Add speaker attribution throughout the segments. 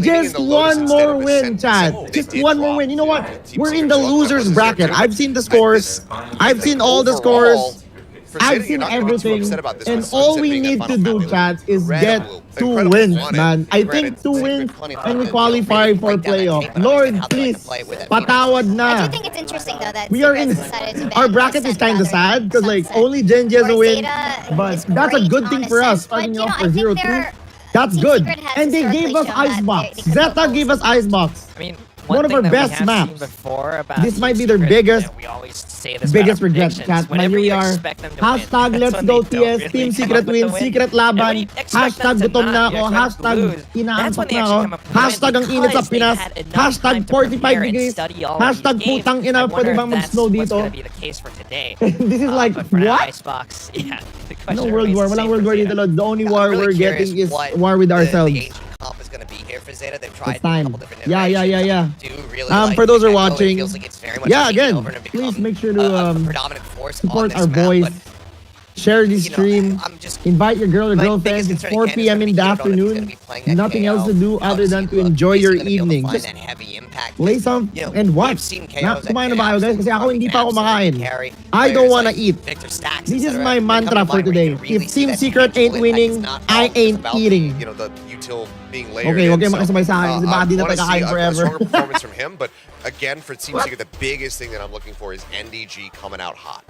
Speaker 1: Just one more win, chat. Just one more win. You know what? We're in the losers bracket. I've seen the scores. I've seen all the scores. I've seen everything, and all we need to do, chat, is get 2 wins, man. I think 2 wins, and we qualify for playoff. Lord, please, patawad na.
Speaker 2: I do think it's interesting though that
Speaker 1: We are in. Our bracket is kind of sad because like only Genji has a win, but that's a good thing for us. Starting off for 0-2, that's good. And they gave us Icebox. ZETA gave us Icebox.
Speaker 3: I mean,
Speaker 1: One of our best maps. This might be their biggest regret, chat. Here we are. Hashtag let's go TS. Team Secret win. Secret laban. Hashtag gutom na ako. Hashtag inaantok na ako. Hashtag ang init sa Pinas. Hashtag 45 degrees. Hashtag putang ina. Pwede bang mag-snow dito? This is like, what? No world war. Walang world war dito. The only war we're getting is war with ourselves.
Speaker 4: Is going to be here for ZETA. They've
Speaker 1: It's
Speaker 4: tried
Speaker 1: time.
Speaker 4: a couple different
Speaker 1: Yeah. For those who are watching, again, please make sure to support our boys. Share this stream. Invite your girl or girlfriend. It's 4 p.m. in the afternoon. Nothing else to do other than to enjoy your evening. Just play some and watch. Kumain na ba kayo, guys? Kasi ako hindi pa ako makain. I don't wanna eat. This is my mantra for today. If Team Secret ain't winning, I ain't eating. Okay, huwag kayo makasabay sa akin kasi baka di na tayo kakain forever.
Speaker 5: Stronger performance from him, but again, for Team Secret, the biggest thing that I'm looking for is NDG coming out hot.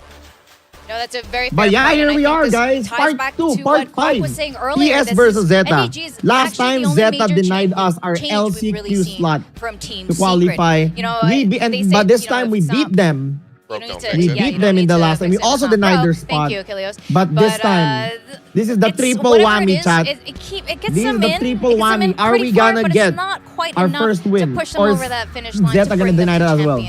Speaker 2: No, that's a very fair
Speaker 1: But yeah,
Speaker 2: point,
Speaker 1: here we are, guys. Part 2, Part 5. TS versus ZETA. Last time, ZETA denied us our LCQ slot to qualify. But this time, we beat them. We beat them in the last time. We also denied their spot. But this time, this is the triple whammy, chat. This is the triple whammy. Are we gonna get our first win? Or is ZETA gonna deny that as well?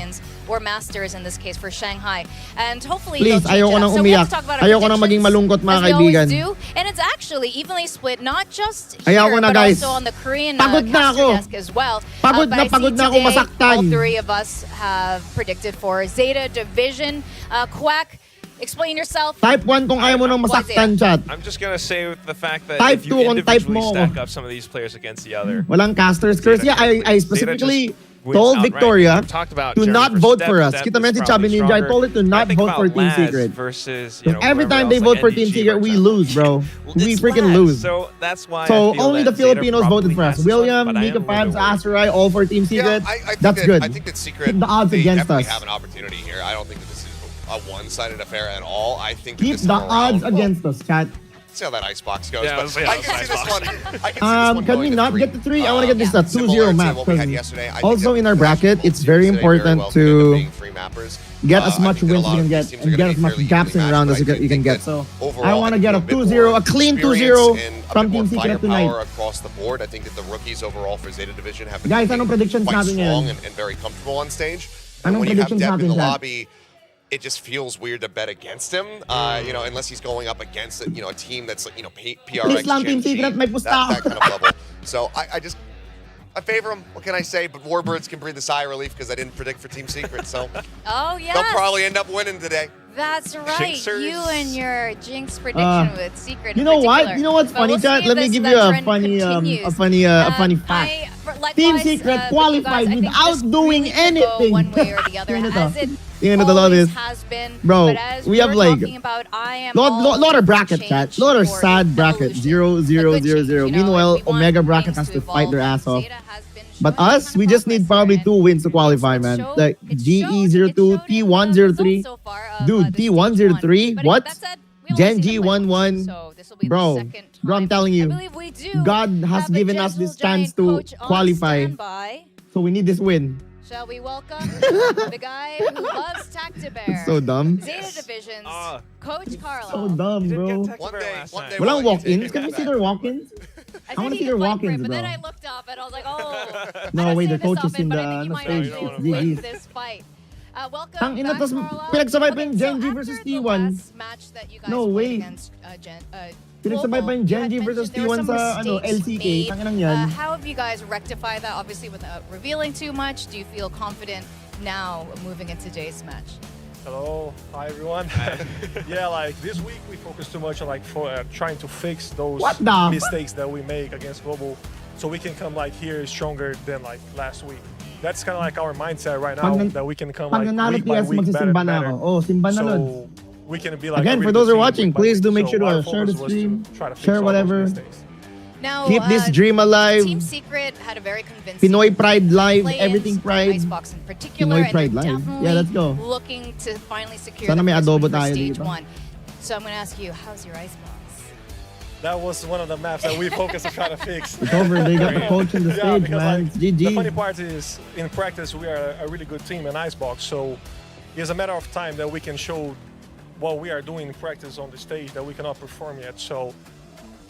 Speaker 2: Or masters in this case for Shanghai. And hopefully
Speaker 1: please, ayoko nang umiyak. Ayoko nang maging malungkot, mga kaibigan.
Speaker 2: And it's actually evenly split, not just
Speaker 1: here,
Speaker 2: but
Speaker 1: guys.
Speaker 2: also on the Korean
Speaker 1: pagod na ako.
Speaker 2: desk as well.
Speaker 1: Pagod na ako masaktan.
Speaker 2: All 3 of us have predicted for ZETA Division. Quack, explain yourself.
Speaker 1: Type 1 kung ayaw mo nang masaktan, chat.
Speaker 6: I'm just gonna say the fact that
Speaker 1: type
Speaker 6: if you
Speaker 1: 2
Speaker 6: individually stack up some of these players against the other.
Speaker 1: Walang caster's curse. Yeah, I specifically told Victoria to not vote for us. Kita men si Chubby Ninja, I told her to not vote for Team Secret. Every time they vote for Team Secret, we lose, bro. We freaking lose.
Speaker 6: So that's why.
Speaker 1: So only the Filipinos voted for us. William, Mika Fabs, Asteroid, all for Team Secret. That's good.
Speaker 5: I think that Secret,
Speaker 1: keep the odds against us.
Speaker 5: Have an opportunity here. I don't think that this is a one-sided affair at all. I think
Speaker 1: keep the odds against us, chat.
Speaker 5: See how that Icebox goes.
Speaker 6: Yeah,
Speaker 5: but I can see this one.
Speaker 1: Can we not get the 3? I want to get this 2-0 map. Also in our bracket, it's very important to get as much wins as you can get and get as much gaps in round as you can get. So I want to get a 2-0, a clean 2-0 from Team Secret tonight.
Speaker 5: Across the board, I think that the rookies overall for ZETA Division have been
Speaker 1: guys, anong predictions
Speaker 5: quite
Speaker 1: natin
Speaker 5: strong
Speaker 1: yan?
Speaker 5: and very comfortable on stage.
Speaker 1: Anong
Speaker 5: when you have
Speaker 1: predictions
Speaker 5: depth in the
Speaker 1: natin,
Speaker 5: lobby, it just feels weird to bet against him, unless he's going up against a team that's like, PRX,
Speaker 1: Team Secret, may
Speaker 5: that kind of level. So I favor him. What can I say? But Warbirds can breathe a sigh of relief because I didn't predict for Team Secret. So they'll probably end up winning today.
Speaker 2: That's right.
Speaker 6: Jinxers.
Speaker 2: You and your Jinx prediction with Secret.
Speaker 1: You know what? You know what's funny, chat? Let me give you a funny fact. Team Secret qualified without doing anything.
Speaker 2: One way or the other. Has been,
Speaker 1: bro, we have like
Speaker 2: lot
Speaker 1: of bracket, chat. Lot of sad bracket. 0-0-0-0. Meanwhile, Omega bracket has to fight their ass off. But us, we just need probably 2 wins to qualify, man. Like GE02, T103. Dude, T103? What? Genji 11. Bro, I'm telling you, God has given us this chance to qualify. So we need this win.
Speaker 2: Shall we welcome the guy who loves Tactibear?
Speaker 1: So dumb.
Speaker 2: ZETA Division's Coach Carlo.
Speaker 1: So dumb, bro.
Speaker 5: One day
Speaker 1: Walang walk-ins? Can we see their walk-ins? I want to see their walk-ins, bro.
Speaker 2: But then I looked up and I was like, oh.
Speaker 1: No, wait, their coach is in the
Speaker 2: stage.
Speaker 1: It's GG's.
Speaker 2: This fight. Welcome
Speaker 1: Ang ina,
Speaker 2: back,
Speaker 1: tas
Speaker 2: Carlo.
Speaker 1: pinagsabay pa yung Genji versus T1. No way. Pinagsabay pa yung Genji versus T1 sa LCK. Tanginang yan.
Speaker 2: How have you guys rectified that? Obviously, without revealing too much, do you feel confident now moving into today's match?
Speaker 7: Hello, hi everyone. Yeah, like this week we focused too much on trying to fix those mistakes that we make against Global. so we can come like here stronger than like last week. That's kind of like our mindset right now, that we can come like week by week better.
Speaker 1: Oh, simba na Lods.
Speaker 7: So we can be like
Speaker 1: again, for those who are watching, please do make sure to share the stream, share whatever.
Speaker 2: Now,
Speaker 1: keep this dream alive.
Speaker 2: Team Secret had a very convincing
Speaker 1: Pinoy Pride Live, everything Pride.
Speaker 2: Icebox in particular,
Speaker 1: Pinoy Pride Live. Yeah, let's go.
Speaker 2: Looking to finally secure
Speaker 1: Sana may
Speaker 2: the first
Speaker 1: adobo
Speaker 2: win for
Speaker 1: tayo
Speaker 2: stage
Speaker 1: dito.
Speaker 2: 1. So I'm going to ask you, how's your Icebox?
Speaker 7: That was one of the maps that we focused on trying to fix.
Speaker 1: It's over. They got the coach in the stage,
Speaker 7: because,
Speaker 1: man.
Speaker 7: like,
Speaker 1: It's GG.
Speaker 7: the funny part is, in practice, we are a really good team in Icebox. So it's a matter of time that we can show what we are doing in practice on the stage that we cannot perform yet. So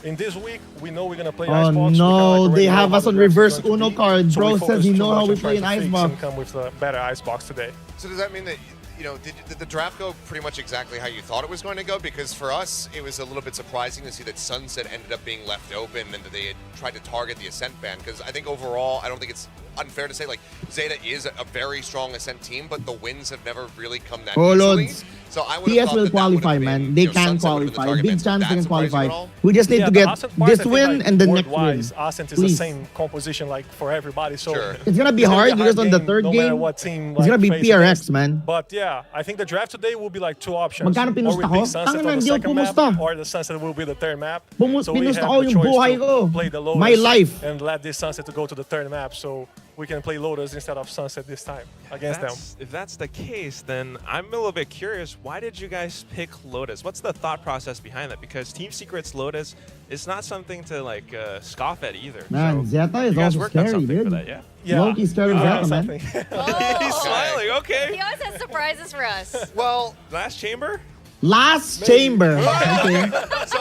Speaker 7: in this week, we know we're going to play Icebox.
Speaker 1: No, they have us on reverse
Speaker 7: Uno
Speaker 1: Uno card.
Speaker 7: So
Speaker 1: Bro says he know how we play in Icebox.
Speaker 7: And come with a better Icebox today.
Speaker 5: So does that mean that, you know, did the draft go pretty much exactly how you thought it was going to go? Because for us, it was a little bit surprising to see that Sunset ended up being left open and that they had tried to target the Ascent ban. Because I think overall, I don't think it's unfair to say, like, Zeta is a very strong Ascent team, but the wins have never really come that easily.
Speaker 1: Lods.
Speaker 5: So I would have
Speaker 1: TS
Speaker 5: thought
Speaker 1: will
Speaker 5: that
Speaker 1: qualify,
Speaker 5: been,
Speaker 1: man. They
Speaker 5: you know,
Speaker 1: can
Speaker 5: Sunset would've been the
Speaker 1: qualify.
Speaker 5: target
Speaker 1: Big
Speaker 5: man. So
Speaker 1: chance they
Speaker 5: that
Speaker 1: can
Speaker 5: surprised you at
Speaker 1: qualify.
Speaker 5: all?
Speaker 1: We just need to
Speaker 7: the
Speaker 1: get
Speaker 7: Ascent part,
Speaker 1: this
Speaker 7: I think,
Speaker 1: win
Speaker 7: like,
Speaker 1: and the next win.
Speaker 7: board-wise, Ascent is
Speaker 1: Please.
Speaker 7: the same composition like for everybody. So
Speaker 5: Sure.
Speaker 1: It's gonna be
Speaker 7: it's
Speaker 1: hard
Speaker 7: gonna
Speaker 1: because
Speaker 7: be a
Speaker 1: on the
Speaker 7: game,
Speaker 1: third
Speaker 7: no matter
Speaker 1: game,
Speaker 7: what team,
Speaker 1: it's gonna be
Speaker 7: face
Speaker 1: PRX,
Speaker 7: against.
Speaker 1: man.
Speaker 7: But yeah, I think the draft today will be like two options.
Speaker 1: Magkano
Speaker 7: Or we
Speaker 1: pinusta ko?
Speaker 7: pick Sunset
Speaker 1: Tangina,
Speaker 7: on the
Speaker 1: hindi ako
Speaker 7: second map,
Speaker 1: pumusta.
Speaker 7: or the Sunset will be the third map. So we
Speaker 1: Pinusta
Speaker 7: have
Speaker 1: ko
Speaker 7: the
Speaker 1: yung
Speaker 7: choice
Speaker 1: buhay
Speaker 7: to
Speaker 1: ko.
Speaker 7: play the Lotus
Speaker 1: My life.
Speaker 7: and let this Sunset to go to the third map. So we can play Lotus instead of Sunset this time against them.
Speaker 6: If that's the case, then I'm a little bit curious. Why did you guys pick Lotus? What's the thought process behind that? Because Team Secret's Lotus is not something to like scoff at either.
Speaker 1: Man,
Speaker 6: so
Speaker 1: Zeta is
Speaker 6: you guys
Speaker 1: also
Speaker 6: worked on
Speaker 1: scary,
Speaker 6: something for
Speaker 1: dude.
Speaker 6: that, yeah?
Speaker 7: Yeah.
Speaker 1: Loki's scared of Zeta, man.
Speaker 7: Something.
Speaker 6: He's smiling. Okay.
Speaker 2: He always has surprises for us.
Speaker 5: Well,
Speaker 6: Last chamber.
Speaker 1: Last chamber. Okay.
Speaker 5: so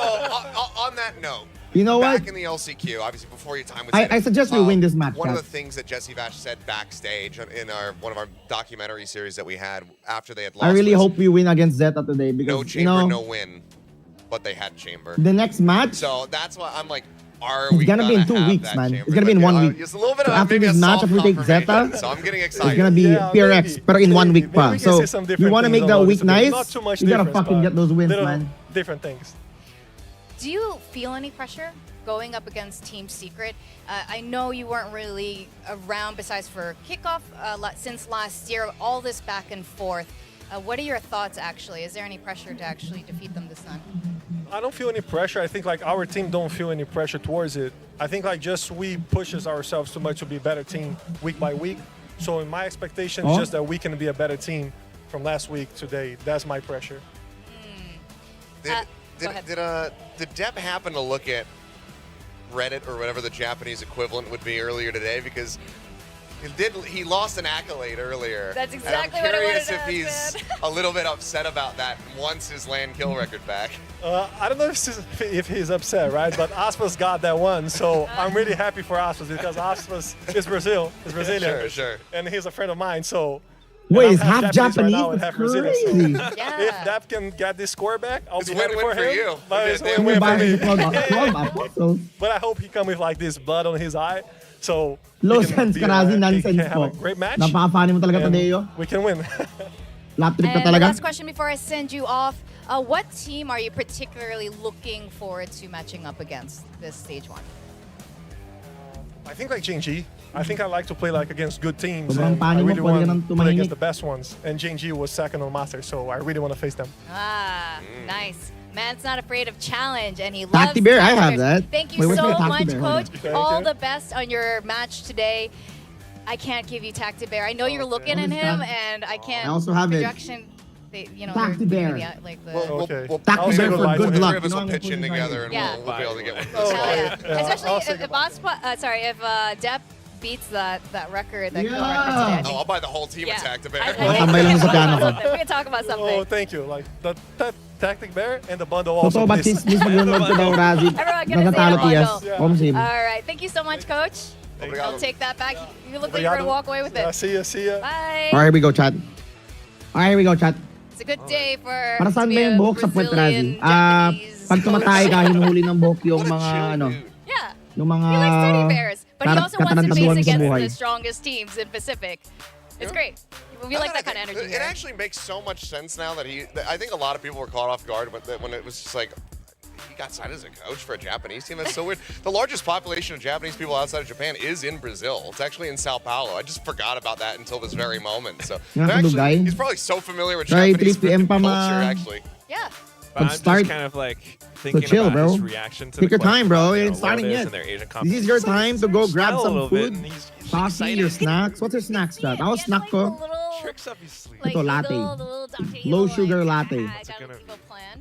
Speaker 5: on that note,
Speaker 1: You know what?
Speaker 5: back in the LCQ, obviously before your time with
Speaker 1: I
Speaker 5: Zeta,
Speaker 1: suggest we win this match,
Speaker 5: One of
Speaker 1: guys.
Speaker 5: the things that Jesse Vash said backstage in one of our documentary series that we had after they had lost
Speaker 1: I really
Speaker 5: was,
Speaker 1: hope we win against Zeta today because
Speaker 5: no
Speaker 1: you
Speaker 5: chamber,
Speaker 1: know
Speaker 5: no win, but they had chamber.
Speaker 1: the next match.
Speaker 5: So that's why I'm like,
Speaker 1: It's gonna be in 2 weeks, man. It's gonna be in 1 week.
Speaker 5: Just a little bit
Speaker 1: So
Speaker 5: of
Speaker 1: after
Speaker 5: maybe
Speaker 1: this
Speaker 5: a
Speaker 1: match,
Speaker 5: soft
Speaker 1: after we take Zeta,
Speaker 5: confirmation, so I'm getting excited.
Speaker 1: It's gonna be
Speaker 7: Yeah,
Speaker 1: PRX,
Speaker 7: maybe.
Speaker 1: but in 1 week
Speaker 7: Maybe
Speaker 1: pa.
Speaker 7: we can
Speaker 1: So
Speaker 7: see some
Speaker 1: you
Speaker 7: different
Speaker 1: want to
Speaker 7: things
Speaker 1: make
Speaker 7: on
Speaker 1: that
Speaker 7: Lotus
Speaker 1: week
Speaker 7: today.
Speaker 1: nice,
Speaker 7: Not too much
Speaker 1: you gotta
Speaker 7: difference,
Speaker 1: fucking
Speaker 7: but
Speaker 1: get those wins,
Speaker 7: little
Speaker 1: man.
Speaker 7: Different things.
Speaker 2: Do you feel any pressure going up against Team Secret? I know you weren't really around besides for kickoff since last year, all this back and forth. What are your thoughts, actually? Is there any pressure to actually defeat them this time?
Speaker 7: I don't feel any pressure. I think like our team don't feel any pressure towards it. I think like just we pushes ourselves too much to be a better team week by week. So in my expectation, just that we can be a better team from last week today. That's my pressure.
Speaker 5: Did Depp happen to look at Reddit or whatever the Japanese equivalent would be earlier today? Because he lost an accolade earlier.
Speaker 2: That's exactly
Speaker 5: and
Speaker 2: what I
Speaker 5: I'm
Speaker 2: wanted
Speaker 5: curious
Speaker 2: to
Speaker 5: if
Speaker 2: ask,
Speaker 5: he's a little bit upset about that and wants his land kill record back.
Speaker 7: I don't know if he's upset, right? But Aspas got that one, so I'm really happy for Aspas because Aspas is Brazil, is Brazilian,
Speaker 5: Sure.
Speaker 7: and he's a friend of mine. So
Speaker 1: Wait,
Speaker 7: I'm
Speaker 1: it's half Japanese?
Speaker 7: right now and
Speaker 1: That's
Speaker 7: half Brazilian. So
Speaker 1: crazy.
Speaker 2: Yeah.
Speaker 7: if Depp can get this score back, I'll
Speaker 5: It's
Speaker 7: be happy
Speaker 5: win-win
Speaker 7: for
Speaker 5: for
Speaker 7: him.
Speaker 5: you.
Speaker 7: But it's
Speaker 5: Okay,
Speaker 1: We're
Speaker 7: win-win for
Speaker 1: buying
Speaker 7: me.
Speaker 1: the club also.
Speaker 7: But I hope he come with like this blood on his eye. So
Speaker 1: Low
Speaker 7: he can
Speaker 1: sense
Speaker 7: be,
Speaker 1: ka na,
Speaker 7: he
Speaker 1: nonsense
Speaker 7: can have
Speaker 1: po.
Speaker 7: a great match.
Speaker 1: Napaka-funny mo talaga,
Speaker 7: and
Speaker 1: Tadeo.
Speaker 7: we can win.
Speaker 1: Lap trip ka
Speaker 2: And the
Speaker 1: talaga.
Speaker 2: last question before I send you off. What team are you particularly looking forward to matching up against this stage 1?
Speaker 7: I think like JNG. I think I like to play like against good teams.
Speaker 1: Sobrang
Speaker 7: And I
Speaker 1: panig mo,
Speaker 7: really
Speaker 1: pwede ka
Speaker 7: want
Speaker 1: nang
Speaker 7: to play against
Speaker 1: tumahimik.
Speaker 7: the best ones. And JNG was second on Master, so I really want to face them.
Speaker 2: Nice. Man's not afraid of challenge, and he loves
Speaker 1: Tacti Bear, I have
Speaker 2: challengers.
Speaker 1: that.
Speaker 2: Thank you
Speaker 1: Wait, where's
Speaker 2: so
Speaker 1: my Tacti
Speaker 2: much,
Speaker 1: Bear? Hold on.
Speaker 2: Coach.
Speaker 7: Thank
Speaker 2: All
Speaker 7: you.
Speaker 2: the best on your match today. I can't give you Tacti Bear. I know you're looking at him, and I can't.
Speaker 1: I also have it.
Speaker 2: projection, you know,
Speaker 1: Tacti
Speaker 2: they're giving
Speaker 1: Bear.
Speaker 2: me, like the.
Speaker 7: Okay.
Speaker 1: Tacti
Speaker 7: I'll say
Speaker 1: Bear for
Speaker 7: goodbye to
Speaker 1: good
Speaker 7: him.
Speaker 1: luck.
Speaker 5: Three of us
Speaker 1: You know,
Speaker 5: will
Speaker 1: I'm
Speaker 5: pitch in
Speaker 1: putting
Speaker 5: together
Speaker 1: it
Speaker 5: and
Speaker 2: Yeah.
Speaker 5: we'll be able to get one.
Speaker 7: Oh,
Speaker 2: Hell yeah.
Speaker 7: yeah.
Speaker 2: Especially
Speaker 7: I'll say
Speaker 2: if
Speaker 7: goodbye.
Speaker 2: if Depp beats that record that
Speaker 1: Yeah.
Speaker 2: Gil record today. I
Speaker 5: Oh,
Speaker 2: think-
Speaker 5: I'll buy the whole team
Speaker 2: Yeah.
Speaker 5: attack to
Speaker 2: I
Speaker 5: bear.
Speaker 2: think
Speaker 1: Tambay lang sa piano ko.
Speaker 2: we can talk about something.
Speaker 7: Oh, thank you. Like the Tactic Bear and the bundle also.
Speaker 1: Totoo ba
Speaker 7: please.
Speaker 1: sis mag-download ko daw, Razi?
Speaker 2: Everyone, get a
Speaker 1: Natatalo
Speaker 2: Zeta
Speaker 1: tiyas.
Speaker 2: bundle.
Speaker 1: Omsim.
Speaker 2: All right. Thank you so much, Coach.
Speaker 5: Obrigado.
Speaker 2: I'll take that back. You look like you're going to walk away with
Speaker 7: Yeah,
Speaker 2: it.
Speaker 7: see ya.
Speaker 2: Bye.
Speaker 1: Alright, here we go, chat. Alright, here we go, chat.
Speaker 2: It's a good day for
Speaker 1: Para saan
Speaker 2: to
Speaker 1: ba
Speaker 2: be
Speaker 1: yung
Speaker 2: a
Speaker 1: buhok sa puwet, Razi?
Speaker 2: Brazilian, Japanese
Speaker 1: Pag tumatay
Speaker 2: coach.
Speaker 1: ka, hinuhuli ng buhok yung
Speaker 5: What a
Speaker 1: mga,
Speaker 5: chill
Speaker 1: ano,
Speaker 5: dude.
Speaker 2: Yeah.
Speaker 1: yung mga...
Speaker 2: He likes teddy bears, but he also wants to
Speaker 1: katarantaduhan
Speaker 2: face
Speaker 1: sa
Speaker 2: against
Speaker 1: buhay.
Speaker 2: the strongest teams in Pacific. It's great. We like that kind of energy
Speaker 5: It
Speaker 2: here.
Speaker 5: actually makes so much sense now that I think a lot of people were caught off guard, but when it was just like, he got signed as a coach for a Japanese team. That's so weird. The largest population of Japanese people outside of Japan is in Brazil. It's actually in Sao Paulo. I just forgot about that until this very moment. So actually, he's probably so familiar with Japanese culture, actually.
Speaker 2: Yeah.
Speaker 6: But I'm just kind of like thinking
Speaker 1: chill,
Speaker 6: about
Speaker 1: bro.
Speaker 6: his reaction to
Speaker 1: Take your time, bro.
Speaker 6: It
Speaker 1: It's starting yet. This is your time to go grab some food. Coffee, your snacks. What's your snacks, Dad? Ako snack ko.
Speaker 6: Tricks up his sleeve.
Speaker 1: Ito, latte. Low sugar latte.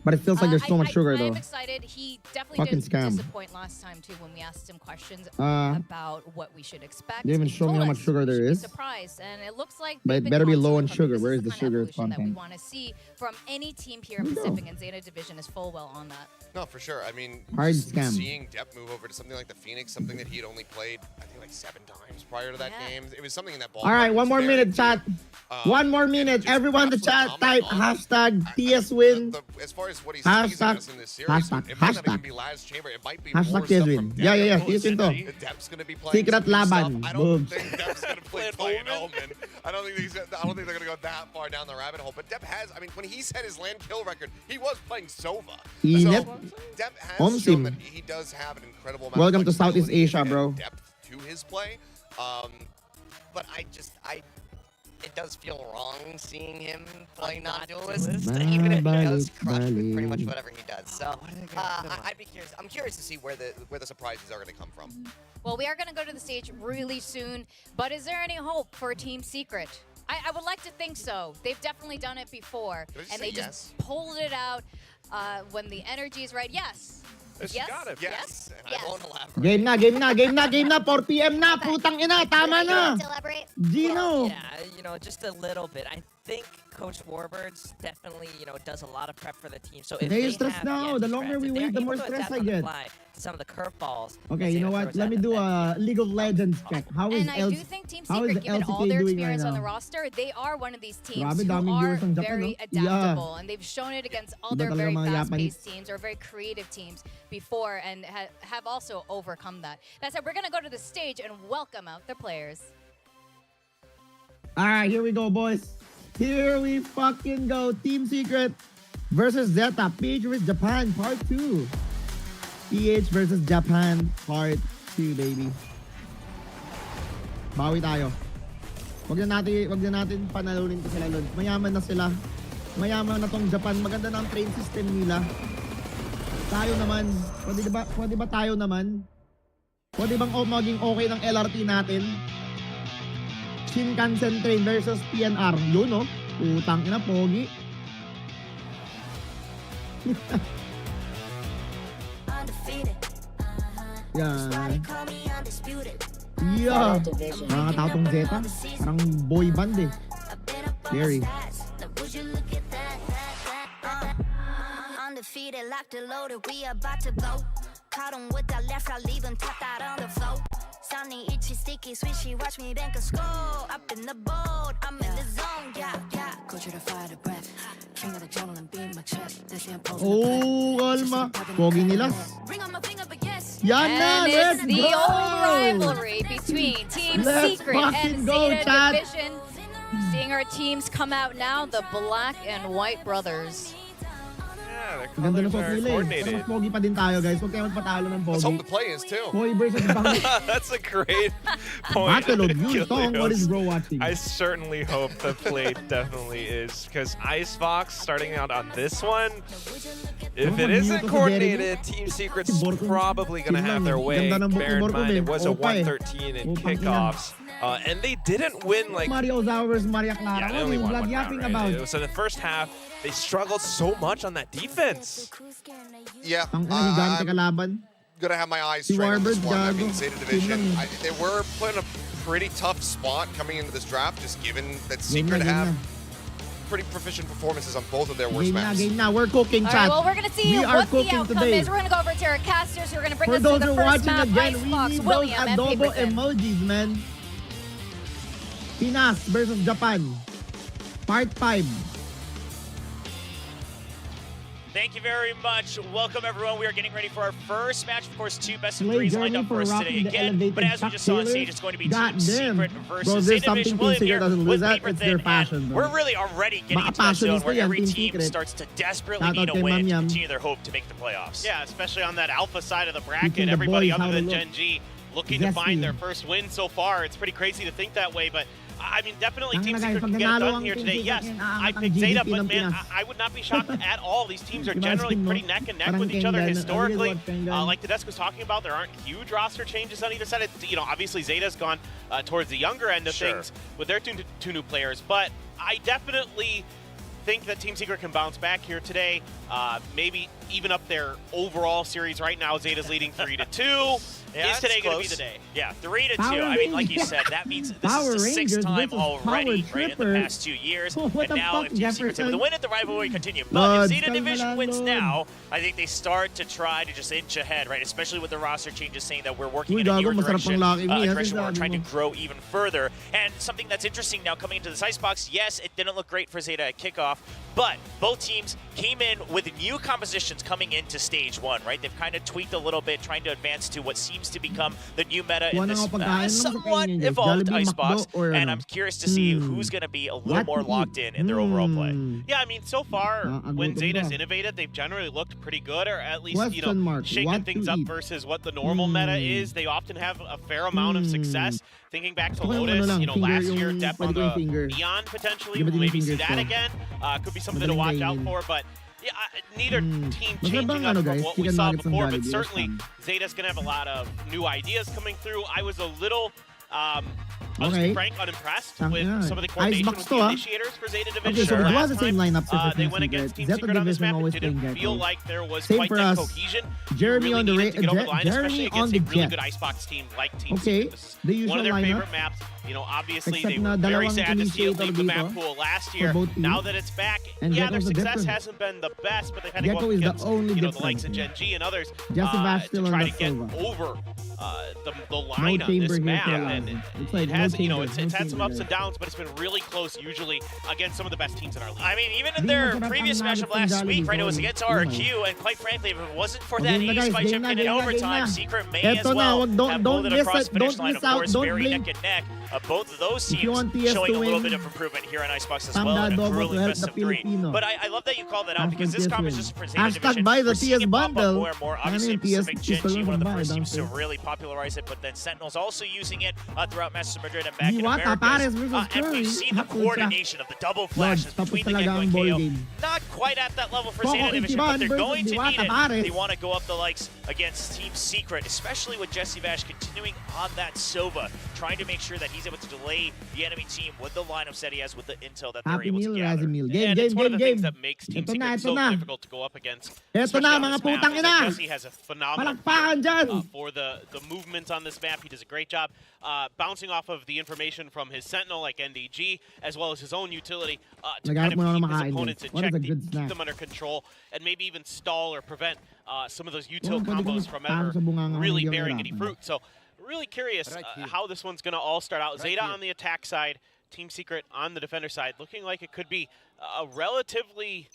Speaker 1: But it feels like there's so much sugar, though.
Speaker 2: I'm excited. He definitely
Speaker 1: Fucking
Speaker 2: didn't
Speaker 1: scam.
Speaker 2: disappoint last time, too, when we asked him questions about what we should expect.
Speaker 1: They haven't
Speaker 2: He
Speaker 1: shown me
Speaker 2: told
Speaker 1: how much
Speaker 2: us
Speaker 1: sugar there
Speaker 2: we should
Speaker 1: is.
Speaker 2: be surprised, and it looks like
Speaker 1: But it
Speaker 2: they've been
Speaker 1: better be low on
Speaker 2: constantly
Speaker 1: sugar.
Speaker 2: coming.
Speaker 1: Where is
Speaker 2: This
Speaker 1: the
Speaker 2: kind of
Speaker 1: sugar
Speaker 2: evolution that we
Speaker 1: content?
Speaker 2: want to see from any team here in
Speaker 1: Here we go.
Speaker 2: Pacific, and Zeta Division is full well on that.
Speaker 5: No, for sure. I mean,
Speaker 1: Hard
Speaker 5: just
Speaker 1: scam.
Speaker 5: seeing Depp move over to something like the Phoenix, something that he had only played, I think, like 7 times prior to that game. It was something in that ball.
Speaker 1: All right, one more minute, chat. 1 more minute. Everyone to chat. Type hashtag TSWin.
Speaker 5: As far as what he's teasing us in this series, it might not even be last chamber. It might be more stuff
Speaker 1: Hashtag
Speaker 5: from
Speaker 1: TSWin.
Speaker 5: Depp.
Speaker 1: Yeah. TSWin to.
Speaker 5: Depp's going to be playing
Speaker 1: Secret
Speaker 5: some new stuff.
Speaker 1: laban.
Speaker 5: I
Speaker 1: Boom.
Speaker 5: don't think Depp's going to play Omen. I don't think they're going to go that far down the rabbit hole. But Depp has, I mean, when he set his land kill record, he was playing Sova. So Depp has shown that he does have an incredible amount
Speaker 1: Welcome
Speaker 5: of
Speaker 1: to Southeast
Speaker 5: flexibility
Speaker 1: Asia,
Speaker 5: and
Speaker 1: bro.
Speaker 5: depth to his play.
Speaker 4: But it does feel wrong seeing him play non-duelist, even if he does crush with pretty much whatever he does. So I'd be curious. I'm curious to see where the surprises are going to come from.
Speaker 2: Well, we are going to go to the stage really soon, but is there any hope for Team Secret? I would like to think so. They've definitely done it before, and they just pulled it out when the energy is right. Yes.
Speaker 6: Yes. Got it.
Speaker 5: Yes. And I won't elaborate.
Speaker 1: Game na. 4 PM na. Putang ina. Tama na. Gino.
Speaker 3: Yeah, just a little bit. I think Coach Warbird's definitely, does a lot of prep for the team. So if
Speaker 1: They
Speaker 3: they
Speaker 1: stress
Speaker 3: have
Speaker 1: now. The longer we wait, the more stress I get.
Speaker 3: Some of the curveballs.
Speaker 1: Okay, you know what? Let me do a League of Legends check. How is
Speaker 2: And I do think Team
Speaker 1: how is
Speaker 2: Secret, given all
Speaker 1: LCK
Speaker 2: their
Speaker 1: doing
Speaker 2: experience
Speaker 1: right
Speaker 2: on the
Speaker 1: now?
Speaker 2: roster, they are one of these teams
Speaker 1: Grabe,
Speaker 2: who
Speaker 1: daming
Speaker 2: are
Speaker 1: viewers ng Japan,
Speaker 2: very
Speaker 1: no?
Speaker 2: adaptable, and they've shown it against other
Speaker 1: talaga
Speaker 2: very
Speaker 1: mga
Speaker 2: fast-paced teams or very creative teams before, and have also overcome that. That said, we're going to go to the stage and welcome out the players.
Speaker 1: All right, here we go, boys. Here we fucking go. Team Secret versus ZETA. PH versus Japan, part 2. PH versus Japan, part 2, baby. Bawi tayo. Wag na natin panalunin to sila, Lods. Mayaman na sila. Mayaman na tong Japan. Maganda na ang train system nila. Tayo naman. Pwede ba tayo naman? Pwede bang maging okay ng LRT natin? Shinkansen train versus PNR. Yun, no? Utang ina, pogi. Yan. Yeah. Nakakatawa tong ZETA. Parang boy band eh. Very.
Speaker 8: Undefeated, locked and loaded, we about to go. Caught him with that left, I leave him tapped out on the floor. Sounding itchy, sticky, swishy, watch me bank a score. Up in the boat, I'm in the zone, yeah. Culture to fire the breath. King of the jungle and beat my chest.
Speaker 1: Oh, kalma. Pogi nila.
Speaker 8: Ring on my finger, but yes.
Speaker 1: Yan na,
Speaker 2: And
Speaker 1: let's
Speaker 2: it's the
Speaker 1: go!
Speaker 2: old rivalry between Team
Speaker 1: Let's
Speaker 2: Secret
Speaker 1: fucking
Speaker 2: and
Speaker 1: go,
Speaker 2: Zeta
Speaker 1: chat.
Speaker 2: Division. Seeing our teams come out now, the Black and White Brothers.
Speaker 6: Yeah, the
Speaker 1: Ganda na
Speaker 6: colors
Speaker 1: po
Speaker 6: are
Speaker 1: nila eh. Pero
Speaker 6: coordinated.
Speaker 1: mas pogi pa din tayo, guys. Huwag kayo magpatalo ng
Speaker 5: Let's hope
Speaker 1: pogi.
Speaker 5: the play is too.
Speaker 1: Boy versus Bang.
Speaker 6: That's a great point.
Speaker 1: Battle of you, Tong. What is bro watching?
Speaker 6: I certainly hope the play definitely is, because Icebox starting out on this one, if it isn't coordinated, Team Secret's probably going to have their way. Bear in mind, it was a 113 in kickoffs, and they didn't win like...
Speaker 1: Mario Zowers, Maria Clara.
Speaker 6: Yeah, they only won one round,
Speaker 1: yapping
Speaker 6: right?
Speaker 1: about.
Speaker 6: It was in the first half, they struggled so much on that defense.
Speaker 5: Yeah.
Speaker 1: Ang higante kalaban.
Speaker 5: Gonna have my eyes
Speaker 1: Si
Speaker 5: straight on this
Speaker 1: Warbird,
Speaker 5: one. I
Speaker 1: gago.
Speaker 5: mean, Zeta Division,
Speaker 1: Yun lang.
Speaker 5: they were put in a pretty tough spot coming into this draft, just given that
Speaker 1: Game
Speaker 5: Secret
Speaker 1: na, game
Speaker 5: have
Speaker 1: na.
Speaker 5: pretty proficient performances on both of their worst
Speaker 1: Game na,
Speaker 5: maps.
Speaker 1: game na. We're cooking,
Speaker 2: All
Speaker 1: chat.
Speaker 2: right, well, we're going to see
Speaker 1: We are
Speaker 2: what the
Speaker 1: cooking
Speaker 2: outcome
Speaker 1: today.
Speaker 2: is. We're going to go over to our casters who are going to bring
Speaker 1: For
Speaker 2: us
Speaker 1: those
Speaker 2: to the
Speaker 1: who are
Speaker 2: first
Speaker 1: watching
Speaker 2: map,
Speaker 1: again, we
Speaker 2: Icebox,
Speaker 1: need those
Speaker 2: William, and
Speaker 1: adobo
Speaker 2: Paperton.
Speaker 1: emojis, man. Pinas versus Japan. Part 5.
Speaker 9: Thank you very much. Welcome, everyone. We are getting ready for our first match. Of course, 2 best-of-3s lined up for us today again. But as we just saw on stage, it's going to be Team Secret versus ZETA Division. William here with Paper Thin, and we're really already getting into that zone where every team starts to desperately need a win to continue their hope to make the playoffs.
Speaker 10: Yeah, especially on that alpha side of the bracket. Everybody other than Gen G looking to find their first win so far. It's pretty crazy to think that way, but I mean, definitely Team Secret can get it done here today. Yes, I picked ZETA, but man, I would not be shocked at all. These teams are generally pretty neck and neck with each other historically. Like the desk was talking about, there aren't huge roster changes on either side. Obviously ZETA's gone towards the younger end of things with their two new players, but I definitely think that Team Secret can bounce back here today. Maybe even up their overall series right now. ZETA's leading 3-2.
Speaker 9: Yeah,
Speaker 10: is today going to be the day?
Speaker 9: Yeah, 3-2. I mean, like you said, that means this is the 6th time already, right, in the past 2 years. And now if Team Secret's able to win it, the rivalry continue. But if ZETA Division wins now, I think they start to try to just inch ahead, right? Especially with the roster changes saying that we're working in a newer direction, a direction where we're trying to grow even further. And something that's interesting now coming into this Icebox, yes, it didn't look great for ZETA at kickoff, but both teams came in with new compositions coming into stage 1, right? They've kind of tweaked a little bit, trying to advance to what seems to become the new meta in this somewhat evolved Icebox. And I'm curious to see who's going to be a little more locked in their overall play.
Speaker 10: Yeah, I mean, so far, when ZETA's innovated, they've generally looked pretty good, or at least, you know, shaking things up versus what the normal meta is. They often have a fair amount of success. Thinking back to Lotus, you know, last year, Dep on the Neon potentially, we'll maybe see that again. Could be something to watch out for, but yeah, neither team changing up from what we saw before, but certainly ZETA's going to have a lot of new ideas coming through. I was a little, I'll just be frank, unimpressed with some of the coordination with the initiators for ZETA Division.
Speaker 1: So it was the same lineup for
Speaker 10: they went against Team Secret on this map. It didn't feel like there was quite that cohesion.
Speaker 1: Jeremy on the
Speaker 10: line, especially against a really good Icebox team like Team Secret. This is one of their favorite maps. You know, obviously they were very sad to see it leave the map pool last year. Now that it's back, yeah, their success hasn't been the best, but they've had to go up against, you know, the likes of Gen G and others to try to get over the line on this map. And it has, you know, it's had some ups and downs, but it's been really close usually against some of the best teams in our league.
Speaker 9: I mean, even in their previous matchup last week, right, it was against RQ, and quite frankly, if it wasn't for that ace by champion in overtime, Secret may as well have pulled it across the finish line. Of course, very neck and neck. Both of those teams showing a little bit of improvement here on Icebox as well in a grueling best of 3. But I love that you called that out because this competition for ZETA Division, we're seeing it pop up more and more. Obviously, Pacific Gen G, one of the first teams to really popularize it, but then Sentinel's also using it throughout Manchester Madrid and back in Americas. And we've seen the coordination of the double flashes between the Gecko and KO. Not quite at that level for ZETA Division, but they're going to need it. They want to go up the likes against Team Secret, especially with Jesse Vash continuing on that Sova, trying to make sure that he's able to delay the enemy team with the line of set he has with the intel that they're able to gather.
Speaker 10: And it's one of the things that makes Team Secret so difficult to go up against. Especially on this map. Jesse has a phenomenal for the movement on this map. He does a great job bouncing off of the information from his Sentinel like NDG, as well as his own utility to kind of keep his opponents in check, keep them under control, and maybe even stall or prevent some of those util combos from ever really bearing any fruit. So really curious how this one's going to all start out. ZETA on the attack side, Team Secret on the defender side, looking like it could be a relatively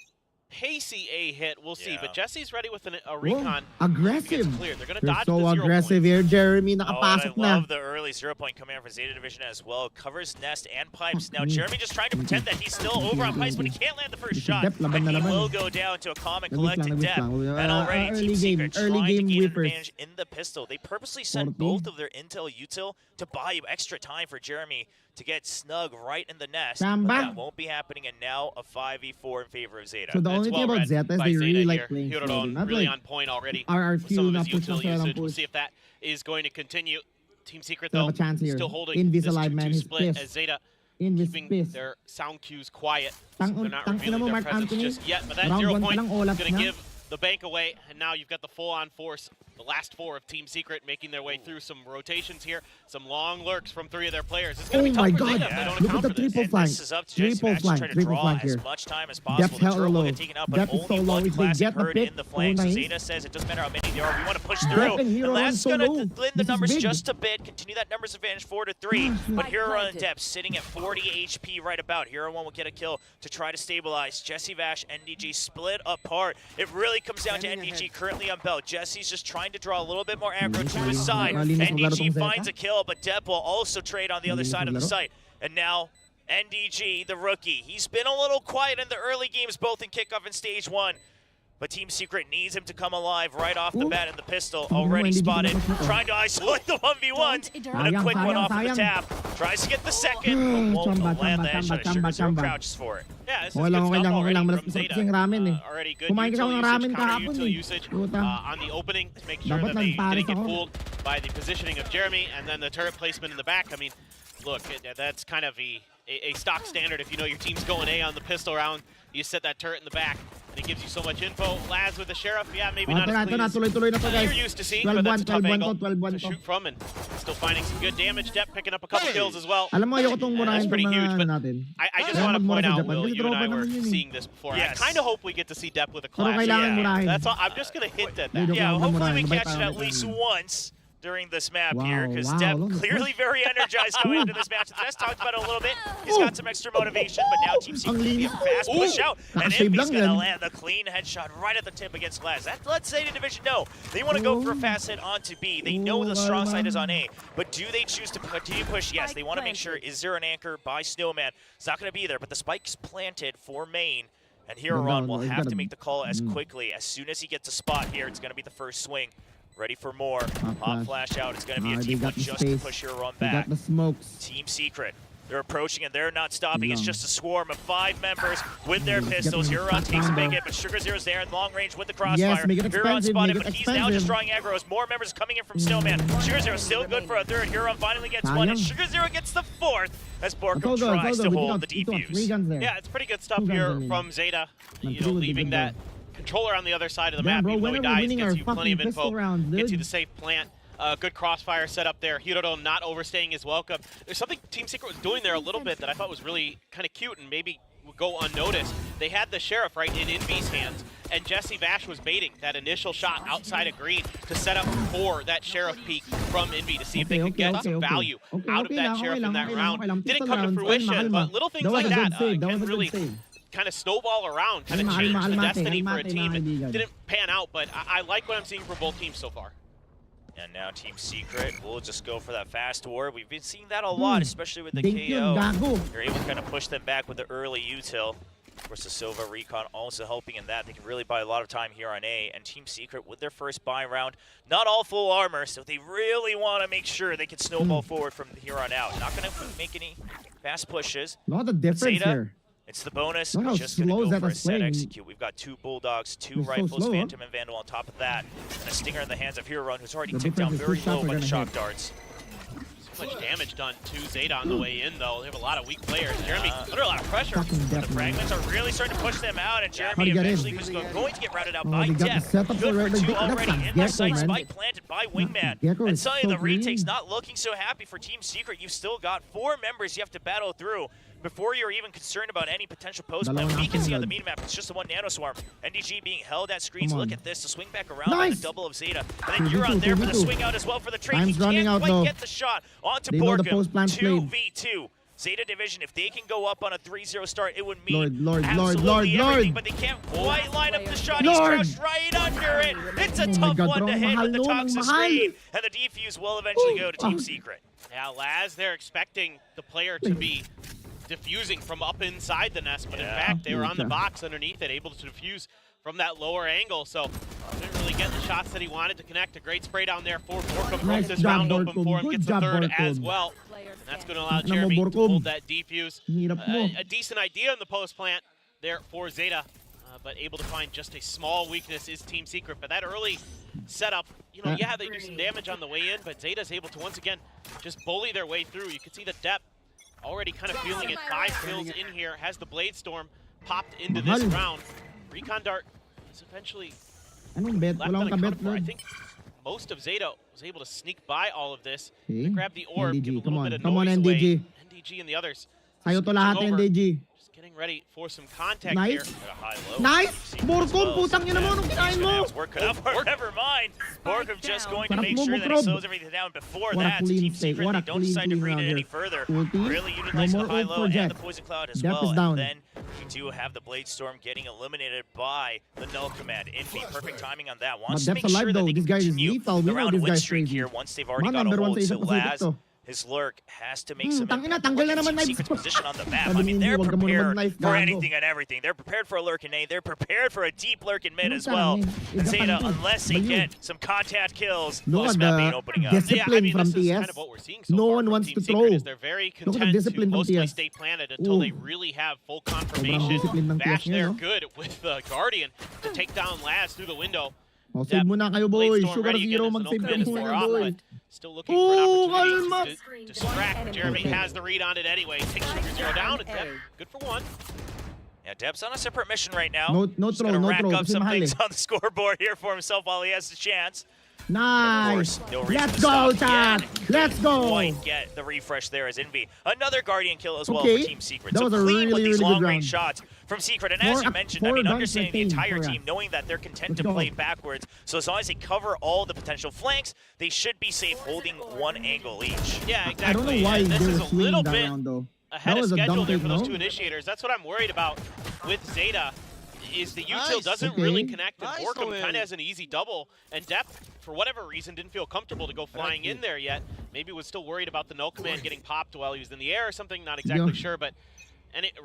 Speaker 10: pacey A hit. We'll see, but Jesse's ready with a recon.
Speaker 1: Aggressive.
Speaker 10: They're going to dodge the
Speaker 1: so
Speaker 10: 0
Speaker 1: aggressive
Speaker 10: points.
Speaker 1: Here, Jeremy.
Speaker 9: I love the early 0 point coming out for ZETA Division as well. Covers Nest and Pipes. Now Jeremy just trying to pretend that he's still over on Pipes, but he can't land the first shot. And he will go down to a calm and collected Dep. And already Team Secret trying to gain an advantage in the pistol. They purposely sent both of their intel util to buy extra time for Jeremy to get snug right in the nest. But that won't be happening, and now a 5v4 in favor of ZETA.
Speaker 1: So the only thing about ZETA is they really like playing
Speaker 10: really on point already. Some of his util usage. We'll see if that is going to continue. Team Secret, though, still holding this 2-2 split as ZETA keeping their sound cues quiet. So they're not revealing their presence just yet, but that 0 point is going to give the bank away, and now you've got the full-on force. The last 4 of Team Secret making their way through some rotations here. Some long lurks from 3 of their players. It's going to be tough for Zeta if they don't account for this.
Speaker 11: This is up to Jesse Max to try to draw as much time as possible. The turret will get taken out, but only one classic herd in the flank. So Zeta says it doesn't matter how many there are. We want to push through. And Laz going to blend the numbers just a bit. Continue that numbers advantage 4-3. But Hero on the depth sitting at 40 HP right about. Hero 1 will get a kill to try to stabilize. Jesse Vash, NDG split apart. It really comes down to NDG currently on belt. Jesse's just trying to draw a little bit more aggro to his side. NDG finds a kill, but Deb will also trade on the other side of the site. And now NDG, the rookie, he's been a little quiet in the early games, both in kickoff and stage 1. But Team Secret needs him to come alive right off the bat, and the pistol already spotted. Trying to isolate the 1v1s, and a quick one off of the tap. Tries to get the second, but won't land the headshot. Sugar0 crouches for it.
Speaker 10: Yeah, this is good stuff already from Zeta. Already good neutral usage, counter-util usage on the opening to make sure that they didn't get fooled by the positioning of Jeremy, and then the turret placement in the back. I mean, look, that's kind of a stock standard. If you know your team's going A on the pistol round, you set that turret in the back, and it gives you so much info. Laz with the Sheriff, yeah, maybe not as clean as you're used to seeing, but that's a tough angle to shoot from, and still finding some good damage. Depp picking up a couple kills as well. That's pretty huge, but I just want to point out, Will, you and I were seeing this before. Yes. I kind of hope we get to see Depp with a clash. Yeah. That's all. I'm just going to hint at that.
Speaker 11: Yeah, hopefully we catch it at least once during this map here, because Depp clearly very energized going into this match. Jess talked about it a little bit. He's got some extra motivation, but now Team Secret can be a fast push out, and Envy's going to land the clean headshot right at the tip against Laz. That lets Zeta Division know they want to go for a fast hit onto B. They know the strong side is on A, but do they choose to continue push? Yes, they want to make sure, is there an anchor by Snowman? It's not going to be there, but the spike's planted for main, and Hero will have to make the call as quickly. As soon as he gets a spot here, it's going to be the first swing. Ready for more. Pop flash out. It's going to be a team one just to push Hero back. Team Secret. They're approaching and they're not stopping. It's just a swarm of 5 members with their pistols. Hero takes a big hit, but Sugar0's there in long range with the crossfire. Hero spotted, but he's now just drawing aggro as more members coming in from Snowman. Sugar0 still good for a third. Hero finally gets one, and Sugar0 gets the 4th as Borkum tries to hold the defuse.
Speaker 10: Yeah, it's pretty good stuff here from Zeta. You know, leaving that controller on the other side of the map, even though he dies, gets you plenty of info, gets you the safe plant. Good crossfire set up there. Hiroro not overstaying his welcome. There's something Team Secret was doing there a little bit that I thought was really kind of cute and maybe would go unnoticed. They had the Sheriff right in Envy's hands, and Jesse Vash was baiting that initial shot outside of green to set up for that Sheriff peek from Envy to see if they could get some value out of that Sheriff in that round. Didn't come to fruition, but little things like that can really kind of snowball around, kind of change the destiny for a team. It didn't pan out, but I like what I'm seeing from both teams so far.
Speaker 11: And now Team Secret will just go for that fast war. We've been seeing that a lot, especially with the KO. You're able to kind of push them back with the early util. Of course, the Silva Recon also helping in that. They can really buy a lot of time here on A. And Team Secret with their first buy round, not all full armor, so they really want to make sure they can snowball forward from here on out. Not going to make any fast pushes.
Speaker 1: A lot of difference here.
Speaker 11: It's the bonus. We're just going to go for a set execute. We've got 2 Bulldogs, 2 Rifles, Phantom, and Vandal on top of that. And a Stinger in the hands of Hero, who's already ticked down very low by the shock darts.
Speaker 10: So much damage done to Zeta on the way in, though. They have a lot of weak players. Jeremy under a lot of pressure.
Speaker 11: The fragments are really starting to push them out, and Jeremy eventually is going to get routed out by Death. Good for 2 already in the site. Spike planted by Wingman. And suddenly the retake's not looking so happy for Team Secret. You've still got 4 members you have to battle through before you're even concerned about any potential post plan. We can see on the minimap, it's just the 1 nano swarm. NDG being held at screens. Look at this, the swing back around on the double of Zeta. And then Huron there for the swing out as well for the trade. He can't quite get the shot onto Borkum. 2v2. Zeta Division, if they can go up on a 3-0 start, it would mean absolutely everything, but they can't quite line up the shot. He's crushed right under it. It's a tough one to hit with the toxic screen, and the defuse will eventually go to Team Secret.
Speaker 10: Now, Laz, they're expecting the player to be diffusing from up inside the nest, but in fact, they were on the box underneath it, able to diffuse from that lower angle, so didn't really get the shots that he wanted to connect. A great spray down there for Borkum. Broke this round open for him, gets the 3rd as well. And that's going to allow Jeremy to hold that defuse. A decent idea in the post plant there for Zeta, but able to find just a small weakness is Team Secret. But that early setup, you know, yeah, they do some damage on the way in, but Zeta's able to once again just bully their way through. You can see the depth already kind of feeling it. 5 kills in here, has the Blade Storm popped into this round. Recon Dart is eventually
Speaker 1: Anong bet?
Speaker 10: left
Speaker 1: Wala
Speaker 10: on
Speaker 1: akong
Speaker 10: a
Speaker 1: kabet,
Speaker 10: counter. I
Speaker 1: Lord.
Speaker 10: think most of ZETA was able to sneak by all of this.
Speaker 1: Okay.
Speaker 10: They grab the orb,
Speaker 1: NDG,
Speaker 10: give a
Speaker 1: come
Speaker 10: little
Speaker 1: on.
Speaker 10: bit of
Speaker 1: Come on,
Speaker 10: noise
Speaker 1: NDG.
Speaker 10: away. NDG and the others.
Speaker 1: Sa'yo to lahat,
Speaker 10: switching over.
Speaker 1: NDG.
Speaker 10: Just getting ready for some contact
Speaker 1: Nice.
Speaker 10: here.
Speaker 11: At a high low.
Speaker 1: Nice! Borkom, putang ina mo, nung kinain mo!
Speaker 11: Work it up. Never mind. Borkum just going to
Speaker 1: Sarap
Speaker 11: make
Speaker 1: mo,
Speaker 11: sure that he
Speaker 1: Mukrob.
Speaker 11: slows everything down before
Speaker 1: What a
Speaker 11: that.
Speaker 1: clean
Speaker 11: Team
Speaker 1: state.
Speaker 11: Secret,
Speaker 1: What a
Speaker 11: they don't
Speaker 1: clean
Speaker 11: decide to
Speaker 1: team
Speaker 11: bring
Speaker 1: out
Speaker 11: it any
Speaker 1: here.
Speaker 11: further.
Speaker 1: Ulti.
Speaker 11: Really
Speaker 1: No
Speaker 11: utilize
Speaker 1: more
Speaker 11: the high
Speaker 1: ult
Speaker 11: low
Speaker 1: for
Speaker 11: and
Speaker 1: Jet.
Speaker 11: the poison cloud as
Speaker 1: Depth
Speaker 11: well.
Speaker 1: is down.
Speaker 11: And then you do have the Blade Storm getting eliminated by the Null Command. Envy, perfect timing on that. Wants to
Speaker 1: Depth's
Speaker 11: make sure
Speaker 1: alive
Speaker 11: that
Speaker 1: though.
Speaker 11: they
Speaker 1: This guy is
Speaker 11: continue
Speaker 1: lethal. We
Speaker 11: the
Speaker 1: know
Speaker 11: round
Speaker 1: this
Speaker 11: win
Speaker 1: guy's
Speaker 11: streak
Speaker 1: crazy.
Speaker 11: here once they've already
Speaker 1: Man,
Speaker 11: got a
Speaker 1: number one
Speaker 11: hold
Speaker 1: sa
Speaker 11: to
Speaker 1: isang Pacific
Speaker 11: Laz.
Speaker 1: to.
Speaker 11: His lurk has to make some
Speaker 1: Tangina,
Speaker 11: impact.
Speaker 1: tanggal
Speaker 11: Look
Speaker 1: na
Speaker 11: at
Speaker 1: naman
Speaker 11: Team
Speaker 1: knife.
Speaker 11: Secret's position on the map.
Speaker 1: Sabi
Speaker 11: I mean,
Speaker 1: ni
Speaker 11: they're
Speaker 1: Indy, wag ka muna
Speaker 11: prepared
Speaker 1: mag-knife,
Speaker 11: for
Speaker 1: gago.
Speaker 11: anything and everything. They're prepared for a lurk in A. They're prepared for a deep lurk in mid
Speaker 1: Ano
Speaker 11: as
Speaker 1: ka,
Speaker 11: well.
Speaker 1: man?
Speaker 11: And
Speaker 1: Isa
Speaker 11: ZETA,
Speaker 1: pang
Speaker 11: unless they
Speaker 1: Bayu.
Speaker 11: get some contact kills,
Speaker 1: Look
Speaker 11: this
Speaker 1: at
Speaker 11: map
Speaker 1: the
Speaker 11: ain't opening up.
Speaker 1: discipline
Speaker 10: Yeah, I mean,
Speaker 1: from
Speaker 10: this is
Speaker 1: TS.
Speaker 10: kind of what we're seeing so
Speaker 1: No
Speaker 10: far
Speaker 1: one
Speaker 10: from
Speaker 1: wants
Speaker 10: Team
Speaker 1: to
Speaker 10: Secret
Speaker 1: throw.
Speaker 10: is they're very
Speaker 1: Look at the
Speaker 10: content to
Speaker 1: discipline from
Speaker 10: mostly
Speaker 1: TS.
Speaker 10: stay planted until they
Speaker 1: Ooh.
Speaker 10: really have full
Speaker 1: Sobrang
Speaker 10: confirmation.
Speaker 1: discipline ng
Speaker 10: Bash
Speaker 1: TS ngayon,
Speaker 10: there
Speaker 1: no?
Speaker 10: good with the Guardian to take down Laz through the window.
Speaker 1: O, save muna kayo, boy.
Speaker 10: Blade Storm
Speaker 1: Sugar
Speaker 10: ready again
Speaker 1: Zero,
Speaker 10: as an
Speaker 1: mag-save
Speaker 10: open
Speaker 1: kayo
Speaker 10: is
Speaker 1: muna,
Speaker 10: far off,
Speaker 1: boy.
Speaker 10: but still looking for an opportunity
Speaker 1: kalma.
Speaker 10: to distract. Jeremy has the read on it anyway. Takes Sugar Zero down. And Deb, good for one.
Speaker 11: Yeah, Deb's on a separate mission right now.
Speaker 1: No
Speaker 11: Just
Speaker 1: throw,
Speaker 11: gonna
Speaker 1: no
Speaker 11: rack
Speaker 1: throw,
Speaker 11: up
Speaker 1: kasi
Speaker 11: some
Speaker 1: mahal
Speaker 11: things
Speaker 1: eh.
Speaker 11: on the scoreboard here for himself while he has the chance.
Speaker 1: Nice.
Speaker 11: Of course, no reason
Speaker 1: Let's
Speaker 11: to
Speaker 1: go,
Speaker 11: stop
Speaker 1: Chad.
Speaker 11: again.
Speaker 1: Let's go.
Speaker 11: Quite get the refresh there as Envy. Another Guardian kill as well
Speaker 1: Okay.
Speaker 11: for Team Secret.
Speaker 1: That
Speaker 11: So
Speaker 1: was a
Speaker 11: clean with
Speaker 1: really,
Speaker 11: these
Speaker 1: really good
Speaker 11: long-range
Speaker 1: round.
Speaker 11: shots from Secret. And as you mentioned, I mean,
Speaker 1: guns
Speaker 11: understanding the
Speaker 1: per team
Speaker 11: entire
Speaker 1: for
Speaker 11: team,
Speaker 1: us.
Speaker 11: knowing that they're content
Speaker 1: Let's
Speaker 11: to
Speaker 1: go.
Speaker 11: play backwards. So as long as they cover all the potential flanks, they should be safe holding one angle each.
Speaker 10: Yeah, exactly.
Speaker 1: I don't know why
Speaker 10: And this
Speaker 1: they
Speaker 10: is
Speaker 1: were
Speaker 10: a
Speaker 1: swinging
Speaker 10: little
Speaker 1: that
Speaker 10: bit
Speaker 1: round, though.
Speaker 10: ahead
Speaker 1: That
Speaker 10: of
Speaker 1: was a
Speaker 10: schedule
Speaker 1: dumb
Speaker 10: there
Speaker 1: take,
Speaker 10: for those
Speaker 1: no?
Speaker 10: two initiators. That's what I'm worried about with ZETA. Is the util
Speaker 12: Nice.
Speaker 10: doesn't
Speaker 1: Okay.
Speaker 10: really connect, and
Speaker 12: Nice
Speaker 10: Borkum
Speaker 12: win.
Speaker 10: kind of has an easy double, and Depth, for whatever reason, didn't feel comfortable to go flying in there yet. Maybe was still worried about the null command getting popped while he was in the air or something, not exactly sure, but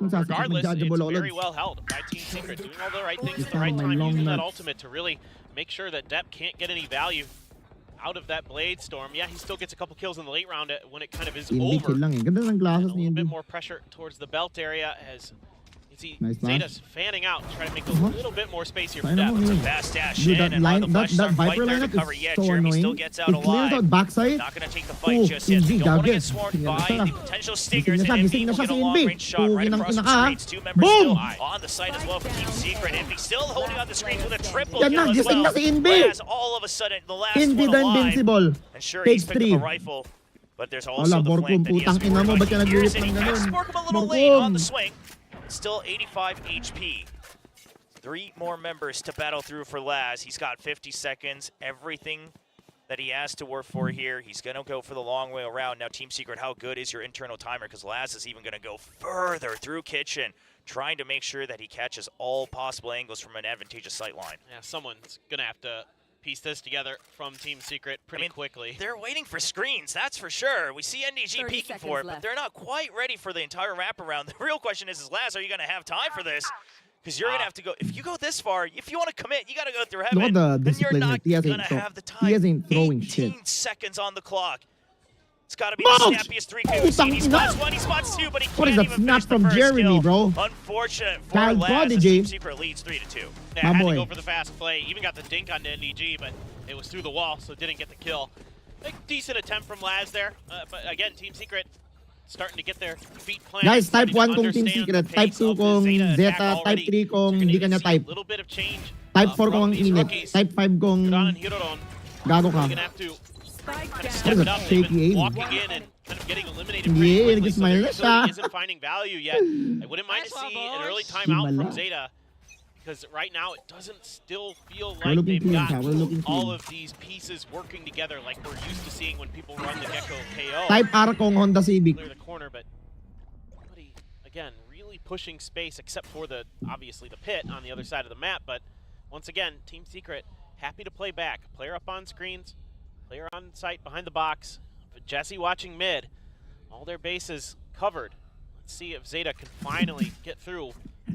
Speaker 10: regardless, it's very well held by Team Secret, doing all the right things at the right time, using that ultimate to really make sure that Depth can't get any value out of that Blade Storm. Yeah, he still gets a couple kills in the late round when it kind of is
Speaker 1: Hindi
Speaker 10: over.
Speaker 1: kill lang eh. Ganda ng
Speaker 10: And
Speaker 1: glasses
Speaker 10: a
Speaker 1: ni
Speaker 10: little bit
Speaker 1: Indy.
Speaker 10: more pressure towards the belt area as you see
Speaker 1: Nice flash.
Speaker 10: ZETA's fanning out, trying to make a little bit more space here for
Speaker 1: Ayun
Speaker 10: Depth.
Speaker 1: mo, yun.
Speaker 11: Fast dash
Speaker 1: Dude,
Speaker 11: in,
Speaker 1: that
Speaker 11: and
Speaker 1: line,
Speaker 11: the flash
Speaker 1: that
Speaker 11: start
Speaker 1: Viper
Speaker 11: right there to
Speaker 1: lineup
Speaker 11: cover.
Speaker 1: is
Speaker 11: Yeah,
Speaker 1: so
Speaker 11: Jeremy
Speaker 1: annoying.
Speaker 11: still gets out
Speaker 1: It clears
Speaker 11: alive.
Speaker 1: out backside.
Speaker 11: Not going to take the fight
Speaker 1: Oh,
Speaker 11: just yet. They
Speaker 1: Indy,
Speaker 11: don't want to
Speaker 1: gagawin.
Speaker 11: get swarmed
Speaker 1: Tingnan
Speaker 11: by
Speaker 1: siya.
Speaker 11: the potential stingers,
Speaker 1: Gising na
Speaker 11: and
Speaker 1: siya,
Speaker 11: Envy
Speaker 1: gising na
Speaker 11: will
Speaker 1: siya
Speaker 11: get a
Speaker 1: si
Speaker 11: long-range
Speaker 1: Indy.
Speaker 11: shot right
Speaker 1: Pugin ang
Speaker 11: across the
Speaker 1: ina ka.
Speaker 11: screens. Two members
Speaker 1: Boom!
Speaker 11: still on the site as well for Team Secret. Envy still holding on the screens with a triple
Speaker 1: Yan
Speaker 11: kill
Speaker 1: na,
Speaker 11: as
Speaker 1: gising
Speaker 11: well.
Speaker 1: na si Indy.
Speaker 11: Laz all of a sudden, the last
Speaker 1: Indy
Speaker 11: one
Speaker 1: the
Speaker 11: alive.
Speaker 1: invincible.
Speaker 11: And sure,
Speaker 1: Takes
Speaker 11: he's picked
Speaker 1: three.
Speaker 11: up a rifle, but there's also
Speaker 1: Wala,
Speaker 11: the
Speaker 1: Borkum,
Speaker 11: flank that he has
Speaker 1: putang ina mo,
Speaker 11: worried
Speaker 1: ba't ka
Speaker 11: about. Here's
Speaker 1: nag-ulit
Speaker 11: and he
Speaker 1: ng
Speaker 11: catches
Speaker 1: ganun?
Speaker 11: Borkum a little late on the
Speaker 1: Borkum.
Speaker 11: swing. Still 85 HP. 3 more members to battle through for Laz. He's got 50 seconds. Everything that he has to work for here. He's going to go for the long way around. Now, Team Secret, how good is your internal timer? Because Laz is even going to go further through Kitchen, trying to make sure that he catches all possible angles from an advantageous sight line.
Speaker 10: Yeah, someone's going to have to piece this together from Team Secret pretty quickly.
Speaker 11: They're waiting for screens, that's for sure. We see NDG peeking for it, but they're not quite ready for the entire wraparound. The real question is Laz, are you going to have time for this? Because you're going to have to go, if you go this far, if you want to commit, you got to go through heaven.
Speaker 1: Look at the
Speaker 11: Then you're
Speaker 1: discipline
Speaker 11: not
Speaker 1: here.
Speaker 11: going to have the time.
Speaker 1: He isn't throwing
Speaker 11: 18
Speaker 1: shit.
Speaker 11: seconds on the clock. It's got to be the snappiest 3 kills. He spots 1, he spots 2, but he
Speaker 1: What is
Speaker 11: can't
Speaker 1: that
Speaker 11: even
Speaker 1: snap
Speaker 11: finish the
Speaker 1: from
Speaker 11: first
Speaker 1: Jeremy,
Speaker 11: kill.
Speaker 1: bro?
Speaker 11: Unfortunate for
Speaker 1: Child
Speaker 11: Laz, as
Speaker 1: prodigy.
Speaker 11: Team Secret leads 3-2.
Speaker 10: Yeah,
Speaker 1: My
Speaker 10: had
Speaker 1: boy.
Speaker 10: to go for the fast play. Even got the dink on the NDG, but it was through the wall, so didn't get the kill. A decent attempt from Laz there, but again, Team Secret starting to get their feet planted.
Speaker 1: Guys, type
Speaker 10: starting
Speaker 1: 1
Speaker 10: to
Speaker 1: kung Team
Speaker 10: understand
Speaker 1: Secret,
Speaker 10: the
Speaker 1: type
Speaker 10: pace
Speaker 1: 2
Speaker 10: of the
Speaker 1: kung
Speaker 10: ZETA attack
Speaker 1: ZETA, type
Speaker 10: already.
Speaker 1: 3 kung
Speaker 10: You're gonna
Speaker 1: hindi
Speaker 10: even
Speaker 1: kanya
Speaker 10: see
Speaker 1: type.
Speaker 10: a little bit of change.
Speaker 1: Type 4
Speaker 10: from
Speaker 1: kung ang
Speaker 10: these
Speaker 1: init.
Speaker 10: rookies.
Speaker 1: Type 5 kung
Speaker 10: Kudan and Hiroron
Speaker 1: gago ka.
Speaker 10: are gonna have to kind of
Speaker 1: What
Speaker 10: step
Speaker 1: is
Speaker 10: it
Speaker 1: that
Speaker 10: up. They've
Speaker 1: shaky
Speaker 10: been
Speaker 1: aim?
Speaker 10: walking in and kind of getting eliminated
Speaker 1: Yeah,
Speaker 10: pretty quickly, so
Speaker 1: nag-smile
Speaker 10: their
Speaker 1: na
Speaker 10: utility
Speaker 1: siya.
Speaker 10: isn't finding value yet. I wouldn't mind to see an early timeout from
Speaker 1: Himala.
Speaker 10: ZETA, because right now it doesn't still feel
Speaker 1: We're
Speaker 10: like
Speaker 1: looking
Speaker 10: they've
Speaker 1: clean,
Speaker 10: got
Speaker 1: pal. We're looking
Speaker 10: all
Speaker 1: clean.
Speaker 10: of these pieces working together like we're used to seeing when people run the Gecko KO.
Speaker 1: Type R kung Honda Civic.
Speaker 10: Clear the corner, but nobody, again, really pushing space except for obviously the pit on the other side of the map. But once again, Team Secret happy to play back. Player up on screens, player on site behind the box. But Jesse watching mid, all their bases covered. Let's see if ZETA can finally get through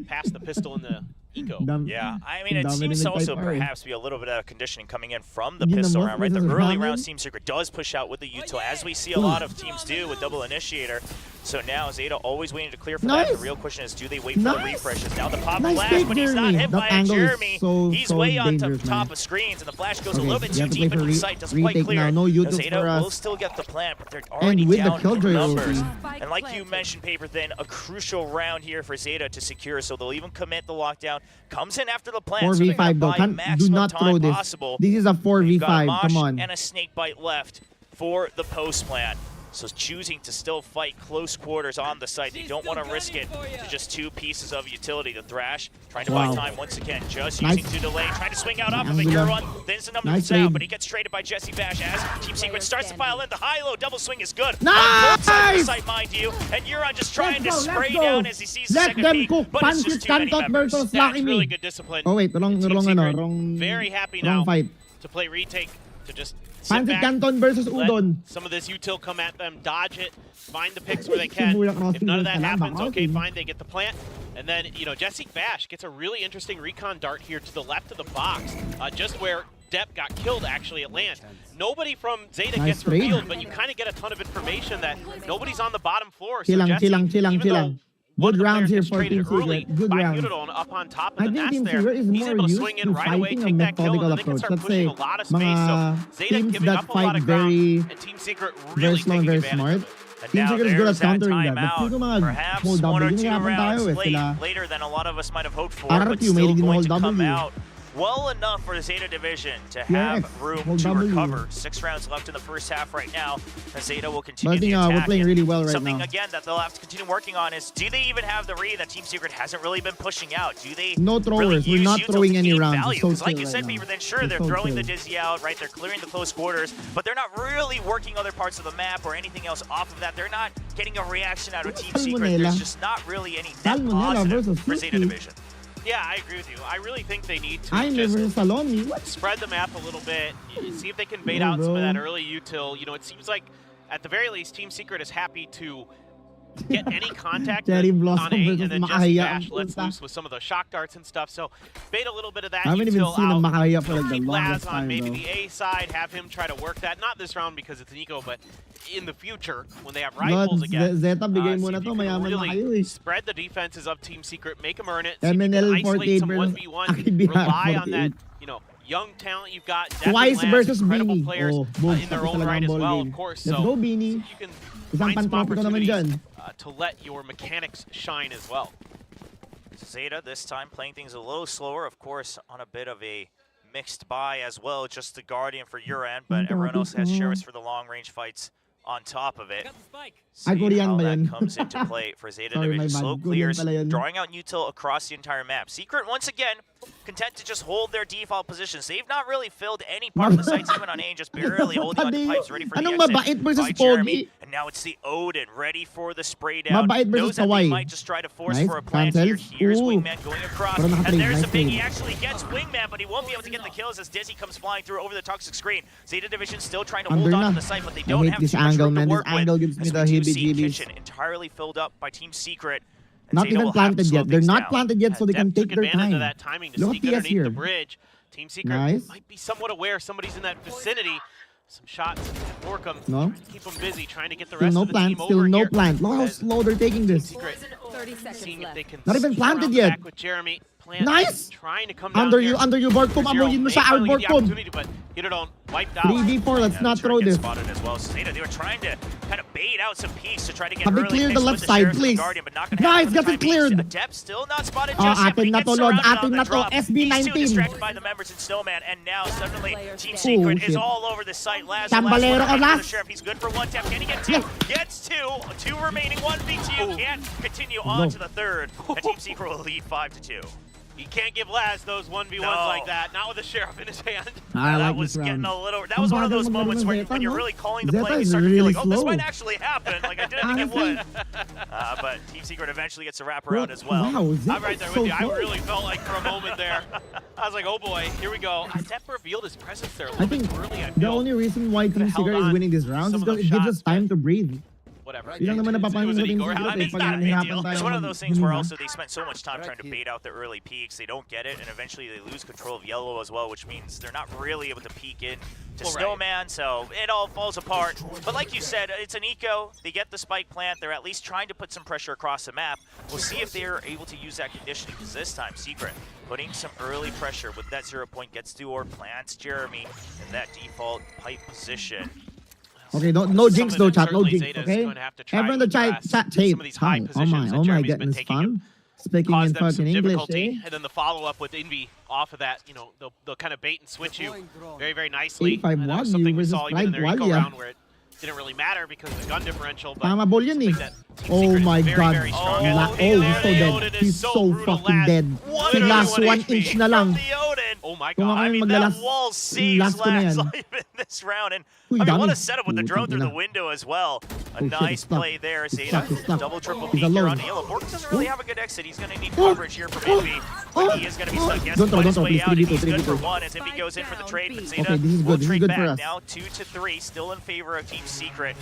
Speaker 10: past the pistol and the eco.
Speaker 11: Yeah, I mean, it seems to also perhaps be a little bit of conditioning coming in from the
Speaker 1: Yun
Speaker 11: pistol
Speaker 1: ang
Speaker 11: round, right? The
Speaker 1: most
Speaker 11: early
Speaker 1: namin.
Speaker 11: rounds, Team Secret does push out with the util, as we see a lot of teams do with double initiator. So now Zeta always waiting to clear for that. The real question is, do they wait for the refreshes? Now the pop flash, but he's not hit by it. Jeremy, he's way on top of screens, and the flash goes a little bit too deep into the site. Doesn't quite clear. Zeta will still get the plant, but they're already down in numbers. And like you mentioned, Paper Thin, a crucial round here for Zeta to secure, so they'll even commit the lockdown. Comes in after the plant,
Speaker 1: 4v5 though. Do not throw this.
Speaker 11: Possible.
Speaker 1: This is a 4v5. Come on.
Speaker 11: And a snake bite left for the post plant. So choosing to still fight close quarters on the site. They don't want to risk it to just 2 pieces of utility. The Thrash trying to buy time once again, just using to delay, trying to swing out off of it. Euron, then it's another sound, but he gets traded by Jesse Bash as Team Secret starts to pile in. The high-low double swing is good.
Speaker 1: Nice!
Speaker 11: On both sides of the site, mind you. And Euron just trying to spray down as he sees the second peak, but it's just too many members.
Speaker 10: That's really good discipline.
Speaker 1: Oh wait, wrong.
Speaker 10: Very happy now
Speaker 1: fight.
Speaker 10: to play retake, to just
Speaker 1: Pancit Canton versus Udon.
Speaker 10: Some of this util come at them, dodge it, find the picks where they can. If none of that happens, okay, fine, they get the plant. And then, you know, Jesse Bash gets a really interesting recon dart here to the left of the box, just where Depp got killed actually at land. Nobody from Zeta gets revealed, but you kind of get a ton of information that nobody's on the bottom floor. So Jesse,
Speaker 1: good rounds here for Team
Speaker 10: early
Speaker 1: Secret. Good rounds.
Speaker 10: Up on top of the
Speaker 1: I think
Speaker 10: nest
Speaker 1: Team Secret is
Speaker 10: he's
Speaker 1: more
Speaker 10: able to
Speaker 1: used
Speaker 10: swing in
Speaker 1: to
Speaker 10: right away,
Speaker 1: fighting a
Speaker 10: take that kill,
Speaker 1: methodical
Speaker 10: and they can
Speaker 1: approach.
Speaker 10: start
Speaker 1: Let's
Speaker 10: pushing
Speaker 1: say
Speaker 10: a lot of space. So Zeta
Speaker 1: teams
Speaker 10: giving
Speaker 1: that
Speaker 10: up a lot
Speaker 1: fight
Speaker 10: of ground,
Speaker 1: very
Speaker 10: and Team Secret really
Speaker 1: slow and
Speaker 10: taking
Speaker 1: very
Speaker 10: advantage
Speaker 1: smart.
Speaker 10: of it.
Speaker 1: Team Secret is good at countering that. But sino mga
Speaker 11: Perhaps
Speaker 1: hold
Speaker 11: 1 or
Speaker 1: W,
Speaker 11: 2
Speaker 1: nahihirapan tayo
Speaker 11: rounds
Speaker 1: sila.
Speaker 11: later than a lot of us might have hoped for,
Speaker 1: Parang
Speaker 11: but
Speaker 1: Q,
Speaker 11: still
Speaker 1: mahilig din
Speaker 11: going
Speaker 1: hold
Speaker 11: to come
Speaker 1: W.
Speaker 11: out well enough for the Zeta division to have room to recover. 6 rounds left in the first half right now, as Zeta will continue the attack.
Speaker 1: We're playing really well right
Speaker 11: Something
Speaker 1: now.
Speaker 11: again that they'll have to continue working on is, do they even have the read that Team Secret hasn't really been pushing out? Do they
Speaker 1: No throwers.
Speaker 11: really
Speaker 1: We're not throwing any rounds.
Speaker 11: Because like you said,
Speaker 1: right
Speaker 11: Beaver, then sure, they're throwing the Dizzy out, right? They're clearing the close quarters, but they're not really working other parts of the map or anything else off of that. They're not getting a reaction out of Team Secret. There's just not really any net positive for Zeta division.
Speaker 10: Yeah, I agree with you. I really think they need to just spread the map a little bit, see if they can bait out some of that early util. You know, it seems like, at the very least, Team Secret is happy to get any contact on A, and then Jesse Bash lets loose with some of the shock darts and stuff. So bait a little bit of that util out. Keep Laz on maybe the A side, have him try to work that. Not this round because it's an eco, but in the future when they have rifles again.
Speaker 1: Zeta, bigay mo na to, mayaman na kayo eh.
Speaker 10: Spread the defenses of Team Secret, make them earn it.
Speaker 1: MNL
Speaker 10: Isolate some
Speaker 1: 48
Speaker 10: 1v1, rely on that, you know, young talent you've got.
Speaker 1: Twice versus
Speaker 10: incredible
Speaker 1: Beanie.
Speaker 10: players in their own right as well, of course.
Speaker 1: Let's go, Beanie.
Speaker 10: You can
Speaker 1: Isang
Speaker 10: find some
Speaker 1: pantropiko naman dyan.
Speaker 10: opportunities to let your mechanics shine as well.
Speaker 11: Zeta this time playing things a little slower, of course, on a bit of a mixed buy as well. Just the Guardian for your end, but everyone else has Sheriffs for the long-range fights on top of it. See how that comes into play for Zeta division. Slow clears, drawing out util across the entire map. Secret, once again, content to just hold their default positions. They've not really filled any part of the sites, even on A, just barely holding on to pipes, ready for the exit by Jeremy. And now it's the Odin, ready for the spray down. Knows that they might just try to force for a plant here. Here's Wingman going across, and there's the big. He actually gets Wingman, but he won't be able to get the kills as Dizzy comes flying through over the toxic screen. Zeta division still trying to hold on to the site, but they don't have too much room to work with.
Speaker 1: Gives me the
Speaker 11: Kitchen entirely filled up by Team Secret.
Speaker 1: Not even planted yet. They're not planted yet, so they can take their time.
Speaker 10: That timing to
Speaker 1: Look
Speaker 10: sneak
Speaker 1: at
Speaker 10: underneath
Speaker 1: here.
Speaker 10: the bridge. Team Secret might be somewhat aware somebody's in that vicinity. Some shots at Borkum, trying to keep them busy, trying to get the rest of the team over
Speaker 1: Still no
Speaker 10: here.
Speaker 1: plant. Look how slow they're taking this.
Speaker 10: Secret, seeing if they can
Speaker 1: not even planted yet.
Speaker 10: back with Jeremy. Plant,
Speaker 1: nice!
Speaker 10: Trying to come down
Speaker 1: under
Speaker 10: here.
Speaker 1: you, Borkum. Amuyin mo siya, Borkum.
Speaker 10: But hit it on, wiped out.
Speaker 1: 3v4, let's not throw this.
Speaker 11: Spotted as well. Zeta, they were trying to kind of bait out some peaks to try to get
Speaker 1: Have they cleared the left side, please? Guys, get it cleared.
Speaker 11: Adept still not spotted just yet, but he gets surrounded on the drop. He's too distracted by the members in Snowman, and now suddenly Team Secret is all over the site. Laz, the Sheriff, he's good for one tap. Can he get two? Gets two. Two remaining, 1v2. Can't continue on to the third, and Team Secret will lead 5-2.
Speaker 10: You can't give Laz those 1v1s like that, not with a Sheriff in his hand.
Speaker 11: That was getting a little. That was one of those moments where when you're really calling the play, you start to feel like, oh, this might actually happen. Like I didn't think it would. But Team Secret eventually gets a wraparound as well.
Speaker 10: I'm right there with you. I really felt like for a moment there, I was like, oh boy, here we go. Depp revealed his presence there a little bit early.
Speaker 1: The only reason why Team Secret is winning this round is because it gives us time to breathe.
Speaker 10: whatever.
Speaker 1: Yun lang naman napapansin ko din
Speaker 10: Igor.
Speaker 1: siguro
Speaker 11: I mean, it's
Speaker 1: pag
Speaker 11: not a big
Speaker 1: nahihirapan
Speaker 11: deal.
Speaker 1: tayo
Speaker 11: It's one of those things where also they spent so much time trying to bait out the early peaks. They don't get it, and eventually they lose control of yellow as well, which means they're not really able to peek in to Snowman, so it all falls apart. But like you said, it's an eco. They get the spike plant. They're at least trying to put some pressure across the map. We'll see if they're able to use that conditioning, because this time, Secret putting some early pressure with that 0 point gets to or plants Jeremy in that default pipe position.
Speaker 1: Okay, no jinx though, chat. No jinx, okay? Everyone in the chat, tape. Oh my goodness, fun. Speaking in fucking English, eh?
Speaker 10: And then the follow-up with Envy off of that, you know, they'll kind of bait and switch you very, very nicely.
Speaker 1: 8-5
Speaker 10: And that was something we saw even in their eco round where it didn't really matter because of the gun differential. But
Speaker 1: Tama ball yun eh. Oh my god. Oh, he's so dead. He's so fucking dead. The last 1 inch na lang.
Speaker 10: Oh my
Speaker 1: Kung
Speaker 10: god.
Speaker 11: I mean, that wall saves
Speaker 1: last ko na
Speaker 11: last
Speaker 1: yan.
Speaker 11: life in this round. And
Speaker 1: Uy,
Speaker 11: I mean, what
Speaker 1: dami.
Speaker 11: a setup with the drone through the window as well. A nice play there, Zeta. Double, triple peek here on Yellow. Borg doesn't really have a good exit. He's going to need coverage here from Envy. But he is going to be stuck. He has to fight his way out, and he's good for 1 as Envy goes in for the trade. But Zeta will trade back now 2-3, still in favor of Team Secret.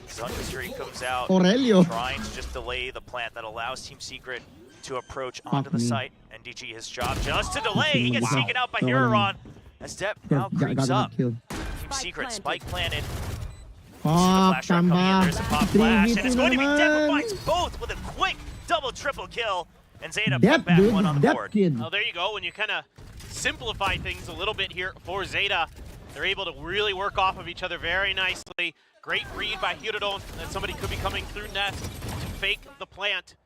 Speaker 11: Zundistry comes out,
Speaker 1: Aurelio
Speaker 11: trying to just delay the plant that allows Team Secret to approach onto the site. NDG, his job just to delay. He gets taken out by Huron as Depp now creeps up. Team Secret, spike planted.
Speaker 1: Fuck, Chamba.
Speaker 11: There's a pop flash, and it's going to be Depp who finds both with a quick double, triple kill. And Zeta put back one on the board.
Speaker 10: Oh, there you go. When you kind of simplify things a little bit here for Zeta, they're able to really work off of each other very nicely. Great read by Huron, that somebody could be coming through Nest to fake the plant,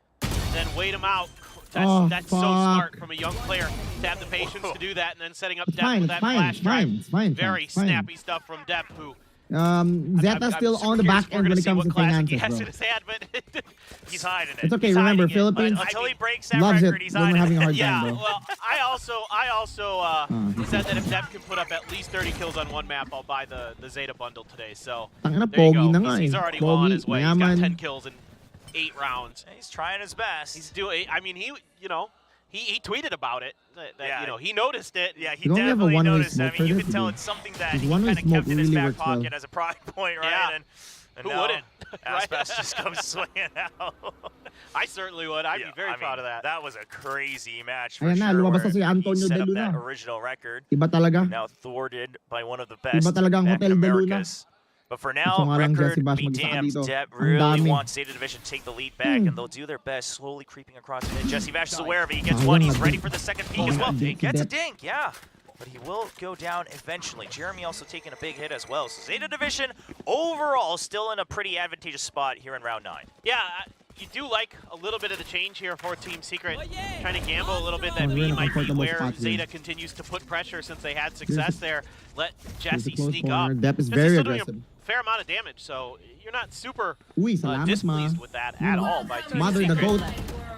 Speaker 10: then wait him out. That's so smart from a young player to have the patience to do that, and then setting up Depp with that flash drive. Very snappy stuff from Depp, who
Speaker 1: Zeta's still on the back end when it comes to finances, bro.
Speaker 11: In his hand, but he's hiding it.
Speaker 1: It's okay, remember, Philippines
Speaker 11: until he breaks that
Speaker 1: loves
Speaker 11: record,
Speaker 1: it
Speaker 11: he's
Speaker 1: when we're
Speaker 11: hiding
Speaker 1: having a hard
Speaker 11: it.
Speaker 1: time,
Speaker 10: yeah,
Speaker 1: bro.
Speaker 10: well, I also said that if Depp can put up at least 30 kills on one map, I'll buy the Zeta bundle today. So there you go. He's already well on his way. He's got 10 kills in 8 rounds.
Speaker 11: He's trying his best.
Speaker 10: He's doing. I mean, he tweeted about it. That, he noticed it.
Speaker 11: Yeah, he definitely noticed it. I mean, you can tell it's something that he kind of kept in his back pocket as a pride point, right?
Speaker 10: Yeah.
Speaker 11: And
Speaker 10: who
Speaker 11: now,
Speaker 10: wouldn't?
Speaker 11: Icebox just comes swinging out.
Speaker 10: I certainly would. I'd be very proud of that.
Speaker 11: That was a crazy match for
Speaker 1: Ayan na,
Speaker 11: sure.
Speaker 1: lumabas na si Antonio
Speaker 11: He set
Speaker 1: De
Speaker 11: up
Speaker 1: Luna.
Speaker 11: that original record.
Speaker 1: Iba talaga.
Speaker 11: Now thwarted by one of the best
Speaker 1: Iba talagang
Speaker 11: back in
Speaker 1: Hotel De Luna.
Speaker 11: Americas. But for now,
Speaker 1: Gusto nga lang
Speaker 11: record
Speaker 1: Jesse Bash
Speaker 11: be
Speaker 1: mag-isa
Speaker 11: damned.
Speaker 1: dito.
Speaker 11: Depp
Speaker 1: Ang
Speaker 11: really
Speaker 1: dami.
Speaker 11: wants Zeta Division to take the lead back, and they'll do their best, slowly creeping across it. Jesse Bash is aware of it. He gets one. He's ready for the second peek as well. He gets a dink, yeah. But he will go down eventually. Jeremy also taking a big hit as well. So Zeta Division, overall, still in a pretty advantageous spot here in round 9.
Speaker 10: Yeah, you do like a little bit of the change here for Team Secret. Trying to gamble a little bit that B might be where Zeta continues to put pressure since they had success there. Let Jesse sneak up.
Speaker 1: Depp is
Speaker 10: Just
Speaker 1: very
Speaker 10: still doing
Speaker 1: aggressive.
Speaker 10: a fair amount of damage, so you're not super
Speaker 1: Salamat,
Speaker 10: displeased
Speaker 1: ma.
Speaker 10: with that at all by Team
Speaker 1: Mother the
Speaker 10: Secret.
Speaker 1: goat.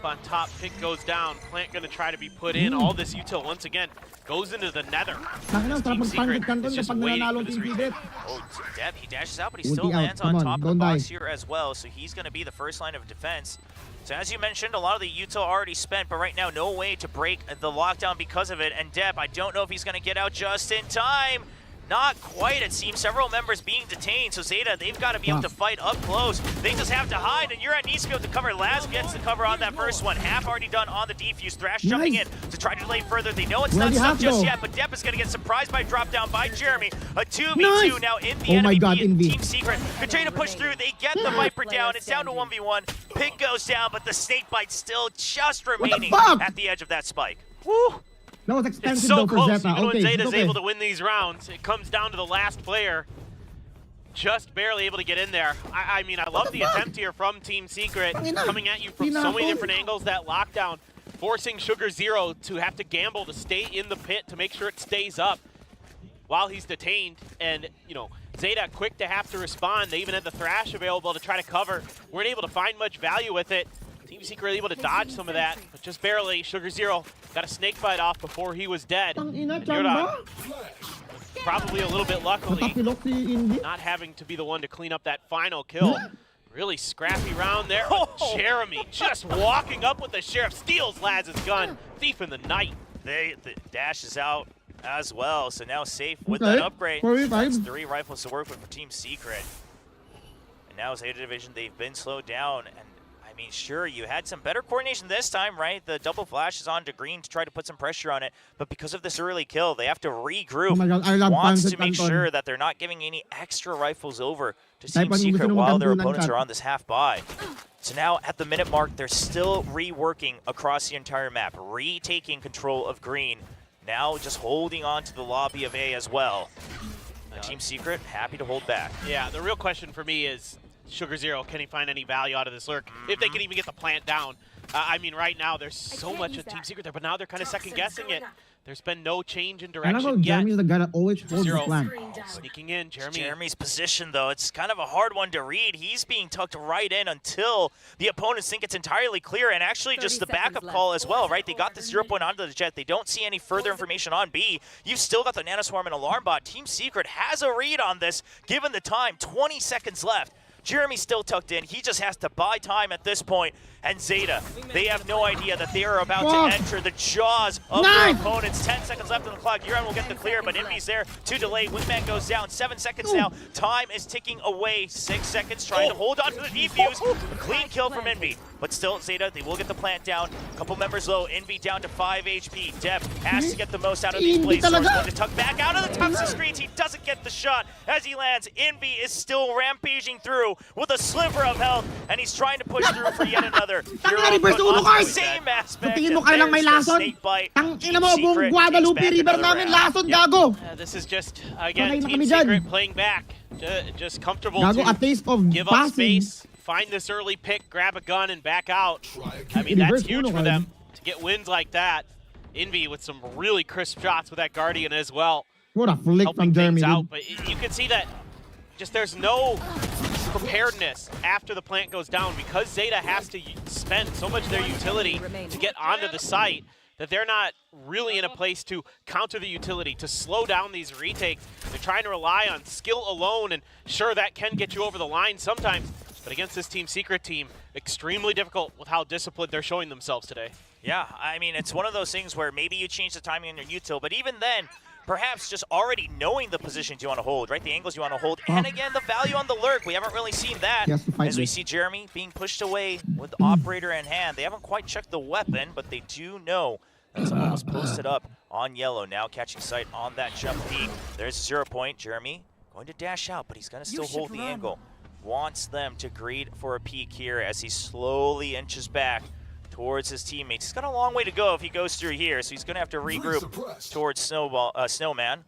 Speaker 10: On top, pick goes down. Plant gonna try to be put in. All this util once again goes into the nether.
Speaker 1: Tangina, sarap
Speaker 10: Team Secret
Speaker 1: magpangit kanto
Speaker 10: is
Speaker 1: niya
Speaker 10: just
Speaker 1: pag
Speaker 10: waiting
Speaker 1: nanalo
Speaker 10: for this
Speaker 1: Team
Speaker 10: retake.
Speaker 1: Secret.
Speaker 11: Oh, Depp, he dashes out, but he
Speaker 1: Ulti
Speaker 11: still
Speaker 1: out.
Speaker 11: lands
Speaker 1: Come
Speaker 11: on
Speaker 1: on,
Speaker 11: top of the
Speaker 1: don't
Speaker 11: box
Speaker 1: die.
Speaker 11: here as well, so he's going to be the first line of defense. So as you mentioned, a lot of the util already spent, but right now no way to break the lockdown because of it. And Depp, I don't know if he's going to get out just in time. Not quite, it seems. Several members being detained, so Zeta, they've got to be able to fight up close. They just have to hide, and Uran needs to be able to cover. Laz gets the cover on that first one. Half already done on the defuse. Thrash jumping in to try to delay further. They know it's not stuck just yet, but Depp is going to get surprised by drop down by Jeremy. A 2v2 now in the enemy Team Secret. Continue to push through. They get the Viper down. It's down to 1v1. Pig goes down, but the snake bite still just remaining at the edge of that spike.
Speaker 10: Woo!
Speaker 1: That was
Speaker 10: It's
Speaker 1: expensive
Speaker 10: so
Speaker 1: though for
Speaker 10: close,
Speaker 1: Zeta.
Speaker 10: even when
Speaker 1: Okay,
Speaker 10: Zeta's able to win these rounds. It comes down to the last player. Just barely able to get in there. I mean, I love the attempt here from Team Secret, coming at you from so many different angles. That lockdown, forcing Sugar Zero to have to gamble to stay in the pit to make sure it stays up while he's detained. And, you know, Zeta quick to have to respond. They even had the Thrash available to try to cover. Weren't able to find much value with it. Team Secret able to dodge some of that, but just barely. Sugar Zero got a snake bite off before he was dead. Probably a little bit luckily, not having to be the one to clean up that final kill. Really scrappy round there. Jeremy just walking up with the Sheriff, steals Laz's gun. Thief in the night.
Speaker 11: The dash is out as well, so now safe with that upgrade. That's 3 rifles to work with for Team Secret. And now Zeta Division, they've been slowed down. And I mean, sure, you had some better coordination this time, right? The double flash is on to green to try to put some pressure on it. But because of this early kill, they have to regroup.
Speaker 1: Oh my God, I love
Speaker 11: Wants to
Speaker 1: Pansit
Speaker 11: make
Speaker 1: Canton.
Speaker 11: sure that they're not giving any extra rifles over to Team Secret while their opponents are on this half buy. So now at the minute mark, they're still reworking across the entire map, retaking control of green. Now just holding on to the lobby of A as well. Team Secret happy to hold back.
Speaker 10: Yeah, the real question for me is Sugar Zero, can he find any value out of this lurk? If they can even get the plant down. I mean, right now there's so much of Team Secret there, but now they're kind of second guessing it. There's been no change in
Speaker 1: I
Speaker 10: direction
Speaker 1: love how
Speaker 10: yet.
Speaker 1: Jeremy's the guy that always holds the plan.
Speaker 10: Sneaking in, Jeremy.
Speaker 11: Jeremy's position, though, it's kind of a hard one to read. He's being tucked right in until the opponents think it's entirely clear, and actually just the backup call as well, right? They got the 0 point onto the jet. They don't see any further information on B. You've still got the Nanoswarm and Alarm Bot. Team Secret has a read on this, given the time, 20 seconds left. Jeremy's still tucked in. He just has to buy time at this point. And Zeta, they have no idea that they are about to enter the jaws of their opponents. 10 seconds left on the clock. Yuran will get the clear, but Envy's there to delay. Wingman goes down. 7 seconds now. Time is ticking away. 6 seconds trying to hold on to the defuse. Clean kill from Envy. But still, Zeta, they will get the plant down. A couple members low. Envy down to 5 HP. Dev has to get the most out of these plays. Source going to tuck back out of the toxic screens. He doesn't get the shot as he lands. Envy is still rampaging through with a sliver of health, and he's trying to push through for yet another. Same aspect.
Speaker 1: Tingin mo kaya lang may lason? Tangina mo, buong Guadalupe River namin lason, gago.
Speaker 10: This is just, again, Team Secret playing back. Just comfortable
Speaker 1: Gago, a taste of
Speaker 10: give up space, find this early pick, grab a gun, and back out. I mean, that's huge for them to get wins like that. Envy with some really crisp shots with that Guardian as well.
Speaker 1: What a flick from Jeremy.
Speaker 10: Out, but you can see that just there's no preparedness after the plant goes down because Zeta has to spend so much of their utility to get onto the site that they're not really in a place to counter the utility, to slow down these retakes. They're trying to rely on skill alone, and sure, that can get you over the line sometimes, but against this Team Secret team, extremely difficult with how disciplined they're showing themselves today.
Speaker 11: Yeah, I mean, it's one of those things where maybe you change the timing on your util, but even then, perhaps just already knowing the positions you want to hold, right? The angles you want to hold, and again, the value on the lurk. We haven't really seen that as we see Jeremy being pushed away with the operator in hand. They haven't quite checked the weapon, but they do know that someone was posted up on yellow. Now catching sight on that jump peak. There's 0 point. Jeremy going to dash out, but he's going to still hold the angle. Wants them to greed for a peek here as he slowly inches back towards his teammates. He's got a long way to go if he goes through here, so he's going to have to regroup towards Snowman.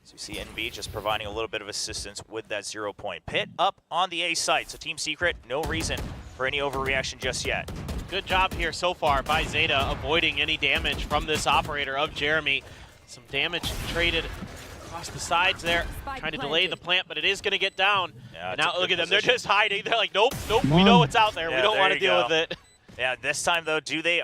Speaker 11: So you see Envy just providing a little bit of assistance with that 0 point. Pit up on the A site, so Team Secret, no reason for any overreaction just yet.
Speaker 10: Good job here so far by Zeta, avoiding any damage from this operator of Jeremy. Some damage traded across the sides there, trying to delay the plant, but it is going to get down. Yeah, and now look at them, they're just hiding. They're like, nope, we know it's out there. Yeah, we don't want to deal with it.
Speaker 11: Yeah, this time, though, do they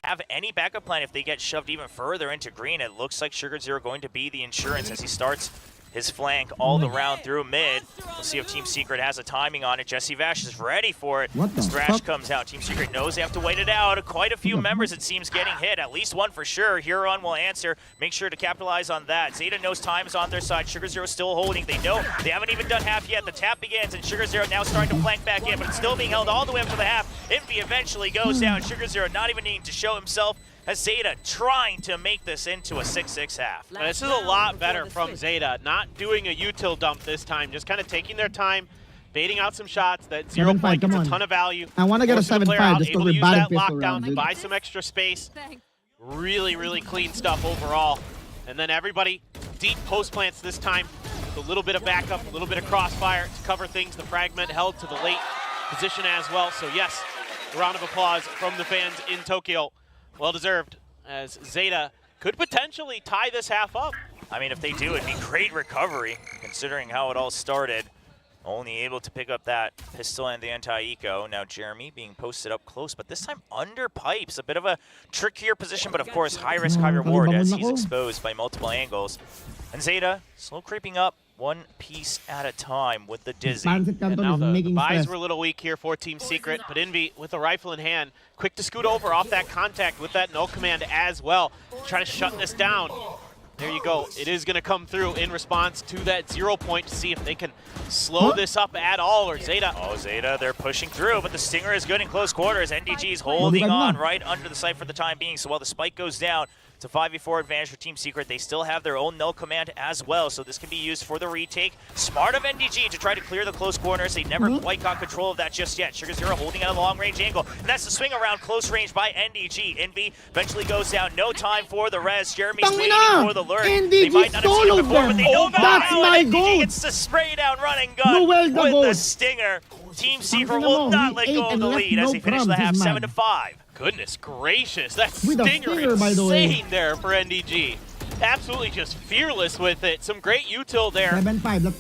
Speaker 11: have any backup plan if they get shoved even further into green? It looks like Sugar Zero going to be the insurance as he starts his flank all the round through mid. We'll see if Team Secret has a timing on it. Jesse Vash is ready for it. As Thrash comes out, Team Secret knows they have to wait it out. Quite a few members, it seems, getting hit. At least one for sure. Huron will answer. Make sure to capitalize on that. Zeta knows time is on their side. Sugar Zero still holding. They know they haven't even done half yet. The tap begins, and Sugar Zero now starting to flank back in, but it's still being held all the way up to the half. Envy eventually goes down. Sugar Zero not even needing to show himself, as Zeta trying to make this into a 6-6 half.
Speaker 10: Now, this is a lot better from Zeta, not doing a util dump this time, just kind of taking their time, baiting out some shots. That 0 point gets a ton of value.
Speaker 1: I want to get a 7-5 just
Speaker 10: able
Speaker 1: to
Speaker 10: use that lockdown to buy some extra space. Really, really clean stuff overall. And then everybody deep post plants this time with a little bit of backup, a little bit of crossfire to cover things. The fragment held to the late position as well. So yes, a round of applause from the fans in Tokyo. Well deserved, as Zeta could potentially tie this half up.
Speaker 11: I mean, if they do, it'd be great recovery, considering how it all started. Only able to pick up that pistol and the anti-eco. Now Jeremy being posted up close, but this time under pipes. A bit of a trickier position, but of course, high risk, high reward as he's exposed by multiple angles. And Zeta, slow creeping up, one piece at a time with the Dizzy.
Speaker 10: And now the buys were a little weak here for Team Secret, but Envy with a rifle in hand, quick to scoot over off that contact with that no command as well. Try to shut this down. there you go. It is going to come through in response to that 0 point to see if they can slow this up at all, or ZETA.
Speaker 11: Oh, ZETA, they're pushing through, but the Stinger is good in close quarters. NDG is holding on right under the site for the time being, so while the spike goes down, it's a 5v4 advantage for Team Secret. They still have their own null command as well, so this can be used for the retake. Smart of NDG to try to clear the close corners. They never quite got control of that just yet. Sugar Zero holding at a long-range angle, and that's the swing around close range by NDG. Envy eventually goes down. No time for the res. Jeremy's waiting for the lurk. They might not have seen it before, but they know about how NDG gets the spray down run and gun with the Stinger. Team Secret will not let go of the lead as they finish the half 7-5.
Speaker 10: Goodness gracious, that Stinger insane there for NDG. Absolutely just fearless with it. Some great util there.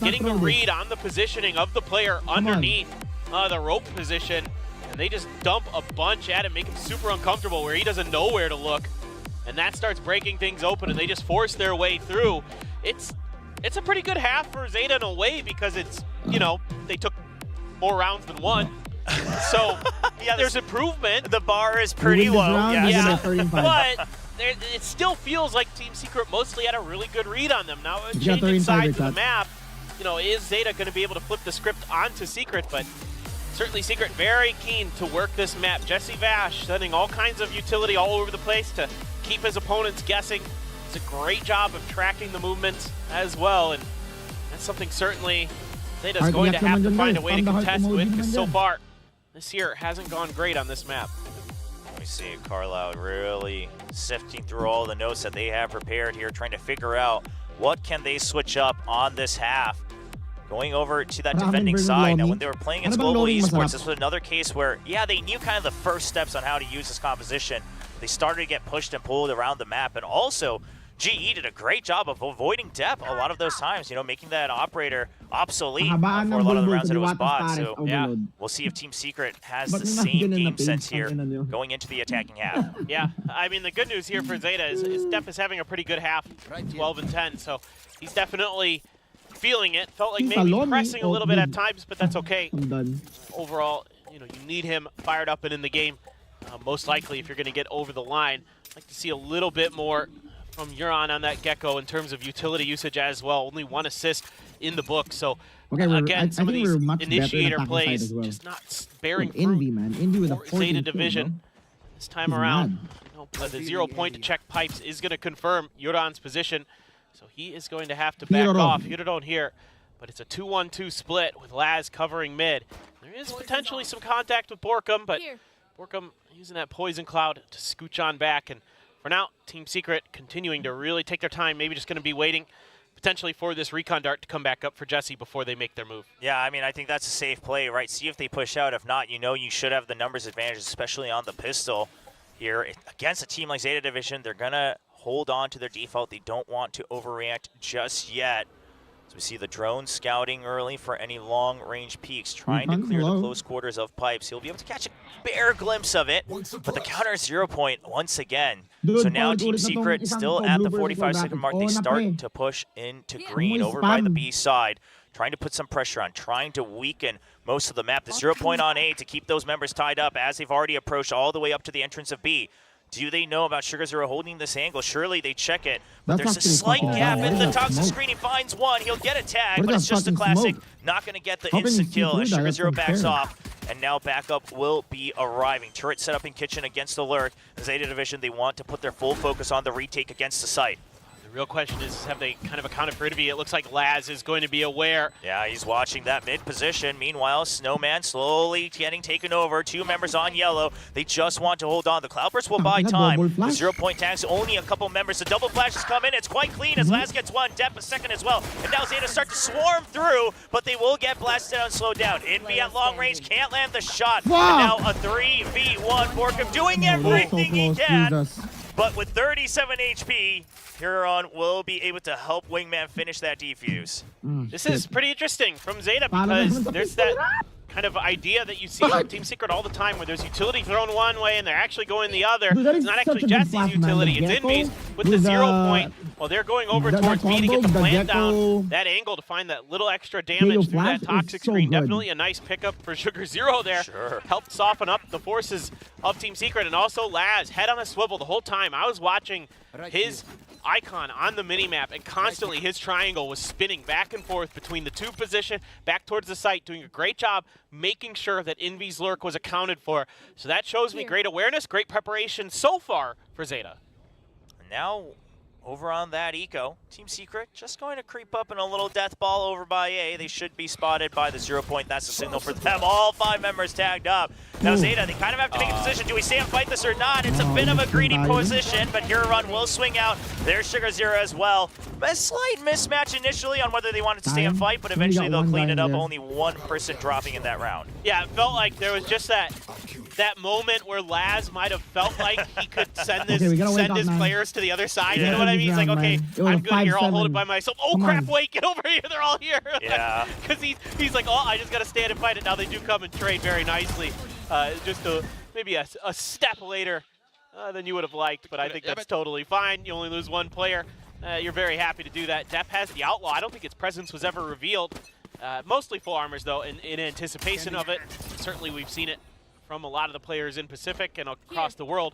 Speaker 10: Getting the read on the positioning of the player underneath the rope position. And they just dump a bunch at him, make him super uncomfortable where he doesn't know where to look. And that starts breaking things open, and they just force their way through. It's a pretty good half for ZETA in a way, because it's, you know, they took more rounds than one. So yeah, there's improvement.
Speaker 11: The bar is pretty low,
Speaker 10: but it still feels like Team Secret mostly had a really good read on them. Now, changing sides of the map, you know, is ZETA going to be able to flip the script onto Secret? But certainly Secret very keen to work this map. Jesse Vash sending all kinds of utility all over the place to keep his opponents guessing. It's a great job of tracking the movements as well, and that's something certainly ZETA's going to have to find a way to contest with, because so far this year hasn't gone great on this map.
Speaker 11: We see Carlisle really sifting through all the notes that they have prepared here, trying to figure out what can they switch up on this half. Going over to that defending side. Now, when they were playing against Global Esports, this was another case where, yeah, they knew kind of the first steps on how to use this composition. They started to get pushed and pulled around the map, and also GE did a great job of avoiding depth a lot of those times, you know, making that operator obsolete for a lot of the rounds that it was bought. So, yeah, we'll see if Team Secret has the same game sense here going into the attacking half.
Speaker 10: Yeah, I mean, the good news here for ZETA is Def is having a pretty good half, 12 and 10, so he's definitely feeling it. Felt like maybe pressing a little bit at times, but that's okay. Overall, you know, you need him fired up and in the game. Most likely, if you're going to get over the line, I'd like to see a little bit more from Euron on that Gecko in terms of utility usage as well. Only 1 assist in the book. So, again, some of these initiator plays just not bearing fruit for ZETA Division this time around. You know, the 0 point to check pipes is going to confirm Euron's position. So he is going to have to back off. Euron here, but it's a 2-1-2 split with Laz covering mid. There is potentially some contact with Borkum, but Borkum using that poison cloud to scooch on back. And for now, Team Secret continuing to really take their time, maybe just going to be waiting potentially for this recon dart to come back up for Jesse before they make their move.
Speaker 11: Yeah, I mean, I think that's a safe play, right? See if they push out. If not, you know you should have the numbers advantage, especially on the pistol here. Against a team like ZETA Division, they're going to hold on to their default. They don't want to overreact just yet. So we see the drone scouting early for any long-range peaks, trying to clear the close quarters of pipes. He'll be able to catch a bare glimpse of it, but the counter is 0 point once again. So now Team Secret still at the 45-second mark. They start to push into green over by the B side, trying to put some pressure on, trying to weaken most of the map. The 0 point on A to keep those members tied up as they've already approached all the way up to the entrance of B. Do they know about Sugar Zero holding this angle? Surely they check it, but there's a slight gap in the toxic screen. He finds one. He'll get a tag, but it's just a classic. Not going to get the instant kill as Sugar Zero backs off, and now backup will be arriving. Turret set up in kitchen against the lurk. ZETA Division, they want to put their full focus on the retake against the site.
Speaker 10: The real question is, have they kind of accounted for Italy? It looks like Laz is going to be aware.
Speaker 11: Yeah, he's watching that mid position. Meanwhile, Snowman slowly getting taken over. 2 members on yellow. They just want to hold on. The Cloudburst will buy time. The 0 point tags, only a couple members. The double flashes come in. It's quite clean as Laz gets one. Depp a second as well. And now ZETA start to swarm through, but they will get blasted out and slowed down. Envy at long range can't land the shot. And now a 3v1. Borkum doing everything he can. But with 37 HP, Huron will be able to help Wingman finish that defuse.
Speaker 10: This is pretty interesting from ZETA because there's that kind of idea that you see from Team Secret all the time where there's utility thrown one way and they're actually going the other. It's not actually Jesse's utility, it's Envy's with the 0 point. Well, they're going over towards B to get the plant down. That angle to find that little extra damage through that toxic screen. Definitely a nice pickup for Sugar Zero there. Helped soften up the forces of Team Secret. And also Laz, head on a swivel the whole time. I was watching his Icon on the minimap, and constantly his triangle was spinning back and forth between the 2 position, back towards the site, doing a great job making sure that Envy's lurk was accounted for. So that shows me great awareness, great preparation so far for ZETA.
Speaker 11: Now, over on that eco, Team Secret just going to creep up in a little death ball over by A. They should be spotted by the 0 point. That's the signal for them. All 5 members tagged up. Now ZETA, they kind of have to make a decision. Do we stay and fight this or not? It's a bit of a greedy position, but Hero Run will swing out. There's Sugar Zero as well. A slight mismatch initially on whether they wanted to stay and fight, but eventually they'll clean it up. Only 1 person dropping in that round.
Speaker 10: Yeah, it felt like there was just that moment where Laz might have felt like he could send his players to the other side. You know what I mean? He's like, okay, I'm good here. I'll hold it by myself. Oh, crap, wait, get over here. They're all here.
Speaker 11: Yeah.
Speaker 10: Because he's like, oh, I just got to stand and fight it. Now they do come and trade very nicely. Just maybe a step later than you would have liked, but I think that's totally fine. You only lose 1 player. You're very happy to do that. Depp has the Outlaw. I don't think its presence was ever revealed. Mostly full armors, though, in anticipation of it. Certainly we've seen it from a lot of the players in Pacific and across the world.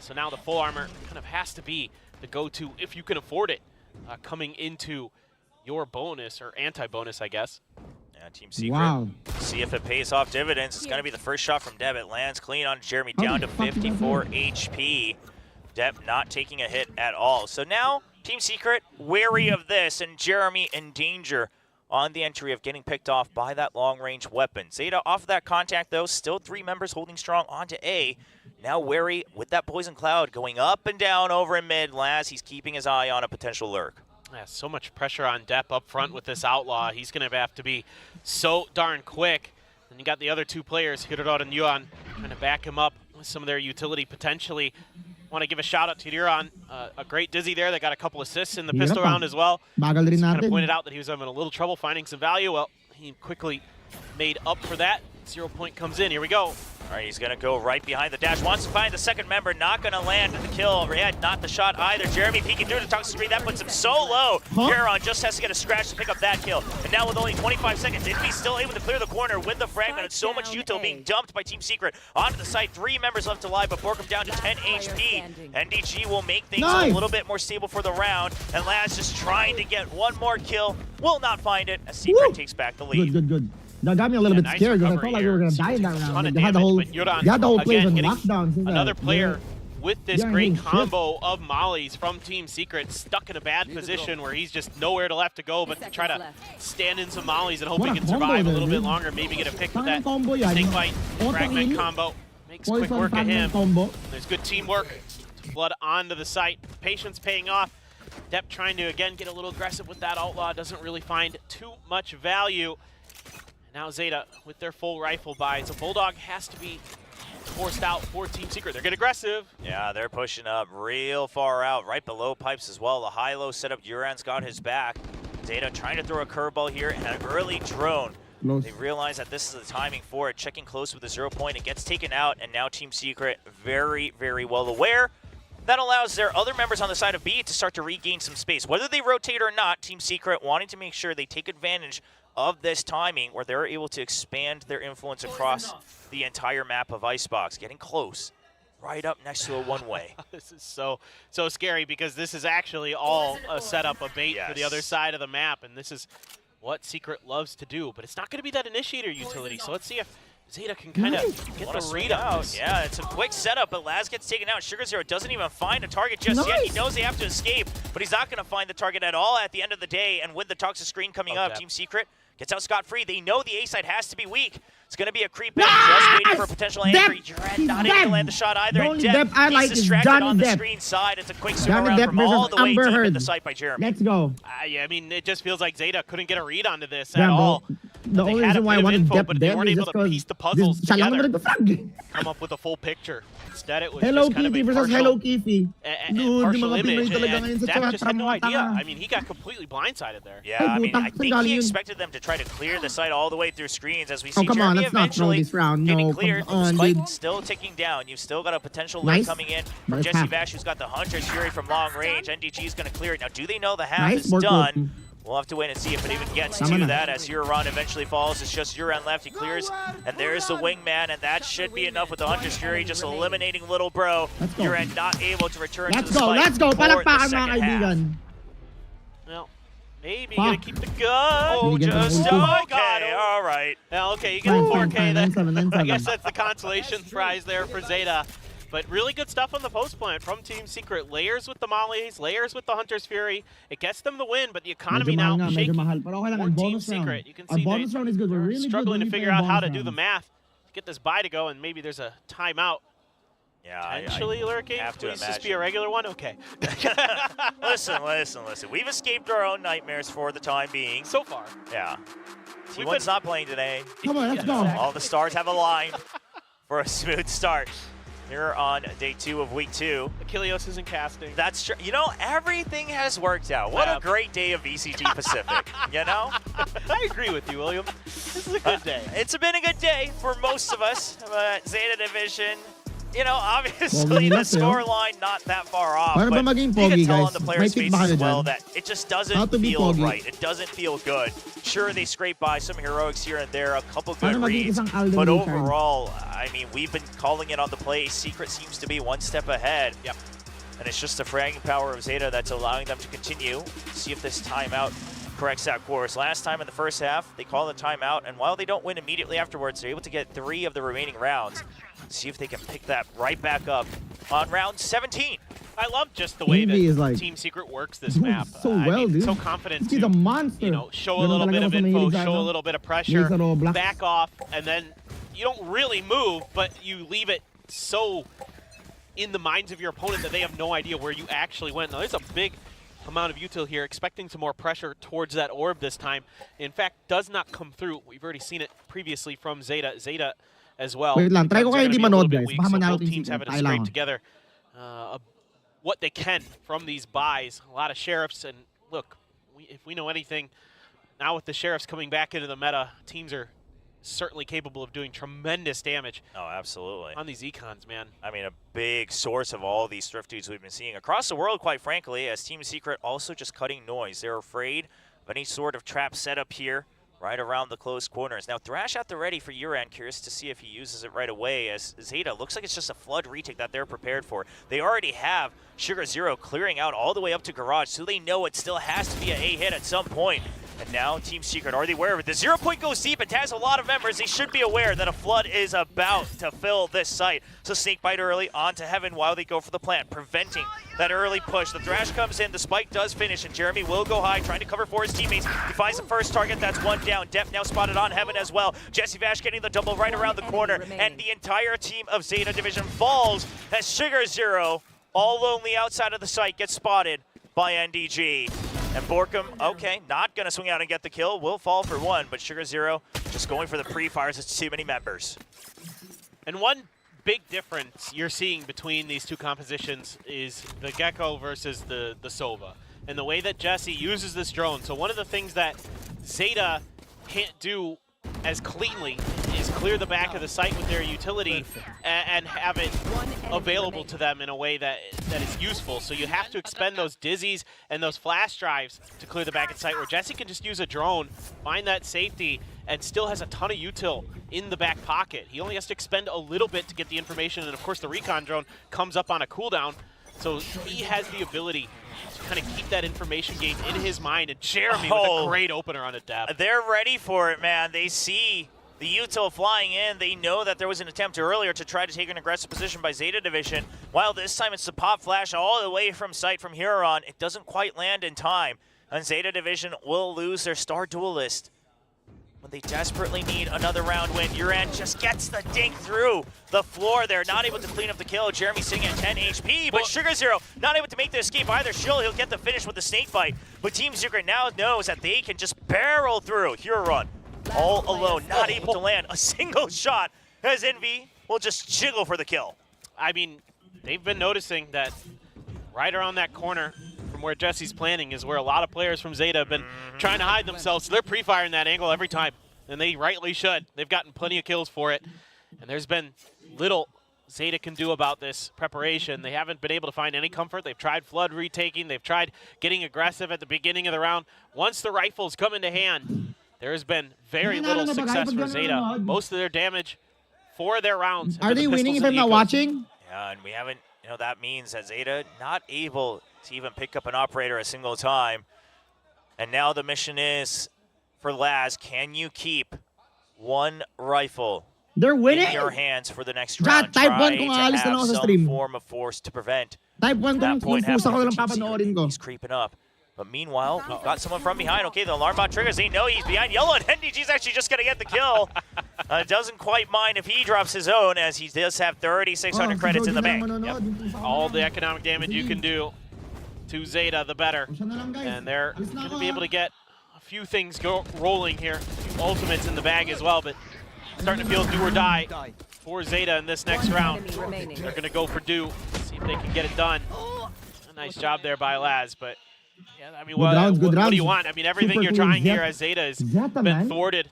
Speaker 10: So now the full armor kind of has to be the go-to if you can afford it coming into your bonus, or anti-bonus, I guess.
Speaker 11: Yeah, Team Secret, see if it pays off dividends. It's going to be the first shot from Deb. It lands clean on Jeremy, down to 54 HP. Deb not taking a hit at all. So now, Team Secret wary of this, and Jeremy in danger on the entry of getting picked off by that long-range weapon. ZETA off of that contact, though. Still 3 members holding strong onto A. Now wary with that Poison Cloud going up and down over in mid. Laz, he's keeping his eye on a potential lurk.
Speaker 10: Yeah, so much pressure on Depp up front with this Outlaw. He's going to have to be so darn quick. And you got the other 2 players, Hirodot and Yuan, trying to back him up with some of their utility potentially. Want to give a shout out to Yuan, a great Dizzy there. They got a couple assists in the pistol round as well. Kind of pointed out that he was having a little trouble finding some value. Well, he quickly made up for that. 0 point comes in. Here we go.
Speaker 11: All right, he's going to go right behind the dash. Wants to find the second member. Not going to land the kill. Red, not the shot either. Jeremy peeking through the toxic screen. That puts him so low. Huron just has to get a scratch to pick up that kill. And now with only 25 seconds, Envy's still able to clear the corner with the fragment. And so much util being dumped by Team Secret onto the site. 3 members left alive, but Borkum down to 10 HP. NDG will make things a little bit more stable for the round. And Laz just trying to get 1 more kill. Will not find it as Secret takes back the lead.
Speaker 1: Good. That got me a little bit scared because I felt like we were going to die in that round. They had the whole place on lockdown.
Speaker 10: Another player with this great combo of mollies from Team Secret, stuck in a bad position where he's just nowhere left to go but to try to stand in some mollies and hope he can survive a little bit longer, maybe get a pick with that snakebite fragment combo. Makes quick work of him. There's good teamwork to flood onto the site. Patience paying off. Depp trying to, again, get a little aggressive with that Outlaw. Doesn't really find too much value. Now ZETA with their full rifle buy. So Bulldog has to be forced out for Team Secret. They're getting aggressive.
Speaker 11: Yeah, they're pushing up real far out, right below pipes as well. The high-low setup, Duran's got his back. ZETA trying to throw a curveball here and an early drone. They realize that this is the timing for it. Checking close with the 0 point. It gets taken out, and now Team Secret very, very well aware. That allows their other members on the side of B to start to regain some space. Whether they rotate or not, Team Secret wanting to make sure they take advantage of this timing where they're able to expand their influence across the entire map of Icebox. Getting close, right up next to a one-way.
Speaker 10: This is so scary because this is actually all a setup, a bait for the other side of the map, and this is what Secret loves to do. But it's not going to be that initiator utility, so let's see if ZETA can kind of get the read out.
Speaker 11: Yeah, it's a quick setup, but Laz gets taken out. Sugar Zero doesn't even find a target just yet. He knows they have to escape, but he's not going to find the target at all at the end of the day. And with the toxic screen coming up, Team Secret gets out scot-free. They know the A side has to be weak. It's going to be a creep in, just waiting for a potential entry. Not able to land the shot either. And he's distracted on the screen side. It's a quick swim around from all the way to the site by Jeremy.
Speaker 1: Let's go.
Speaker 10: Yeah, I mean, it just feels like ZETA couldn't get a read onto this at all.
Speaker 1: The only reason why I wanted Depp
Speaker 10: but they weren't able to piece the puzzles together, come up with a full picture. Instead, it was
Speaker 1: Hello
Speaker 10: just kind
Speaker 1: Kitty
Speaker 10: of a
Speaker 1: versus Hello Kitty.
Speaker 10: Partial image. And Depp just had no idea. I mean, he got completely blindsided there.
Speaker 11: Yeah, I mean, I think he expected them to try to clear the site all the way through screens as we see Jeremy eventually getting cleared. Spike still ticking down. You've still got a potential lead coming in from Jesse Vash, who's got the Hunter's Fury from long range. NDG is going to clear it. Now, do they know the half is done? We'll have to wait and see if it even gets to that as Huron eventually falls. It's just Huron left. He clears, and there's the wingman, and that should be enough with the Hunter's Fury just eliminating Little Bro. Huron not able to return to the spike.
Speaker 1: Let's go! Palakpakan mga
Speaker 11: half.
Speaker 1: kaibigan.
Speaker 10: Well, maybe you gotta keep the gun.
Speaker 11: Oh, just okay, all right.
Speaker 10: Now, okay, you get a 4K then. I guess that's the consolation prize there for ZETA. But really good stuff on the post plant from Team Secret. Layers with the mollies, layers with the Hunter's Fury. It gets them the win, but the economy now shaky for Team Secret. You can see they're struggling to figure out how to do the math to get this buy to go, and maybe there's a timeout.
Speaker 11: Yeah,
Speaker 10: potentially lurking. Please just be a regular one. Okay.
Speaker 11: Listen. We've escaped our own nightmares for the time being.
Speaker 10: So far.
Speaker 11: Yeah. T1's not playing today.
Speaker 1: Come on, let's go.
Speaker 11: All the stars have aligned for a smooth start. Here on day 2 of week 2.
Speaker 10: Achilleos isn't casting.
Speaker 11: That's true. You know, everything has worked out. What a great day of VCT Pacific, you know?
Speaker 10: I agree with you, William. This is a good day.
Speaker 11: It's been a good day for most of us. ZETA Division, you know, obviously the scoreline not that far off. But you can tell on the players' faces as well that it just doesn't feel right. It doesn't feel good. Sure, they scrape by some heroics here and there, a couple good reads, but overall, I mean, we've been calling it on the play. Secret seems to be one step ahead.
Speaker 10: Yep.
Speaker 11: And it's just the fragging power of ZETA that's allowing them to continue. See if this timeout corrects that course. Last time in the first half, they call the timeout, and while they don't win immediately afterwards, they're able to get 3 of the remaining rounds. See if they can pick that right back up on round 17.
Speaker 10: I love just the way that Team Secret works this map.
Speaker 1: So well, dude.
Speaker 10: So confident
Speaker 1: He's a monster.
Speaker 10: You know, show a little bit of info, show a little bit of pressure, back off, and then you don't really move, but you leave it so in the minds of your opponent that they have no idea where you actually went. Now, there's a big amount of util here, expecting some more pressure towards that orb this time. In fact, does not come through. We've already seen it previously from ZETA. ZETA as well.
Speaker 1: Wait lang, try ko kayo hindi manood, guys.
Speaker 10: Weak, so both teams having to scrape together what they can from these buys. A lot of sheriffs, and look, if we know anything, now with the sheriffs coming back into the meta, teams are certainly capable of doing tremendous damage.
Speaker 11: Oh, absolutely.
Speaker 10: On these econs, man.
Speaker 11: I mean, a big source of all these thrift dudes we've been seeing across the world, quite frankly, as Team Secret also just cutting noise. They're afraid of any sort of trap setup here right around the closed corners. Now, Thrash at the ready for Uran. Curious to see if he uses it right away, as ZETA looks like it's just a flood retake that they're prepared for. They already have Sugar Zero clearing out all the way up to Garage, so they know it still has to be a hit at some point. And now Team Secret, are they aware of it? The 0 point goes deep. It has a lot of members. They should be aware that a flood is about to fill this site. So Snakebite early onto Heaven while they go for the plant, preventing that early push. The Thrash comes in, the spike does finish, and Jeremy will go high, trying to cover for his teammates. He finds the first target, that's one down. Dep now spotted on Heaven as well. Jesse Vash getting the double right around the corner, and the entire team of ZETA Division falls as Sugar Zero, all lonely outside of the site, gets spotted by NDG. And Borkum, okay, not going to swing out and get the kill. Will fall for one, but Sugar Zero just going for the pre-fires. It's too many members.
Speaker 10: And one big difference you're seeing between these two compositions is the Gecko versus the Sova, and the way that Jesse uses this drone. So one of the things that ZETA can't do as cleanly is clear the back of the site with their utility and have it available to them in a way that is useful. So you have to expend those dizzies and those flash drives to clear the back of the site, where Jesse can just use a drone, find that safety, and still has a ton of util in the back pocket. He only has to expend a little bit to get the information, and of course the recon drone comes up on a cooldown. So he has the ability to kind of keep that information game in his mind, and Jeremy with a great opener on a dab.
Speaker 11: They're ready for it, man. They see the util flying in. They know that there was an attempt earlier to try to take an aggressive position by ZETA Division. While this time it's the pop flash all the way from sight from here on. It doesn't quite land in time, and ZETA Division will lose their star duelist when they desperately need another round win. Uran just gets the dink through the floor there, not able to clean up the kill. Jeremy sitting at 10 HP, but Sugar Zero not able to make the escape either. He'll get the finish with the Snakebite, but Team Secret now knows that they can just barrel through. Huron all alone, not able to land a single shot, as Envy will just jiggle for the kill.
Speaker 10: I mean, they've been noticing that right around that corner from where Jesse's planning is where a lot of players from ZETA have been trying to hide themselves. So they're pre-firing that angle every time, and they rightly should. They've gotten plenty of kills for it, and there's been little ZETA can do about this preparation. They haven't been able to find any comfort. They've tried flood retaking. They've tried getting aggressive at the beginning of the round. Once the rifles come into hand, there has been very little success for ZETA. Most of their damage for their rounds.
Speaker 1: Are they winning if I'm not watching?
Speaker 11: Yeah, and we haven't, that means that ZETA not able to even pick up an operator a single time. And now the mission is for Laz, can you keep one rifle
Speaker 1: They're winning
Speaker 11: in your hands for the next round?
Speaker 1: Type 1
Speaker 11: Try
Speaker 1: kung
Speaker 11: to
Speaker 1: aalis na
Speaker 11: have
Speaker 1: ako sa
Speaker 11: some
Speaker 1: stream.
Speaker 11: form of force to prevent
Speaker 1: Type 1
Speaker 11: that
Speaker 1: kung
Speaker 11: point
Speaker 1: pusa ko lang
Speaker 11: happening.
Speaker 1: papanoorin ko.
Speaker 11: He's creeping up. But meanwhile, we've got someone from behind. Okay, the alarm bot triggers. They know he's behind yellow, and NDG's actually just going to get the kill. Doesn't quite mind if he drops his own, as he does have 3,600 credits in the bank.
Speaker 10: Yep. All the economic damage you can do to ZETA, the better. And they're going to be able to get a few things rolling here. Ultimates in the bag as well, but starting to feel do or die for ZETA in this next round. They're going to go for do, see if they can get it done. A nice job there by Laz, but yeah, I mean, what do you want? I mean, everything you're trying here as ZETA has been thwarted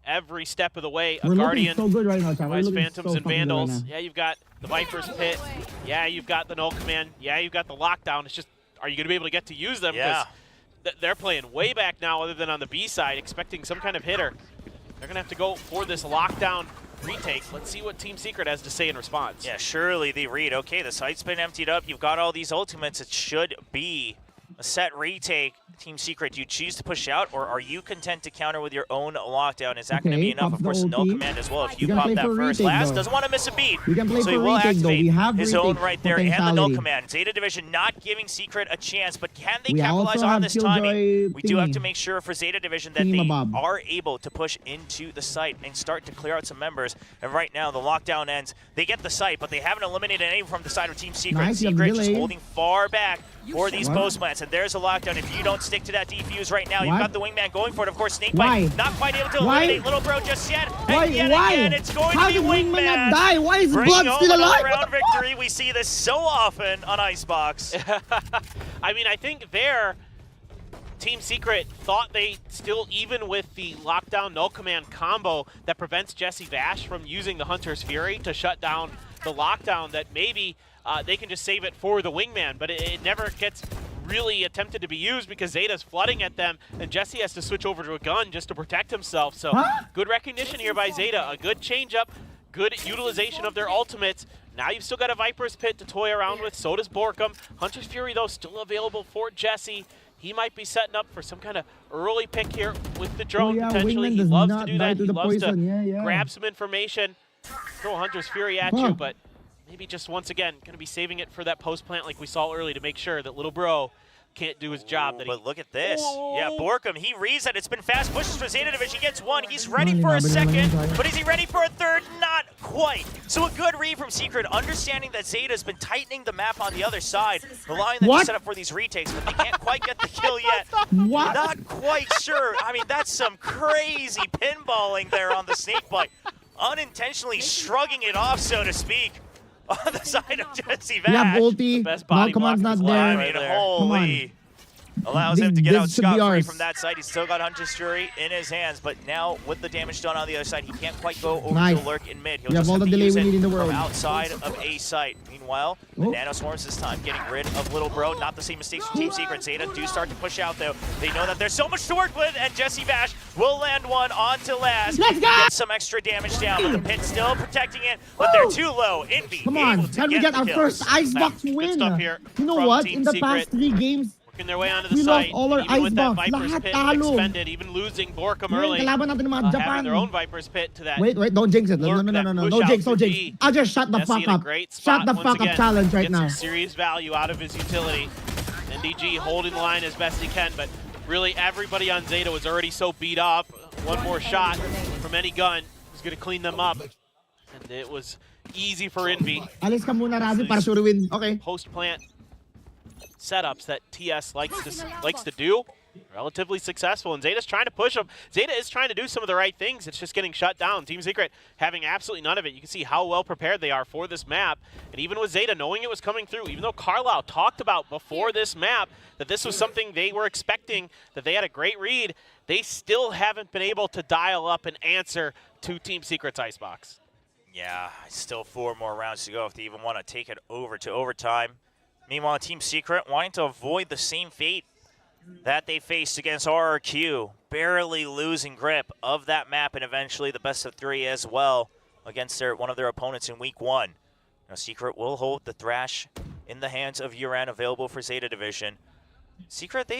Speaker 10: every step of the way. A Guardian,
Speaker 1: so good right now,
Speaker 10: Phantoms
Speaker 1: so
Speaker 10: and Vandals. Yeah, you've got the Viper's Pit. Yeah, you've got the Null Command. Yeah, you've got the Lockdown. It's just, are you going to be able to get to use them?
Speaker 11: Yeah.
Speaker 10: Because they're playing way back now other than on the B side, expecting some kind of hitter. They're going to have to go for this Lockdown retake. Let's see what Team Secret has to say in response.
Speaker 11: Yeah, surely they read, okay, the site's been emptied up. You've got all these ultimates. It should be a set retake. Team Secret, do you choose to push out, or are you content to counter with your own lockdown? Is that going to be enough? Of course, no command as well. If you pop that first, Laz doesn't want to miss a beat, so he will activate his own right there and the null command. ZETA Division not giving Secret a chance, but can they capitalize on this timing? We do have to make sure for ZETA Division that they are able to push into the site and start to clear out some members. And right now, the lockdown ends. They get the site, but they haven't eliminated any from the side of Team Secret. Secret just holding far back for these post plants, and there's a lockdown. If you don't stick to that defuse right now, you've got the wingman going for it. Of course, Snakebite not quite able to eliminate Little Bro just yet. And yet again, it's going to be wingman.
Speaker 1: Not die? Why is
Speaker 11: Blood
Speaker 1: still alive?
Speaker 11: Round victory. We see this so often on Icebox.
Speaker 10: I mean, I think there, Team Secret thought they still, even with the lockdown null command combo that prevents Jesse Vash from using the Hunter's Fury to shut down the lockdown, that maybe they can just save it for the wingman, but it never gets really attempted to be used because ZETA's flooding at them, and Jesse has to switch over to a gun just to protect himself. So good recognition here by ZETA, a good change-up, good utilization of their ultimates. Now you've still got a Viper's Pit to toy around with, so does Borkum. Hunter's Fury, though, still available for Jesse. He might be setting up for some kind of early pick here with the drone, potentially. He loves to do that. He loves to grab some information, throw Hunter's Fury at you, but maybe just once again, going to be saving it for that post plant like we saw early to make sure that Little Bro can't do his job.
Speaker 11: But look at this. Yeah, Borkum, he reads that it's been fast pushes for ZETA Division. He gets one. He's ready for a second, but is he ready for a third? Not quite. So a good read from Secret, understanding that ZETA's been tightening the map on the other side, allowing them to set up for these retakes, but they can't quite get the kill yet. Not quite sure. I mean, that's some crazy pinballing there on the Snakebite. Unintentionally shrugging it off, so to speak, on the side of Jesse Vash.
Speaker 1: Yeah, ulti. No command's not there.
Speaker 11: I mean, holy. Allows him to get out scot-free from that side. He's still got Hunter's Fury in his hands, but now with the damage done on the other side, he can't quite go over to lurk in mid. He'll just have to use it from outside of a site. Meanwhile, the Nano Swarms this time getting rid of Little Bro. Not the same mistakes from Team Secret. ZETA do start to push out, though. They know that there's so much to work with, and Jesse Vash will land one onto Laz. Get some extra damage down, but the Pit's still protecting it, but they're too low. Envy
Speaker 1: Come on, can we get our first Icebox win? You know what? In the past 3 games,
Speaker 10: working their way onto the site,
Speaker 1: all our
Speaker 10: even with that
Speaker 1: Icebox.
Speaker 10: Viper's Pit expended, even losing Borkum early, having their own Viper's Pit to that.
Speaker 1: Wait, don't jinx it. No, jinx, no jinx. I'll just shut the fuck up. Shut the fuck up challenge right now.
Speaker 10: Some serious value out of his utility. NDG holding the line as best he can, but really everybody on ZETA was already so beat up. One more shot from any gun was going to clean them up. And it was easy for Envy.
Speaker 1: Alis ka muna, Razi, para sure win. Okay.
Speaker 10: Post-plant setups that TS likes to do, relatively successful, and ZETA's trying to push them. ZETA is trying to do some of the right things. It's just getting shut down. Team Secret having absolutely none of it. You can see how well prepared they are for this map, and even with ZETA knowing it was coming through, even though Carlisle talked about before this map that this was something they were expecting, that they had a great read, they still haven't been able to dial up an answer to Team Secret's Icebox.
Speaker 11: Yeah, still 4 more rounds to go if they even want to take it over to overtime. Meanwhile, Team Secret wanting to avoid the same fate that they faced against RRQ, barely losing grip of that map and eventually the best of 3 as well against one of their opponents in week 1. Now, Secret will hold the Thrash in the hands of Uran, available for Zeta Division. Secret,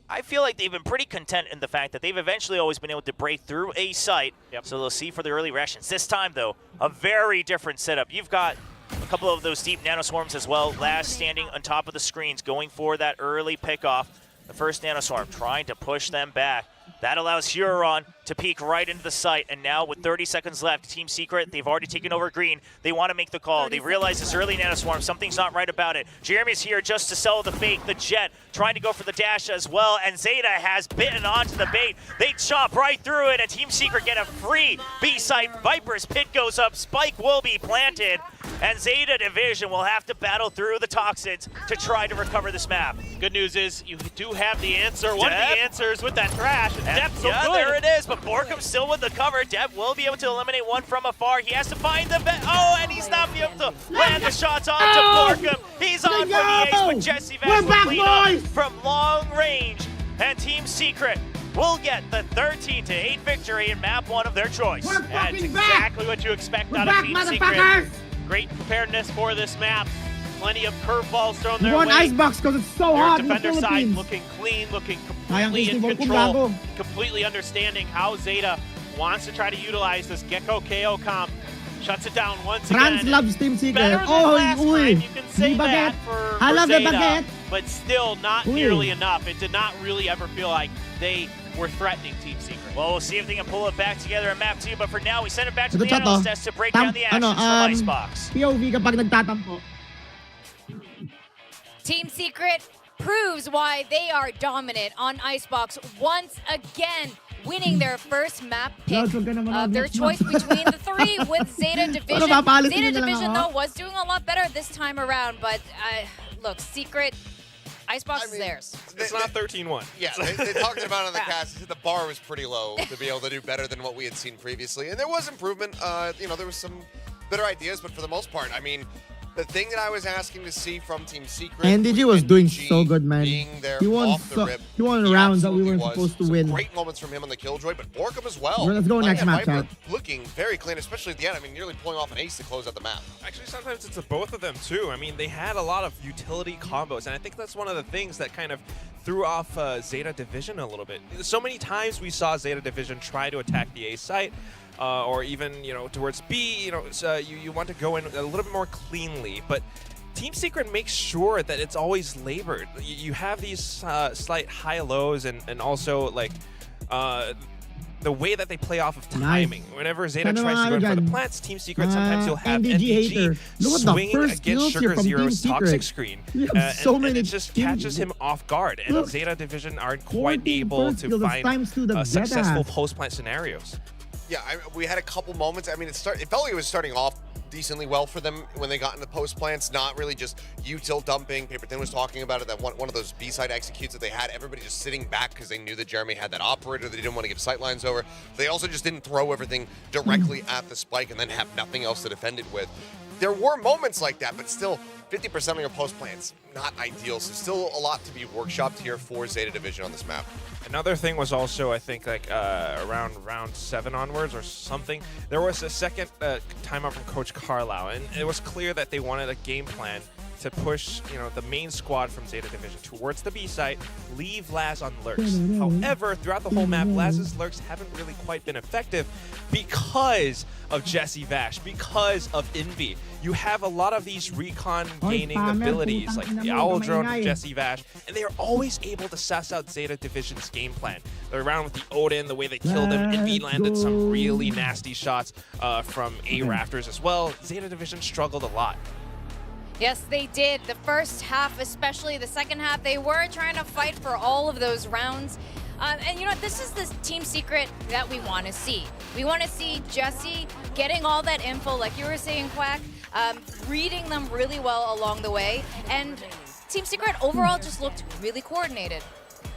Speaker 11: I feel like they've been pretty content in the fact that they've eventually always been able to break through a site, so they'll see for the early rations. This time, though, a very different setup. You've got a couple of those deep nanoswarms as well. Last standing on top of the screens, going for that early pickoff. The first nanoswarm trying to push them back. That allows Huron to peek right into the site, and now with 30 seconds left, Team Secret, they've already taken over green. They want to make the call. They realize this early nanoswarm, something's not right about it. Jeremy's here just to sell the fake. The Jet trying to go for the dash as well, and Zeta has bitten onto the bait. They chop right through it, and Team Secret get a free B-site. Viper's pit goes up, Spike will be planted, and Zeta Division will have to battle through the toxins to try to recover this map.
Speaker 10: Good news is you do have the answer, one of the answers with that Thrash. Dep's so good.
Speaker 11: There it is, but Borkum still with the cover. Dep will be able to eliminate one from afar. He has to find the and he's not be able to land the shots onto Borkum. He's on for the ace, but Jesse Vash will clean up from long range. And Team Secret will get the 13-8 victory in map 1 of their choice.
Speaker 10: That's exactly what you expect out of Team Secret. Great preparedness for this map. Plenty of curveballs thrown their way.
Speaker 1: Icebox because it's so hot in the
Speaker 10: defender side
Speaker 1: Philippines.
Speaker 10: looking clean, looking completely in control, completely understanding how Zeta wants to try to utilize this Gecko KO comp. Shuts it down once
Speaker 1: Franz
Speaker 10: again.
Speaker 1: loves Team Secret.
Speaker 10: Better than last time, you can say that for
Speaker 1: Zeta,
Speaker 10: but still not nearly enough. It did not really ever feel like they were threatening Team Secret.
Speaker 11: Well, we'll see if they can pull it back together in map 2, but for now, we send it back to the analyst desk to break down the actions from Icebox.
Speaker 1: POV kapag nagtatampo.
Speaker 2: Team Secret proves why they are dominant on Icebox once again, winning their first map pick of their choice between the 3 with Zeta Division. Zeta Division, though, was doing a lot better this time around, but look, Secret, Icebox is theirs.
Speaker 6: It's not 13-1.
Speaker 5: Yeah, they talked about it on the cast. They said the bar was pretty low to be able to do better than what we had seen previously. And there was improvement. There was some better ideas, but for the most part, I mean, the thing that I was asking to see from Team Secret,
Speaker 1: NDG was doing so good, man.
Speaker 5: Being there
Speaker 1: He won rounds that we weren't supposed to win.
Speaker 5: Great moments from him on the Killjoy, but Borkum as well.
Speaker 1: Let's go next match,
Speaker 5: Viper looking very clean, especially at the end. I mean, nearly pulling off an ace to close out the map.
Speaker 6: Actually, sometimes it's both of them, too. I mean, they had a lot of utility combos, and I think that's one of the things that kind of threw off Zeta Division a little bit. So many times we saw Zeta Division try to attack the A site, or even, towards B, so you want to go in a little bit more cleanly, but Team Secret makes sure that it's always labored. You have these slight high-lows and also, like, the way that they play off of timing. Whenever Zeta tries to go in for the plants, Team Secret, sometimes you'll have NDG swinging against Sugar Zero's toxic screen. And it just catches him off guard, and Zeta Division aren't quite able to find successful post-plant scenarios.
Speaker 5: Yeah, we had a couple moments. I mean, it felt like it was starting off decently well for them when they got into post plants, not really just util dumping. Paperton was talking about it, that one of those B-side executes that they had, everybody just sitting back because they knew that Jeremy had that operator, they didn't want to give sightlines over. They also just didn't throw everything directly at the spike and then have nothing else to defend it with. There were moments like that, but still 50% of your post plants, not ideal. So still a lot to be workshopped here for Zeta Division on this map.
Speaker 6: Another thing was also, I think, like around round 7 onwards or something, there was a second timeout from Coach Carlisle, and it was clear that they wanted a game plan to push, the main squad from Zeta Division towards the B site, leave Laz on lurks. However, throughout the whole map, Laz's lurks haven't really quite been effective because of Jesse Vash, because of Envy. You have a lot of these recon gaining abilities like the Owl Drone from Jesse Vash, and they are always able to suss out Zeta Division's game plan. They're around with the Odin, the way they killed him. Envy landed some really nasty shots from A rafters as well. Zeta Division struggled a lot.
Speaker 2: Yes, they did. The first half, especially the second half, they were trying to fight for all of those rounds. And this is the Team Secret that we want to see. We want to see Jesse getting all that info, like you were saying, Quack, reading them really well along the way. And Team Secret overall just looked really coordinated.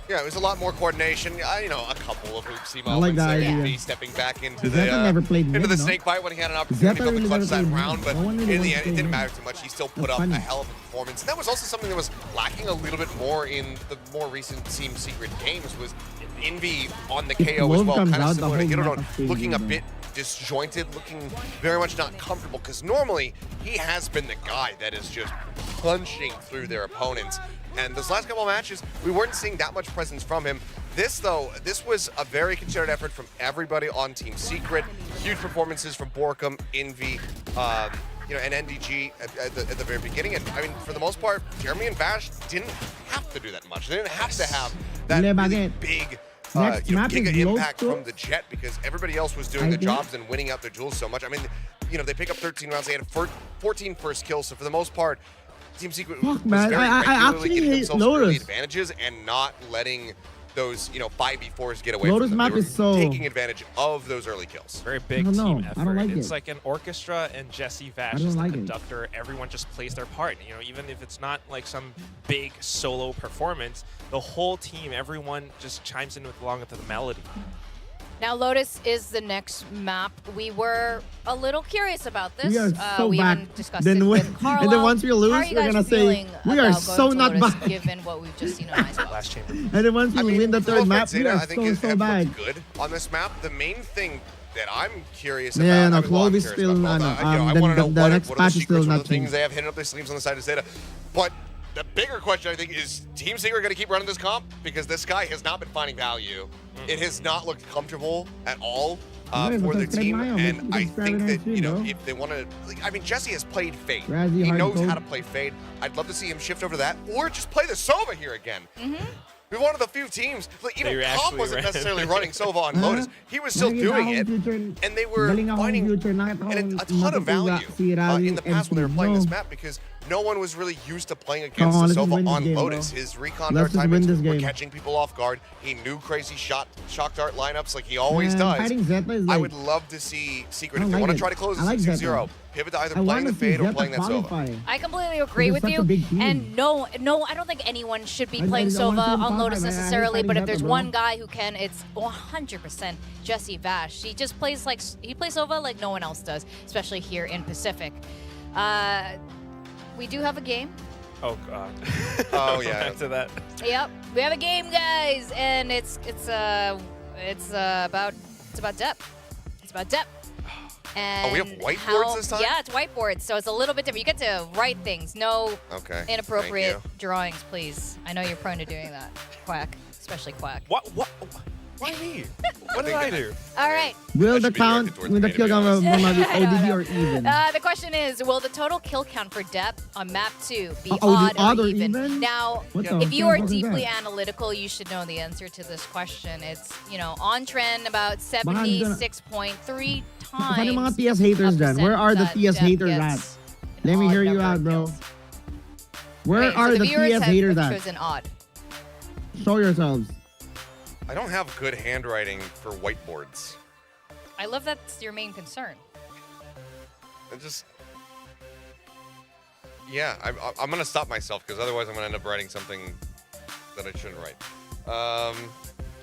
Speaker 5: Yeah, it was a lot more coordination. You know, a couple of oopsie
Speaker 1: I like
Speaker 5: moments.
Speaker 1: that idea.
Speaker 5: Envy stepping back into
Speaker 1: ZETA never played
Speaker 5: into
Speaker 1: mid,
Speaker 5: the
Speaker 1: no?
Speaker 5: snake bite when he had an opportunity
Speaker 1: ZETA
Speaker 5: to
Speaker 1: really
Speaker 5: clutch
Speaker 1: never
Speaker 5: that
Speaker 1: played
Speaker 5: round,
Speaker 1: mid.
Speaker 5: but
Speaker 1: No one really
Speaker 5: in the
Speaker 1: wants
Speaker 5: end,
Speaker 1: to
Speaker 5: it
Speaker 1: play
Speaker 5: didn't
Speaker 1: mid.
Speaker 5: matter too much. He still put
Speaker 1: That's
Speaker 5: up a
Speaker 1: funny.
Speaker 5: hell of a performance. And that was also something that was lacking a little bit more in the more recent Team Secret games was Envy on the
Speaker 1: If
Speaker 5: KO as
Speaker 1: Wolf
Speaker 5: well,
Speaker 1: comes
Speaker 5: kind of
Speaker 1: out, the
Speaker 5: similar to
Speaker 1: whole
Speaker 5: Hirodon,
Speaker 1: map is
Speaker 5: looking a
Speaker 1: changing,
Speaker 5: bit disjointed, looking very much not comfortable, because normally he has been the guy that is just punching through their opponents. And those last couple of matches, we weren't seeing that much presence from him. This, though, this was a very considered effort from everybody on Team Secret. Huge performances from Borkum, Envy, you know, and NDG at the very beginning. And I mean, for the most part, Jeremy and Vash didn't have to do that much. They didn't have to have that really big
Speaker 1: Next
Speaker 5: you know,
Speaker 1: map is
Speaker 5: giga impact
Speaker 1: Lotus.
Speaker 5: from the Jet, because everybody else was doing the jobs and winning out their duels so much. I mean, you know, they pick up 13 rounds. They had 14 first kills. So for the most part, Team Secret was
Speaker 1: man,
Speaker 5: very
Speaker 1: I
Speaker 5: regularly
Speaker 1: actually
Speaker 5: getting
Speaker 1: hate
Speaker 5: themselves early
Speaker 1: Lotus.
Speaker 5: advantages and not letting those, you know, 5v4s get away
Speaker 1: Lotus
Speaker 5: from them.
Speaker 1: map
Speaker 5: They were
Speaker 1: is so-
Speaker 5: taking advantage of those early kills.
Speaker 6: Very big
Speaker 1: I don't
Speaker 6: team
Speaker 1: know.
Speaker 6: effort.
Speaker 1: I don't like
Speaker 6: It's
Speaker 1: it.
Speaker 6: like an orchestra, and Jesse Vash
Speaker 1: I don't
Speaker 6: is the
Speaker 1: like it.
Speaker 6: conductor. Everyone just plays their part. You know, even if it's not like some big solo performance, the whole team, everyone just chimes in along with the melody.
Speaker 2: Now, Lotus is the next map. We were a little curious about this.
Speaker 1: We are so
Speaker 2: we
Speaker 1: back.
Speaker 2: haven't discussed
Speaker 1: Then
Speaker 2: it
Speaker 1: when-
Speaker 2: with Carlo.
Speaker 1: and then once we lose,
Speaker 2: How are you
Speaker 1: we're
Speaker 2: guys
Speaker 1: gonna say,
Speaker 2: feeling
Speaker 1: we are
Speaker 2: about
Speaker 1: so
Speaker 2: going to
Speaker 1: not
Speaker 2: Lotus,
Speaker 1: back.
Speaker 2: given what we've just seen on Icebox?
Speaker 6: Last chamber.
Speaker 1: And then once we
Speaker 5: I mean,
Speaker 1: win the
Speaker 5: for
Speaker 1: third
Speaker 5: most
Speaker 1: map,
Speaker 5: part,
Speaker 1: we
Speaker 5: ZETA,
Speaker 1: are
Speaker 5: I think
Speaker 1: so
Speaker 5: have
Speaker 1: bad.
Speaker 5: looked good on this map. The main thing that I'm curious
Speaker 1: Yeah,
Speaker 5: about,
Speaker 1: no,
Speaker 5: I mean, well, I'm
Speaker 1: Clove is
Speaker 5: curious
Speaker 1: still
Speaker 5: about,
Speaker 1: not-
Speaker 5: you know, I
Speaker 1: then
Speaker 5: want to know
Speaker 1: the
Speaker 5: what
Speaker 1: next
Speaker 5: are the
Speaker 1: patch is
Speaker 5: secrets,
Speaker 1: still
Speaker 5: what are
Speaker 1: not
Speaker 5: the things
Speaker 1: changed.
Speaker 5: they have hidden up their sleeves on the side of ZETA. But the bigger question, I think, is Team Secret going to keep running this comp? Because this guy has not been finding value. It has not looked comfortable at all for the team. And I think that, you know, if they want to... Like, I mean, Jesse has played Fade.
Speaker 1: Razzie,
Speaker 5: He
Speaker 1: hard
Speaker 5: knows
Speaker 1: code.
Speaker 5: how to play Fade. I'd love to see him shift over to that, or just play the Sova here again. We're one of the few teams. Like, even
Speaker 6: They
Speaker 5: Comp
Speaker 6: actually
Speaker 5: wasn't
Speaker 6: ran.
Speaker 5: necessarily running Sova on Lotus. He was still doing it, and they were finding a ton of value in the past when they were playing this map, because no one was really used to playing against the Sova on Lotus. His recon dart timings were catching people off guard. He knew crazy shock dart lineups like he always does.
Speaker 1: Fighting ZETA is
Speaker 5: I
Speaker 1: like,
Speaker 5: would love to see Secret,
Speaker 1: I
Speaker 5: if
Speaker 1: don't
Speaker 5: they
Speaker 1: like
Speaker 5: want to
Speaker 1: it.
Speaker 5: try to close
Speaker 1: I like
Speaker 5: this
Speaker 1: ZETA.
Speaker 5: 2-0, pivot to either
Speaker 1: I
Speaker 5: playing
Speaker 1: want
Speaker 5: the
Speaker 1: to see
Speaker 5: Fade or
Speaker 1: ZETA
Speaker 5: playing that Sova.
Speaker 1: qualify.
Speaker 2: I completely agree with
Speaker 1: such
Speaker 2: you.
Speaker 1: a big team.
Speaker 2: And no, I don't think anyone should be
Speaker 1: I
Speaker 2: playing
Speaker 1: don't want
Speaker 2: Sova
Speaker 1: to
Speaker 2: on Lotus
Speaker 1: qualify, man. I hate
Speaker 2: necessarily, but
Speaker 1: fighting
Speaker 2: if there's
Speaker 1: ZETA, bro.
Speaker 2: one guy who can, it's 100% Jesse Vash. He just plays like he plays Sova like no one else does, especially here in Pacific. We do have a game.
Speaker 6: Oh god.
Speaker 5: Oh, yeah.
Speaker 6: Back to that.
Speaker 2: Yep, we have a game, guys, and it's about depth. It's about depth. And
Speaker 5: Oh, we have whiteboards this time?
Speaker 2: Yeah, it's whiteboards, so it's a little bit different. You get to write things. No
Speaker 5: Okay.
Speaker 2: inappropriate
Speaker 5: Thank
Speaker 2: drawings, please. I know you're prone to doing that, Quack, especially Quack.
Speaker 6: What? Why me? What did I do?
Speaker 2: All right.
Speaker 1: Will the
Speaker 5: should be directed
Speaker 1: count
Speaker 5: towards
Speaker 1: with the
Speaker 5: me, to
Speaker 1: kill
Speaker 5: be
Speaker 1: count
Speaker 5: honest.
Speaker 1: of
Speaker 2: I don't
Speaker 1: ODB
Speaker 2: know.
Speaker 1: or even?
Speaker 2: The question is, will the total kill count for depth on map 2 be
Speaker 1: Oh, the
Speaker 2: odd
Speaker 1: odd
Speaker 2: or
Speaker 1: or
Speaker 2: even?
Speaker 1: even?
Speaker 2: Now,
Speaker 1: What the
Speaker 2: if you are
Speaker 1: fuck is
Speaker 2: deeply
Speaker 1: that?
Speaker 2: analytical, you should know the answer to this question. It's, you know, on trend about
Speaker 1: gonna-
Speaker 2: 76.3 times.
Speaker 1: Paano yung mga TS haters
Speaker 2: of
Speaker 1: dyan? Where are the
Speaker 2: percent
Speaker 1: TS
Speaker 2: that
Speaker 1: haters
Speaker 2: Depth
Speaker 1: at?
Speaker 2: gets an
Speaker 1: Let me
Speaker 2: odd
Speaker 1: hear you
Speaker 2: number
Speaker 1: out,
Speaker 2: of
Speaker 1: bro.
Speaker 2: kills.
Speaker 1: Where
Speaker 2: Okay, so
Speaker 1: are the
Speaker 2: viewers
Speaker 1: TS
Speaker 2: have
Speaker 1: haters at?
Speaker 2: chosen odd.
Speaker 1: Show yourselves.
Speaker 5: I don't have good handwriting for whiteboards.
Speaker 2: I love that's your main concern.
Speaker 5: I just... Yeah, I'm going to stop myself, because otherwise I'm going to end up writing something that I shouldn't write.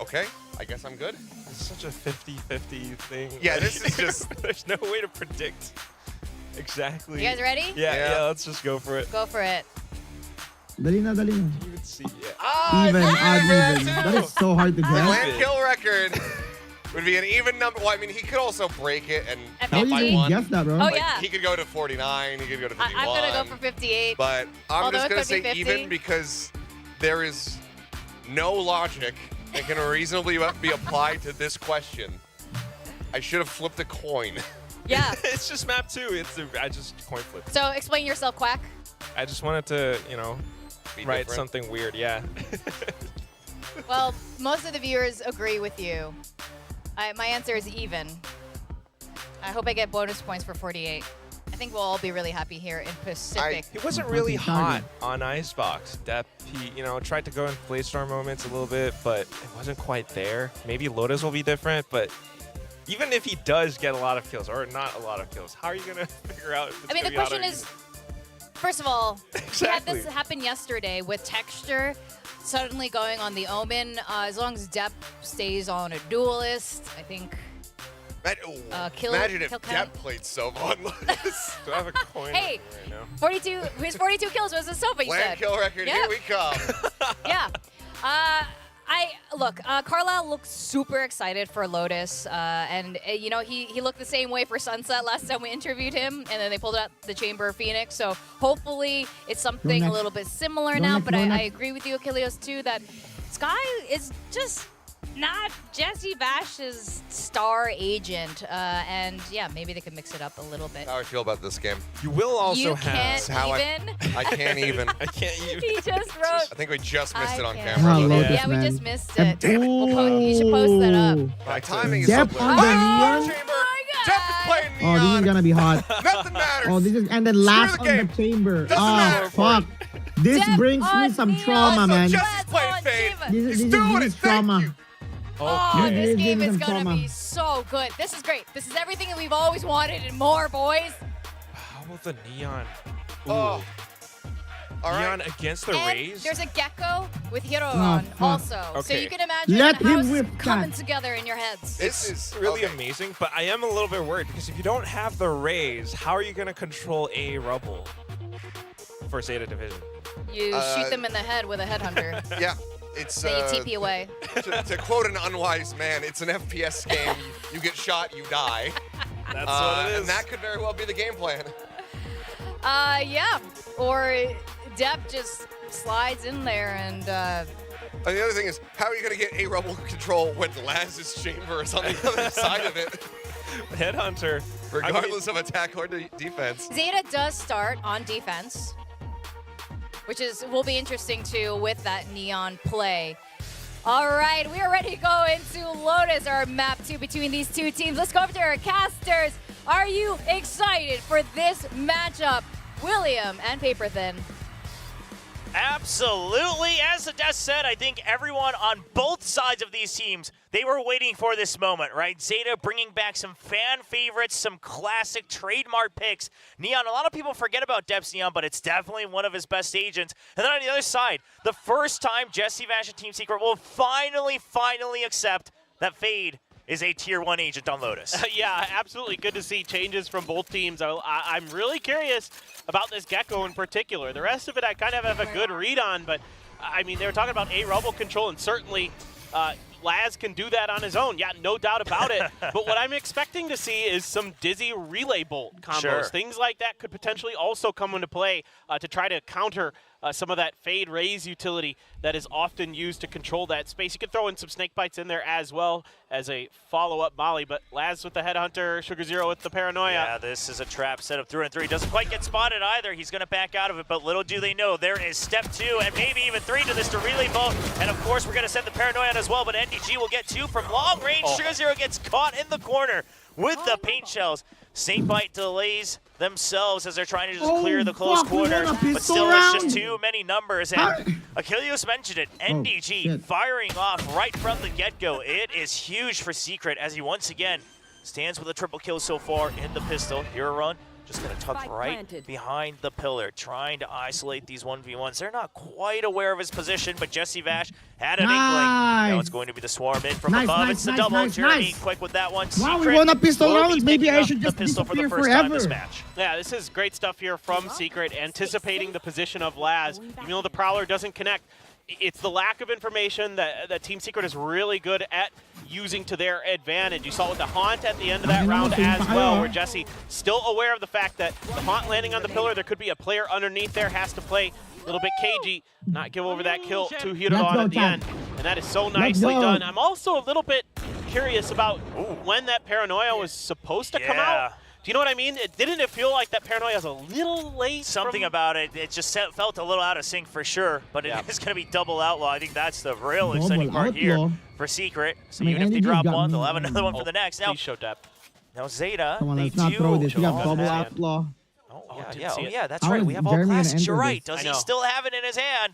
Speaker 5: Okay, I guess I'm good.
Speaker 6: It's such a 50-50 thing.
Speaker 5: Yeah, this is just...
Speaker 6: There's no way to predict exactly.
Speaker 2: You guys ready?
Speaker 6: Yeah, let's just go for it.
Speaker 2: Go for it.
Speaker 1: Dali na, dali na.
Speaker 6: You would see, yeah.
Speaker 1: Even, odd, even. That is so hard to
Speaker 5: The
Speaker 1: guess.
Speaker 5: land kill record would be an even number. Well, I mean, he could also break it and
Speaker 2: At
Speaker 1: How
Speaker 5: up
Speaker 1: do
Speaker 5: by
Speaker 1: you even
Speaker 5: one.
Speaker 1: guess that, bro?
Speaker 2: Oh,
Speaker 5: Like,
Speaker 2: yeah.
Speaker 5: he could go to 49, he could go to 51.
Speaker 2: I'm going to go for 58.
Speaker 5: But I'm
Speaker 2: Although
Speaker 5: just
Speaker 2: it
Speaker 5: going to
Speaker 2: could be
Speaker 5: say
Speaker 2: 50.
Speaker 5: even, because there is no logic that can reasonably be applied to this question. I should have flipped a coin.
Speaker 2: Yeah.
Speaker 6: It's just map 2. I just coin flipped.
Speaker 2: So explain yourself, Quack.
Speaker 6: I just wanted to, you know,
Speaker 5: Be
Speaker 6: write
Speaker 5: different.
Speaker 6: something weird. Yeah.
Speaker 2: Well, most of the viewers agree with you. My answer is even. I hope I get bonus points for 48. I think we'll all be really happy here in Pacific.
Speaker 6: He wasn't really hot on Icebox. Dep, he, you know, tried to go in Playstorm moments a little bit, but it wasn't quite there. Maybe Lotus will be different, but even if he does get a lot of kills, or not a lot of kills, how are you going to figure out if it's
Speaker 2: I mean, the
Speaker 6: gonna be odd
Speaker 2: question
Speaker 6: or
Speaker 2: is,
Speaker 6: even?
Speaker 2: first of all, we had
Speaker 6: Exactly.
Speaker 2: this happen yesterday with Texture. suddenly going on the Omen. As long as Depp stays on a duelist, I think.
Speaker 5: Imagine if Depp played Sova on Lotus.
Speaker 6: Do I have a coin
Speaker 2: Hey,
Speaker 6: right now?
Speaker 2: 42. His 42 kills was a Sova. You
Speaker 5: Land
Speaker 2: said.
Speaker 5: kill record,
Speaker 2: Yeah.
Speaker 5: here we come.
Speaker 2: Yeah. Look, Carlisle looks super excited for Lotus, and you know he looked the same way for Sunset last time we interviewed him, and then they pulled out the Chamber of Phoenix. So hopefully it's something a little bit similar now. But I agree with you, Achilles, too, that Sky is just not Jesse Vash's star agent, and yeah, maybe they could mix it up a little bit.
Speaker 5: How I feel about this game.
Speaker 6: You will also
Speaker 2: You
Speaker 6: have.
Speaker 2: can't even.
Speaker 5: I can't even.
Speaker 6: I can't even.
Speaker 2: He just wrote.
Speaker 5: I think we just missed it on
Speaker 2: can't.
Speaker 5: camera.
Speaker 1: Wow, Lotus,
Speaker 2: Yeah, we
Speaker 1: man.
Speaker 2: just missed it. You should post that up.
Speaker 5: My timing is
Speaker 1: Depp
Speaker 5: so
Speaker 1: on the
Speaker 5: Chamber.
Speaker 1: neon.
Speaker 5: Depp is playing
Speaker 1: Oh, this is
Speaker 5: neon.
Speaker 1: gonna be hot.
Speaker 5: Nothing matters.
Speaker 1: Oh, this is and then last
Speaker 5: the
Speaker 1: on
Speaker 5: game.
Speaker 1: the chamber.
Speaker 5: Doesn't
Speaker 1: Oh,
Speaker 5: matter.
Speaker 1: fuck. This
Speaker 2: Depp
Speaker 1: brings me
Speaker 2: on
Speaker 1: some
Speaker 2: neon.
Speaker 1: trauma,
Speaker 5: Also,
Speaker 1: man.
Speaker 5: Jesse's playing Fade.
Speaker 1: This
Speaker 5: He's doing
Speaker 1: is
Speaker 5: it.
Speaker 1: trauma.
Speaker 5: Thank you.
Speaker 2: Oh,
Speaker 1: This
Speaker 2: this
Speaker 1: is
Speaker 2: game is
Speaker 1: some
Speaker 2: gonna
Speaker 1: trauma.
Speaker 2: be so good. This is great. This is everything that we've always wanted and more, boys.
Speaker 6: How about the neon?
Speaker 5: Oh.
Speaker 6: All
Speaker 5: right.
Speaker 6: Neon against the
Speaker 2: And
Speaker 6: Rays?
Speaker 2: there's a gecko with Hiro on
Speaker 1: fuck.
Speaker 2: also. So
Speaker 6: Okay.
Speaker 2: you can imagine
Speaker 1: Let
Speaker 2: the
Speaker 1: him
Speaker 2: house
Speaker 1: whip
Speaker 2: coming
Speaker 1: that.
Speaker 2: together in your heads.
Speaker 5: This is
Speaker 6: really
Speaker 5: okay.
Speaker 6: amazing, but I am a little bit worried because if you don't have the Rays, how are you going to control a Rubble for ZETA Division?
Speaker 2: You shoot them in the head with a headhunter.
Speaker 5: Yeah. It's
Speaker 2: Then you TP away.
Speaker 5: to quote an unwise man, it's an FPS game. You get shot, you die.
Speaker 6: That's what it is.
Speaker 5: And that could very well be the game plan.
Speaker 2: Yeah. Or Depp just slides in there and.
Speaker 5: And the other thing is, how are you going to get a Rubble control when Laz's chamber is on the other side of it,
Speaker 6: Headhunter.
Speaker 5: regardless of attack or defense?
Speaker 2: ZETA does start on defense, which will be interesting too with that neon play. All right, we are ready to go into Lotus, our map 2 between these two teams. Let's go over to our casters. Are you excited for this matchup? William and Paper Thin.
Speaker 11: Absolutely. As the desk said, I think everyone on both sides of these teams, they were waiting for this moment, right? ZETA bringing back some fan favorites, some classic trademark picks. Neon, a lot of people forget about Depp's Neon, but it's definitely one of his best agents. And then on the other side, the first time Jesse Vash and Team Secret will finally accept that Fade is a Tier 1 agent on Lotus.
Speaker 10: Yeah, absolutely. Good to see changes from both teams. I'm really curious about this Gecko in particular. The rest of it I kind of have a good read on, but I mean, they were talking about a Rubble control, and certainly Laz can do that on his own. Yeah, no doubt about it. But what I'm expecting to see is some Dizzy Relay Bolt combos.
Speaker 11: Sure.
Speaker 10: Things like that could potentially also come into play to try to counter some of that Fade Raise utility that is often used to control that space. You can throw in some Snake Bites in there as well as a follow-up Molly, but Laz with the Headhunter, Sugar Zero with the Paranoia.
Speaker 11: Yeah, this is a trap set up through and through. Doesn't quite get spotted either. He's going to back out of it, but little do they know, there is step 2 and maybe even 3 to this to Relay Bolt. And of course, we're going to send the Paranoia on as well, but NDG will get 2 from long range. Sugar Zero gets caught in the corner with the paint shells. Snake Bite delays themselves as they're trying to just clear the close quarters, but still it's just too many numbers. And Achilles mentioned it, NDG firing off right from the get-go. It is huge for Secret as he once again stands with a triple kill so far in the pistol. Hero run, just gonna tuck right behind the pillar, trying to isolate these 1v1s. They're not quite aware of his position, but Jesse Vash had an inkling. Now it's going to be the swarm in from above. It's the double. Jeremy quick with that one.
Speaker 1: Wow, we
Speaker 11: Secret
Speaker 1: won a pistol
Speaker 11: will be
Speaker 1: round. Maybe
Speaker 11: picking
Speaker 1: I
Speaker 11: up
Speaker 1: should just
Speaker 11: the pistol for the
Speaker 1: disappear
Speaker 11: first time
Speaker 1: forever.
Speaker 11: this match.
Speaker 10: Yeah, this is great stuff here from Secret, anticipating the position of Laz. Even though the Prowler doesn't connect, it's the lack of information that Team Secret is really good at using to their advantage. You saw it with the Haunt at the end of that round as well, where Jesse, still aware of the fact that the Haunt landing on the pillar, there could be a player underneath there, has to play a little bit cagey, not give over that kill to Hirodon at the end. And that is so nicely done. I'm also a little bit curious about when that Paranoia was supposed to come out. Do you know what I mean? Didn't it feel like that Paranoia was a little late?
Speaker 11: Something about it. It just felt a little out of sync for sure, but it is going to be double outlaw. I think that's the real exciting part here for Secret. So even if they drop one, they'll have another one for the next. Now,
Speaker 10: please show Depp.
Speaker 11: Now ZETA,
Speaker 1: Come on,
Speaker 11: they
Speaker 1: let's not throw this.
Speaker 11: do.
Speaker 1: We got double outlaw.
Speaker 11: Yeah, that's
Speaker 1: How
Speaker 11: right.
Speaker 1: is
Speaker 11: We have all
Speaker 1: Jeremy gonna
Speaker 11: classics. You're
Speaker 1: enter
Speaker 11: right.
Speaker 1: this?
Speaker 11: Does he still have it in his hand?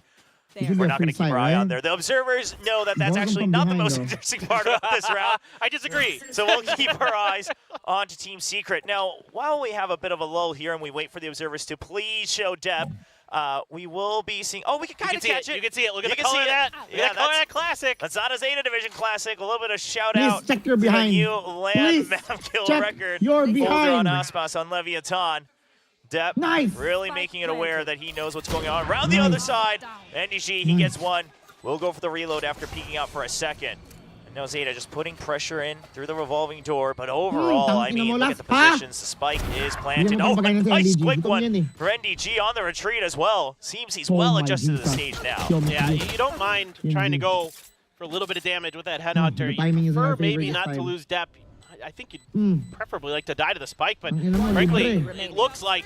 Speaker 1: We're
Speaker 11: We're not going to keep our eye on there. The observers know that that's actually not the most interesting part of this round.
Speaker 10: I disagree.
Speaker 11: So we'll keep our eyes on to Team Secret. Now, while we have a bit of a lull here and we wait for the observers to please show Depp, we will be seeing. Oh, we can kind of catch it.
Speaker 10: You can see it. Look at the color of that.
Speaker 11: Yeah,
Speaker 10: that's that classic.
Speaker 11: That's not a ZETA Division classic. A little bit of shout out.
Speaker 1: Check your behind.
Speaker 11: New land map kill record.
Speaker 1: Your
Speaker 11: Holder
Speaker 1: behind.
Speaker 11: on Icebox on Leviathan. Depp really making it aware that he knows what's going on. Around the other side, NDG, he gets one. We'll go for the reload after peeking out for a second. And now ZETA just putting pressure in through the revolving door. But overall, I mean, look at the positions. The spike is planted. Oh, a nice quick one for NDG on the retreat as well. Seems he's well adjusted to the stage now.
Speaker 10: Yeah, you don't mind trying to go for a little bit of damage with that headhunter. You prefer maybe not to lose depth. I think you'd preferably like to die to the spike, but frankly, it looks like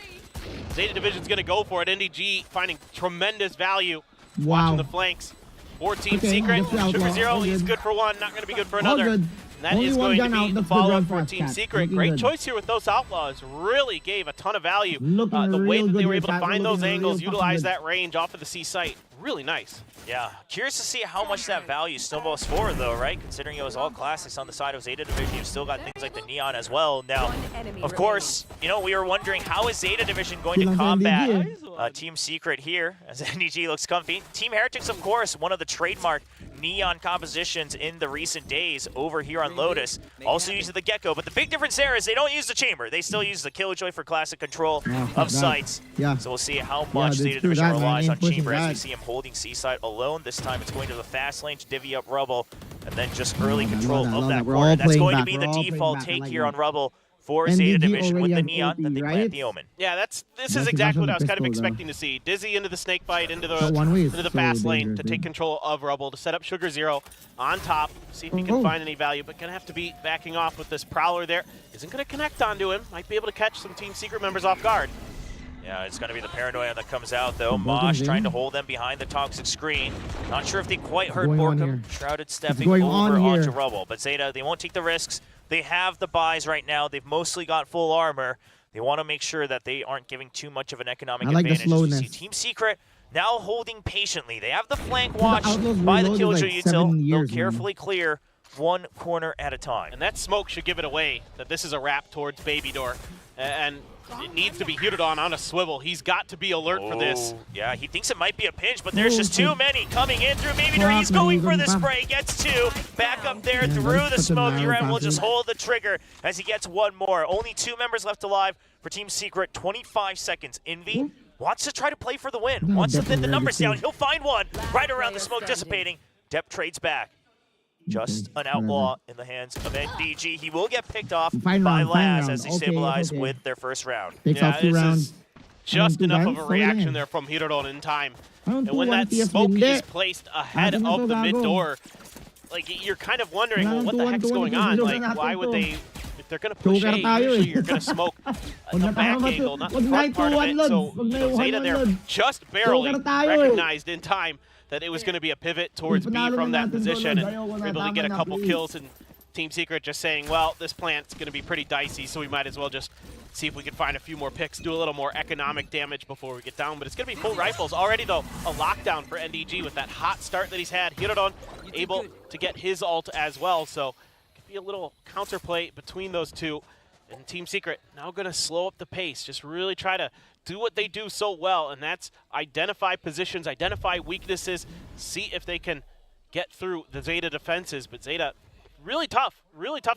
Speaker 10: ZETA Division's going to go for it. NDG finding tremendous value watching the flanks. 14 Secret, Sugar Zero, he's good for one, not going to be good for another. And that is going to be the follow-up for Team Secret. Great choice here with those Outlaws. Really gave a ton of value. The way that they were able to find those angles, utilize that range off of the C site, really nice.
Speaker 11: Yeah, curious to see how much that value snowballs forward, though, right? Considering it was all classics on the side of ZETA Division, you've still got things like the Neon as well. Now, of course, you know, we were wondering how is ZETA Division going to combat Team Secret here, as NDG looks comfy. Team Heretics, of course, one of the trademark Neon compositions in the recent days over here on Lotus. Also using the Gecko, but the big difference there is they don't use the chamber. They still use the Killjoy for classic control of sites. So we'll see how much ZETA Division relies on chamber as we see him holding C-side alone. This time it's going to the fast lane to divvy up Rubble, and then just early control of that corner. That's going to be the default take here on Rubble for ZETA Division with the Neon, then they plant the Omen.
Speaker 10: Yeah, this is exactly what I was kind of expecting to see. Dizzy into the snake bite, into the fast lane to take control of Rubble, to set up Sugar Zero on top, see if he can find any value, but gonna have to be backing off with this Prowler there. Isn't gonna connect onto him, might be able to catch some Team Secret members off guard.
Speaker 11: Yeah, it's going to be the paranoia that comes out, though. Mosh trying to hold them behind the toxic screen. Not sure if they quite heard Borkum. Shrouded stepping over onto Rubble. But ZETA, they won't take the risks. They have the buys right now. They've mostly got full armor. They want to make sure that they aren't giving too much of an economic advantage. You see Team Secret now holding patiently. They have the flank watch by the Killjoy util. They'll carefully clear one corner at a time.
Speaker 10: And that smoke should give it away that this is a wrap towards Baby Door. And it needs to be heated on a swivel. He's got to be alert for this.
Speaker 11: Yeah, he thinks it might be a pinch, but there's just too many coming in through Baby Door. He's going for the spray, gets two. Back up there through the smoke. Uran will just hold the trigger as he gets one more. Only 2 members left alive for Team Secret. 25 seconds. Envy wants to try to play for the win. Wants to thin the numbers down. He'll find one right around the smoke dissipating. Depp trades back. Just an outlaw in the hands of NDG. He will get picked off by Laz as they stabilize with their first round.
Speaker 10: Yeah, this is just enough of a reaction there from Hirodon in time. And when that smoke is placed ahead of the mid door, like you're kind of wondering, well, what the heck's going on? Like, why would they? If they're going to push A, usually you're going to smoke the back angle, not the front part of it. So, you know, ZETA there just barely recognized in time that it was going to be a pivot towards B from that position, and we're able to get a couple kills, and Team Secret just saying, well, this plant's going to be pretty dicey, so we might as well just see if we can find a few more picks, do a little more economic damage before we get down. But it's going to be full rifles. Already, though, a lockdown for NDG with that hot start that he's had. Hirodon able to get his ult as well, so it could be a little counterplay between those two. And Team Secret now going to slow up the pace, just really try to do what they do so well, and that's identify positions, identify weaknesses, see if they can get through the ZETA defenses. But ZETA, really tough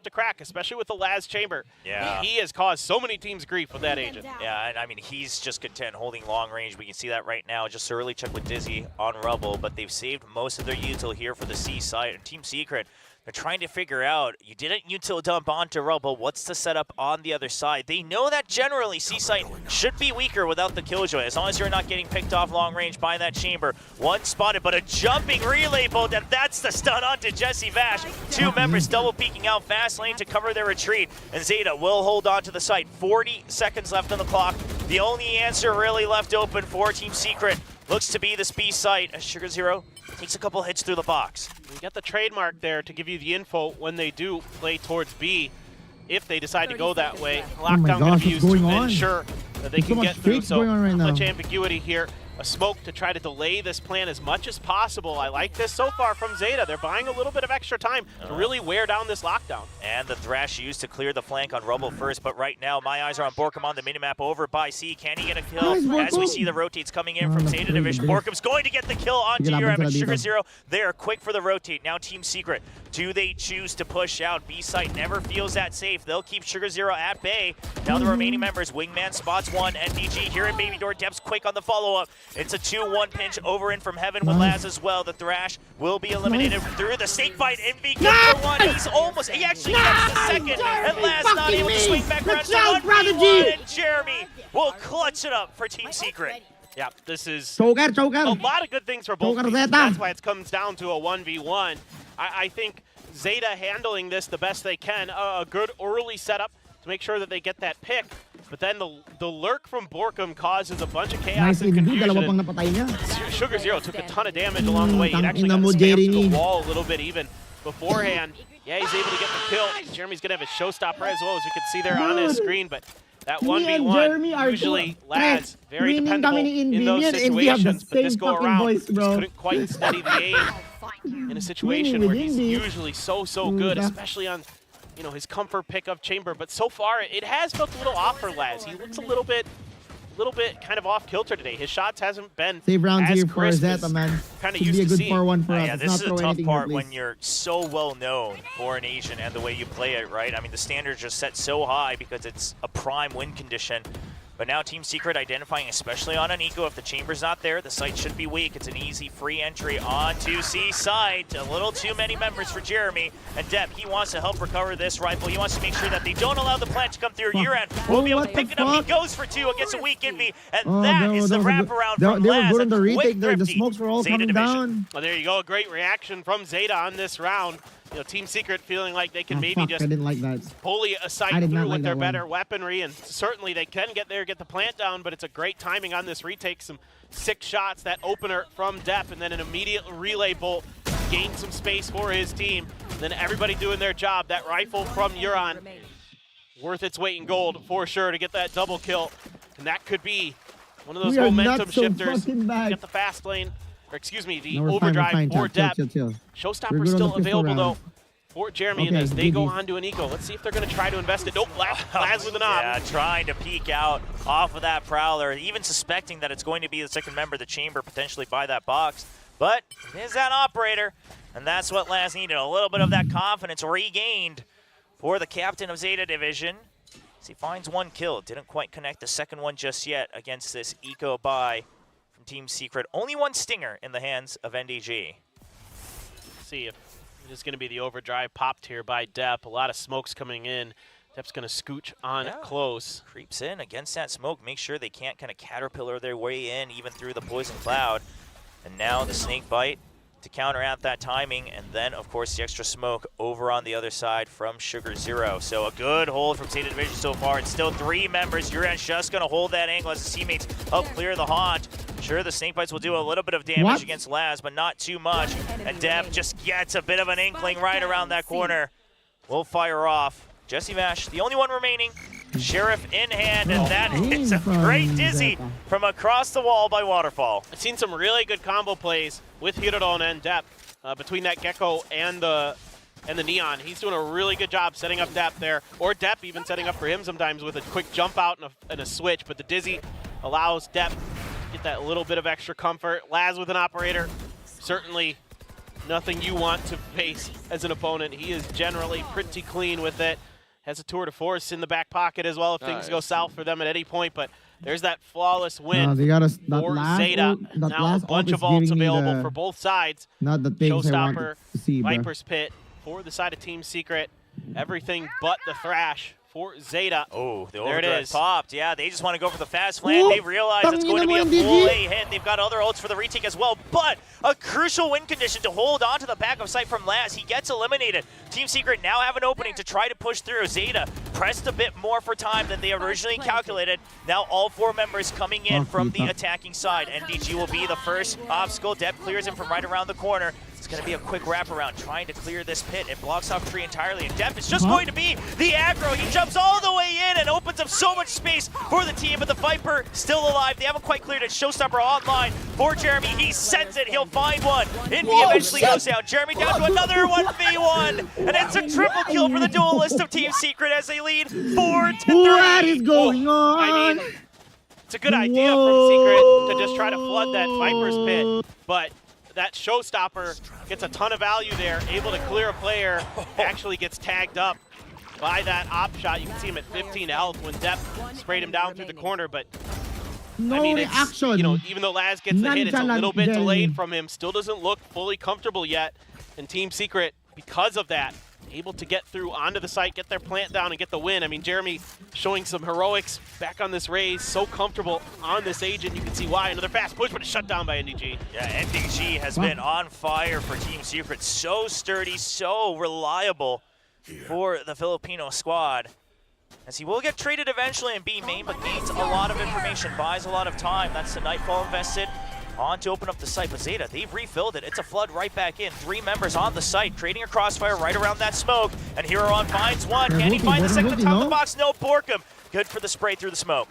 Speaker 10: to crack, especially with the Laz chamber.
Speaker 11: Yeah.
Speaker 10: He has caused so many teams grief with that agent.
Speaker 11: Yeah, and I mean, he's just content holding long range. We can see that right now. Just early check with Dizzy on Rubble, but they've saved most of their util here for the C side. And Team Secret, they're trying to figure out, you didn't util dump onto Rubble, what's the setup on the other side? They know that generally C-Site should be weaker without the Killjoy, as long as you're not getting picked off long range by that chamber. One spotted, but a jumping relay bolt, and that's the stun onto Jesse Vash. 2 members double peeking out fast lane to cover their retreat, and ZETA will hold on to the site. 40 seconds left on the clock. The only answer really left open for Team Secret looks to be this B site, as Sugar Zero takes a couple hits through the box.
Speaker 10: You got the trademark there to give you the info when they do play towards B, if they decide to go that way. Lockdown going to be used to ensure that they can get through. So much ambiguity here. a smoke to try to delay this plan as much as possible. I like this so far from ZETA. They're buying a little bit of extra time to really wear down this lockdown.
Speaker 11: And the Thrash used to clear the flank on Rumble first, but right now my eyes are on Borkum on the minimap over by C. Can he get a kill? As we see the rotates coming in from ZETA Division. Borkum's going to get the kill onto Uram and Sugar Zero. They are quick for the rotate. Now Team Secret, do they choose to push out? B-site never feels that safe. They'll keep Sugar Zero at bay. Now the remaining members, Wingman spots one, NDG here in Baby Door. Dep's quick on the follow-up. It's a 2-1 pinch over in from Heaven with Laz as well. The Thrash will be eliminated through the snake bite. Envy goes for one. He's almost, he actually gets the second. And Laz not able to swing back around to 1v1. And Jeremy will clutch it up for Team Secret.
Speaker 10: Yeah, this is
Speaker 1: Choker.
Speaker 10: a lot of good things for both teams. That's why it comes down to a 1v1. I think ZETA handling this the best they can. A good early setup to make sure that they get that pick. But then the lurk from Borkum causes a bunch of chaos and confusion. Sugar Zero took a ton of damage along the way. He actually got spammed to the wall a little bit even beforehand. Yeah, he's able to get the kill. Jeremy's going to have a showstopper as well, as you can see there on his screen. But that 1v1, usually Laz, very dependable in those situations. But this go around, just couldn't quite steady the aim in a situation where he's usually so good, especially on his comfort pickup chamber. But so far, it has felt a little off for Laz. He looks a little bit kind of off kilter today. His shots hasn't been
Speaker 1: save rounds
Speaker 10: as
Speaker 1: here for
Speaker 10: crisp
Speaker 1: ZETA, man.
Speaker 10: Kind of
Speaker 1: used
Speaker 10: be a
Speaker 1: good
Speaker 10: to
Speaker 1: 4-1 for us.
Speaker 11: Yeah, this is a tough part when you're so well known for an Asian and the way you play it, right? I mean, the standards just set so high because it's a prime win condition. But now Team Secret identifying, especially on an eco, if the chamber's not there, the site should be weak. It's an easy free entry onto C site. A little too many members for Jeremy. And Depp, he wants to help recover this rifle. He wants to make sure that they don't allow the plant to come through. Uran will be able to pick it up. He goes for two against a weak Envy. And that is the wraparound from Laz.
Speaker 1: They were good in the retake there. The smokes were all coming down.
Speaker 10: Well, there you go. A great reaction from ZETA on this round. Team Secret feeling like they can maybe just
Speaker 1: I didn't like that.
Speaker 10: bully a site through with their better weaponry, and certainly they can get the plant down, but it's a great timing on this retake. Some 6 shots, that opener from Depp, and then an immediate relay bolt, gain some space for his team. And then everybody doing their job. That rifle from Uran, worth its weight in gold for sure to get that double kill. And that could be one of those momentum shifters. Get the fast lane. Or excuse me, the overdrive for Depp. Showstopper's still available though for Jeremy, and as they go on to an eco. Let's see if they're going to try to invest it. Nope, Laz with an op.
Speaker 11: Yeah, trying to peek out off of that Prowler, even suspecting that it's going to be the second member of the chamber potentially by that box. But it is that operator, and that's what Laz needed. A little bit of that confidence regained for the captain of ZETA Division. As he finds 1 kill, didn't quite connect the second one just yet against this eco buy from Team Secret. Only 1 stinger in the hands of NDG.
Speaker 10: See if it is going to be the overdrive popped here by Depp. A lot of smokes coming in. Depp's going to scooch on close.
Speaker 11: Creeps in against that smoke. Make sure they can't kind of caterpillar their way in even through the poison cloud. And now the snake bite to counteract that timing, and then of course the extra smoke over on the other side from Sugar Zero. So a good hold from ZETA Division so far. It's still 3 members. Uran's just going to hold that angle as his teammates help clear the haunt. Sure, the snake bites will do a little bit of damage against Laz, but not too much. And Depp just gets a bit of an inkling right around that corner. We'll fire off. Jesse Vash, the only one remaining. Sheriff in hand, and that is a great dizzy from across the wall by Waterfall.
Speaker 10: I've seen some really good combo plays with Hirodon and Depp between that Gecko and the Neon. He's doing a really good job setting up Depp there, or Depp even setting up for him sometimes with a quick jump out and a switch, but the dizzy allows Depp to get that little bit of extra comfort. Laz with an operator, certainly nothing you want to face as an opponent. He is generally pretty clean with it. Has a tour de force in the back pocket as well if things go south for them at any point, but there's that flawless win for ZETA. Now a bunch of ults available for both sides.
Speaker 1: Not the things
Speaker 10: Showstopper,
Speaker 1: I see,
Speaker 10: Viper's Pit for the side of Team Secret. Everything but the Thrash for ZETA.
Speaker 11: Oh, the
Speaker 10: there it is.
Speaker 11: Popped. Yeah, they just want to go for the fast flank. They realize it's going to be a full A hit. They've got other ults for the retake as well, but a crucial win condition to hold on to the back of sight from Laz. He gets eliminated. Team Secret now have an opening to try to push through. ZETA pressed a bit more for time than they originally calculated. Now all 4 members coming in from the attacking side. NDG will be the first obstacle. Depp clears him from right around the corner. It's going to be a quick wraparound trying to clear this pit. It blocks off Tree entirely, and Depp is just going to be the aggro. He jumps all the way in and opens up so much space for the team, but the Viper still alive. They haven't quite cleared it. Showstopper online for Jeremy. He sends it. He'll find one. Envy eventually goes down. Jeremy down to another 1v1, and it's a triple kill for the duelist of Team Secret as they lead 4-3.
Speaker 1: What is going on?
Speaker 10: I mean, it's a good idea from Secret to just try to flood that Viper's pit, but that Showstopper gets a ton of value there, able to clear a player, actually gets tagged up by that op shot. You can see him at 15 health when Depp sprayed him down through the corner, but
Speaker 1: No
Speaker 10: I mean,
Speaker 1: reaction.
Speaker 10: You know, even though Laz gets the hit, it's a little bit
Speaker 1: Jeremy.
Speaker 10: delayed from him. Still doesn't look fully comfortable yet. And Team Secret, because of that, able to get through onto the site, get their plant down, and get the win. I mean, Jeremy showing some heroics back on this raise, so comfortable on this agent. You can see why. Another fast push, but it's shut down by NDG.
Speaker 11: Yeah, NDG has been on fire for Team Secret. So sturdy, so reliable for the Filipino squad. As he will get traded eventually and be main, but gains a lot of information, buys a lot of time. That's the Nightfall invested on to open up the site. But ZETA, they've refilled it. It's a flood right back in. 3 members on the site, creating a crossfire right around that smoke. And Hero on finds one. Can he find the second on top of the box? No, Borkum. Good for the spray through the smoke.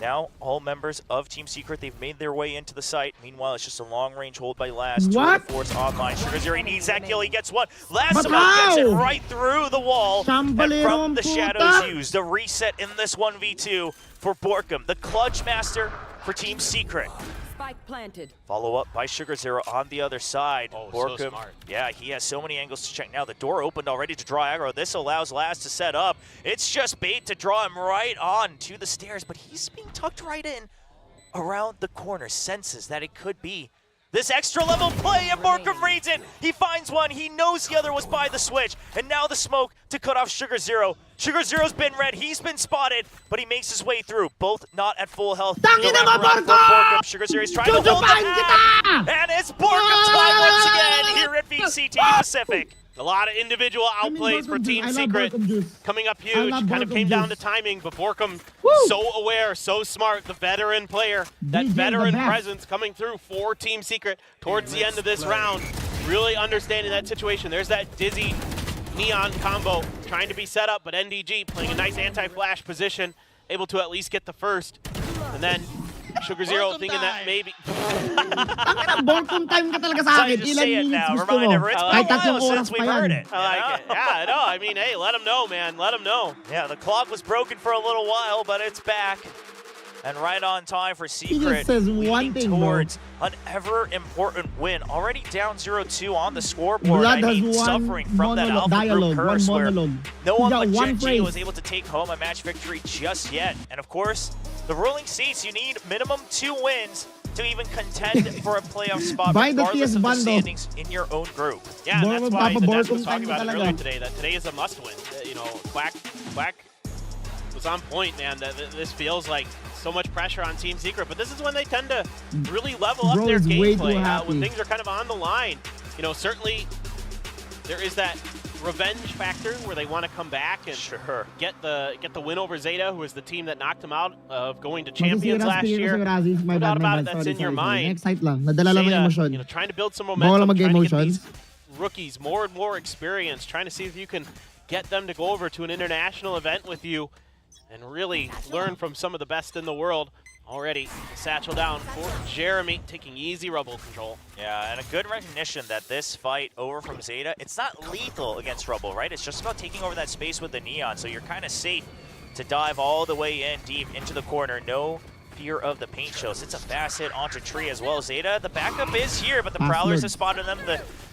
Speaker 11: Now, all members of Team Secret, they've made their way into the site. Meanwhile, it's just a long-range hold by Laz. Tour de Force online. Sugar he needs that kill. He gets one. Laz gets it right through the wall. And from the shadows used, a reset in this 1v2 for Borkum, the clutch master for Team Secret.
Speaker 12: Spike planted.
Speaker 11: Follow up by Sugar on the other side.
Speaker 10: Oh,
Speaker 11: Borkum,
Speaker 10: so smart.
Speaker 11: Yeah, he has so many angles to check now. The door opened already to draw aggro. This allows Laz to set up. It's just bait to draw him right on to the stairs, but he's being tucked right in around the corner. Senses that it could be this extra level play, and Borkum reads it. He finds one. He knows the other was by the switch, and now the smoke to cut off Sugar Zero. Sugar Zero's been red. He's been spotted, but he makes his way through. Both not at full health. Borkum. Sugar Zero's trying to hold the half, and it's Borkum time once again here at VCT Pacific.
Speaker 10: A lot of individual outplays for Team Secret coming up huge. Kind of came down to timing, but Borkum so aware, so smart, the veteran player, that veteran presence coming through for Team Secret towards the end of this round. Really understanding that situation. There's that Dizzy Neon combo trying to be set up, but NDG playing a nice anti-flash position, able to at least get the first. And then Sugar Zero thinking that maybe.
Speaker 1: Borkum time ka talaga sa akin. Ilan minutes gusto mo? Kahit 3 oras pa yan.
Speaker 10: I like it. Yeah, no, I mean, hey, let him know, man. Let him know.
Speaker 11: Yeah, the clock was broken for a little while, but it's back. And right on time for Secret, leading towards an ever-important win. Already down 0-2 on the scoreboard. I mean, suffering from that Alpha Group curse where no one but Gen G was able to take home a match victory just yet. And of course, the ruling seats, you need minimum 2 wins to even contend for a playoff spot, regardless of the standings in your own group.
Speaker 10: Yeah, and that's why the desk was talking about it earlier today, that today is a must-win. You know, Quack was on point, man. This feels like so much pressure on Team Secret, but this is when they tend to really level up their gameplay, when things are kind of on the line. You know, certainly there is that revenge factor where they want to come back and get the win over ZETA, who is the team that knocked them out of going to champions last year. No doubt about it, that's in your mind. ZETA, you know, trying to build some momentum, trying to get these rookies more and more experience, trying to see if you can get them to go over to an international event with you and really learn from some of the best in the world. Already satchel down for Jeremy, taking easy rubble control.
Speaker 11: Yeah, and a good recognition that this fight over from ZETA, it's not lethal against Rubble, right? It's just about taking over that space with the Neon, so you're kind of safe to dive all the way in deep into the corner. No fear of the paint shows. It's a fast hit onto Tree as well. ZETA, the backup is here, but the Prowlers have spotted them.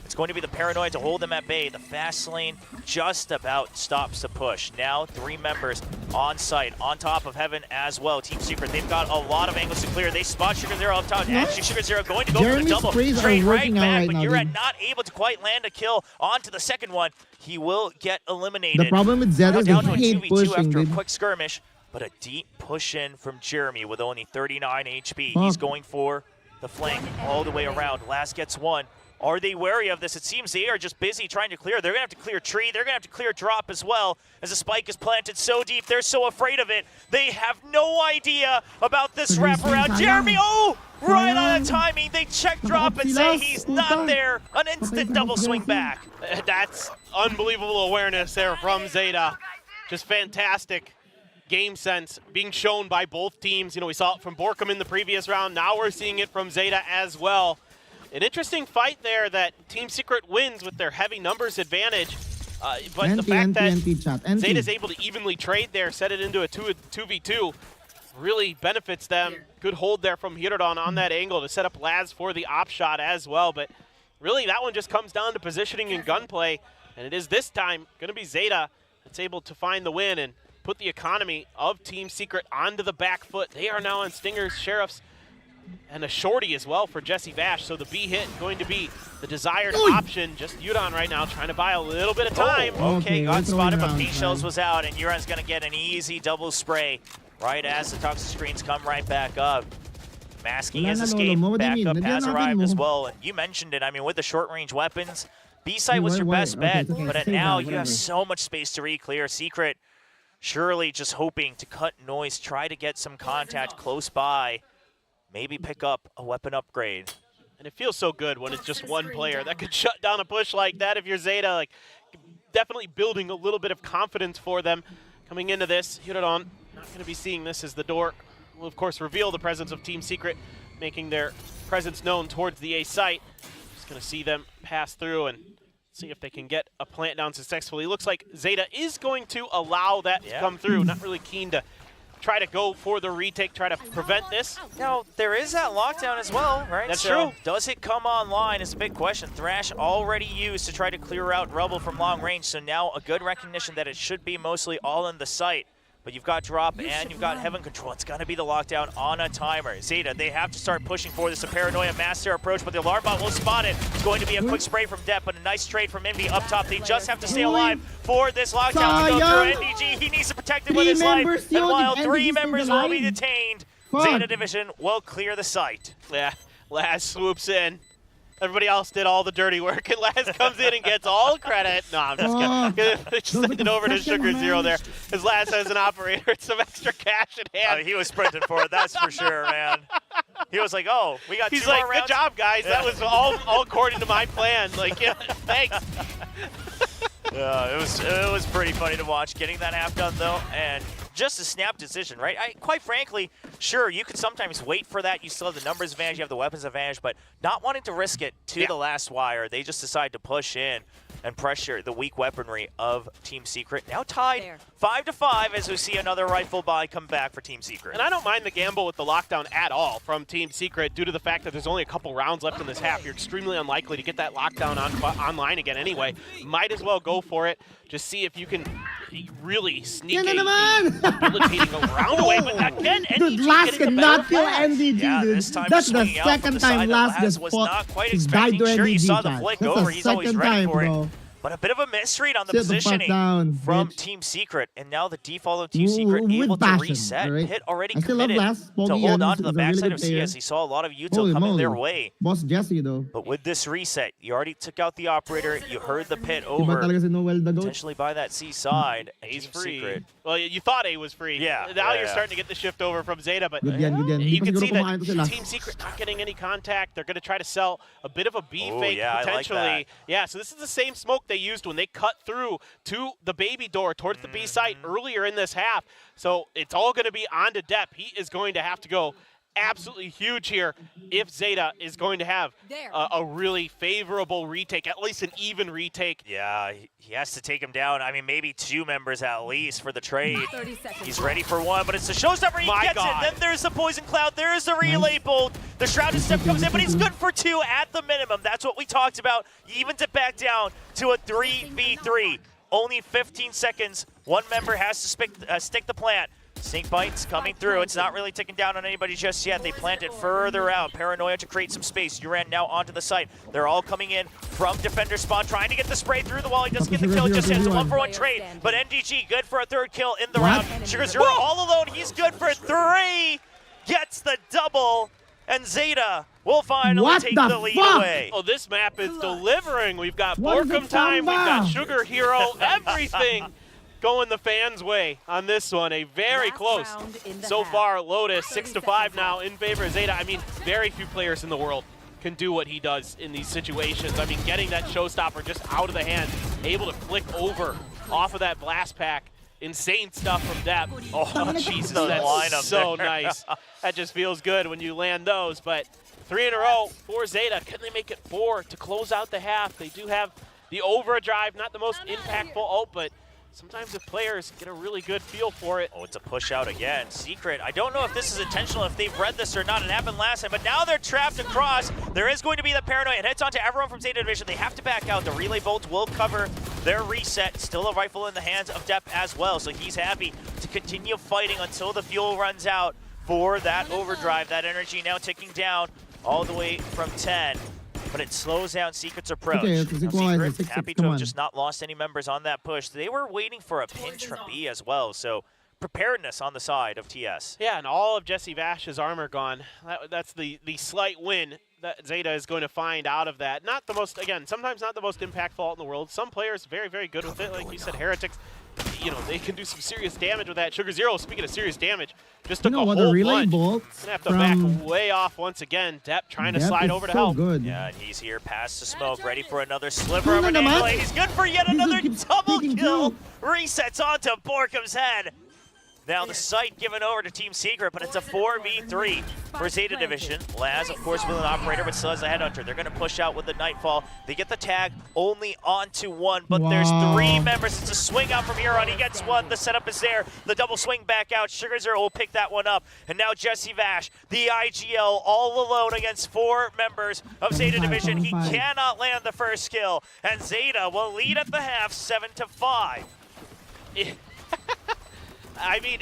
Speaker 11: It's going to be the Paranoid to hold them at bay. The fast lane just about stops the push. Now 3 members on site, on top of Heaven as well. Team Secret, they've got a lot of angles to clear. They spot Sugar Zero up top. Actually, Sugar Zero going to go for the double. Straight right back, but you're not able to quite land a kill onto the second one. He will get eliminated.
Speaker 1: The problem with ZETA is
Speaker 11: down to a
Speaker 1: he
Speaker 11: 2v2
Speaker 1: pushing,
Speaker 11: after a quick skirmish, but a deep push in from Jeremy with only 39 HP. He's going for the flank all the way around. Last gets one. Are they wary of this? It seems they are just busy trying to clear. They're going to have to clear tree. They're going to have to clear drop as well, as the spike is planted so deep. They're so afraid of it. They have no idea about this wraparound. Jeremy, right on the timing. They check drop and say he's not there. An instant double swing back.
Speaker 10: That's unbelievable awareness there from ZETA. Just fantastic game sense being shown by both teams. You know, we saw it from Borkum in the previous round. Now we're seeing it from ZETA as well. An interesting fight there that Team Secret wins with their heavy numbers advantage. But the fact that ZETA is able to evenly trade there, set it into a 2v2, really benefits them. Good hold there from Hirodon on that angle to set up Laz for the op shot as well. But really, that one just comes down to positioning and gunplay. And it is this time going to be ZETA that's able to find the win and put the economy of Team Secret onto the back foot. They are now on Stingers, Sheriffs, and a shorty as well for Jesse Vash. So the B hit going to be the desired option. Just Yudon right now trying to buy a little bit of time.
Speaker 11: Okay, got spotted, but P-Shells was out, and Yuran's going to get an easy double spray right as the toxic screens come right back up. Masking his escape, backup has arrived as well. And you mentioned it, I mean, with the short-range weapons, B-site was your best bet, but now you have so much space to re-clear. Secret surely just hoping to cut noise, try to get some contact close by. Maybe pick up a weapon upgrade.
Speaker 10: And it feels so good when it's just one player that could shut down a push like that. If you're ZETA, like, definitely building a little bit of confidence for them coming into this. Hirodon not going to be seeing this as the door will, of course, reveal the presence of Team Secret, making their presence known towards the A site. Just going to see them pass through and see if they can get a plant down successfully. Looks like ZETA is going to allow that to come through. Not really keen to try to go for the retake, try to prevent this.
Speaker 11: Now, there is that lockdown as well, right?
Speaker 10: That's
Speaker 11: so
Speaker 10: true.
Speaker 11: Does it come online is a big question. Thrash already used to try to clear out Rubble from long range, so now a good recognition that it should be mostly all in the site. But you've got drop and you've got heaven control. It's going to be the lockdown on a timer. ZETA, they have to start pushing for this. A paranoia master approach, but the alarm bot will spot it. It's going to be a quick spray from Depp, but a nice trade from Envy up top. They just have to stay alive for this lockdown to go through. NDG, he needs to protect it with his life. And while 3 members will be detained, ZETA Division will clear the site.
Speaker 10: Yeah, Laz swoops in. Everybody else did all the dirty work, and Laz comes in and gets all credit. No, I'm just kidding. Just send it over to Sugar Zero there, because Laz has an operator and some extra cash in hand.
Speaker 11: I mean, he was sprinting for it, that's for sure, man. He was like, oh, we got 2 more rounds.
Speaker 10: Good job, guys. That was all according to my plan. Like, yeah, thanks.
Speaker 11: Yeah, it was pretty funny to watch getting that half done, though, and just a snap decision, right? Quite frankly, sure, you could sometimes wait for that. You still have the numbers advantage, you have the weapons advantage, but not wanting to risk it to the last wire, they just decide to push in and pressure the weak weaponry of Team Secret. Now tied 5-5 as we see another rifle buy come back for Team Secret.
Speaker 10: And I don't mind the gamble with the lockdown at all from Team Secret due to the fact that there's only a couple rounds left in this half. You're extremely unlikely to get that lockdown online again anyway. Might as well go for it. Just see if you can really sneak a debilitating round away. But again,
Speaker 1: dude, Laz cannot kill NDG, dude. That's the second time Laz just fought. He's died to
Speaker 11: Sure, you
Speaker 1: NDG,
Speaker 11: saw the flick over. He's always ready for it. But a bit of a misread on the positioning from Team Secret, and now the default of Team Secret able to reset. Right? Hit already committed to hold on to the backside of CS. He saw a lot of util coming their way.
Speaker 1: Boss Jesse, though.
Speaker 11: But with this reset, you already took out the operator. You heard the pit over. Potentially by that C side.
Speaker 10: A's free.
Speaker 11: Secret.
Speaker 10: Well, you thought A was free.
Speaker 11: Yeah.
Speaker 10: Now you're starting to get the shift over from ZETA, but
Speaker 1: good game.
Speaker 10: You can see that Team Secret not getting any contact. They're going to try to sell a bit of a B fake potentially.
Speaker 11: I like that.
Speaker 10: Yeah, so this is the same smoke they used when they cut through to the baby door towards the B site earlier in this half. So it's all going to be on to Depp. He is going to have to go absolutely huge here if ZETA is going to have a really favorable retake, at least an even retake.
Speaker 11: Yeah, he has to take him down. I mean, maybe 2 members at least for the trade. He's ready for 1, but it's the showstopper. He gets it. Then there's the poison cloud. There's the relay bolt. The shrouded step comes in, but he's good for 2 at the minimum. That's what we talked about. He evens it back down to a 3v3. Only 15 seconds. 1 member has to stick the plant. Snake bites coming through. It's not really ticking down on anybody just yet. They plant it further out. Paranoia to create some space. Duran now onto the site. They're all coming in from defender spawn, trying to get the spray through the wall. He doesn't get the kill just yet. It's a 1-for-1 trade. But NDG good for a 3rd kill in the round. Sugar Zero all alone. He's good for 3. Gets the double. And ZETA will finally take the lead away.
Speaker 10: Oh, this map is delivering. We've got Borkum time, we've got Sugar Hero, everything going the fans' way on this one. A very close. So far, Lotus 6-5 now in favor of ZETA. I mean, very few players in the world can do what he does in these situations. I mean, getting that showstopper just out of the hand, able to flick over off of that blast pack. Insane stuff from Depp. Oh, Jesus, that's so nice. That just feels good when you land those. But 3 in a row for ZETA. Can they make it 4 to close out the half? They do have the overdrive, not the most impactful ult, but sometimes if players get a really good feel for it.
Speaker 11: Oh, it's a push out again. Secret, I don't know if this is intentional, if they've read this or not. It happened last time, but now they're trapped across. There is going to be the paranoia. It hits onto everyone from ZETA Division. They have to back out. The relay bolts will cover their reset. Still a rifle in the hands of Depp as well, so he's happy to continue fighting until the fuel runs out for that overdrive. That energy now ticking down all the way from 10. But it slows down Secret's approach. Secret, happy to have just not lost any members on that push. They were waiting for a pinch from B as well, so preparedness on the side of TS.
Speaker 10: Yeah, and all of Jesse Vash's armor gone. That's the slight win that ZETA is going to find out of that. Not the most, again, sometimes not the most impactful ult in the world. Some players very, very good with it. Like you said, Heretics, you know, they can do some serious damage with that. Sugar Zero, speaking of serious damage, just took a whole bunch. Gonna have to back way off once again. Depp trying to slide over to help.
Speaker 1: Good.
Speaker 11: Yeah, and he's here past the smoke, ready for another sliver of an angle. He's good for yet another double kill. Resets onto Borkum's head. Now the site given over to Team Secret, but it's a 4v3 for ZETA Division. Laz, of course, with an operator, but still has a headhunter. They're going to push out with the Nightfall. They get the tag only onto one, but there's 3 members. It's a swing out from Huron. He gets one. The setup is there. The double swing back out. Sugar Zero will pick that one up. And now Jesse Vash, the IGL, all alone against 4 members of ZETA Division. He cannot land the first kill, and ZETA will lead at the half 7-5.
Speaker 10: I mean,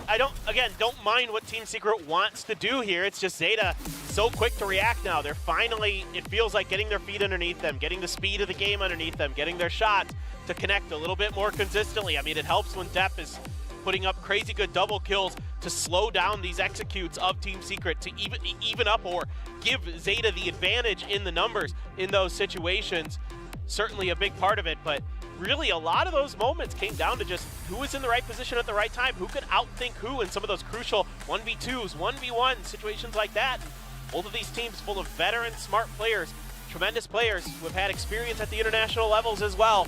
Speaker 10: I don't mind what Team Secret wants to do here. It's just ZETA so quick to react now. They're finally, it feels like getting their feet underneath them, getting the speed of the game underneath them, getting their shots to connect a little bit more consistently. I mean, it helps when Depp is putting up crazy good double kills to slow down these executes of Team Secret, to even up or give ZETA the advantage in the numbers in those situations. Certainly a big part of it, but really a lot of those moments came down to just who was in the right position at the right time, who could outthink who in some of those crucial 1v2s, 1v1 situations like that. Both of these teams full of veteran, smart players, tremendous players who have had experience at the international levels as well.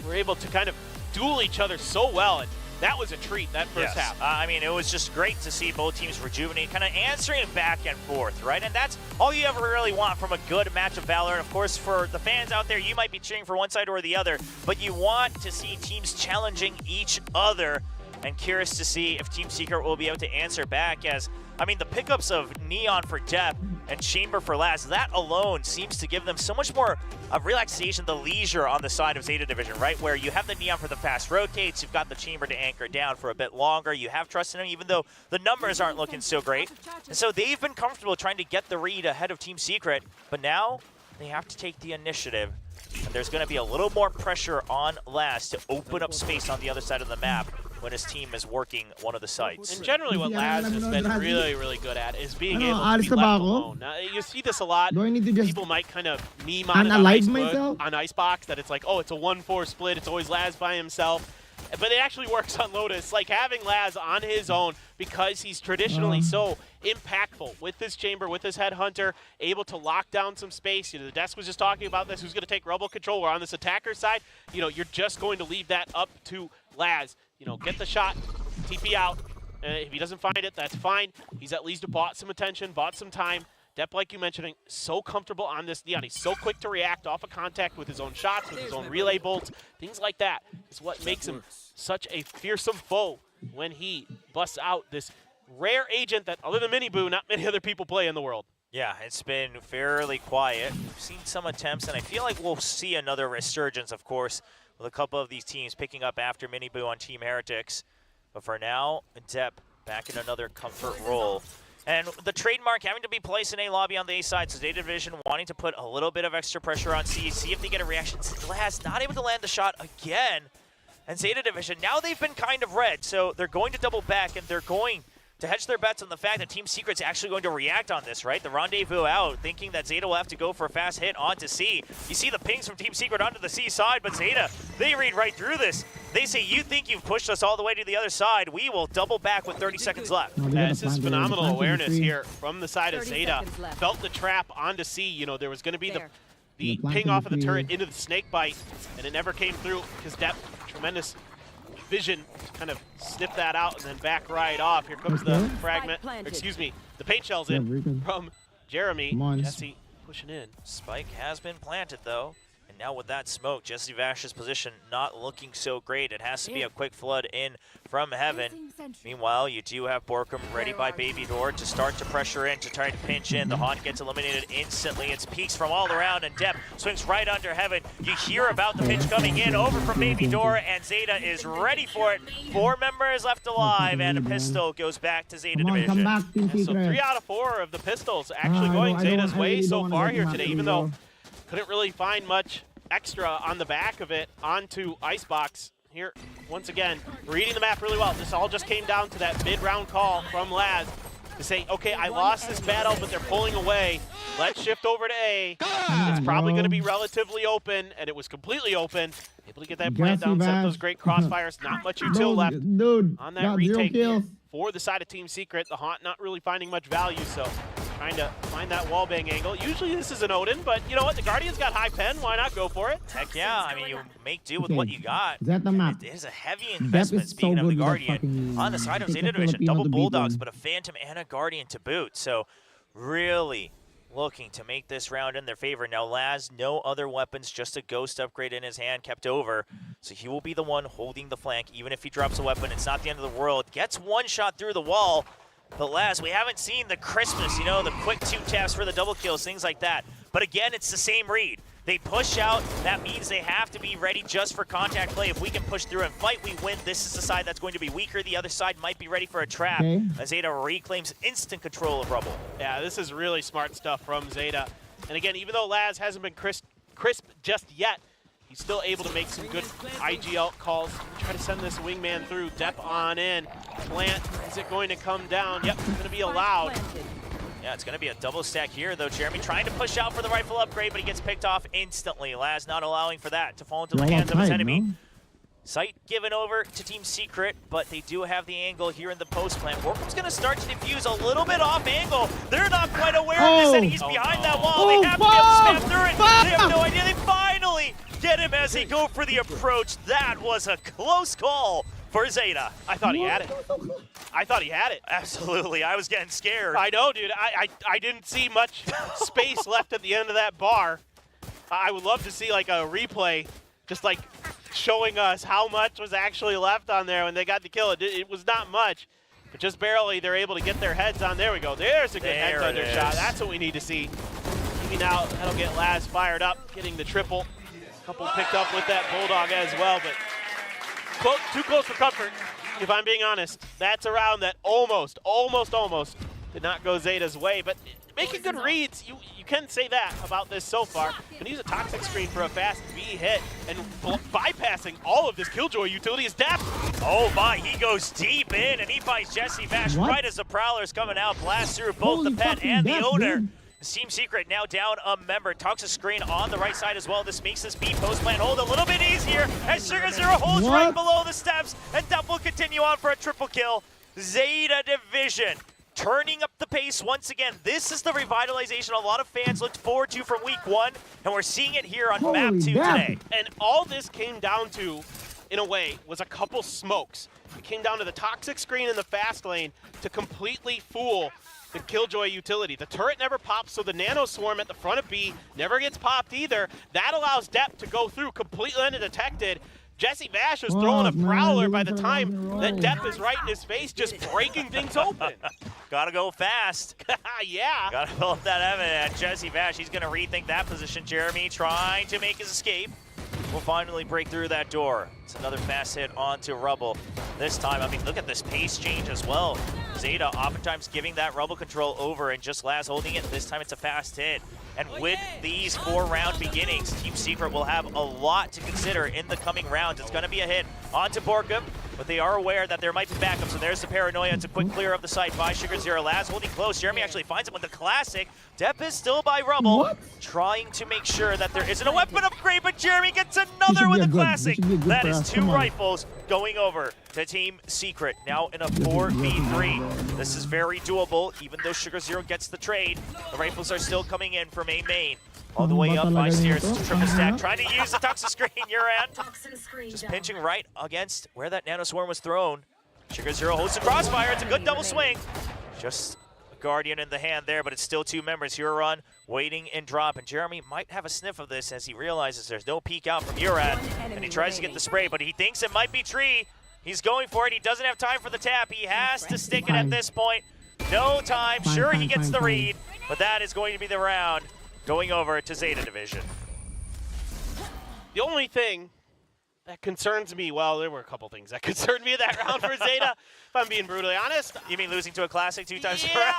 Speaker 10: Were able to kind of duel each other so well, and that was a treat, that first half.
Speaker 11: I mean, it was just great to see both teams rejuvenate, kind of answering back and forth, right? And that's all you ever really want from a good match of Valor. And of course, for the fans out there, you might be cheering for one side or the other, but you want to see teams challenging each other. And curious to see if Team Secret will be able to answer back, as, I mean, the pickups of Neon for Depp and Chamber for Laz, that alone seems to give them so much more of relaxation, the leisure on the side of ZETA Division, right? Where you have the Neon for the fast rotates, you've got the Chamber to anchor down for a bit longer, you have trust in him, even though the numbers aren't looking so great. And so they've been comfortable trying to get the read ahead of Team Secret, but now they have to take the initiative. And there's going to be a little more pressure on Laz to open up space on the other side of the map when his team is working one of the sites.
Speaker 10: And generally what Laz has been really, really good at is being able to be left alone. Now, you see this a lot. People might kind of meme on it on Icebox, that it's like, oh, it's a 1-4 split, it's always Laz by himself. But it actually works on Lotus. Like, having Laz on his own, because he's traditionally so impactful with his Chamber, with his Headhunter, able to lock down some space. You know, the desk was just talking about this. Who's going to take Rebel control? We're on this attacker side. You know, you're just going to leave that up to Laz. You know, get the shot, TP out. If he doesn't find it, that's fine. He's at least bought some attention, bought some time. Depp, like you mentioned, so comfortable on this Neon. He's so quick to react off of contact with his own shots, with his own relay bolts. Things like that is what makes him such a fearsome foe when he busts out this rare agent that, other than Miniboo, not many other people play in the world.
Speaker 11: Yeah, it's been fairly quiet. We've seen some attempts, and I feel like we'll see another resurgence, of course, with a couple of these teams picking up after Miniboo on Team Heretics. But for now, Depp back in another comfort role. And the trademark having to be placed in A lobby on the A side, so ZETA Division wanting to put a little bit of extra pressure on C, see if they get a reaction. Laz not able to land the shot again. And ZETA Division, now they've been kind of red, so they're going to double back, and they're going to hedge their bets on the fact that Team Secret's actually going to react on this, right? The rendezvous out, thinking that ZETA will have to go for a fast hit onto C. You see the pings from Team Secret onto the C side, but ZETA, they read right through this. They say, you think you've pushed us all the way to the other side. We will double back with 30 seconds left.
Speaker 10: This is phenomenal awareness here from the side of ZETA. Felt the trap onto C. You know, there was going to be the ping off of the turret into the snake bite, and it never came through because depth, tremendous vision to kind of snip that out and then back right off. Here comes the fragment, excuse me, the paint shells in from Jeremy. Jesse pushing in.
Speaker 11: Spike has been planted though. And now with that smoke, Jesse Vash's position not looking so great. It has to be a quick flood in from heaven. Meanwhile, you do have Borkum ready by Baby Door to start to pressure in, to try to pinch in. The Haunt gets eliminated instantly. It's peaks from all around, and Depp swings right under heaven. You hear about the pinch coming in, over from Baby Door, and ZETA is ready for it. 4 members left alive, and a pistol goes back to ZETA Division.
Speaker 10: So 3 out of 4 of the pistols actually going ZETA's way so far here today, even though couldn't really find much extra on the back of it onto Icebox. Here, once again, reading the map really well. This all just came down to that mid-round call from Laz to say, okay, I lost this battle, but they're pulling away. Let's shift over to A. It's probably going to be relatively open, and it was completely open. Able to get that plant down, set up those great crossfires. Not much util left on that retake here for the side of Team Secret. The Haunt not really finding much value, so trying to find that wallbang angle. Usually this is an Odin, but you know what? The Guardian's got high pen. Why not go for it?
Speaker 11: Heck yeah. I mean, you make do with what you got.
Speaker 1: It
Speaker 11: is a heavy investment, speaking of the Guardian. On the side of ZETA Division, double Bulldogs, but a Phantom and a Guardian to boot. So really looking to make this round in their favor. Now Laz, no other weapons, just a Ghost upgrade in his hand kept over. So he will be the one holding the flank. Even if he drops a weapon, it's not the end of the world. Gets one shot through the wall. But Laz, we haven't seen the crispness, you know, the quick 2 taps for the double kills, things like that. But again, it's the same read. They push out, that means they have to be ready just for contact play. If we can push through and fight, we win. This is the side that's going to be weaker. The other side might be ready for a trap. As ZETA reclaims instant control of Rubble.
Speaker 10: Yeah, this is really smart stuff from ZETA. And again, even though Laz hasn't been crisp just yet, he's still able to make some good IGL calls. Try to send this wingman through. Depp on in. Plant, is it going to come down? Yep, it's going to be allowed.
Speaker 11: Yeah, it's going to be a double stack here, though. Jeremy trying to push out for the rifle upgrade, but he gets picked off instantly. Laz not allowing for that to fall into the hands of his enemy. Sight given over to Team Secret, but they do have the angle here in the post plant. Borkum's going to start to defuse a little bit off angle. They're not quite aware of this, and he's behind that wall. They have to be able to spam through it. They have no idea. They finally get him as they go for the approach. That was a close call for ZETA.
Speaker 10: I thought he had it. I thought he had it.
Speaker 11: Absolutely. I was getting scared.
Speaker 10: I know, dude. I didn't see much space left at the end of that bar. I would love to see like a replay, just like showing us how much was actually left on there when they got the kill. It was not much, but just barely they're able to get their heads on. There we go. There's a good head thunder shot. That's what we need to see. Maybe now that'll get Laz fired up, getting the triple. A couple picked up with that Bulldog as well, but too close for comfort, if I'm being honest. That's a round that almost did not go ZETA's way, but making good reads. You can say that about this so far. Can use a toxic screen for a fast B hit, and bypassing all of this Killjoy utility is Depp.
Speaker 11: Oh my, he goes deep in, and he finds Jesse Vash right as the Prowler's coming out. Blast through both the pet and the owner. Team Secret now down a member. Toxic screen on the right side as well. This makes this B post plant hold a little bit easier as Sugar Zero holds right below the steps, and Depp will continue on for a triple kill. ZETA Division turning up the pace once again. This is the revitalization a lot of fans looked forward to from week 1, and we're seeing it here on map 2 today.
Speaker 10: And all this came down to, in a way, was a couple smokes. It came down to the toxic screen in the fast lane to completely fool the Killjoy utility. The turret never pops, so the Nano Swarm at the front of B never gets popped either. That allows Depp to go through completely undetected. Jesse Vash was throwing a Prowler by the time that Depp is right in his face, just breaking things open.
Speaker 11: Gotta go fast.
Speaker 10: Yeah.
Speaker 11: Gotta hold that evidence. Jesse Vash, he's gonna rethink that position. Jeremy trying to make his escape. Will finally break through that door. It's another fast hit onto Rubble. This time, I mean, look at this pace change as well. ZETA oftentimes giving that Rubble control over and just Laz holding it. This time it's a fast hit. And with these 4-round beginnings, Team Secret will have a lot to consider in the coming rounds. It's going to be a hit onto Borkum. but they are aware that there might be backup. So there's the paranoia. It's a quick clear of the site by Sugar Zero. Laz holding close. Jeremy actually finds him with the classic. Depp is still by Rubble, trying to make sure that there isn't a weapon upgrade, but Jeremy gets another with a classic. That is 2 rifles going over to Team Secret. Now in a 4v3. This is very doable, even though Sugar Zero gets the trade. The rifles are still coming in from main. All the way up by stairs to triple stack, trying to use the toxin screen. Uran just pinching right against where that nano swarm was thrown. Sugar Zero holds the crossfire. It's a good double swing. Just a Guardian in the hand there, but it's still 2 members. Uran waiting in drop, and Jeremy might have a sniff of this as he realizes there's no peek out from Uran, and he tries to get the spray, but he thinks it might be Tree. He's going for it. He doesn't have time for the tap. He has to stick it at this point. No time. Sure, he gets the read, but that is going to be the round. Going over to ZETA Division.
Speaker 10: The only thing that concerns me, well, there were a couple things that concerned me that round for ZETA, if I'm being brutally honest.
Speaker 11: You mean losing to a classic 2 times
Speaker 10: yeah,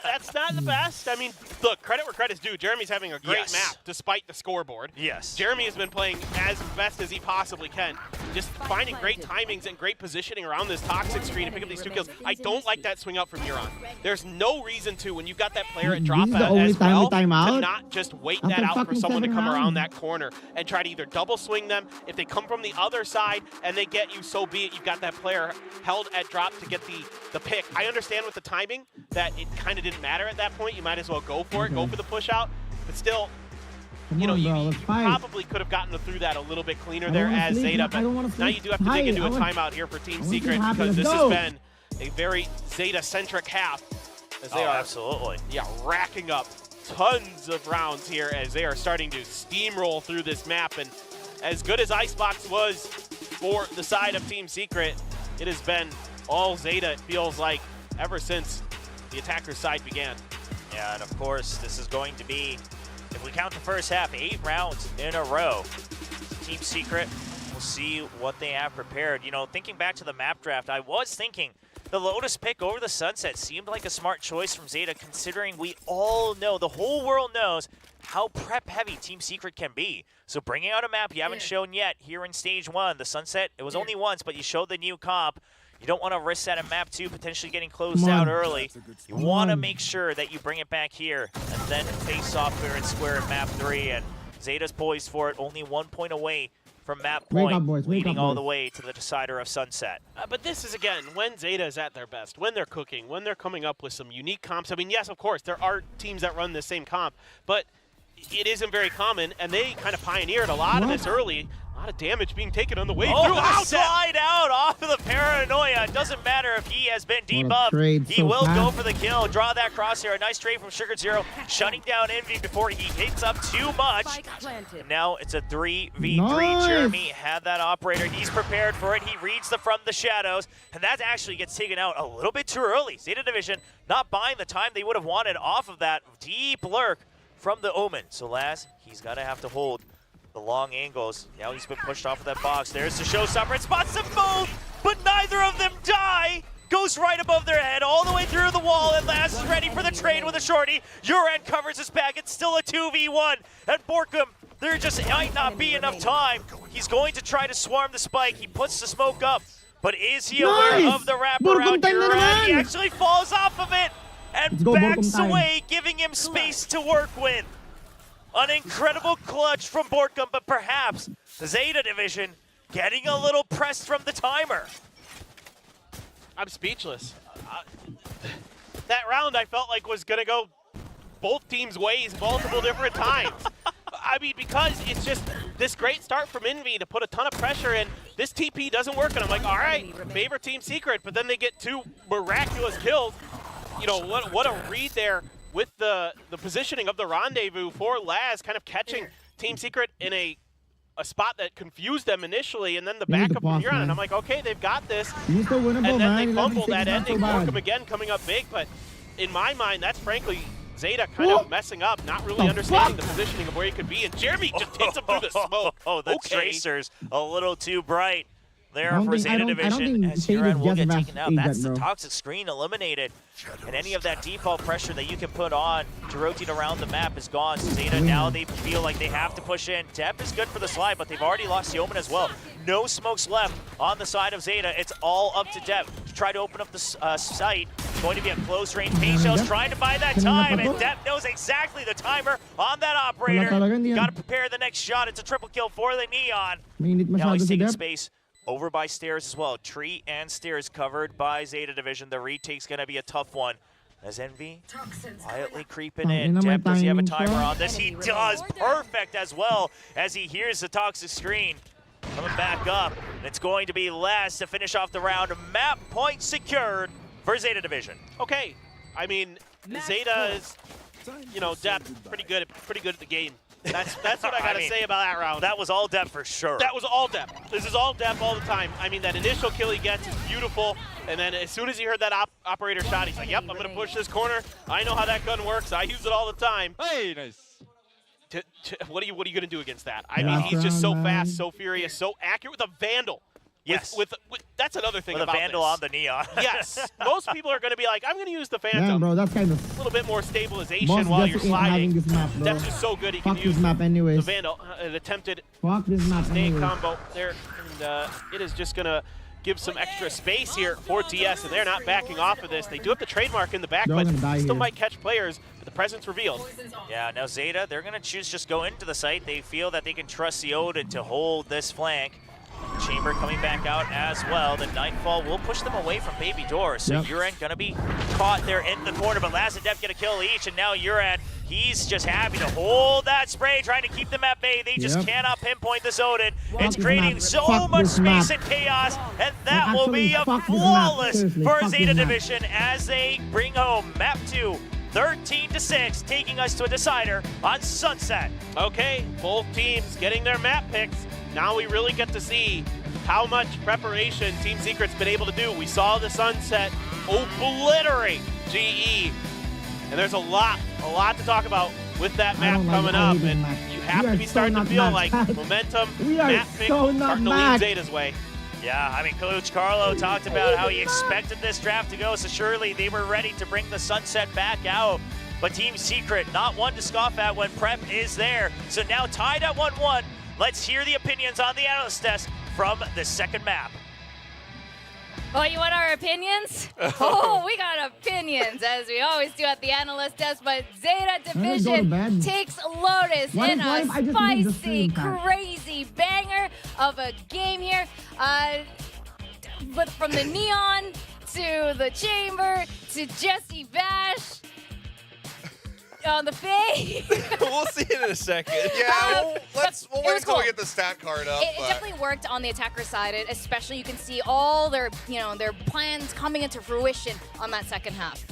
Speaker 10: that's not the best. I mean, look, credit where credit's due. Jeremy's having a great map despite the scoreboard.
Speaker 11: Yes.
Speaker 10: Jeremy has been playing as best as he possibly can. Just finding great timings and great positioning around this toxic screen to pick up these 2 kills. I don't like that swing out from Uran. There's no reason to, when you've got that player at drop as well, to not just wait that out for someone to come around that corner and try to either double swing them. If they come from the other side and they get you, so be it. You've got that player held at drop to get the pick. I understand with the timing that it kind of didn't matter at that point. You might as well go for it, go for the push out. But still, you know, you probably could have gotten through that a little bit cleaner there as ZETA, but now you do have to dig into a timeout here for Team Secret because this has been a very ZETA-centric half. As they are
Speaker 11: absolutely.
Speaker 10: Yeah, racking up tons of rounds here as they are starting to steamroll through this map. And as good as Icebox was for the side of Team Secret, it has been all ZETA, it feels like, ever since the attacker's side began.
Speaker 11: Yeah, and of course, this is going to be, if we count the first half, 8 rounds in a row. Team Secret, we'll see what they have prepared. You know, thinking back to the map draft, I was thinking the Lotus pick over the Sunset seemed like a smart choice from ZETA, considering we all know, the whole world knows, how prep-heavy Team Secret can be. So bringing out a map you haven't shown yet here in Stage 1, the Sunset, it was only once, but you showed the new comp. You don't want to risk that in map 2, potentially getting closed out early. You want to make sure that you bring it back here and then face off fair and square in map 3. And ZETA's poised for it, only 1 point away from map point, leading all the way to the decider of Sunset.
Speaker 10: But this is, again, when ZETA is at their best, when they're cooking, when they're coming up with some unique comps. I mean, yes, of course, there are teams that run the same comp, but it isn't very common, and they kind of pioneered a lot of this early. A lot of damage being taken on the way through.
Speaker 11: Oh, slide out off of the paranoia. It doesn't matter if he has been debuffed. He will go for the kill. Draw that crosshair. A nice trade from Sugar Zero, shutting down Envy before he hits up too much. And now it's a 3v3. Jeremy had that operator. He's prepared for it. He reads from the shadows, and that actually gets taken out a little bit too early. ZETA Division not buying the time they would have wanted off of that deep lurk from the Omen. So Laz, he's gonna have to hold the long angles. Now he's been pushed off of that box. There's the showstopper. It spots them both, but neither of them die. Goes right above their head, all the way through the wall, and Laz is ready for the trade with a shorty. Uran covers his back. It's still a 2v1. And Borkum, there just might not be enough time. He's going to try to swarm the spike. He puts the smoke up, but is he aware of the wraparound? Uran, he actually falls off of it and backs away, giving him space to work with. An incredible clutch from Borkum, but perhaps the ZETA Division getting a little pressed from the timer.
Speaker 10: I'm speechless. That round I felt like was going to go both teams' ways multiple different times. I mean, because it's just this great start from Envy to put a ton of pressure in. This TP doesn't work, and I'm like, all right, favorite Team Secret, but then they get 2 miraculous kills. You know, what a read there with the positioning of the rendezvous for Laz, kind of catching Team Secret in a spot that confused them initially, and then the backup from Uran. And I'm like, okay, they've got this. And then they fumble that ending. Borkum again coming up big, but in my mind, that's frankly ZETA kind of messing up, not really understanding the positioning of where he could be, and Jeremy just hits him through the smoke.
Speaker 11: Oh, the tracers a little too bright there for ZETA Division, as Uran will get taken out. That's the toxic screen eliminated, and any of that default pressure that you can put on to rotate around the map is gone. So ZETA, now they feel like they have to push in. Depp is good for the slide, but they've already lost the Omen as well. no smokes left on the side of ZETA. It's all up to Depp to try to open up the site. Going to be a close range. Patios trying to buy that time, and Depp knows exactly the timer on that operator. Got to prepare the next shot. It's a triple kill for the Neon. Now he's taking space over by stairs as well. Tree and stairs covered by ZETA Division. The retake's going to be a tough one. As Envy quietly creeping in. Depp, does he have a timer on this? He does. Perfect as well as he hears the toxic screen. Coming back up. And it's going to be last to finish off the round. Map point secured for ZETA Division.
Speaker 10: Okay. I mean, ZETA is, you know, Depp, pretty good at the game. That's what I gotta say about that round.
Speaker 11: That was all Depp for sure.
Speaker 10: That was all Depp. This is all Depp all the time. I mean, that initial kill he gets is beautiful, and then as soon as he heard that operator shot, he's like, yep, I'm gonna push this corner. I know how that gun works. I use it all the time.
Speaker 6: Hey, nice.
Speaker 10: What are you gonna do against that? I mean, he's just so fast, so furious, so accurate with a Vandal.
Speaker 11: Yes.
Speaker 10: That's another thing
Speaker 11: with
Speaker 10: about
Speaker 11: a Vandal
Speaker 10: this.
Speaker 11: on the Neon.
Speaker 10: Yes. Most people are going to be like, I'm going to use the Phantom.
Speaker 1: Yeah, bro, that's kind of...
Speaker 10: A little bit more stabilization while you're sliding.
Speaker 1: This map, bro.
Speaker 10: That's just so good. He
Speaker 1: Fuck
Speaker 10: can use
Speaker 1: this map anyways.
Speaker 10: the Vandal. An attempted
Speaker 1: snake
Speaker 10: combo there. And it is just going to give some extra space here for TS, and they're not backing off of this. They do have the trademark in the back, but still might catch players, but the presence revealed.
Speaker 11: Yeah, now ZETA, they're going to choose just go into the site. They feel that they can trust the Odin to hold this flank. Chamber coming back out as well. The Nightfall will push them away from Baby Door. So Uran going to be caught there in the corner, but Laz and Depp get a kill each, and now Uran, he's just happy to hold that spray, trying to keep them at bay. They just cannot pinpoint this Odin. It's creating so much space and chaos, and that will be a flawless for ZETA Division as they bring home map 2. 13-6, taking us to a decider on Sunset.
Speaker 10: Okay, both teams getting their map picks. Now we really get to see how much preparation Team Secret's been able to do. We saw the Sunset obliterate GE, and there's a lot to talk about with that map coming up, and you have to be starting to feel like momentum, map pick, starting to lean ZETA's way.
Speaker 11: Yeah, I mean, Coach Carlo talked about how he expected this draft to go, so surely they were ready to bring the Sunset back out. But Team Secret, not one to scoff at when prep is there. So now tied at 1-1. Let's hear the opinions on the analyst test from the second map.
Speaker 2: Oh, you want our opinions? Oh, we got opinions, as we always do at the analyst test, but ZETA Division takes Lotus in a spicy, crazy banger of a game here. But from the Neon to the Chamber to Jesse Bash on the fade.
Speaker 6: We'll see it in a second.
Speaker 5: Yeah, we'll wait until we get the stat card up.
Speaker 2: It definitely worked on the attacker side, especially you can see all their, their plans coming into fruition on that second half.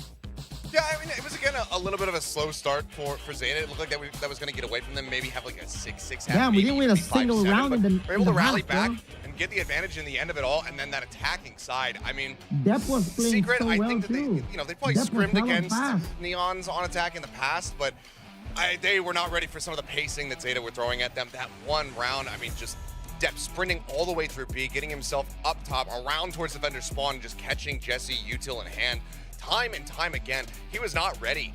Speaker 5: Yeah, I mean, it was, again, a little bit of a slow start for ZETA. It looked like that was going to get away from them, maybe have like a 6-6 half.
Speaker 1: Yeah, we didn't win a single round in the
Speaker 5: we're able to rally back and get the advantage in the end of it all, and then that attacking side. I mean,
Speaker 1: Depp was playing
Speaker 5: Secret,
Speaker 1: so
Speaker 5: I
Speaker 1: well
Speaker 5: think that
Speaker 1: too.
Speaker 5: they probably scrimmed against Neons on attack in the past, but they were not ready for some of the pacing that ZETA were throwing at them. That one round, I mean, just Depp sprinting all the way through B, getting himself up top, around towards the vendor spawn, just catching Jesse util in hand. Time and time again, he was not ready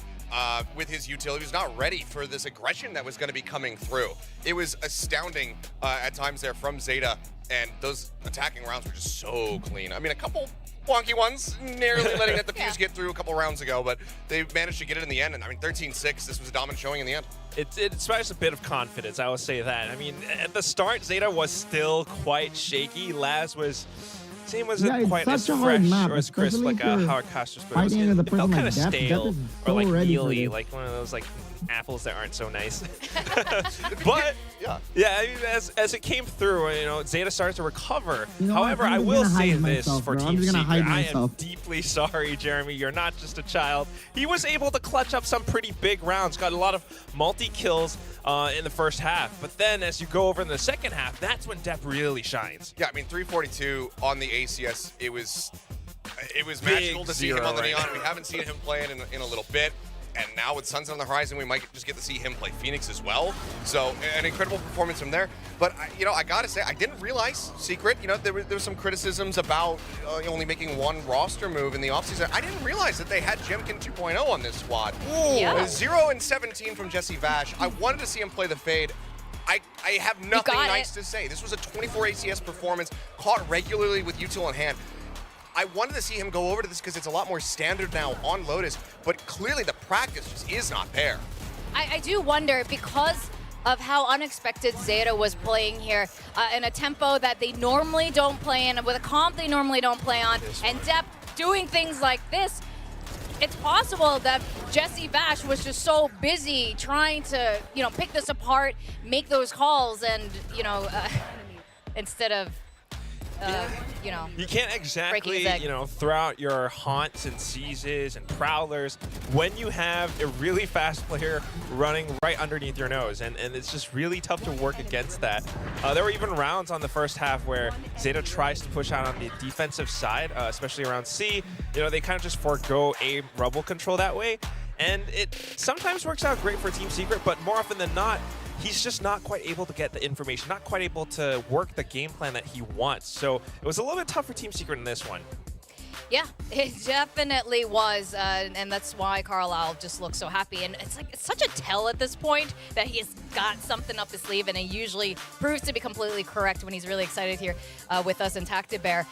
Speaker 5: with his util. He was not ready for this aggression that was going to be coming through. It was astounding at times there from ZETA, and those attacking rounds were just so clean. I mean, a couple wonky ones, nearly letting that defuse get through a couple rounds ago, but they managed to get it in the end. And I mean, 13-6, this was a dominant showing in the end.
Speaker 6: It inspires a bit of confidence, I will say that. I mean, at the start, ZETA was still quite shaky. Laz wasn't quite as fresh or as crisp like how our casters, but it felt kind of stale or like mealy, like one of those like apples that aren't so nice. But yeah, I mean, as it came through, ZETA started to recover. However, I will say this for Team Secret, I am deeply sorry, Jeremy. You're not just a child. He was able to clutch up some pretty big rounds, got a lot of multi-kills in the first half. But then as you go over in the second half, that's when Depp really shines.
Speaker 5: Yeah, I mean, 342 on the ACS, it was magical to see him on the Neon. We haven't seen him play it in a little bit. And now with Sunset on the horizon, we might just get to see him play Phoenix as well. So an incredible performance from there. But I gotta say, I didn't realize Secret. There was some criticisms about only making one roster move in the offseason. I didn't realize that they had Jemkin 2.0 on this squad. 0 and 17 from Jesse Vash. I wanted to see him play the fade. I have nothing nice to say. This was a 24 ACS performance, caught regularly with util in hand. I wanted to see him go over to this because it's a lot more standard now on Lotus, but clearly the practice just is not there.
Speaker 2: I do wonder, because of how unexpected ZETA was playing here in a tempo that they normally don't play in, with a comp they normally don't play on, and Depp doing things like this. It's possible that Jesse Bash was just so busy trying to, pick this apart, make those calls, and, instead of,
Speaker 6: you can't exactly, throw out your haunts and seizes and prowlers when you have a really fast player running right underneath your nose, and it's just really tough to work against that. There were even rounds on the first half where ZETA tries to push out on the defensive side, especially around C. They kind of just forego A rubble control that way, and it sometimes works out great for Team Secret, but more often than not, he's just not quite able to get the information, not quite able to work the game plan that he wants. So it was a little bit tough for Team Secret in this one.
Speaker 2: Yeah, it definitely was, and that's why Carlisle just looks so happy. And it's such a tell at this point that he's got something up his sleeve, and he usually proves to be completely correct when he's really excited here with us in Tactic Bear.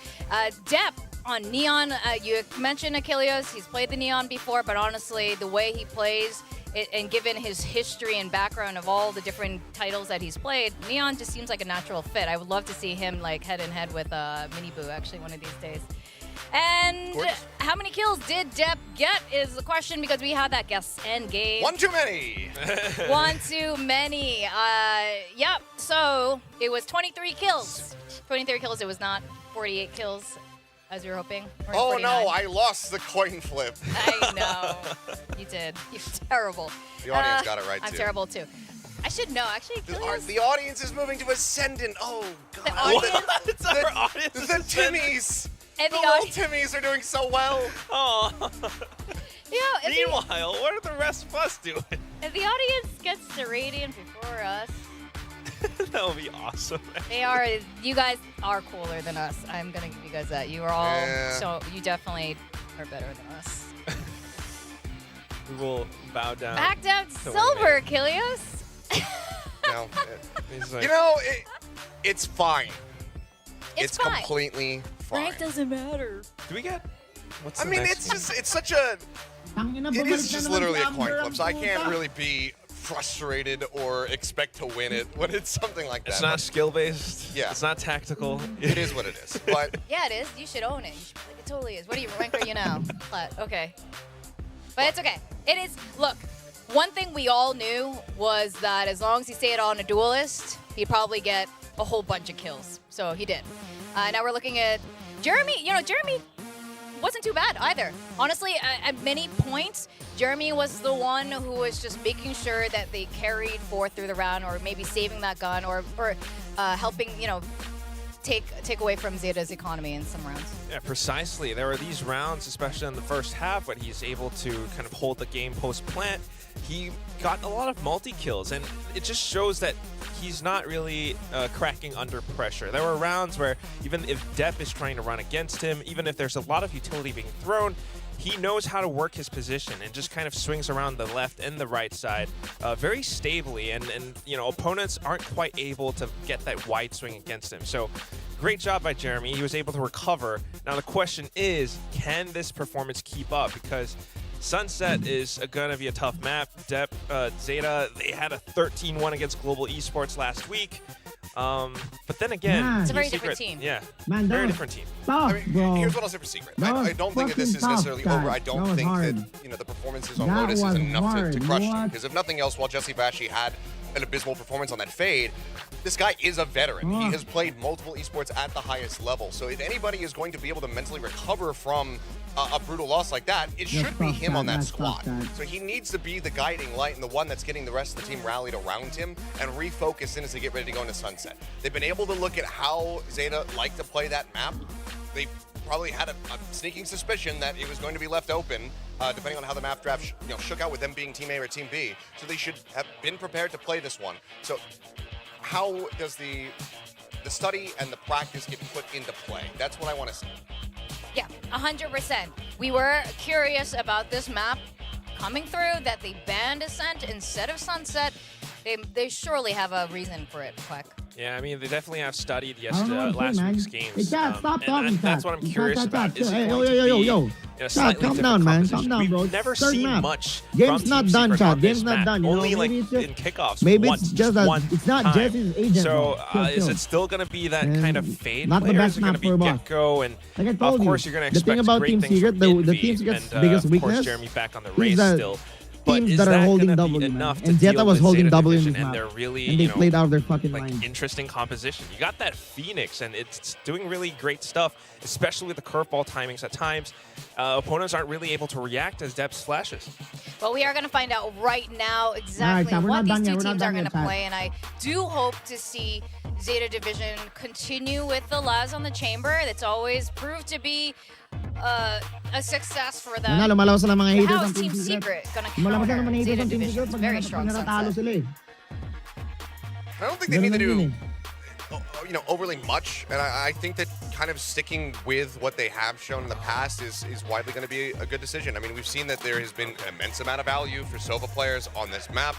Speaker 2: Depp on Neon, you mentioned Achilles. He's played the Neon before, but honestly, the way he plays, and given his history and background of all the different titles that he's played, Neon just seems like a natural fit. I would love to see him head in head with Mini Boo actually one of these days. And how many kills did Depp get is the question, because we had that guess end game.
Speaker 5: One too many.
Speaker 2: One too many. Yep. So it was 23 kills. 23 kills. It was not 48 kills, as we were hoping.
Speaker 5: Oh
Speaker 2: 49.
Speaker 5: no, I lost the coin flip.
Speaker 2: I know. You did. You're terrible.
Speaker 5: The audience got it right,
Speaker 2: I'm
Speaker 5: too.
Speaker 2: terrible, too. I should know. Actually,
Speaker 5: The audience is moving to Ascendant. Oh, God.
Speaker 2: The audience?
Speaker 5: The Timmies.
Speaker 2: And
Speaker 5: the little Timmies are doing so well.
Speaker 6: Oh.
Speaker 2: Yeah.
Speaker 6: Meanwhile, what are the rest of us doing?
Speaker 2: If the audience gets to Radiant before us,
Speaker 6: that would be awesome.
Speaker 2: You guys are cooler than us. I'm going to give you guys that. You are all, so you definitely are better than us.
Speaker 6: We will bow down.
Speaker 2: Back down to silver, Achilles.
Speaker 5: No. It's fine.
Speaker 2: It's
Speaker 5: fine. Completely fine.
Speaker 2: Rank doesn't matter.
Speaker 6: Do we get?
Speaker 5: I mean, it's such a. It is just literally a coin flip, so I can't really be frustrated or expect to win it when it's something like that.
Speaker 6: It's not skill-based.
Speaker 5: Yeah.
Speaker 6: It's not tactical.
Speaker 5: It is what it is. But
Speaker 2: yeah, it is. You should own it. It totally is. What rank are you now? Okay. But it's okay. It is. Look, one thing we all knew was that as long as he stayed on a duelist, he'd probably get a whole bunch of kills. So he did. Now we're looking at Jeremy. Jeremy wasn't too bad either. Honestly, at many points, Jeremy was the one who was just making sure that they carried forth through the round, or maybe saving that gun, or helping, take away from ZETA's economy in some rounds.
Speaker 6: Yeah, precisely. There were these rounds, especially in the first half, when he's able to kind of hold the game post-plant. He got a lot of multi-kills, and it just shows that he's not really cracking under pressure. There were rounds where even if Depp is trying to run against him, even if there's a lot of utility being thrown, he knows how to work his position and just kind of swings around the left and the right side very stably, and opponents aren't quite able to get that wide swing against him. So great job by Jeremy. He was able to recover. Now the question is, can this performance keep up? Because Sunset is going to be a tough map. ZETA, they had a 13-1 against Global Esports last week. But then again,
Speaker 2: it's a very different team.
Speaker 6: Yeah, very different team.
Speaker 5: Here's what I'll say for Secret. I don't think that this is necessarily over. I don't think that the performances on Lotus is enough to crush them. Because if nothing else, while Jesse Bashi had an abysmal performance on that fade, this guy is a veteran. He has played multiple esports at the highest level. So if anybody is going to be able to mentally recover from a brutal loss like that, it should be him on that squad. So he needs to be the guiding light and the one that's getting the rest of the team rallied around him and refocus in as they get ready to go into Sunset. They've been able to look at how ZETA like to play that map. They probably had a sneaking suspicion that it was going to be left open, depending on how the map draft shook out with them being Team A or Team B. So they should have been prepared to play this one. So how does the study and the practice get put into play? That's what I want to see.
Speaker 2: Yeah, 100%. We were curious about this map coming through, that they banned Ascent instead of Sunset. They surely have a reason for it, Quack.
Speaker 6: Yeah, I mean, they definitely have studied last week's games.
Speaker 1: Hey, Chad, stop talking,
Speaker 6: and that's
Speaker 1: Chad.
Speaker 6: what I'm curious about. Is it
Speaker 1: Yo,
Speaker 6: going
Speaker 1: yo,
Speaker 6: to
Speaker 1: yo,
Speaker 6: be
Speaker 1: yo.
Speaker 6: a
Speaker 1: Chad,
Speaker 6: slightly
Speaker 1: calm
Speaker 6: different
Speaker 1: down, man.
Speaker 6: composition?
Speaker 1: Calm down, bro.
Speaker 6: We've never
Speaker 1: Third
Speaker 6: seen
Speaker 1: map.
Speaker 6: much
Speaker 1: Game's
Speaker 6: from
Speaker 1: not
Speaker 6: Team
Speaker 1: done,
Speaker 6: Secret
Speaker 1: Chad.
Speaker 6: on this
Speaker 1: Game's not
Speaker 6: map.
Speaker 1: done. You know,
Speaker 6: Only like
Speaker 1: maybe it's just,
Speaker 6: in kickoffs.
Speaker 1: maybe
Speaker 6: once,
Speaker 1: it's just
Speaker 6: one
Speaker 1: it's not
Speaker 6: time.
Speaker 1: Jesse's agent.
Speaker 6: So is
Speaker 1: chill.
Speaker 6: it still going to be that kind of fade
Speaker 1: Not the
Speaker 6: players?
Speaker 1: best
Speaker 6: Are going
Speaker 1: map
Speaker 6: to be
Speaker 1: for a boss.
Speaker 6: Gecko, and
Speaker 1: Like I
Speaker 6: of
Speaker 1: told
Speaker 6: course
Speaker 1: you,
Speaker 6: you're going to
Speaker 1: the thing
Speaker 6: expect
Speaker 1: about
Speaker 6: great
Speaker 1: Team
Speaker 6: things
Speaker 1: Secret,
Speaker 6: from
Speaker 1: the
Speaker 6: Envy,
Speaker 1: Team Secret's
Speaker 6: and,
Speaker 1: biggest
Speaker 6: of
Speaker 1: weakness
Speaker 6: course, Jeremy back on the race
Speaker 1: is that
Speaker 6: still. But
Speaker 1: teams
Speaker 6: is
Speaker 1: that are holding
Speaker 6: gonna
Speaker 1: W,
Speaker 6: be
Speaker 1: man.
Speaker 6: enough to
Speaker 1: And
Speaker 6: deal
Speaker 1: ZETA was
Speaker 6: with
Speaker 1: holding
Speaker 6: Zeta
Speaker 1: W in
Speaker 6: Division
Speaker 1: this
Speaker 6: and
Speaker 1: map.
Speaker 6: they're really,
Speaker 1: And they played out of their fucking
Speaker 6: like
Speaker 1: mind.
Speaker 6: interesting composition. You got that Phoenix, and it's doing really great stuff, especially with the curveball timings at times. Opponents aren't really able to react as Debs flashes.
Speaker 2: Well, we are going to find out right now exactly
Speaker 1: Chad, we're
Speaker 2: what
Speaker 1: not
Speaker 2: these
Speaker 1: done
Speaker 2: two
Speaker 1: yet. We're not
Speaker 2: teams are
Speaker 1: done
Speaker 2: going
Speaker 1: yet,
Speaker 2: to
Speaker 1: Chad.
Speaker 2: play, and I do hope to see Zeta Division continue with the Laz on the chamber. That's always proved to be a success for them.
Speaker 1: Lumalawas na mga haters
Speaker 2: How
Speaker 1: ng
Speaker 2: is Team
Speaker 1: Team
Speaker 2: Secret
Speaker 1: Secret.
Speaker 2: going to
Speaker 1: Lumalawas na
Speaker 2: counter
Speaker 1: naman haters
Speaker 2: Zeta
Speaker 1: ng Team
Speaker 2: Division's
Speaker 1: Secret
Speaker 2: very
Speaker 1: pag
Speaker 2: strong
Speaker 1: natatalo
Speaker 2: sunset?
Speaker 1: sila eh.
Speaker 5: I don't think they need to do overly much, and I think that kind of sticking with what they have shown in the past is widely going to be a good decision. I mean, we've seen that there has been an immense amount of value for Sova players on this map.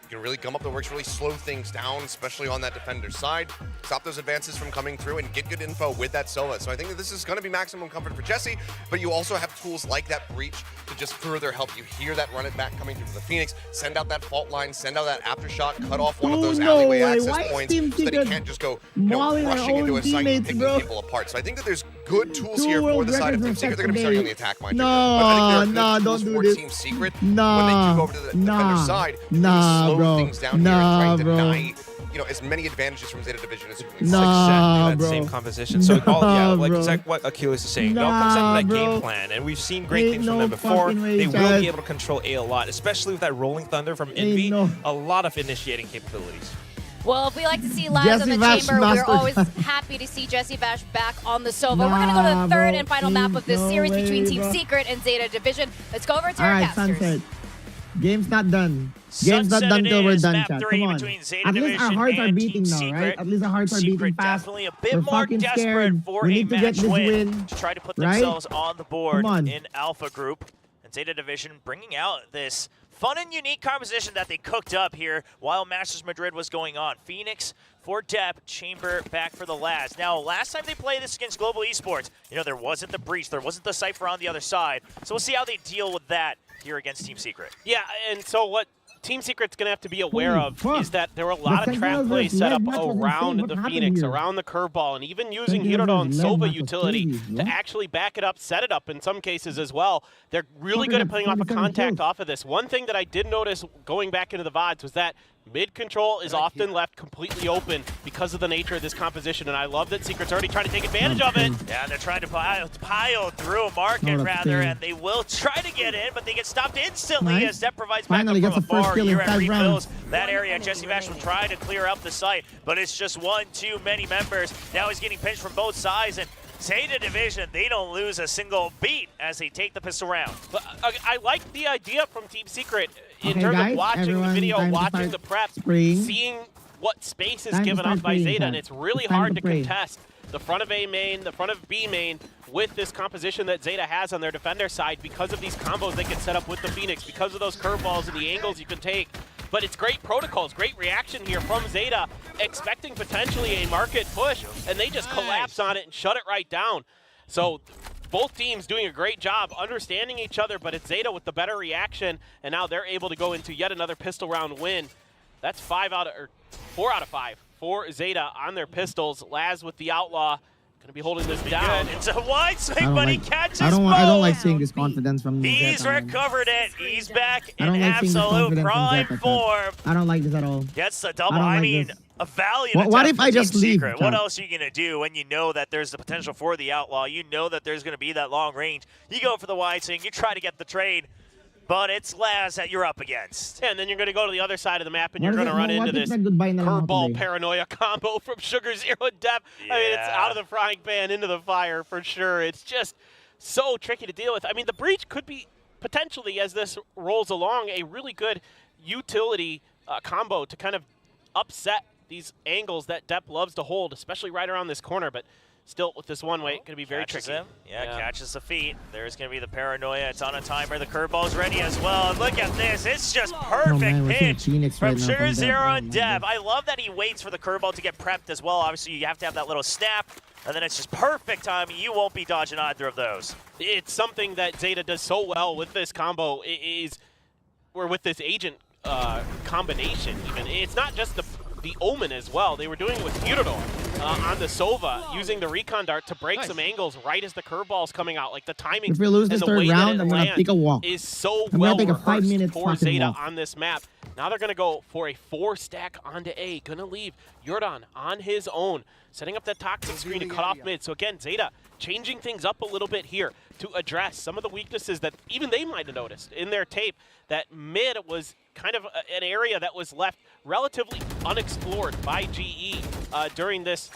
Speaker 5: You can really gum up the works, really slow things down, especially on that defender side, stop those advances from coming through, and get good info with that Sova. So I think that this is going to be maximum comfort for Jesse, but you also have tools like that breach to just further help you hear that run it back coming through from the Phoenix, send out that fault line, send out that aftershock, cut off one of those alleyway access points so that he can't just go rushing into a site and picking people apart. So I think that there's good tools here for the side of Team Secret. They're going to be starting on the attack, mind you. But I think there are good tools for Team Secret when they do go over to the defender side, really slow things down here and try to deny as many advantages from Zeta Division as you can.
Speaker 6: Exactly that same composition. So like exactly what Achilles is saying. It all comes down to that game plan, and we've seen great things from them before. They will be able to control A a lot, especially with that Rolling Thunder from Envy. A lot of initiating capabilities.
Speaker 2: Well, if we like to see Laz on the chamber, we're always happy to see Jesse Bash back on the Sova. We're going to go to the third and final map of this series between Team Secret and Zeta Division. Let's go over to our casters.
Speaker 1: Sunset. Game's not done. Game's not done till we're done, chat. Come on.
Speaker 11: At
Speaker 1: least our hearts are beating now, right? At least our hearts are beating fast.
Speaker 11: Definitely a bit
Speaker 1: We're
Speaker 11: more
Speaker 1: fucking
Speaker 11: desperate
Speaker 1: scared.
Speaker 11: for
Speaker 1: We
Speaker 11: a
Speaker 1: need to get
Speaker 11: match
Speaker 1: this
Speaker 11: win to try to put themselves on the board
Speaker 1: Come on.
Speaker 11: in Alpha Group. And Zeta Division bringing out this fun and unique composition that they cooked up here while Masters Madrid was going on. Phoenix for Dep, Chamber back for the Laz. Now, last time they played this against Global Esports, there wasn't the breach, there wasn't the Cypher on the other side. So we'll see how they deal with that here against Team Secret.
Speaker 10: Yeah, and so what Team Secret's going to have to be aware of is that there were a lot of trap plays set up around the Phoenix, around the curveball, and even using Hirodo and Sova utility to actually back it up, set it up in some cases as well. They're really good at putting off a contact off of this. One thing that I did notice going back into the VODs was that mid control is often left completely open because of the nature of this composition, and I love that Secret's already trying to take advantage of it.
Speaker 11: Yeah, they're trying to pile through a market, and they will try to get in, but they get stopped instantly as Dep provides backup from afar here at refills. That area, Jesse Bash will try to clear up the site, but it's just one too many members. Now he's getting pinched from both sides, and Zeta Division, they don't lose a single beat as they take the pistol round.
Speaker 10: But I like the idea from Team Secret in terms of watching the video, watching the prep, seeing what space is given up by Zeta, and it's really hard to contest the front of A main, the front of B main with this composition that Zeta has on their defender side because of these combos they can set up with the Phoenix, because of those curveballs and the angles you can take. But it's great protocols, great reaction here from Zeta, expecting potentially a market push, and they just collapse on it and shut it right down. So both teams doing a great job understanding each other, but it's Zeta with the better reaction, and now they're able to go into yet another pistol round win. That's 4 out of 5 for Zeta on their pistols. Laz with the Outlaw. Gonna be holding this down.
Speaker 11: It's a wide swing, but he catches both.
Speaker 1: I don't like seeing this confidence from
Speaker 11: He's recovered it. He's back in absolute prime form.
Speaker 1: I don't like this at all.
Speaker 11: Gets the double. I mean, a valiant
Speaker 1: What if I just leave?
Speaker 11: What else are you going to do when you know that there's the potential for the Outlaw? You know that there's going to be that long range. You go for the wide swing. You try to get the trade. But it's Laz that you're up against.
Speaker 10: Yeah, and then you're going to go to the other side of the map, and you're going to run into this curveball paranoia combo from Sugar Zero and Dep.
Speaker 11: Yeah.
Speaker 10: I mean, it's out of the frying pan into the fire for sure. It's just so tricky to deal with. I mean, the breach could be potentially, as this rolls along, a really good utility combo to kind of upset these angles that Dep loves to hold, especially right around this corner. But still with this one way, going to be very
Speaker 11: catches
Speaker 10: tricky.
Speaker 11: him. Yeah, catches the feet. There's going to be the paranoia. It's on a timer. The curveball's ready as well. And look at this. It's just perfect pitch from Sugar Zero and Dev. I love that he waits for the curveball to get prepped as well. Obviously, you have to have that little snap, and then it's just perfect timing. You won't be dodging either of those.
Speaker 10: It's something that ZETA does so well with this combo or with this agent combination even. It's not just the Omen as well. They were doing it with Fyodor on the Sova, using the recon dart to break some angles right as the curveball's coming out. Like the timing
Speaker 1: if we lose this third round, I'm going to take a walk.
Speaker 10: Is so
Speaker 1: I'm
Speaker 10: well
Speaker 1: take a 5
Speaker 10: rehearsed
Speaker 1: minute
Speaker 10: for ZETA
Speaker 1: walk.
Speaker 10: on this map. Now they're going to go for a 4-stack onto A. Going to leave Jordan on his own, setting up that toxic screen to cut off mid. So again, ZETA changing things up a little bit here to address some of the weaknesses that even they might have noticed in their tape. That mid was kind of an area that was left relatively unexplored by GE during this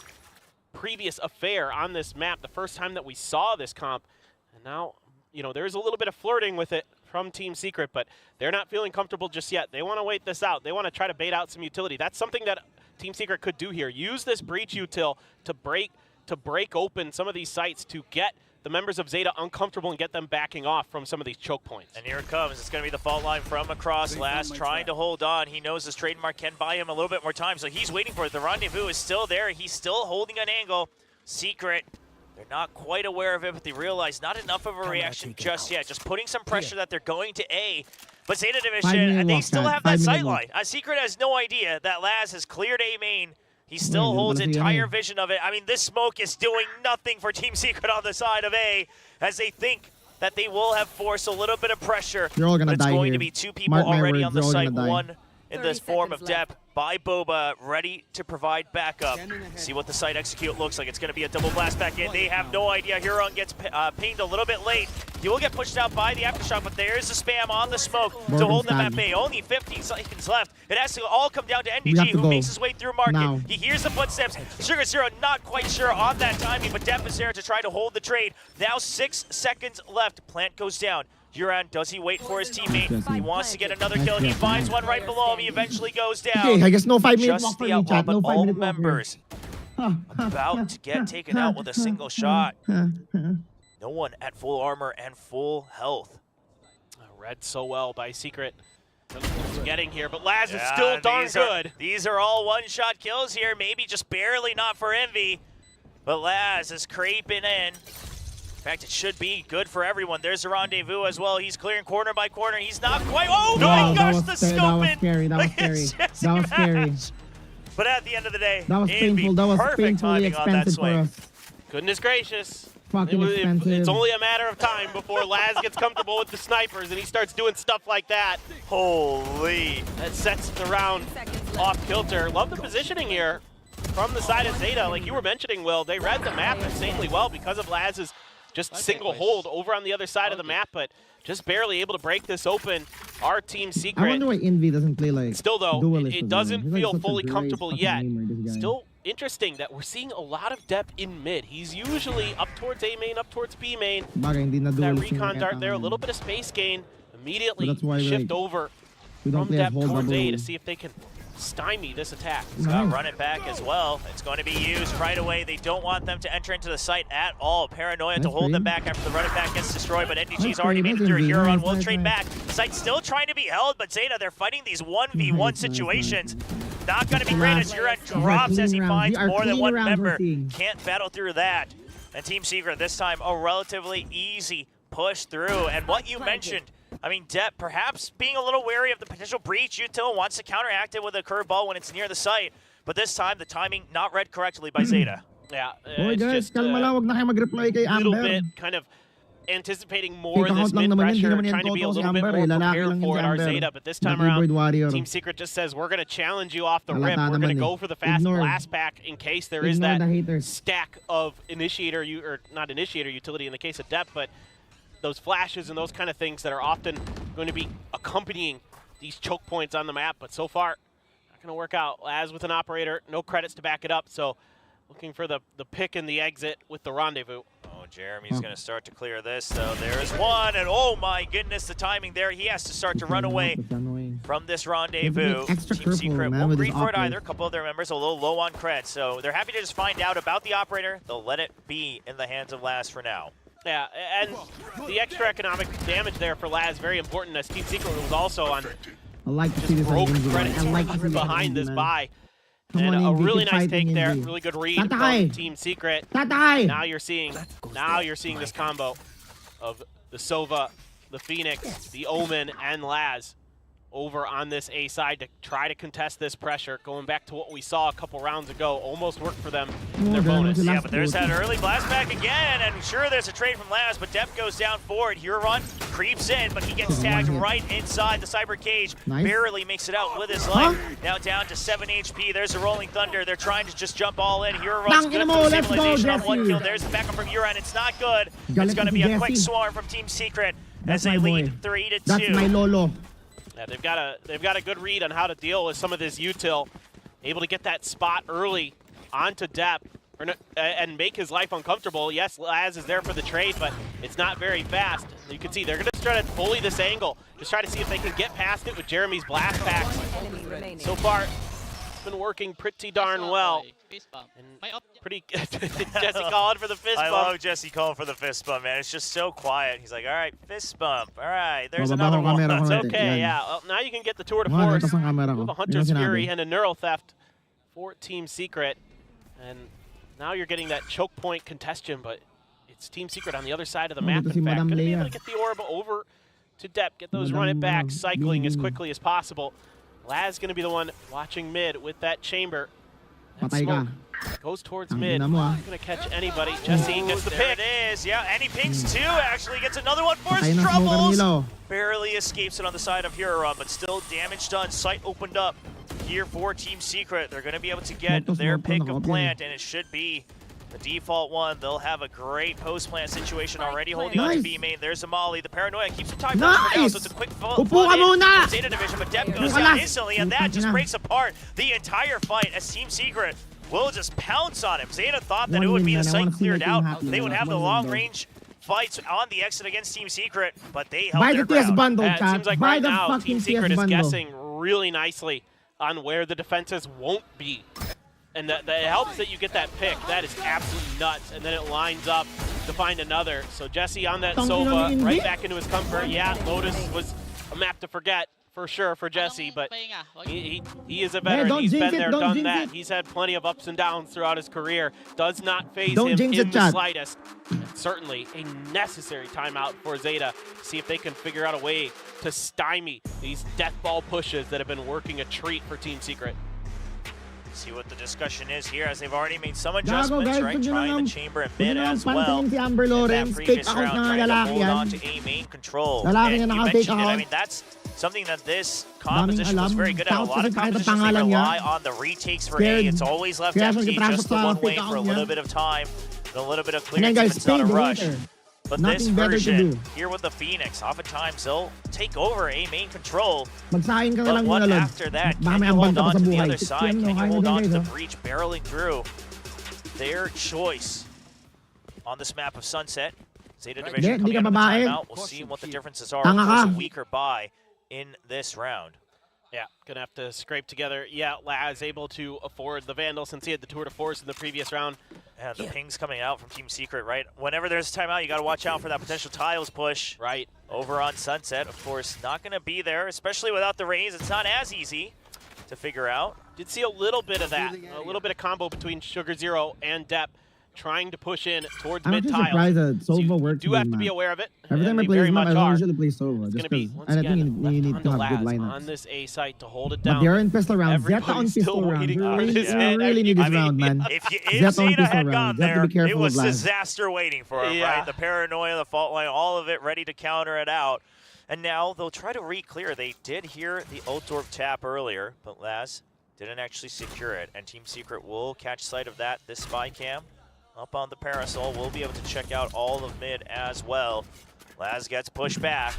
Speaker 10: previous affair on this map, the first time that we saw this comp. And now, you know, there's a little bit of flirting with it from Team Secret, but they're not feeling comfortable just yet. They want to wait this out. They want to try to bait out some utility. That's something that Team Secret could do here. Use this breach util to break open some of these sites to get the members of ZETA uncomfortable and get them backing off from some of these choke points.
Speaker 11: And here it comes. It's going to be the fault line from across. Last trying to hold on. He knows his trademark can buy him a little bit more time, so he's waiting for it. The rendezvous is still there. He's still holding an angle. Secret, they're not quite aware of it, but they realize not enough of a reaction just yet. Just putting some pressure that they're going to A. But ZETA Division, and they still have that sight line. Secret has no idea that Laz has cleared A main. He still holds entire vision of it. I mean, this smoke is doing nothing for Team Secret on the side of A, as they think that they will have forced a little bit of pressure.
Speaker 1: You're all gonna
Speaker 11: but it's
Speaker 1: die
Speaker 11: going
Speaker 1: here.
Speaker 11: to be two people already on the site. One in this form of Dep by Boba, ready to provide backup. See what the site execute looks like. It's going to be a double blast back in. They have no idea. Huron gets pinged a little bit late. He will get pushed out by the aftershock, but there's the spam on the smoke to hold them at bay. Only 15 seconds left. It has to all come down to NDG, who makes his way through market.
Speaker 1: Now.
Speaker 11: He hears the footsteps. Sugar Zero not quite sure on that timing, but Dep is there to try to hold the trade. Now 6 seconds left. Plant goes down. Huron, does he wait for his teammate? He wants to get another kill. He finds one right below him. He eventually goes down.
Speaker 1: Okay, I guess no 5 minute walk
Speaker 11: Just
Speaker 1: for
Speaker 11: the
Speaker 1: me,
Speaker 11: outlaw,
Speaker 1: chat.
Speaker 11: but
Speaker 1: No 5
Speaker 11: all
Speaker 1: minute walk
Speaker 11: members about to get taken out with a single shot. No one at full armor and full health.
Speaker 10: Read so well by Secret. Getting here, but Laz is still darn good.
Speaker 11: These are all one-shot kills here. Maybe just barely not for Envy. But Laz is creeping in. In fact, it should be good for everyone. There's a rendezvous as well. He's clearing corner by corner. He's not quite. Oh my gosh, the scooping!
Speaker 1: That was scary. That was scary.
Speaker 11: But at the end of the day,
Speaker 1: That was painful. That was painfully expensive for us.
Speaker 10: Goodness gracious.
Speaker 1: Fucking expensive.
Speaker 10: It's only a matter of time before Laz gets comfortable with the snipers and he starts doing stuff like that.
Speaker 11: Holy.
Speaker 10: That sets the round off kilter. Love the positioning here from the side of ZETA. Like you were mentioning, Will, they read the map insanely well because of Laz's just single hold over on the other side of the map, but just barely able to break this open. Our Team Secret.
Speaker 1: I wonder why Envy doesn't play like.
Speaker 10: Still though, it doesn't feel fully comfortable yet.
Speaker 1: Gamer,
Speaker 10: Still interesting that we're seeing a lot of depth in mid. He's usually up towards A main, up towards B main. That recon dart there, a little bit of space gain. Immediately shift over from depth towards A to see if they can stymie this attack.
Speaker 11: He's got run it back as well. It's going to be used right away. They don't want them to enter into the site at all. Paranoia to hold them back after the run it back gets destroyed, but NDG's already made it through. Huron will trade back. Site's still trying to be held, but ZETA, they're fighting these 1v1 situations. Not going to be great as Huron drops as he finds more than one member. Can't battle through that. And Team Secret this time a relatively easy push through. And what you mentioned, I mean, Dep perhaps being a little wary of the potential breach. Util wants to counteract it with a curveball when it's near the site, but this time the timing not read correctly by ZETA.
Speaker 10: Yeah, it's just a little bit kind of anticipating more of this mid-pressure, trying to be a little bit more prepared for it, our ZETA, but this time around, Team Secret just says, we're going to challenge you off the rip. We're going to go for the fast blast pack in case there is that stack of initiator, or not initiator utility in the case of Dep, but those flashes and those kind of things that are often going to be accompanying these choke points on the map, but so far, not going to work out. As with an operator, no credits to back it up, so looking for the pick and the exit with the rendezvous.
Speaker 11: Oh, Jeremy's going to start to clear this, though. There's one, and oh my goodness, the timing there. He has to start to run away. from this rendezvous. Team Secret won't grieve for it either. A couple of their members a little low on cred, so they're happy to just find out about the operator. They'll let it be in the hands of Laz for now.
Speaker 10: Yeah, and the extra economic damage there for Laz very important, as Team Secret was also on just broke credits behind this buy. And a really nice take there, really good read from Team Secret. Now you're seeing this combo of the Sova, the Phoenix, the Omen, and Laz over on this A side to try to contest this pressure. Going back to what we saw a couple rounds ago, almost worked for them in their bonus.
Speaker 11: Yeah, but there's that early blast back again, and sure there's a trade from Laz, but Dep goes down forward. Huron creeps in, but he gets tagged right inside the cyber cage. Barely makes it out with his life. Now down to 7 HP. There's a Rolling Thunder. They're trying to just jump all in. Huron's good for stabilization on 1 kill. There's the backup from Huron. It's not good. It's going to be a quick swarm from Team Secret as they lead 3-2.
Speaker 1: That's my Lolo.
Speaker 10: Yeah, they've got a good read on how to deal with some of this util. Able to get that spot early onto Dep and make his life uncomfortable. Yes, Laz is there for the trade, but it's not very fast. You can see they're going to try to bully this angle. Just try to see if they can get past it with Jeremy's blast packs. So far, it's been working pretty darn well. And pretty Jesse calling for the fist bump.
Speaker 11: I love Jesse calling for the fist bump, man. It's just so quiet. He's like, all right, fist bump. All right, there's another one.
Speaker 10: It's okay, yeah. Well, now you can get the tour de force with a Hunter's Fury and a Neural Theft for Team Secret. And now you're getting that choke point contestion, but it's Team Secret on the other side of the map, in fact. Going to be able to get the orb over to Dep, get those run it back, cycling as quickly as possible. Laz going to be the one watching mid with that chamber. That smoke goes towards mid. Not going to catch anybody. Jesse gets the pick.
Speaker 11: There it is. Yeah, and he pings two. Actually gets another one for his troubles. Barely escapes it on the side of Huron, but still damage done. Sight opened up here for Team Secret. They're going to be able to get their pick of plant, and it should be the default one. They'll have a great post-plant situation already holding on to B main. There's a Molly. The Paranoia keeps the time for now, so it's a quick flood in ZETA division, but Dep goes down instantly, and that just breaks apart the entire fight as Team Secret will just pounce on him. ZETA thought that it would be the site cleared out. They would have the long-range fights on the exit against Team Secret, but they held their ground.
Speaker 10: It seems like right now Team Secret is guessing really nicely on where the defenses won't be. And that helps that you get that pick. That is absolutely nuts. And then it lines up to find another. So Jesse on that Sova, right back into his comfort. Yeah, Lotus was a map to forget for sure for Jesse, but he is a veteran. He's been there, done that. He's had plenty of ups and downs throughout his career. Does not phase him in the slightest. And certainly a necessary timeout for ZETA to see if they can figure out a way to stymie these death ball pushes that have been working a treat for Team Secret.
Speaker 11: See what the discussion is here, as they've already made some adjustments, right? Trying the chamber and mid as well. In that previous round, trying to hold on to A main control. And you mentioned it, I mean, that's something that this composition was very good at. A lot of compositions, they rely on the retakes for A. It's always left empty, just the one way for a little bit of time, and a little bit of clearance if it's not a rush. But this version, here with the Phoenix, oftentimes they'll take over A main control. But what after that? Can you hold on to the other side? Can you hold on to the breach barreling through? Their choice on this map of Sunset. ZETA division coming out of the timeout. We'll see what the differences are. Of course, a weaker buy in this round.
Speaker 10: Yeah, gonna have to scrape together. Yeah, Laz able to afford the Vandal since he had the tour de force in the previous round.
Speaker 11: And the pings coming out from Team Secret, right? Whenever there's a timeout, you got to watch out for that potential tiles push.
Speaker 10: Right.
Speaker 11: Over on Sunset, of course, not going to be there, especially without the raise. It's not as easy to figure out.
Speaker 10: Did see a little bit of that, a little bit of combo between Sugar Zero and Dep, trying to push in towards mid tile.
Speaker 1: I'm surprised that Sova
Speaker 10: do have to be aware of it.
Speaker 1: Every time I play this map, I usually play Sova.
Speaker 10: It's going to be, once again,
Speaker 1: you need to have good lineups.
Speaker 10: On this A site to hold it down.
Speaker 1: But they're in pistol round. ZETA on pistol round. You really need this round, man.
Speaker 11: If ZETA had gone there, it was disaster waiting for him, right? The Paranoia, the fault line, all of it ready to counter it out. And now they'll try to re-clear. They did hear the ult orb tap earlier, but Laz didn't actually secure it. And Team Secret will catch sight of that. This spy cam up on the Parasol. We'll be able to check out all of mid as well. Laz gets pushed back.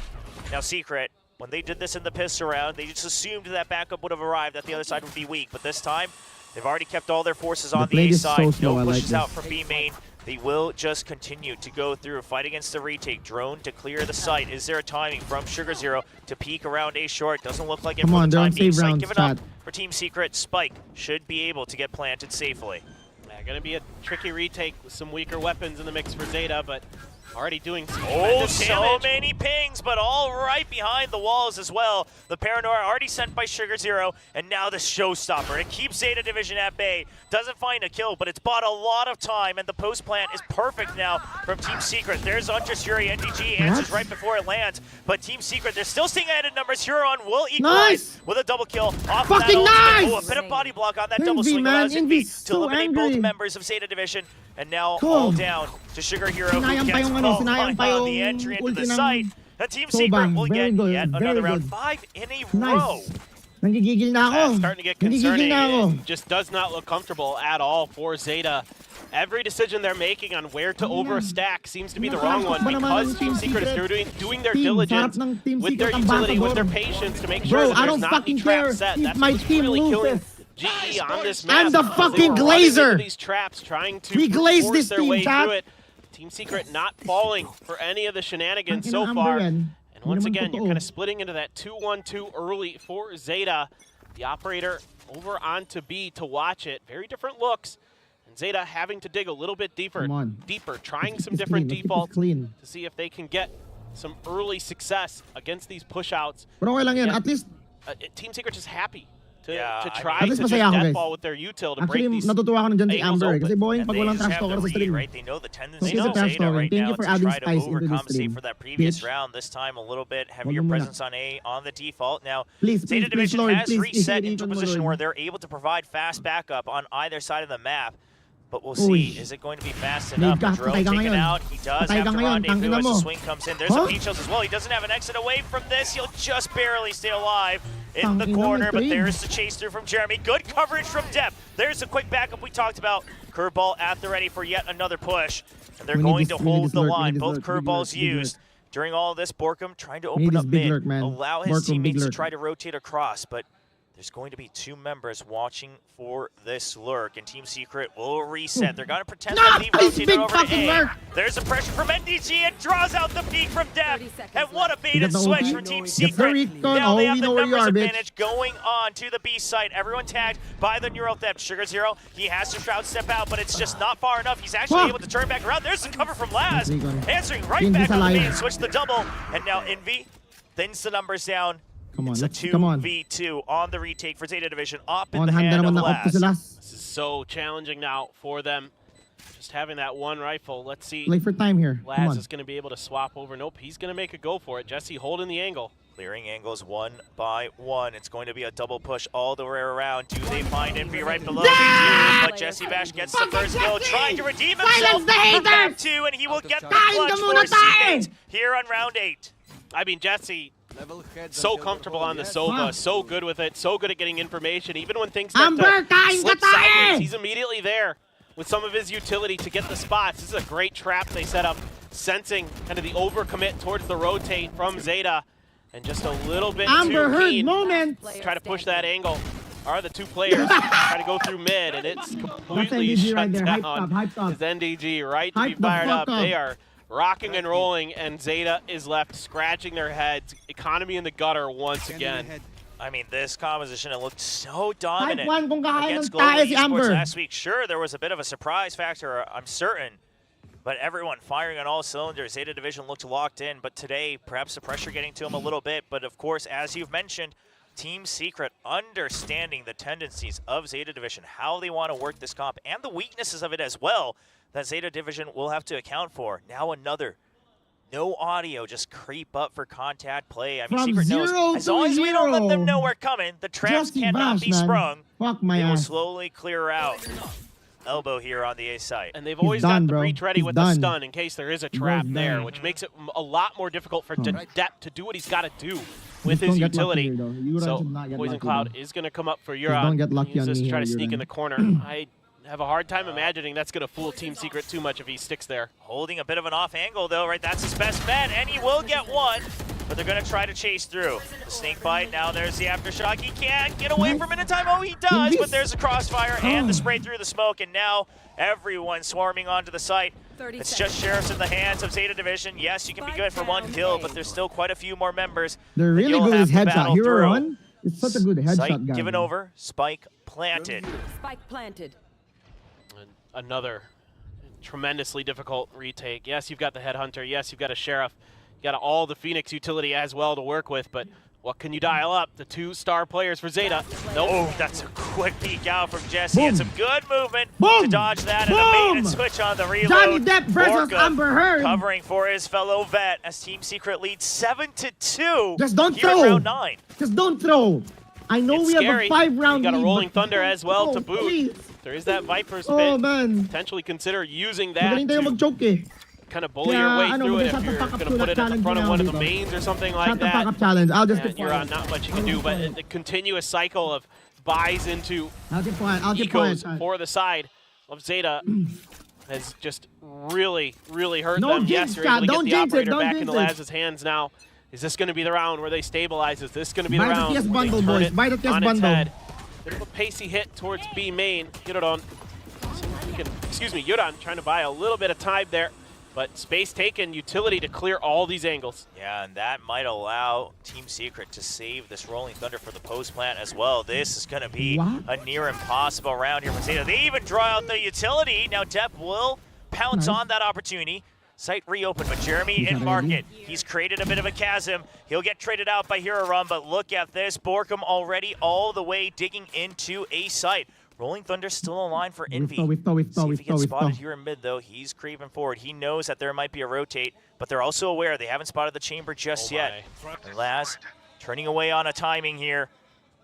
Speaker 11: Now Secret, when they did this in the pistol round, they just assumed that backup would have arrived, that the other side would be weak. But this time, They've already kept all their forces on the
Speaker 1: play
Speaker 11: A
Speaker 1: is
Speaker 11: side.
Speaker 1: so slow,
Speaker 11: No
Speaker 1: I like
Speaker 11: pushes out
Speaker 1: this.
Speaker 11: from B main. They will just continue to go through, fight against the retake. Drone to clear the site. Is there a timing from Sugar Zero to peek around A short? Doesn't look like it
Speaker 1: Come
Speaker 11: for
Speaker 1: on,
Speaker 11: the time
Speaker 1: don't
Speaker 11: being.
Speaker 1: save
Speaker 11: Site
Speaker 1: rounds,
Speaker 11: given up
Speaker 1: Chad.
Speaker 11: for Team Secret. Spike should be able to get planted safely.
Speaker 10: Yeah, gonna be a tricky retake with some weaker weapons in the mix for ZETA, but already doing some
Speaker 11: Oh,
Speaker 10: tremendous
Speaker 11: so
Speaker 10: damage.
Speaker 11: many pings, but all right behind the walls as well. The Paranoia already sent by Sugar Zero, and now the showstopper. It keeps ZETA Division at bay. Doesn't find a kill, but it's bought a lot of time, and the post plant is perfect now from Team Secret. There's Huntress Fury. NDG answers right before it lands, but Team Secret, they're still staying ahead in numbers. Huron will equalize with a double kill off of that
Speaker 1: Fucking
Speaker 11: ultimate.
Speaker 1: nice!
Speaker 11: Oh, a bit of body block on that
Speaker 1: Envy,
Speaker 11: double swing
Speaker 1: man.
Speaker 11: allows Envy
Speaker 1: Envy's
Speaker 11: to
Speaker 1: so
Speaker 11: eliminate
Speaker 1: angry.
Speaker 11: both members of ZETA Division, and now
Speaker 1: Cool.
Speaker 11: all down to Sugar Hero, who
Speaker 1: Sinayang pa
Speaker 11: gets
Speaker 1: yung ano,
Speaker 11: all
Speaker 1: sinayang pa
Speaker 11: on the
Speaker 1: yung
Speaker 11: entry into the
Speaker 1: ulti ng
Speaker 11: site. And Team
Speaker 1: Sobang.
Speaker 11: Secret will
Speaker 1: Very
Speaker 11: get
Speaker 1: good,
Speaker 11: yet
Speaker 1: very
Speaker 11: another round
Speaker 1: good.
Speaker 11: 5 in a
Speaker 1: Nice.
Speaker 11: row.
Speaker 1: Nangigigil na ako.
Speaker 10: Starting to get
Speaker 1: Nangigigil
Speaker 10: concerning.
Speaker 1: na ako.
Speaker 10: It just does not look comfortable at all for ZETA. Every decision they're making on where to overstack seems to be the wrong one, because Team Secret is doing their diligence with their utility, with their patience to make sure
Speaker 1: Bro,
Speaker 10: that
Speaker 1: I
Speaker 10: there's
Speaker 1: don't
Speaker 10: not
Speaker 1: fucking
Speaker 10: any trap
Speaker 1: care
Speaker 10: set.
Speaker 1: if
Speaker 10: That's
Speaker 1: my
Speaker 10: what's
Speaker 1: team
Speaker 10: really killing
Speaker 1: loses.
Speaker 10: GE on this map.
Speaker 1: I'm the
Speaker 10: because
Speaker 1: fucking
Speaker 10: they were running into
Speaker 1: glazer.
Speaker 10: these traps, trying to
Speaker 1: We glazed
Speaker 10: force
Speaker 1: this
Speaker 10: their
Speaker 1: team,
Speaker 10: way
Speaker 1: Chad.
Speaker 10: through it. Team Secret not falling for any of the shenanigans so
Speaker 1: Ang
Speaker 10: far.
Speaker 1: Amber yan.
Speaker 10: And once
Speaker 1: Hindi naman
Speaker 10: again, you're
Speaker 1: totoo.
Speaker 10: kind of splitting into that 2-1-2 early for ZETA. The operator over onto B to watch it. Very different looks. And ZETA having to dig a little bit deeper,
Speaker 1: Come on.
Speaker 10: trying
Speaker 1: Let's
Speaker 10: some
Speaker 1: keep this
Speaker 10: different
Speaker 1: clean. Let's keep this
Speaker 10: defaults
Speaker 1: clean.
Speaker 10: to see if they can get some early success against these push-outs.
Speaker 1: Pero okay lang yan.
Speaker 10: Yeah.
Speaker 1: At least,
Speaker 10: Team Secret just happy to
Speaker 11: Yeah, I
Speaker 10: try
Speaker 1: At
Speaker 10: to
Speaker 1: least
Speaker 10: just
Speaker 1: masaya ako, guys.
Speaker 10: deadball with their util to
Speaker 1: actually,
Speaker 10: break these
Speaker 1: natutuwa ko nandyan si
Speaker 10: angles
Speaker 1: Amber.
Speaker 10: open.
Speaker 1: Kasi boy,
Speaker 11: And
Speaker 1: pag
Speaker 11: they
Speaker 1: walang
Speaker 11: just
Speaker 1: trash
Speaker 11: have the
Speaker 1: talker sa
Speaker 11: read,
Speaker 1: stream.
Speaker 11: right? They know the tendency
Speaker 1: He's a
Speaker 11: of
Speaker 1: trash
Speaker 11: ZETA
Speaker 1: talker.
Speaker 11: right
Speaker 1: Thank
Speaker 11: now
Speaker 1: you
Speaker 11: is
Speaker 1: for
Speaker 11: to
Speaker 1: adding
Speaker 11: try to
Speaker 1: spice into this
Speaker 11: overcompensate
Speaker 1: stream.
Speaker 11: for that previous
Speaker 1: Bitch.
Speaker 11: round. This time a little bit heavier
Speaker 1: Wag mo muna.
Speaker 11: presence on A on the default. Now,
Speaker 1: Please,
Speaker 11: ZETA
Speaker 1: please,
Speaker 11: Division
Speaker 1: Lord,
Speaker 11: has
Speaker 1: please,
Speaker 11: reset
Speaker 1: please,
Speaker 11: into a
Speaker 1: please,
Speaker 11: position
Speaker 1: Lord.
Speaker 11: where they're able to provide fast backup on either side of the map. But we'll see.
Speaker 1: Uy.
Speaker 11: Is it going to be fast enough?
Speaker 1: Patay
Speaker 11: Drone
Speaker 1: ka
Speaker 11: taken
Speaker 1: ngayon.
Speaker 11: out. He does
Speaker 1: Patay
Speaker 11: have
Speaker 1: ka
Speaker 11: to
Speaker 1: ngayon.
Speaker 11: rendezvous
Speaker 1: Tangina
Speaker 11: as
Speaker 1: mo.
Speaker 11: the swing comes in. There's
Speaker 1: Huh?
Speaker 11: a peach as well. He doesn't have an exit away from this. He'll just barely stay alive in the
Speaker 1: Tangina mo,
Speaker 11: corner, but
Speaker 1: Trade.
Speaker 11: there's the chase through from Jeremy. Good coverage from Depp. There's the quick backup we talked about. Curveball at the ready for yet another push. And they're
Speaker 1: We need
Speaker 11: going
Speaker 1: this-
Speaker 11: to
Speaker 1: we need
Speaker 11: hold
Speaker 1: this
Speaker 11: the
Speaker 1: lurk, we
Speaker 11: line.
Speaker 1: need this
Speaker 11: Both
Speaker 1: lurk, big lurk,
Speaker 11: curveballs
Speaker 1: big lurk.
Speaker 11: used. During all of this, Borkum trying to
Speaker 1: We need
Speaker 11: open
Speaker 1: this
Speaker 11: up
Speaker 1: big
Speaker 11: mid,
Speaker 1: lurk, man.
Speaker 11: allow his
Speaker 1: Borkum, big
Speaker 11: teammates to
Speaker 1: lurk.
Speaker 11: try to rotate across, but there's going to be two members watching for this lurk, and Team Secret will reset. They're going to pretend
Speaker 1: Nah,
Speaker 11: that they
Speaker 1: this
Speaker 11: rotated
Speaker 1: big
Speaker 11: over to
Speaker 1: fucking
Speaker 11: A.
Speaker 1: lurk.
Speaker 11: There's a pressure from NDG and draws out the peak from Depp. And what a bait
Speaker 1: You
Speaker 11: and
Speaker 1: got the
Speaker 11: switch
Speaker 1: ulti?
Speaker 11: from Team
Speaker 1: Get the
Speaker 11: Secret.
Speaker 1: recon.
Speaker 11: Now
Speaker 1: Oh,
Speaker 11: they
Speaker 1: we
Speaker 11: have the
Speaker 1: know where you
Speaker 11: numbers
Speaker 1: are, bitch.
Speaker 11: advantage going on to the B site. Everyone tagged by the neural theft. Sugar Zero, he has to Shroud step out, but it's just not far enough. He's actually
Speaker 1: Fuck.
Speaker 11: able to turn back around. There's the cover from Laz.
Speaker 1: Recon.
Speaker 11: Answering right
Speaker 1: Envy's
Speaker 11: back on the
Speaker 1: alive.
Speaker 11: main, switch the double. And now Envy thins the numbers down.
Speaker 1: Come on,
Speaker 11: It's a
Speaker 1: let's come on.
Speaker 11: 2v2 on the retake for ZETA Division, up in
Speaker 1: On
Speaker 11: the
Speaker 1: hand
Speaker 11: hand
Speaker 1: na
Speaker 11: of
Speaker 1: naman na up to
Speaker 11: Laz.
Speaker 1: sila.
Speaker 10: This is so challenging now for them. Just having that one rifle. Let's see.
Speaker 1: Play for time here. Come
Speaker 10: Laz
Speaker 1: on.
Speaker 10: is going to be able to swap over. Nope, he's going to make a go for it. Jesse holding the angle.
Speaker 11: Clearing angles one by one. It's going to be a double push all the way around. Do they find Envy right below? They do, but Jesse Bash gets the first kill, trying to redeem himself
Speaker 1: Silence the
Speaker 11: from map
Speaker 1: haters!
Speaker 11: 2, and he will get the
Speaker 1: Kain
Speaker 11: clutch
Speaker 1: ka muna,
Speaker 11: for
Speaker 1: Kain!
Speaker 11: Seagate here on round 8.
Speaker 10: I mean, Jesse, so comfortable on the Sova, so good with it, so good at getting information. Even when things start
Speaker 1: Amber,
Speaker 10: to
Speaker 1: kain
Speaker 10: slip
Speaker 1: ka tayo!
Speaker 10: sideways, he's immediately there with some of his utility to get the spots. This is a great trap they set up, sensing kind of the overcommit towards the rotate from ZETA, and just a little bit
Speaker 1: Amber
Speaker 10: too
Speaker 1: Heard
Speaker 10: keen.
Speaker 1: moment.
Speaker 10: Try to push that angle. Are the two players try to go through mid, and it's completely
Speaker 1: NDG
Speaker 10: shut
Speaker 1: right there.
Speaker 10: down.
Speaker 1: Hyped up, hyped up.
Speaker 10: It's NDG right to
Speaker 1: Hype
Speaker 10: be
Speaker 1: the
Speaker 10: fired
Speaker 1: fuck up.
Speaker 10: They are rocking and rolling, and ZETA is left scratching their heads. Economy in the gutter once again.
Speaker 11: I mean, this composition, it looked so dominant
Speaker 1: Type 1 kung kakain
Speaker 11: against
Speaker 1: ng
Speaker 11: Global
Speaker 1: tayo si
Speaker 11: Esports
Speaker 1: Amber.
Speaker 11: last week. Sure, there was a bit of a surprise factor, I'm certain, but everyone firing on all cylinders. ZETA Division looked locked in, but today, perhaps the pressure getting to them a little bit. But of course, as you've mentioned, Team Secret understanding the tendencies of ZETA Division, how they want to work this comp, and the weaknesses of it as well, that ZETA Division will have to account for. Now another. No audio, just creep up for contact play. I mean,
Speaker 1: From
Speaker 11: Secret knows,
Speaker 1: zero
Speaker 11: as
Speaker 1: to
Speaker 11: long as we don't let them
Speaker 1: hero.
Speaker 11: know we're coming, the traps
Speaker 1: Jesse
Speaker 11: cannot
Speaker 1: Bash,
Speaker 11: be
Speaker 1: man.
Speaker 11: sprung.
Speaker 1: Fuck my
Speaker 11: They will
Speaker 1: ass.
Speaker 11: slowly clear out. Elbow here on the A side.
Speaker 10: And they've always
Speaker 1: done,
Speaker 10: got the
Speaker 1: bro.
Speaker 10: breach ready
Speaker 1: He's
Speaker 10: with
Speaker 1: done.
Speaker 10: the stun in case there is a trap
Speaker 1: He's
Speaker 10: there,
Speaker 1: done.
Speaker 10: which makes it a lot more difficult for Depp to do what he's got to do with
Speaker 1: Just
Speaker 10: his
Speaker 1: don't get lucky
Speaker 10: utility.
Speaker 1: here, though. You
Speaker 10: So
Speaker 1: should not get
Speaker 10: Poison
Speaker 1: lucky,
Speaker 10: Cloud
Speaker 1: though.
Speaker 10: is going to come up for
Speaker 1: don't
Speaker 10: Euron.
Speaker 1: get lucky
Speaker 10: Use
Speaker 1: on
Speaker 10: this
Speaker 1: me
Speaker 10: to try
Speaker 1: here,
Speaker 10: to sneak
Speaker 1: Euron.
Speaker 10: in the corner. I have a hard time imagining that's going to fool Team Secret too much if he sticks there.
Speaker 11: Holding a bit of an off angle though, right? That's his best bet, and he will get one. but they're going to try to chase through. The snake bite, now there's the aftershock. He can't get away from it in time. Oh, he does, but there's a crossfire and the spray through the smoke, and now everyone swarming onto the site. It's just Sheriffs in the hands of Zeta Division. Yes, you can be good for 1 kill, but there's still quite a few more members.
Speaker 1: They're really good with headshot. Hero Run is such a good headshot
Speaker 11: Site
Speaker 1: guy.
Speaker 11: given over, spike planted.
Speaker 12: Spike planted.
Speaker 10: And another tremendously difficult retake. Yes, you've got the Headhunter. Yes, you've got a Sheriff. You got all the Phoenix utility as well to work with, but what can you dial up? The 2-star players for Zeta. Nope.
Speaker 11: Oh, that's a quick peek out from Jesse. And some good movement to dodge that, and a maiden switch on the reload.
Speaker 1: Johnny Depp versus
Speaker 11: Borka
Speaker 1: Amber Heard.
Speaker 11: covering for his fellow vet as Team Secret leads 7-2.
Speaker 1: Just don't
Speaker 11: here
Speaker 1: throw.
Speaker 11: in round 9.
Speaker 1: Just don't throw. I know
Speaker 10: It's
Speaker 1: we
Speaker 10: scary.
Speaker 1: have a 5-round
Speaker 10: You got a
Speaker 1: lead,
Speaker 10: Rolling
Speaker 1: but
Speaker 10: Thunder as well to boot.
Speaker 1: Please.
Speaker 10: There is that Viper's
Speaker 1: Oh,
Speaker 10: Pit.
Speaker 1: man.
Speaker 10: Potentially consider using that
Speaker 1: Magaling tayo
Speaker 10: to
Speaker 1: mag-choke eh.
Speaker 10: kind of bully your way
Speaker 1: Kaya,
Speaker 10: through it
Speaker 1: mag-shut
Speaker 10: if
Speaker 1: the
Speaker 10: you're
Speaker 1: fuck up
Speaker 10: going to put it at the
Speaker 1: challenge
Speaker 10: front of
Speaker 1: na
Speaker 10: one of
Speaker 1: lang
Speaker 10: the
Speaker 1: dito.
Speaker 10: mains or something like
Speaker 1: Shut the fuck
Speaker 10: that.
Speaker 1: up challenge. I'll just
Speaker 10: And
Speaker 1: keep
Speaker 10: you're
Speaker 1: quiet.
Speaker 10: on not much you can do, but the continuous cycle of buys into
Speaker 1: I'll keep quiet. I'll keep quiet.
Speaker 10: ecos for the side of Zeta has just really, really hurt
Speaker 1: No
Speaker 10: them.
Speaker 1: jinx,
Speaker 10: Yes, you're able to
Speaker 1: don't
Speaker 10: get the
Speaker 1: jinx it,
Speaker 10: operator
Speaker 1: don't
Speaker 10: back
Speaker 1: jinx
Speaker 10: into
Speaker 1: it.
Speaker 10: Laz's hands now. Is this going to be the round where they stabilize? Is this going to be the
Speaker 1: Buy the
Speaker 10: round
Speaker 1: TS
Speaker 10: where they
Speaker 1: bundle,
Speaker 10: turn
Speaker 1: boys.
Speaker 10: it
Speaker 1: Buy the TS
Speaker 10: on its
Speaker 1: bundle.
Speaker 10: head? Bit of a pacey hit towards B main. Yuron, Yuron trying to buy a little bit of time there, but space taken, utility to clear all these angles.
Speaker 11: Yeah, and that might allow Team Secret to save this Rolling Thunder for the post plant as well. This is going to be a near impossible round here for Zeta. They even draw out the utility. Now Depp will pounce on that opportunity. Site reopened, but Jeremy in market. He's created a bit of a chasm. He'll get traded out by Hero Run, but look at this. Borkum already all the way digging into a site. Rolling Thunder still in line for Envy. See if he gets spotted here in mid, though. He's creeping forward. He knows that there might be a rotate, but they're also aware they haven't spotted the chamber just yet. And Laz turning away on a timing here.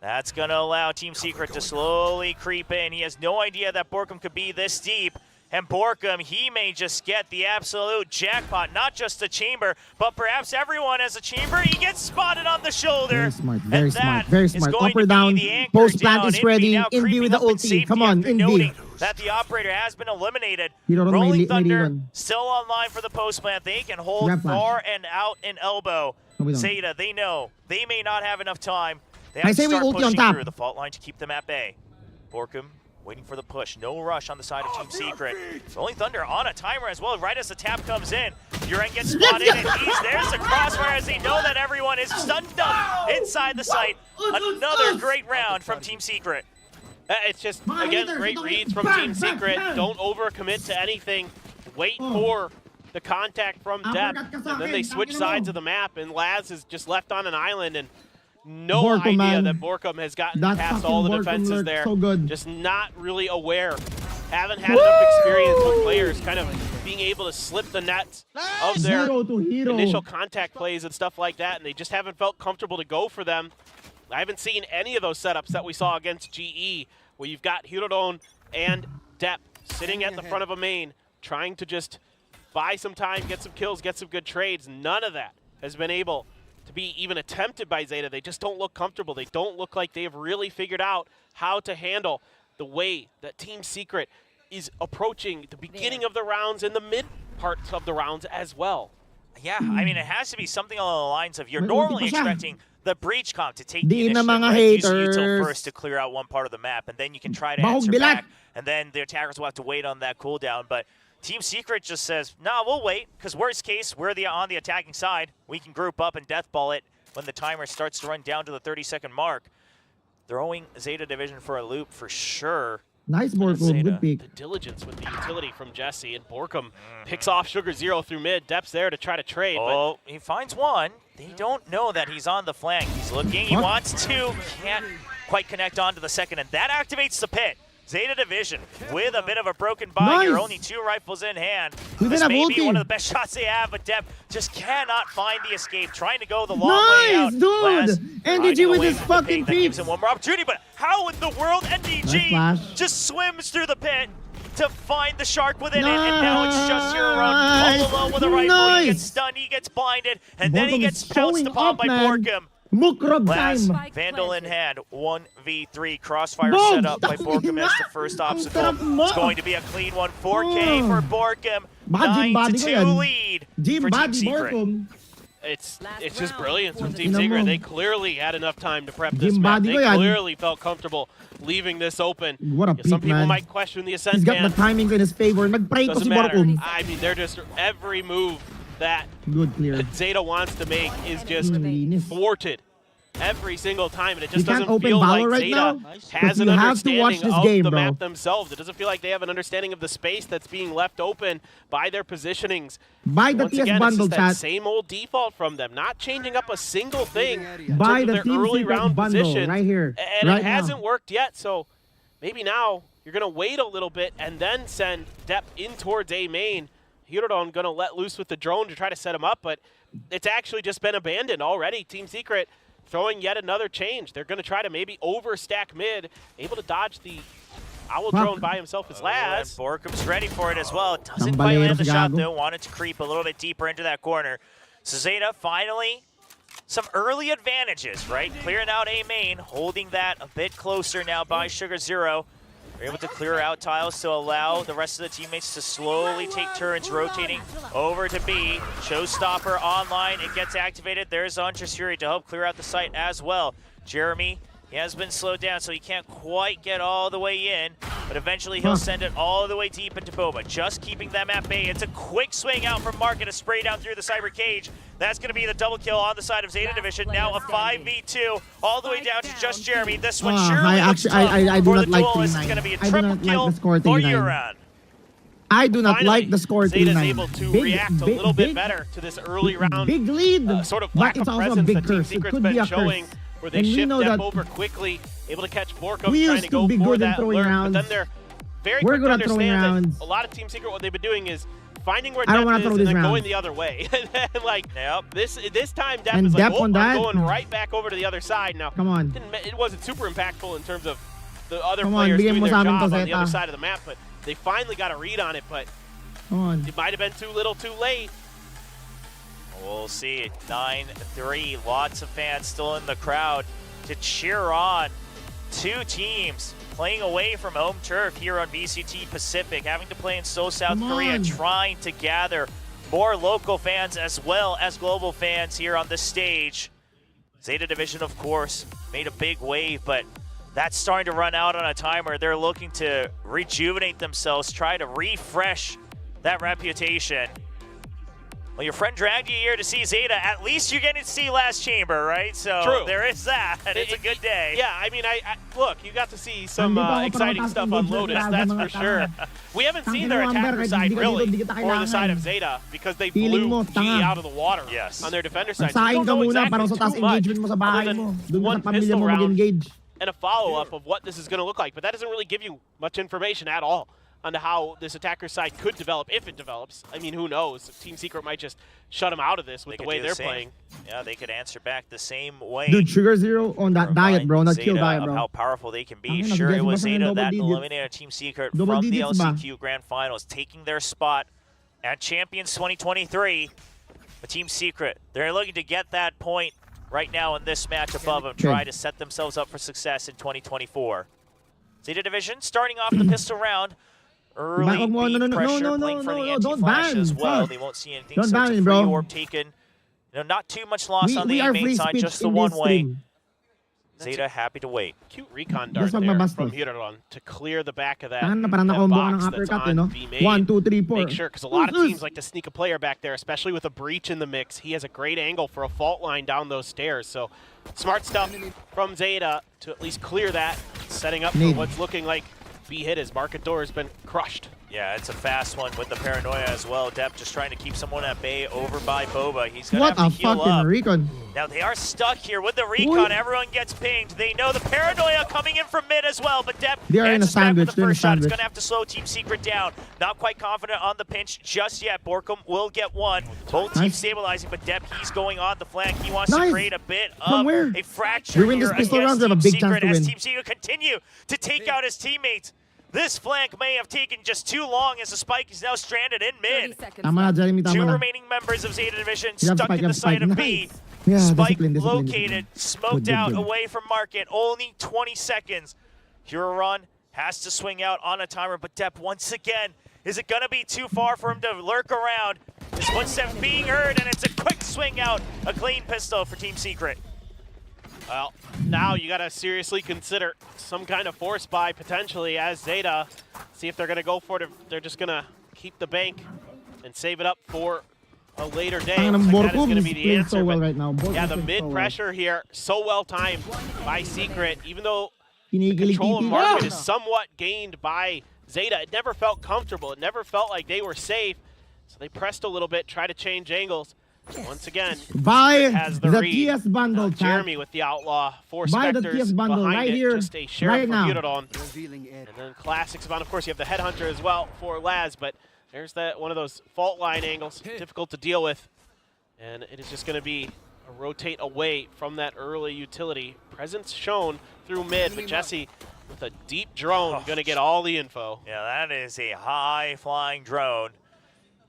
Speaker 11: That's going to allow Team Secret to slowly creep in. He has no idea that Borkum could be this deep. And Borkum, he may just get the absolute jackpot, not just the chamber, but perhaps everyone has a chamber. He gets spotted on the shoulder.
Speaker 1: Very smart, very smart, very smart. Up or down, post plant is ready. Envy with the ulti. Come on, Envy.
Speaker 11: That the operator has been eliminated.
Speaker 1: Hero Run
Speaker 11: Rolling
Speaker 1: may
Speaker 11: Thunder
Speaker 1: run.
Speaker 11: still online for the post plant. They can hold far and out and elbow. Zeta, they know they may not have enough time. They have to start pushing through the fault line to keep them at bay. Borkum waiting for the push. No rush on the side of Team Secret. Rolling Thunder on a timer as well. Right as the tap comes in, Uren gets spotted, and there's a crossfire as they know that everyone is stunned up inside the site. Another great round from Team Secret.
Speaker 10: It's just, again, great reads from Team Secret. Don't overcommit to anything. Wait for the contact from Depp, and then they switch sides of the map, and Laz is just left on an island, and no idea that Borkum has gotten past all the defenses there. Just not really aware. Haven't had enough experience with players kind of being able to slip the nets of their initial contact plays and stuff like that, and they just haven't felt comfortable to go for them. I haven't seen any of those setups that we saw against GE, where you've got Hirodon and Depp sitting at the front of a main, trying to just buy some time, get some kills, get some good trades. None of that has been able to be even attempted by Zeta. They just don't look comfortable. They don't look like they've really figured out how to handle the way that Team Secret is approaching the beginning of the rounds and the mid parts of the rounds as well.
Speaker 11: Yeah, I mean, it has to be something along the lines of you're normally expecting the breach comp to take the initiative, right? Use util first to clear out one part of the map, and then you can try to answer back, and then the attackers will have to wait on that cooldown. But Team Secret just says, nah, we'll wait, because worst case, we're on the attacking side. We can group up and deathball it when the timer starts to run down to the 30-second mark. Throwing Zeta Division for a loop for sure.
Speaker 1: Nice Borkum, good pick.
Speaker 10: The diligence with the utility from Jesse, and Borkum picks off Sugar Zero through mid. Depp's there to try to trade.
Speaker 11: Oh, he finds one. They don't know that he's on the flank. He's looking, he wants to, can't quite connect onto the second, and that activates the pit. Zeta Division with a bit of a broken buy here, only 2 rifles in hand. This may be one of the best shots they have, but Depp just cannot find the escape, trying to go the long way out.
Speaker 1: Nice, dude! NDG with his fucking feet.
Speaker 11: Gives him one more opportunity, but how in the world NDG just swims through the pit to find the shark within it, and now it's just your run all alone with a rifle. He gets stunned, he gets blinded, and then he gets pounced upon by Borkum. Last Vandal in hand, 1v3. Crossfire set up by Borkum as the first obstacle. It's going to be a clean one. 4K for Borkum. 9-2 lead for Team Secret.
Speaker 10: It's just brilliance from Team Secret. They clearly had enough time to prep this map. They clearly felt comfortable leaving this open.
Speaker 1: What a peak,
Speaker 10: some people
Speaker 1: man.
Speaker 10: might question the Ascent
Speaker 1: He's got
Speaker 10: ban.
Speaker 1: the timings in his favor. Nagpray to
Speaker 10: Doesn't
Speaker 1: si
Speaker 10: matter.
Speaker 1: Borkum.
Speaker 10: I mean, they're just every move that
Speaker 1: Good clear.
Speaker 10: ZETA wants to make is just thwarted every single time, and it just
Speaker 1: can't
Speaker 10: doesn't
Speaker 1: open
Speaker 10: feel like
Speaker 1: Valor right now,
Speaker 10: ZETA has an
Speaker 1: you have to watch
Speaker 10: understanding
Speaker 1: this
Speaker 10: of
Speaker 1: game,
Speaker 10: the
Speaker 1: bro.
Speaker 10: map themselves. It doesn't feel like they have an understanding of the space that's being left open by their positionings.
Speaker 1: Buy the
Speaker 10: Once
Speaker 1: TS
Speaker 10: again,
Speaker 1: bundle,
Speaker 10: it's just that
Speaker 1: chat.
Speaker 10: same old default from them, not changing up a single thing in
Speaker 1: Buy
Speaker 10: terms
Speaker 1: the
Speaker 10: of their
Speaker 1: Team
Speaker 10: early
Speaker 1: Secret
Speaker 10: round
Speaker 1: bundle
Speaker 10: position.
Speaker 1: right here.
Speaker 10: And
Speaker 1: right
Speaker 10: it hasn't worked yet, so maybe now you're going to wait a little bit and then send Depp in towards A main. Hirodon going to let loose with the drone to try to set him up, but it's actually just been abandoned already. Team Secret throwing yet another change. They're going to try to maybe overstack mid, able to dodge the Owl drone by himself as last.
Speaker 11: And Borkum's ready for it as well. Doesn't quite land the shot though. Wanted to creep a little bit deeper into that corner. So ZETA finally some early advantages, right? Clearing out A main, holding that a bit closer now by Sugar Zero. They're able to clear out tiles to allow the rest of the teammates to slowly take turns rotating over to B. Showstopper online, it gets activated. There's Huntress Fury to help clear out the site as well. Jeremy, he has been slowed down, so he can't quite get all the way in, but eventually he'll send it all the way deep into Boba, just keeping them at bay. It's a quick swing out from Market, a spray down through the Cyber Cage. That's going to be the double kill on the side of ZETA Division. Now a 5v2, all the way down to just Jeremy. This one surely looks tough
Speaker 1: I do
Speaker 11: for
Speaker 1: not
Speaker 11: the
Speaker 1: like
Speaker 11: duelists. It's
Speaker 1: 39.
Speaker 11: going to be a
Speaker 1: I do
Speaker 11: triple
Speaker 1: not like
Speaker 11: kill
Speaker 1: the score
Speaker 11: for
Speaker 1: 39.
Speaker 11: Uran.
Speaker 1: I do not
Speaker 10: Finally,
Speaker 1: like the score
Speaker 10: ZETA's
Speaker 1: 39.
Speaker 10: able to react a little bit better to this early round
Speaker 1: Big lead.
Speaker 10: sort of
Speaker 1: But
Speaker 10: lack
Speaker 1: it's
Speaker 10: of
Speaker 1: also a
Speaker 10: presence
Speaker 1: big
Speaker 10: that Team
Speaker 1: curse. It
Speaker 10: Secret's
Speaker 1: could be
Speaker 10: been
Speaker 1: a
Speaker 10: showing,
Speaker 1: curse.
Speaker 10: where they
Speaker 1: And we
Speaker 10: shift
Speaker 1: know
Speaker 10: Depp
Speaker 1: that
Speaker 10: over quickly, able to catch Borkum,
Speaker 1: we
Speaker 10: trying
Speaker 1: used
Speaker 10: to
Speaker 1: to
Speaker 10: go
Speaker 1: be
Speaker 10: for
Speaker 1: good in
Speaker 10: that
Speaker 1: throwing
Speaker 10: lurk,
Speaker 1: rounds.
Speaker 10: but then they're very
Speaker 1: We're
Speaker 10: quick to
Speaker 1: good at throwing
Speaker 10: understand
Speaker 1: rounds.
Speaker 10: that a lot of Team Secret, what they've been doing is finding where
Speaker 1: I don't
Speaker 10: Depp
Speaker 1: wanna
Speaker 10: is
Speaker 1: throw
Speaker 10: and
Speaker 1: this
Speaker 10: then
Speaker 1: round.
Speaker 10: going the other way. And then, like, this time Depp
Speaker 1: And
Speaker 10: is like,
Speaker 1: Depp
Speaker 10: oh,
Speaker 1: on
Speaker 10: I'm
Speaker 1: that?
Speaker 10: going right back over to the other side. Now,
Speaker 1: Come on.
Speaker 10: it wasn't super impactful in terms of the other
Speaker 1: Come on,
Speaker 10: players
Speaker 1: bigyan
Speaker 10: doing
Speaker 1: mo
Speaker 10: their
Speaker 1: sa amin
Speaker 10: job
Speaker 1: to,
Speaker 10: on the
Speaker 1: Zeta.
Speaker 10: other side of the map, but they finally got a read on it, but
Speaker 1: Come on.
Speaker 10: it might have been too little too late.
Speaker 11: We'll see. 9-3. Lots of fans still in the crowd to cheer on. Two teams playing away from home turf here on VCT Pacific, having to play in Seoul, South Korea, trying to gather more local fans as well as global fans here on the stage. ZETA Division, of course, made a big wave, but that's starting to run out on a timer. They're looking to rejuvenate themselves, try to refresh that reputation. Well, your friend dragged you here to see ZETA. At least you're getting to see Last Chamber, right? So
Speaker 10: True.
Speaker 11: there is that. It's a good day.
Speaker 10: Yeah, I mean, I look, you got to see some exciting stuff on Lotus, that's for sure. We haven't seen their attacker side really, or the side of ZETA, because they blew G out of the water on their defender side. So we
Speaker 1: Magsaing
Speaker 10: don't
Speaker 1: ka
Speaker 10: know
Speaker 1: muna para
Speaker 10: exactly
Speaker 1: sa taas
Speaker 10: too much
Speaker 1: engagement mo sa
Speaker 10: other
Speaker 1: bahay
Speaker 10: than
Speaker 1: mo. Doon
Speaker 10: one
Speaker 1: sa pamilya
Speaker 10: pistol
Speaker 1: mo
Speaker 10: round
Speaker 1: mag-engage.
Speaker 10: and a follow-up of what this is going to look like, but that doesn't really give you much information at all on how this attacker side could develop, if it develops. I mean, who knows? Team Secret might just shut them out of this with the way they're playing.
Speaker 11: Yeah, they could answer back the same way.
Speaker 1: Dude, Sugar Zero on that diet, bro. That kill diet, bro.
Speaker 11: How powerful they can be.
Speaker 1: Ang
Speaker 11: Sure, it
Speaker 1: nabigyan
Speaker 11: was
Speaker 1: sa mga
Speaker 11: ZETA
Speaker 1: double
Speaker 11: that
Speaker 1: digits.
Speaker 11: eliminated Team Secret
Speaker 1: Double
Speaker 11: from the
Speaker 1: digits ba?
Speaker 11: LCQ Grand Finals, taking their spot at Champions 2023. But Team Secret, they're looking to get that point right now in this match above them, try to set themselves up for success in 2024. ZETA Division starting off the pistol round. Early
Speaker 1: No,
Speaker 11: pressure playing for the anti-flash as well. They won't see anything, so it's a free orb taken. Not too much loss on the main side, just the one way. ZETA happy to wait.
Speaker 10: Cute recon dart there from Hirodon to clear the back of that,
Speaker 1: Parang
Speaker 10: that
Speaker 1: nakombo ka ng
Speaker 10: box that's
Speaker 1: uppercut,
Speaker 10: on
Speaker 1: no?
Speaker 10: B main.
Speaker 1: 1, 2, 3, 4.
Speaker 10: Make sure, because a lot of teams like to sneak a player back there, especially with a breach in the mix. He has a great angle for a fault line down those stairs. So smart stuff from ZETA to at least clear that, setting up for what's looking like B hit as Market Door has been crushed.
Speaker 11: Yeah, it's a fast one with the paranoia as well. Depp just trying to keep someone at bay over by Boba. He's going to have to heal up.
Speaker 1: What a fucking recon.
Speaker 11: Now they are stuck here with the recon. Everyone gets pinged. They know the paranoia coming in from mid as well, but Depp answers back with the first shot. It's going to have to slow Team Secret down. Not quite confident on the pinch just yet. Borkum will get one. Both teams stabilizing, but Depp, he's going on the flank. He wants to create a bit of a fracture here against Team Secret as Team Secret continue to take out his teammates. This flank may have taken just too long as the spike is now stranded in mid. Two remaining members of ZETA Division stuck in the site of B. Spike located, smoked out away from Market. Only 20 seconds. Huron has to swing out on a timer, but Depp once again, is it going to be too far for him to lurk around? His footsteps being heard, and it's a quick swing out a clean pistol for Team Secret.
Speaker 10: Well, now you got to seriously consider some kind of force buy potentially as ZETA. See if they're going to go for it. If they're just going to keep the bank and save it up for a later day. That is going to be the answer.
Speaker 1: So well right now.
Speaker 10: Yeah, the mid pressure here, so well timed by Secret. Even though the control of market is somewhat gained by ZETA, it never felt comfortable. It never felt like they were safe. So they pressed a little bit, try to change angles. Once again, has the read.
Speaker 1: TS bundle,
Speaker 10: Jeremy with the Outlaw, 4
Speaker 1: Buy the
Speaker 10: Spectres
Speaker 1: TS bundle
Speaker 10: behind
Speaker 1: right
Speaker 10: it,
Speaker 1: here,
Speaker 10: just a Sheriff
Speaker 1: right
Speaker 10: for
Speaker 1: now.
Speaker 10: Mutadon. And then Classic Spawn, of course, you have the Headhunter as well for Laz, but there's that one of those fault line angles, difficult to deal with. And it is just going to be a rotate away from that early utility. Presence shown through mid, but Jesse with a deep drone going to get all the info.
Speaker 11: Yeah, that is a high-flying drone.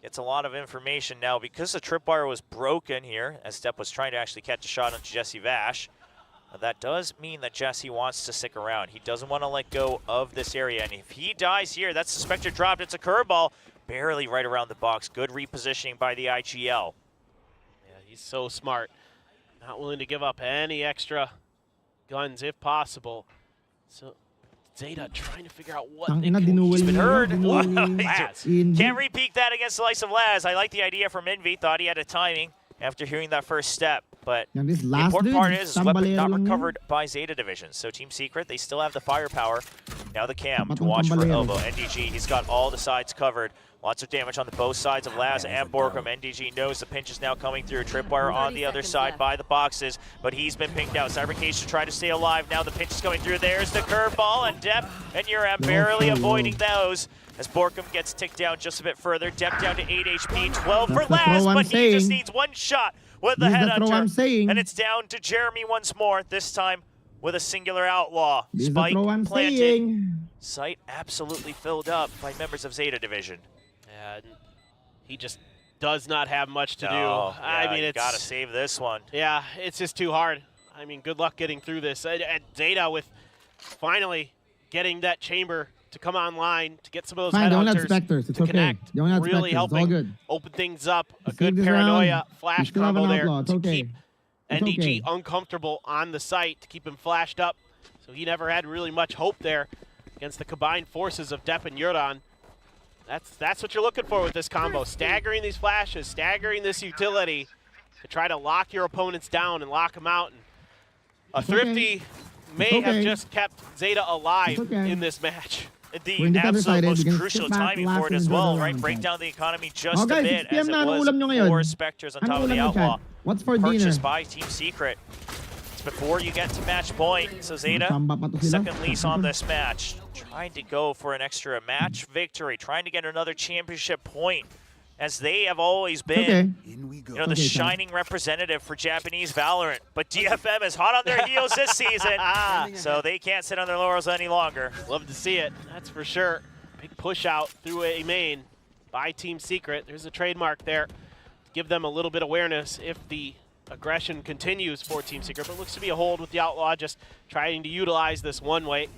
Speaker 11: Gets a lot of information now because the tripwire was broken here, as Step was trying to actually catch a shot on Jesse Vash. That does mean that Jesse wants to stick around. He doesn't want to let go of this area, and if he dies here, that's the Spectre dropped. It's a curveball, barely right around the box. Good repositioning by the IGL.
Speaker 10: Yeah, he's so smart. Not willing to give up any extra guns if possible. So ZETA trying to figure out what they can.
Speaker 11: He's been heard. Can't repeat that against the likes of Laz. I like the idea from Envy. Thought he had a timing after hearing that first step. But the important part is weapon not recovered by ZETA Division. So Team Secret, they still have the firepower. Now the cam to watch for elbow. NDG, he's got all the sides covered. Lots of damage on the both sides of Laz and Borkum. NDG knows the pinch is now coming through. Tripwire on the other side by the boxes, but he's been pinged out. Cybercase to try to stay alive. Now the pinch is coming through. There's the curveball, and Depp and Uram barely avoiding those as Borkum gets ticked down just a bit further. Depp down to 8 HP, 12 for Laz, but he just needs one shot with the Headhunter. And it's down to Jeremy once more, this time with a singular Outlaw. Spike planted. Site absolutely filled up by members of ZETA Division.
Speaker 10: And he just does not have much to do.
Speaker 11: Yeah,
Speaker 10: I mean, it's
Speaker 11: gotta save this one.
Speaker 10: Yeah, it's just too hard. I mean, good luck getting through this. And ZETA with finally getting that chamber to come online to get some of those Headhunters to connect, really helping open things up. A good paranoia flash combo there to keep NDG uncomfortable on the site, to keep him flashed up. So he never had really much hope there against the combined forces of Depp and Yurdan. That's what you're looking for with this combo. Staggering these flashes, staggering this utility to try to lock your opponents down and lock them out. And a Thrifty may have just kept ZETA alive in this match.
Speaker 11: The absolute most crucial timing for it as well, right? Break down the economy just a bit as it was 4 Spectres on top of the Outlaw.
Speaker 1: What's for
Speaker 11: purchased by Team Secret. It's before you get to match point. So ZETA, second lease on this match. Trying to go for an extra match victory, trying to get another championship point, as they have always been, you know, the shining representative for Japanese Valorant. But DFM is hot on their heels this season, so they can't sit on their laurels any longer.
Speaker 10: Love to see it, that's for sure. Big push out through a main by Team Secret. There's a trademark there to give them a little bit of awareness if the aggression continues for Team Secret, but looks to be a hold with the Outlaw, just trying to utilize this one way.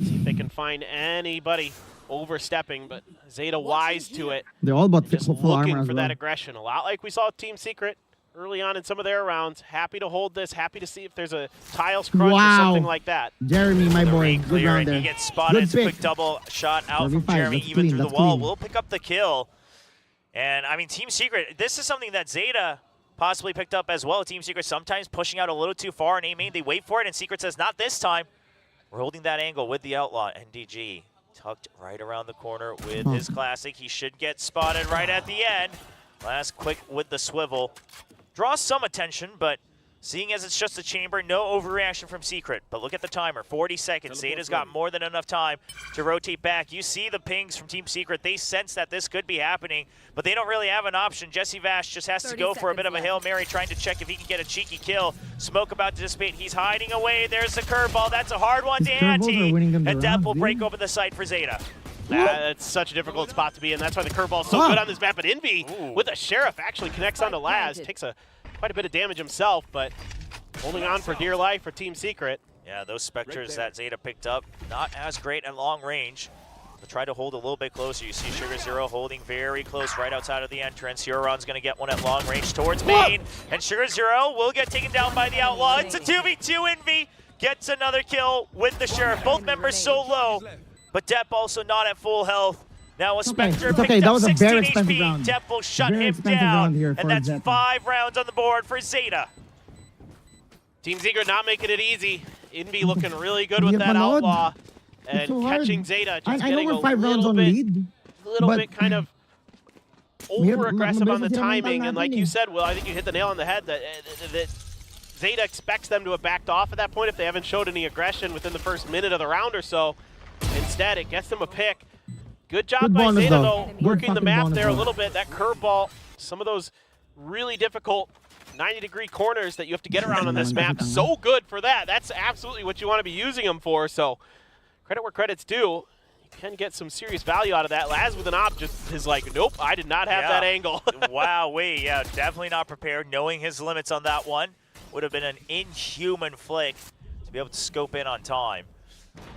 Speaker 10: See if they can find anybody overstepping, but ZETA wise to it.
Speaker 1: They're all about
Speaker 10: just looking for that aggression. A lot like we saw with Team Secret early on in some of their rounds. Happy to hold this, happy to see if there's a tiles crunch or something like that.
Speaker 1: Jeremy, my boy, good round there.
Speaker 11: He gets spotted. It's a quick double shot out from Jeremy, even through the wall. We'll pick up the kill. And I mean, Team Secret, this is something that ZETA possibly picked up as well. Team Secret sometimes pushing out a little too far in A-main. They wait for it, and Secret says, not this time. We're holding that angle with the Outlaw. NDG tucked right around the corner with his classic. He should get spotted right at the end. Last quick with the swivel. Draws some attention, but seeing as it's just a chamber, no overreaction from Secret. But look at the timer, 40 seconds. ZETA's got more than enough time to rotate back. You see the pings from Team Secret. They sense that this could be happening, but they don't really have an option. Jesse Vash just has to go for a bit of a Hail Mary, trying to check if he can get a cheeky kill. Smoke about to dissipate. He's hiding away. There's the curveball. That's a hard one to ante. And Depp will break open the site for ZETA.
Speaker 10: That's such a difficult spot to be in. That's why the curveball is so good on this map. But Envy with a Sheriff actually connects onto Laz. Takes quite a bit of damage himself, but holding on for dear life for Team Secret.
Speaker 11: Yeah, those Spectres that ZETA picked up, not as great at long range. They'll try to hold a little bit closer. You see Sugar Zero holding very close right outside of the entrance. Huron's going to get one at long range towards main. And Sugar Zero will get taken down by the Outlaw. It's a 2v2. Envy gets another kill with the Sheriff. Both members so low, but Depp also not at full health. Now a Spectre picked up 16 HP. Depp will shut him down. And that's 5 rounds on the board for ZETA.
Speaker 10: Team Secret not making it easy. Envy looking really good with that Outlaw. And so catching ZETA, just getting a little bit kind of over-aggressive on the timing. And like you said, Will, I think you hit the nail on the head that ZETA expects them to have backed off at that point if they haven't showed any aggression within the first minute of the round or so. Instead, it gets them a pick. Good job by ZETA, though, working the map there a little bit. That curveball, some of those really difficult 90-degree corners that you have to get around on this map. So good for that. That's absolutely what you want to be using them for. So credit where credit's due. You can get some serious value out of that. Laz with an op just is like, nope, I did not have that angle.
Speaker 11: Wow, yeah, definitely not prepared. Knowing his limits on that one would have been an inhuman flick to be able to scope in on time.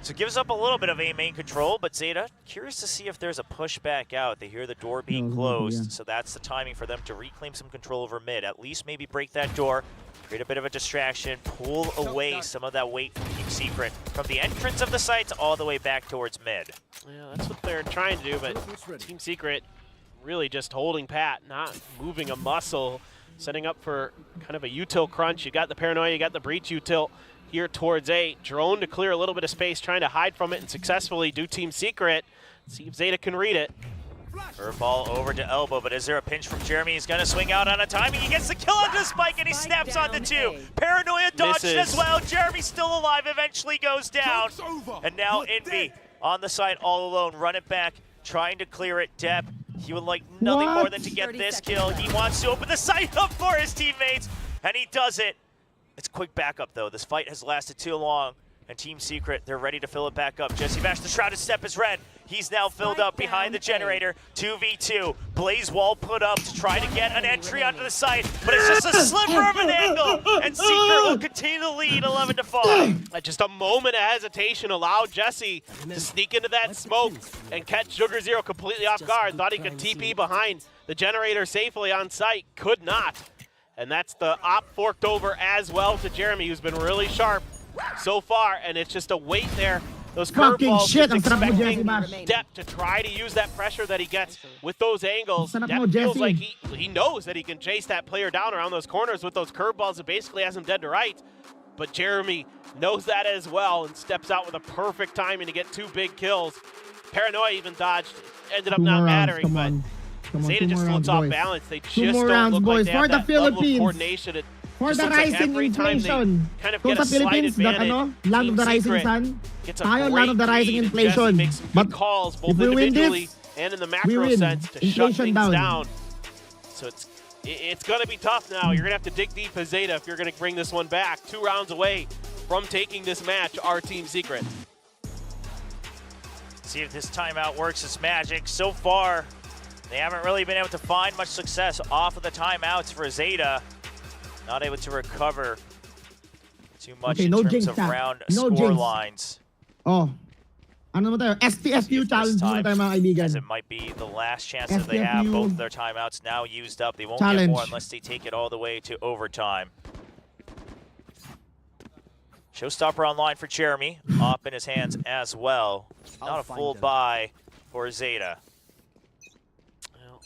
Speaker 11: So it gives up a little bit of A main control, but ZETA, curious to see if there's a push back out. They hear the door being closed, so that's the timing for them to reclaim some control over mid. At least maybe break that door, create a bit of a distraction, pull away some of that weight from Team Secret from the entrance of the sites all the way back towards mid.
Speaker 10: Yeah, that's what they're trying to do, but Team Secret really just holding pat, not moving a muscle, setting up for kind of a util crunch. You got the Paranoia, you got the Breach util here towards A. Drone to clear a little bit of space, trying to hide from it and successfully do Team Secret. See if ZETA can read it.
Speaker 11: Curveball over to elbow, but is there a pinch from Jeremy? He's going to swing out on a timing. He gets the kill onto the spike, and he snaps onto 2. Paranoia dodged as well. Jeremy still alive, eventually goes down. And now Envy on the side all alone. Run it back, trying to clear it. Depp, he would like nothing more than to get this kill. He wants to open the site up for his teammates, and he does it. It's quick backup, though. This fight has lasted too long. And Team Secret, they're ready to fill it back up. Jesse Bash, the Shrouded Step is red. He's now filled up behind the generator. 2v2. Blaze Wall put up to try to get an entry onto the site, but it's just a sliver of an angle. And Secret will continue to lead 11-5.
Speaker 10: Just a moment of hesitation allowed Jesse to sneak into that smoke and catch Sugar Zero completely off guard. Thought he could TP behind the generator safely on site. Could not. And that's the op forked over as well to Jeremy, who's been really sharp so far, and it's just a wait there. Those curveballs, just expecting Depp to try to use that pressure that he gets with those angles. Depp feels like he knows that he can chase that player down around those corners with those curveballs. It basically has him dead to rights. But Jeremy knows that as well and steps out with a perfect timing to get 2 big kills. Paranoia even dodged, ended up not mattering, but ZETA just looks off balance. They just don't look like they have that level of coordination.
Speaker 1: For the rising inflation.
Speaker 10: Kind of
Speaker 1: get a Philippines, land of the rising sun. Tayo, land of the rising inflation.
Speaker 10: But calls both individually and in the macro sense to shut things down. So it's going to be tough now. You're going to have to dig deep as ZETA if you're going to bring this one back. 2 rounds away from taking this match, our Team Secret.
Speaker 11: See if this timeout works its magic. So far, they haven't really been able to find much success off of the timeouts for ZETA. Not able to recover too much in terms of round score lines.
Speaker 1: Oh. Ano mo tayo? STFU challenge mo tayo mga kaibigan.
Speaker 11: As it might be the last chance that they have. Both of their timeouts now used up. They won't get more unless they take it all the way to overtime. Showstopper online for Jeremy. Op in his hands as well. Not a full buy for ZETA.
Speaker 10: Well,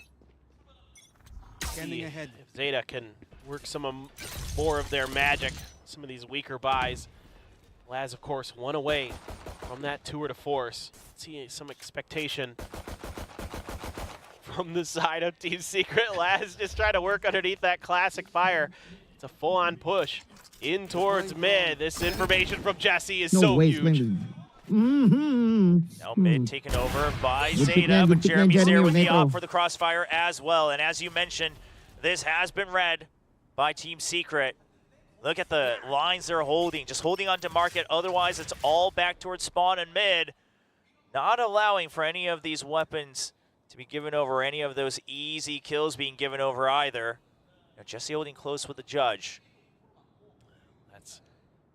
Speaker 10: if ZETA can work some more of their magic, some of these weaker buys. Laz, of course, 1 away from that tour de force. See some expectation from the side of Team Secret. Laz just trying to work underneath that classic fire. It's a full-on push in towards mid. This information from Jesse is so huge.
Speaker 11: Now mid taken over by ZETA, but Jeremy's there with the op for the crossfire as well. And as you mentioned, this has been read by Team Secret. Look at the lines they're holding, just holding on to market. Otherwise, it's all back towards spawn and mid. Not allowing for any of these weapons to be given over, any of those easy kills being given over either. Now, Jesse holding close with the judge.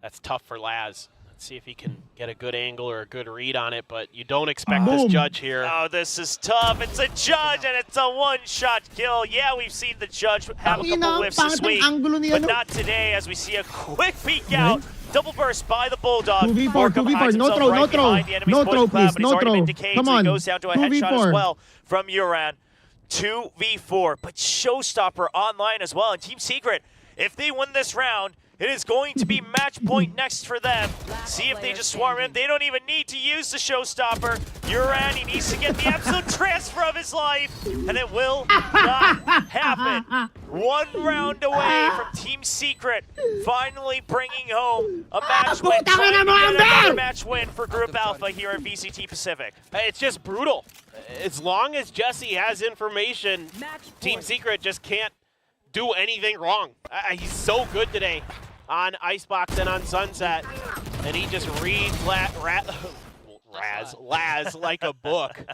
Speaker 10: That's tough for Laz. Let's see if he can get a good angle or a good read on it, but you don't expect this judge here.
Speaker 11: Oh, this is tough. It's a judge, and it's a one-shot kill. Yeah, we've seen the judge have a couple whiffs this week, but not today, as we see a quick peek out. Double burst by the Bulldog.
Speaker 1: 2v4, 2v4, no throw, no throw. No throw, please, no throw. Come on,
Speaker 11: so he goes down to a headshot as well from Uran. 2v4, but Showstopper online as well. And Team Secret, if they win this round, it is going to be match point next for them. See if they just swarm him. They don't even need to use the Showstopper. Uran, he needs to get the absolute transfer of his life, and it will not happen. 1 round away from Team Secret finally bringing home a match win. Trying to get another match win for Group Alpha here at VCT Pacific.
Speaker 10: It's just brutal. As long as Jesse has information, Team Secret just can't do anything wrong. He's so good today on Icebox and on Sunset, and he just reads Laz like a book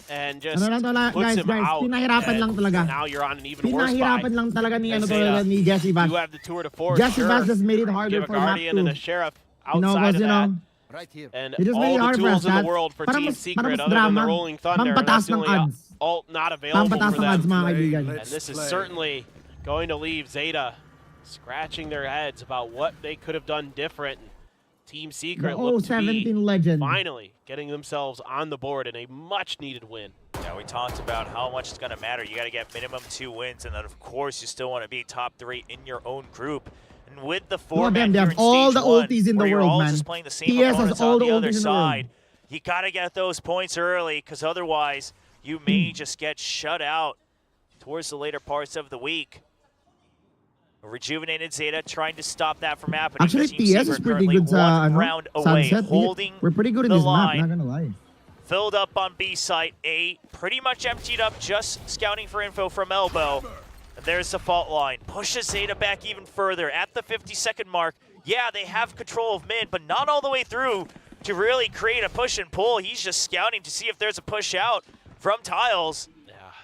Speaker 10: and just puts him out. Now you're on an even worse spot.
Speaker 1: Lang talaga ni Jesse Bash.
Speaker 10: You have the tour de force.
Speaker 1: Jesse Bash just made it harder
Speaker 10: Give a
Speaker 1: for Map
Speaker 10: Guardian
Speaker 1: 2.
Speaker 10: and a Sheriff outside of that.
Speaker 12: Right here.
Speaker 10: And
Speaker 1: It is
Speaker 10: all
Speaker 1: very
Speaker 10: the
Speaker 1: hard for
Speaker 10: tools
Speaker 1: us,
Speaker 10: in the world for Team Secret, other than the Rolling Thunder, and that's the only alt not available
Speaker 1: Pampataas
Speaker 10: for
Speaker 1: ng odds,
Speaker 10: them.
Speaker 1: mga kaibigan.
Speaker 10: And this is certainly going to leave ZETA scratching their heads about what they could have done different. Team Secret looked to be
Speaker 1: legend.
Speaker 10: finally getting themselves on the board in a much-needed win.
Speaker 11: Yeah, we talked about how much it's going to matter. You got to get minimum 2 wins, and then of course you still want to be top 3 in your own group. And with the format
Speaker 1: they
Speaker 11: here
Speaker 1: have
Speaker 11: in
Speaker 1: all
Speaker 11: stage
Speaker 1: the
Speaker 11: 1,
Speaker 1: ultis in the
Speaker 11: where you're
Speaker 1: world,
Speaker 11: all
Speaker 1: man.
Speaker 11: just playing the same
Speaker 1: PS has
Speaker 11: opponents
Speaker 1: all
Speaker 11: on
Speaker 1: the
Speaker 11: the other
Speaker 1: ultis in the
Speaker 11: side,
Speaker 1: world.
Speaker 11: you got to get those points early, because otherwise you may just get shut out towards the later parts of the week. A rejuvenated ZETA trying to stop that from happening.
Speaker 1: Actually,
Speaker 11: Team
Speaker 1: PS is
Speaker 11: Secret
Speaker 1: pretty
Speaker 11: currently
Speaker 1: good
Speaker 11: one round away,
Speaker 1: Sunset.
Speaker 11: holding
Speaker 1: We're pretty good in
Speaker 11: the
Speaker 1: this
Speaker 11: line.
Speaker 1: map, not gonna lie.
Speaker 11: Filled up on B site. A pretty much emptied up, just scouting for info from Elbow. And there's the fault line. Pushes ZETA back even further at the 50-second mark. Yeah, they have control of mid, but not all the way through to really create a push and pull. He's just scouting to see if there's a push out from Tiles.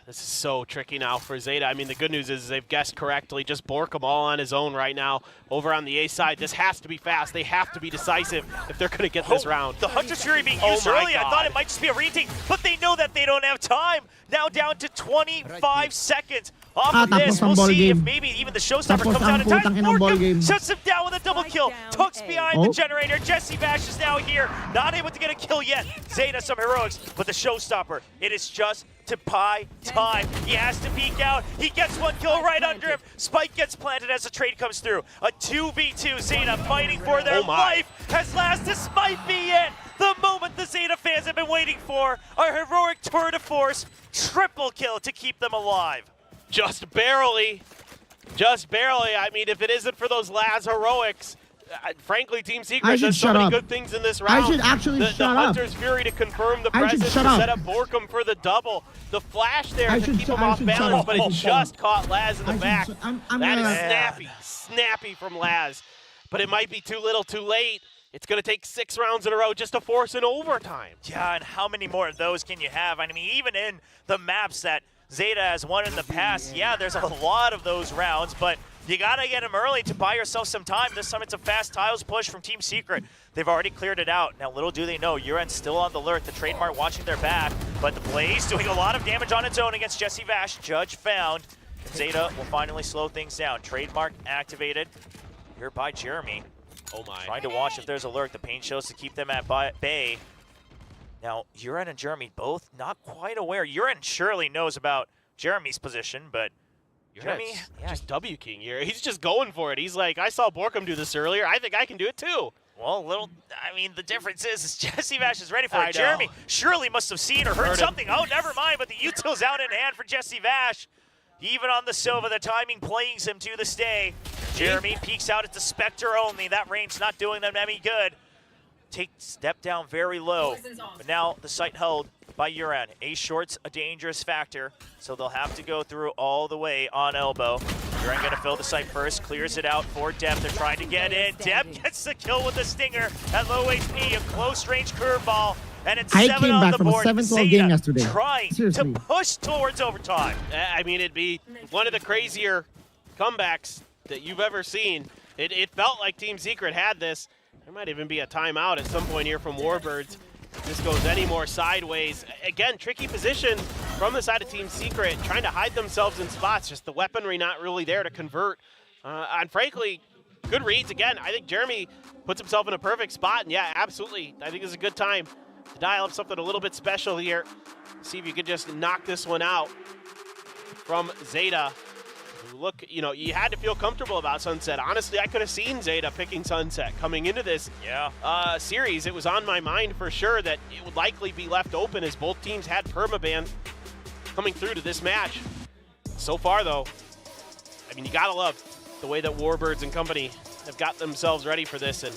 Speaker 10: This is so tricky now for ZETA. I mean, the good news is they've guessed correctly. Just Borkum all on his own right now over on the A side. This has to be fast. They have to be decisive if they're going to get this round.
Speaker 11: The Hunter's Fury being used early. I thought it might just be a retake, but they know that they don't have time. Now down to 25 seconds. Off of this, we'll see if maybe even the Showstopper comes out in time. Borkum shuts him down with a double kill. Tucks behind the generator. Jesse Bash is now here. Not able to get a kill yet. ZETA some heroics, but the Showstopper, it is just to buy time. He has to peek out. He gets 1 kill right under him. Spike gets planted as the trade comes through. A 2v2 ZETA fighting for their life. As last, this might be it. The moment the ZETA fans have been waiting for. A heroic tour de force. Triple kill to keep them alive.
Speaker 10: Just barely. Just barely. I mean, if it isn't for those Laz heroics, frankly, Team Secret does so many good things in this round.
Speaker 1: I should actually shut
Speaker 10: the
Speaker 1: up.
Speaker 10: Hunter's Fury to confirm the presence, to set up Borkum for the double. The flash there to keep him off balance, but it just caught Laz in the back. That is snappy. Snappy from Laz. But it might be too little too late. It's going to take 6 rounds in a row just to force an overtime.
Speaker 11: Yeah, and how many more of those can you have? I mean, even in the maps that ZETA has won in the past, yeah, there's a lot of those rounds, but you gotta get them early to buy yourself some time. This time it's a fast Tiles push from Team Secret. They've already cleared it out. Now, little do they know, Uran's still on the alert. The trademark watching their back, but the Blaze doing a lot of damage on its own against Jesse Vash. Judge found. ZETA will finally slow things down. Trademark activated here by Jeremy.
Speaker 10: Oh my.
Speaker 11: Trying to watch if there's alert. The pain shows to keep them at bay. Now, Uran and Jeremy both not quite aware. Uran surely knows about Jeremy's position, but Jeremy,
Speaker 10: just W King here. He's just going for it. He's like, I saw Borkum do this earlier. I think I can do it too.
Speaker 11: Well, I mean, the difference is Jesse Vash is ready for it. Jeremy surely must have seen or heard something. Oh, never mind, but the util's out in hand for Jesse Vash. Even on the Sova, the timing plays him to the stay. Jeremy peeks out at the Spectre only. That range not doing them any good. Step down very low, but now the site held by Uran. A short's a dangerous factor, so they'll have to go through all the way on Elbow. Uran gonna fill the site first, clears it out for Dep. They're trying to get in. Dep gets the kill with the Stinger at low HP, a close range curveball, and it's 7 on the board. ZETA trying to push towards overtime.
Speaker 10: I mean, it'd be one of the crazier comebacks that you've ever seen. It felt like Team Secret had this. There might even be a timeout at some point here from Warbirds. If this goes any more sideways. Again, tricky position from the side of Team Secret, trying to hide themselves in spots. Just the weaponry not really there to convert. And frankly, good reads again. I think Jeremy puts himself in a perfect spot. And yeah, absolutely. I think it's a good time to dial up something a little bit special here. See if you could just knock this one out from ZETA. Look, you know, you had to feel comfortable about Sunset. Honestly, I could have seen ZETA picking Sunset coming into this series. It was on my mind for sure that it would likely be left open as both teams had permaban coming through to this match. So far, though, I mean, you gotta love the way that Warbirds and company have got themselves ready for this, and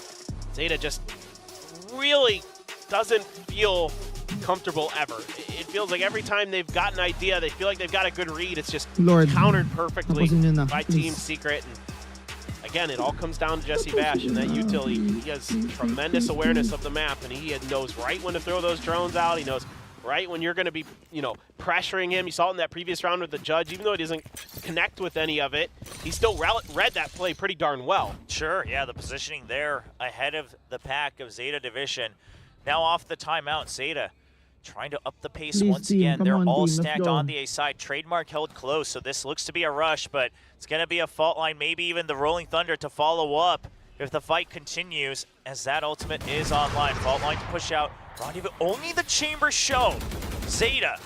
Speaker 10: ZETA just really doesn't feel comfortable ever. It feels like every time they've got an idea, they feel like they've got a good read. It's just countered perfectly by Team Secret. And again, it all comes down to Jesse Bash and that utility. He has tremendous awareness of the map, and he knows right when to throw those drones out. He knows right when you're going to be, you know, pressuring him. You saw it in that previous round with the Judge. Even though he doesn't connect with any of it, he still read that play pretty darn well.
Speaker 11: Sure, yeah, the positioning there ahead of the pack of ZETA Division. Now off the timeout, ZETA trying to up the pace once again. They're all stacked on the A side. Trademark held close, so this looks to be a rush, but it's going to be a fault line, maybe even the Rolling Thunder to follow up if the fight continues, as that ultimate is online. Fault line to push out. Rendezvous, only the Chamber show. ZETA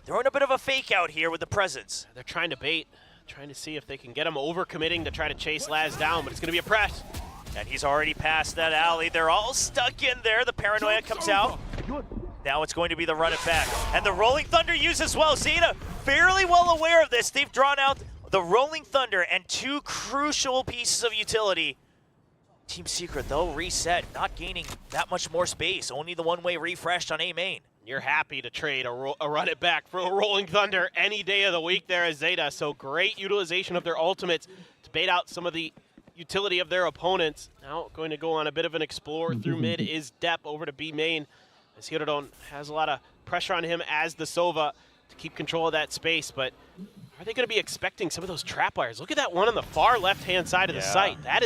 Speaker 11: throwing a bit of a fake out here with the presence.
Speaker 10: They're trying to bait, trying to see if they can get him overcommitting to try to chase Laz down, but it's going to be a press.
Speaker 11: And he's already past that alley. They're all stuck in there. The paranoia comes out. Now it's going to be the run it back. And the Rolling Thunder use as well. ZETA fairly well aware of this. They've drawn out the Rolling Thunder and two crucial pieces of utility. Team Secret, though, reset, not gaining that much more space. Only the one-way refreshed on A main.
Speaker 10: You're happy to trade a run it back for a Rolling Thunder any day of the week there as ZETA. So great utilization of their ultimates to bait out some of the utility of their opponents. Now going to go on a bit of an explore through mid is Depp over to B main. As Hirodon has a lot of pressure on him as the Sova to keep control of that space, but are they going to be expecting some of those trap wires? Look at that one on the far left-hand side of the site. That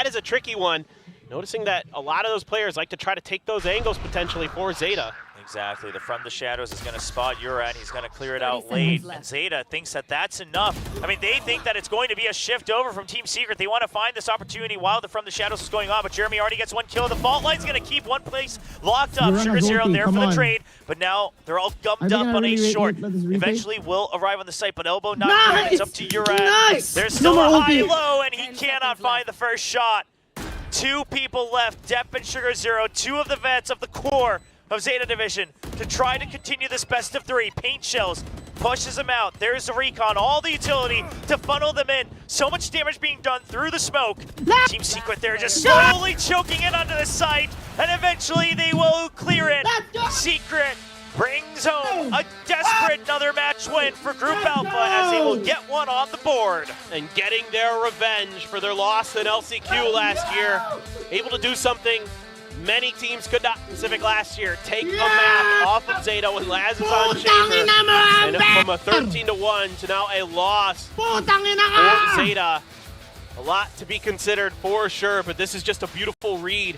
Speaker 10: is a tricky one. Noticing that a lot of those players like to try to take those angles potentially for ZETA.
Speaker 11: Exactly. The From the Shadows is going to spot Uran. He's going to clear it out late. And ZETA thinks that that's enough. I mean, they think that it's going to be a shift over from Team Secret. They want to find this opportunity while the From the Shadows is going on. But Jeremy already gets one kill. The Fault Line's going to keep one place locked up. Sugar Zero there for the trade. But now they're all gummed up on a short. Eventually will arrive on the site. But elbow not good. It's up to Uran. There's still a high-low, and he cannot find the first shot. Two people left. Depp and Sugar Zero, two of the vets of the core of ZETA Division to try to continue this best of three. Paint Shells pushes them out. There's the recon, all the utility to funnel them in. So much damage being done through the smoke. Team Secret there just slowly choking in onto the site, and eventually they will clear it. Secret brings home a desperate another match win for Group Alpha as they will get one on the board.
Speaker 10: And getting their revenge for their loss in LCQ last year. Able to do something many teams could not. Pacific last year, take a map off of ZETA when Laz is on Chamber, and from a 13-1 to now a loss for ZETA. A lot to be considered for sure, but this is just a beautiful read.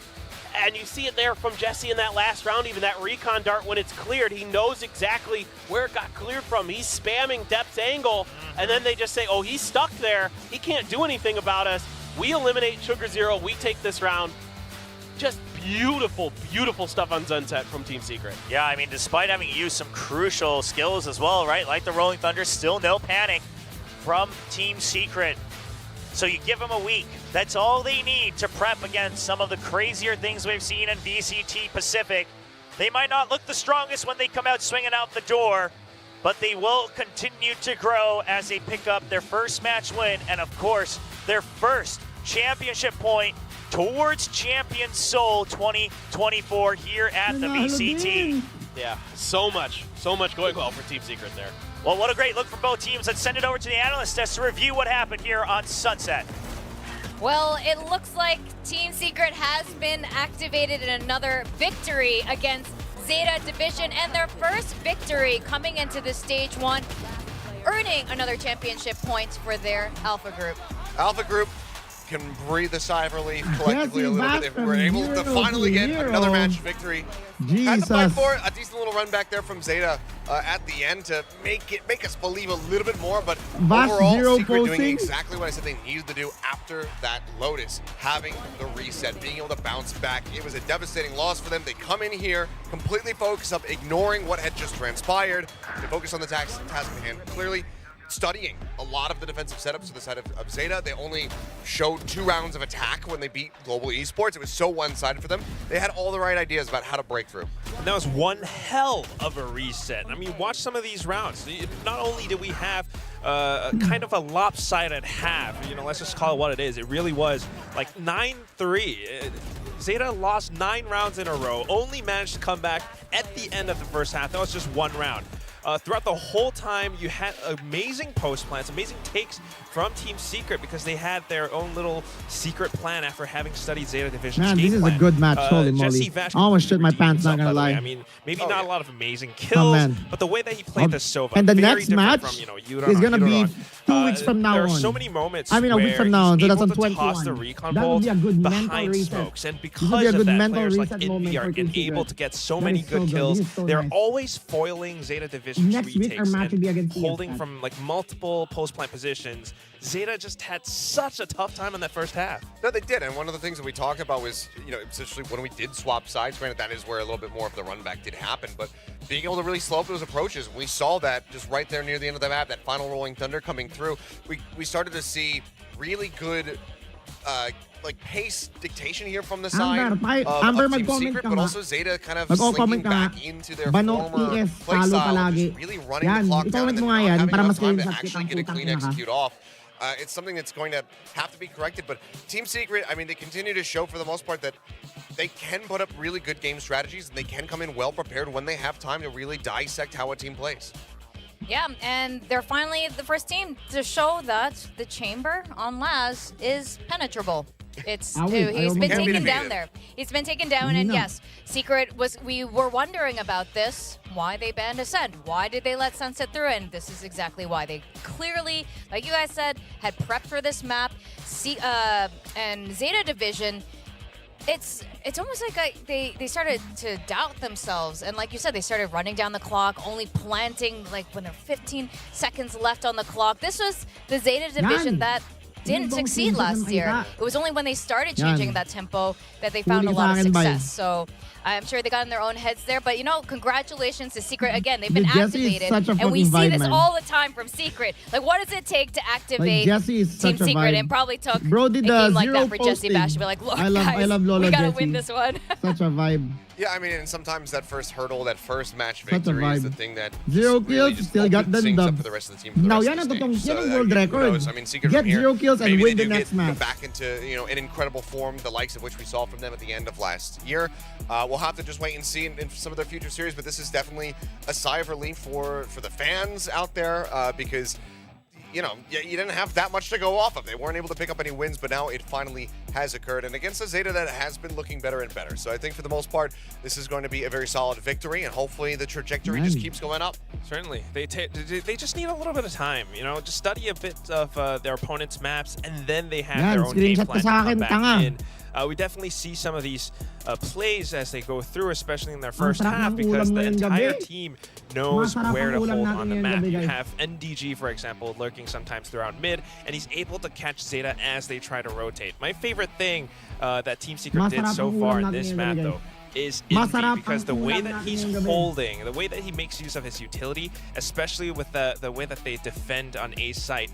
Speaker 10: And you see it there from Jesse in that last round, even that recon dart when it's cleared. He knows exactly where it got cleared from. He's spamming Depp's angle, and then they just say, oh, he's stuck there. He can't do anything about us. We eliminate Sugar Zero. We take this round. Just beautiful, beautiful stuff on Sunset from Team Secret.
Speaker 11: Yeah, I mean, despite having used some crucial skills as well, right? Like the Rolling Thunder, still no panic from Team Secret. So you give them a week. That's all they need to prep against some of the crazier things we've seen in VCT Pacific. They might not look the strongest when they come out swinging out the door, but they will continue to grow as they pick up their first match win and, of course, their first championship point towards Champion Seoul 2024 here at the VCT.
Speaker 10: Yeah, so much going well for Team Secret there.
Speaker 11: Well, what a great look from both teams. Let's send it over to the analyst desk to review what happened here on Sunset.
Speaker 2: Well, it looks like Team Secret has been activated in another victory against ZETA Division, and their first victory coming into the stage one, earning another championship point for their Alpha Group.
Speaker 5: Alpha Group can breathe a sigh of relief collectively a little bit. We're able to finally get another match victory. Had to fight for it. A decent little run back there from ZETA at the end to make us believe a little bit more. But overall, Secret doing exactly what I said they needed to do after that Lotus, having the reset, being able to bounce back. It was a devastating loss for them. They come in here, completely focused up, ignoring what had just transpired. They focus on the task at hand, clearly studying a lot of the defensive setups to the side of ZETA. They only showed 2 rounds of attack when they beat Global Esports. It was so one-sided for them. They had all the right ideas about how to break through.
Speaker 6: And that was one hell of a reset. I mean, watch some of these rounds. Not only did we have kind of a lopsided half, you know, let's just call it what it is. It really was like 9-3. ZETA lost 9 rounds in a row, only managed to come back at the end of the first half. That was just 1 round. Throughout the whole time, you had amazing post plans, amazing takes from Team Secret because they had their own little secret plan after having studied ZETA Division's
Speaker 1: Man, this is a good match. Holy moly. I almost shit my pants, not gonna lie.
Speaker 6: I mean, maybe not a lot of amazing kills, but the way that he played the Sova,
Speaker 1: and the
Speaker 6: very
Speaker 1: next
Speaker 6: different
Speaker 1: match
Speaker 6: from, you know,
Speaker 1: is gonna be 2 weeks from now on.
Speaker 6: There are so many moments
Speaker 1: a week from now on, so that's on 21.
Speaker 6: Toss the recon
Speaker 1: That would
Speaker 6: bolt
Speaker 1: be a good mental
Speaker 6: behind
Speaker 1: reset.
Speaker 6: smokes, and
Speaker 1: This
Speaker 6: because
Speaker 1: would be a
Speaker 6: of
Speaker 1: good
Speaker 6: that,
Speaker 1: mental
Speaker 6: players like
Speaker 1: reset
Speaker 6: Envy
Speaker 1: moment
Speaker 6: are
Speaker 1: for Team
Speaker 6: able
Speaker 1: Secret.
Speaker 6: to get so
Speaker 1: That
Speaker 6: many
Speaker 1: is so
Speaker 6: good
Speaker 1: good.
Speaker 6: kills.
Speaker 1: This is so
Speaker 6: They're
Speaker 1: nice.
Speaker 6: always foiling ZETA Division's
Speaker 1: Next week, our
Speaker 6: retakes
Speaker 1: match will be
Speaker 6: and
Speaker 1: against
Speaker 6: holding
Speaker 1: TSF.
Speaker 6: from like multiple post plant positions. ZETA just had such a tough time in that first half.
Speaker 5: No, they did, and one of the things that we talked about was, you know, essentially when we did swap sides, granted that is where a little bit more of the run back did happen, but being able to really slow up those approaches, we saw that just right there near the end of the map, that final Rolling Thunder coming through, we started to see really good like pace dictation here from the side of Team Secret, but also ZETA kind of slinking back into their former play style, just really running the clock down and then not having enough time to actually get a clean execute off. It's something that's going to have to be corrected, but Team Secret, I mean, they continue to show for the most part that they can put up really good game strategies and they can come in well prepared when they have time to really dissect how a team plays.
Speaker 2: Yeah, and they're finally the first team to show that the chamber on Laz is penetrable. He's been taken down there. He's been taken down, and yes, Secret we were wondering about this. Why they banned Ascent? Why did they let Sunset through? And this is exactly why. They clearly, like you guys said, had prepped for this map. And ZETA Division, it's almost like they started to doubt themselves, and like you said, they started running down the clock, only planting like when there are 15 seconds left on the clock. This was the ZETA Division that didn't succeed last year. It was only when they started changing that tempo that they found a lot of success. So I'm sure they got in their own heads there, but you know, congratulations to Secret again. They've been activated, and we see this all the time from Secret. Like, what does it take to activate Team Secret? And probably took a game like that for Jesse Bash to be like, look, guys, we gotta win this one.
Speaker 1: Such a vibe.
Speaker 5: Yeah, I mean, and sometimes that first hurdle, that first match victory is the thing that
Speaker 1: zero
Speaker 5: really
Speaker 1: kills, still got them
Speaker 5: up for the rest of the team.
Speaker 1: Now, yan ang world record.
Speaker 5: I mean, Secret
Speaker 1: Get
Speaker 5: from here,
Speaker 1: 0 kills and
Speaker 5: maybe
Speaker 1: win
Speaker 5: they
Speaker 1: the
Speaker 5: do
Speaker 1: next
Speaker 5: get
Speaker 1: match.
Speaker 5: back into, you know, an incredible form, the likes of which we saw from them at the end of last year. We'll have to just wait and see in some of their future series, but this is definitely a sigh of relief for the fans out there because, you know, you didn't have that much to go off of. They weren't able to pick up any wins, but now it finally has occurred. And against a ZETA that has been looking better and better. So I think for the most part, this is going to be a very solid victory, and hopefully the trajectory just keeps going up.
Speaker 6: Certainly. They just need a little bit of time, you know, just study a bit of their opponent's maps, and then they have their own game plan to come back in. We definitely see some of these plays as they go through, especially in their first half, because the entire team knows where to hold on the map. You have NDG, for example, lurking sometimes throughout mid, and he's able to catch ZETA as they try to rotate. My favorite thing that Team Secret did so far in this map, though, is Envy, because the way that he's holding, the way that he makes use of his utility, especially with the way that they defend on A site,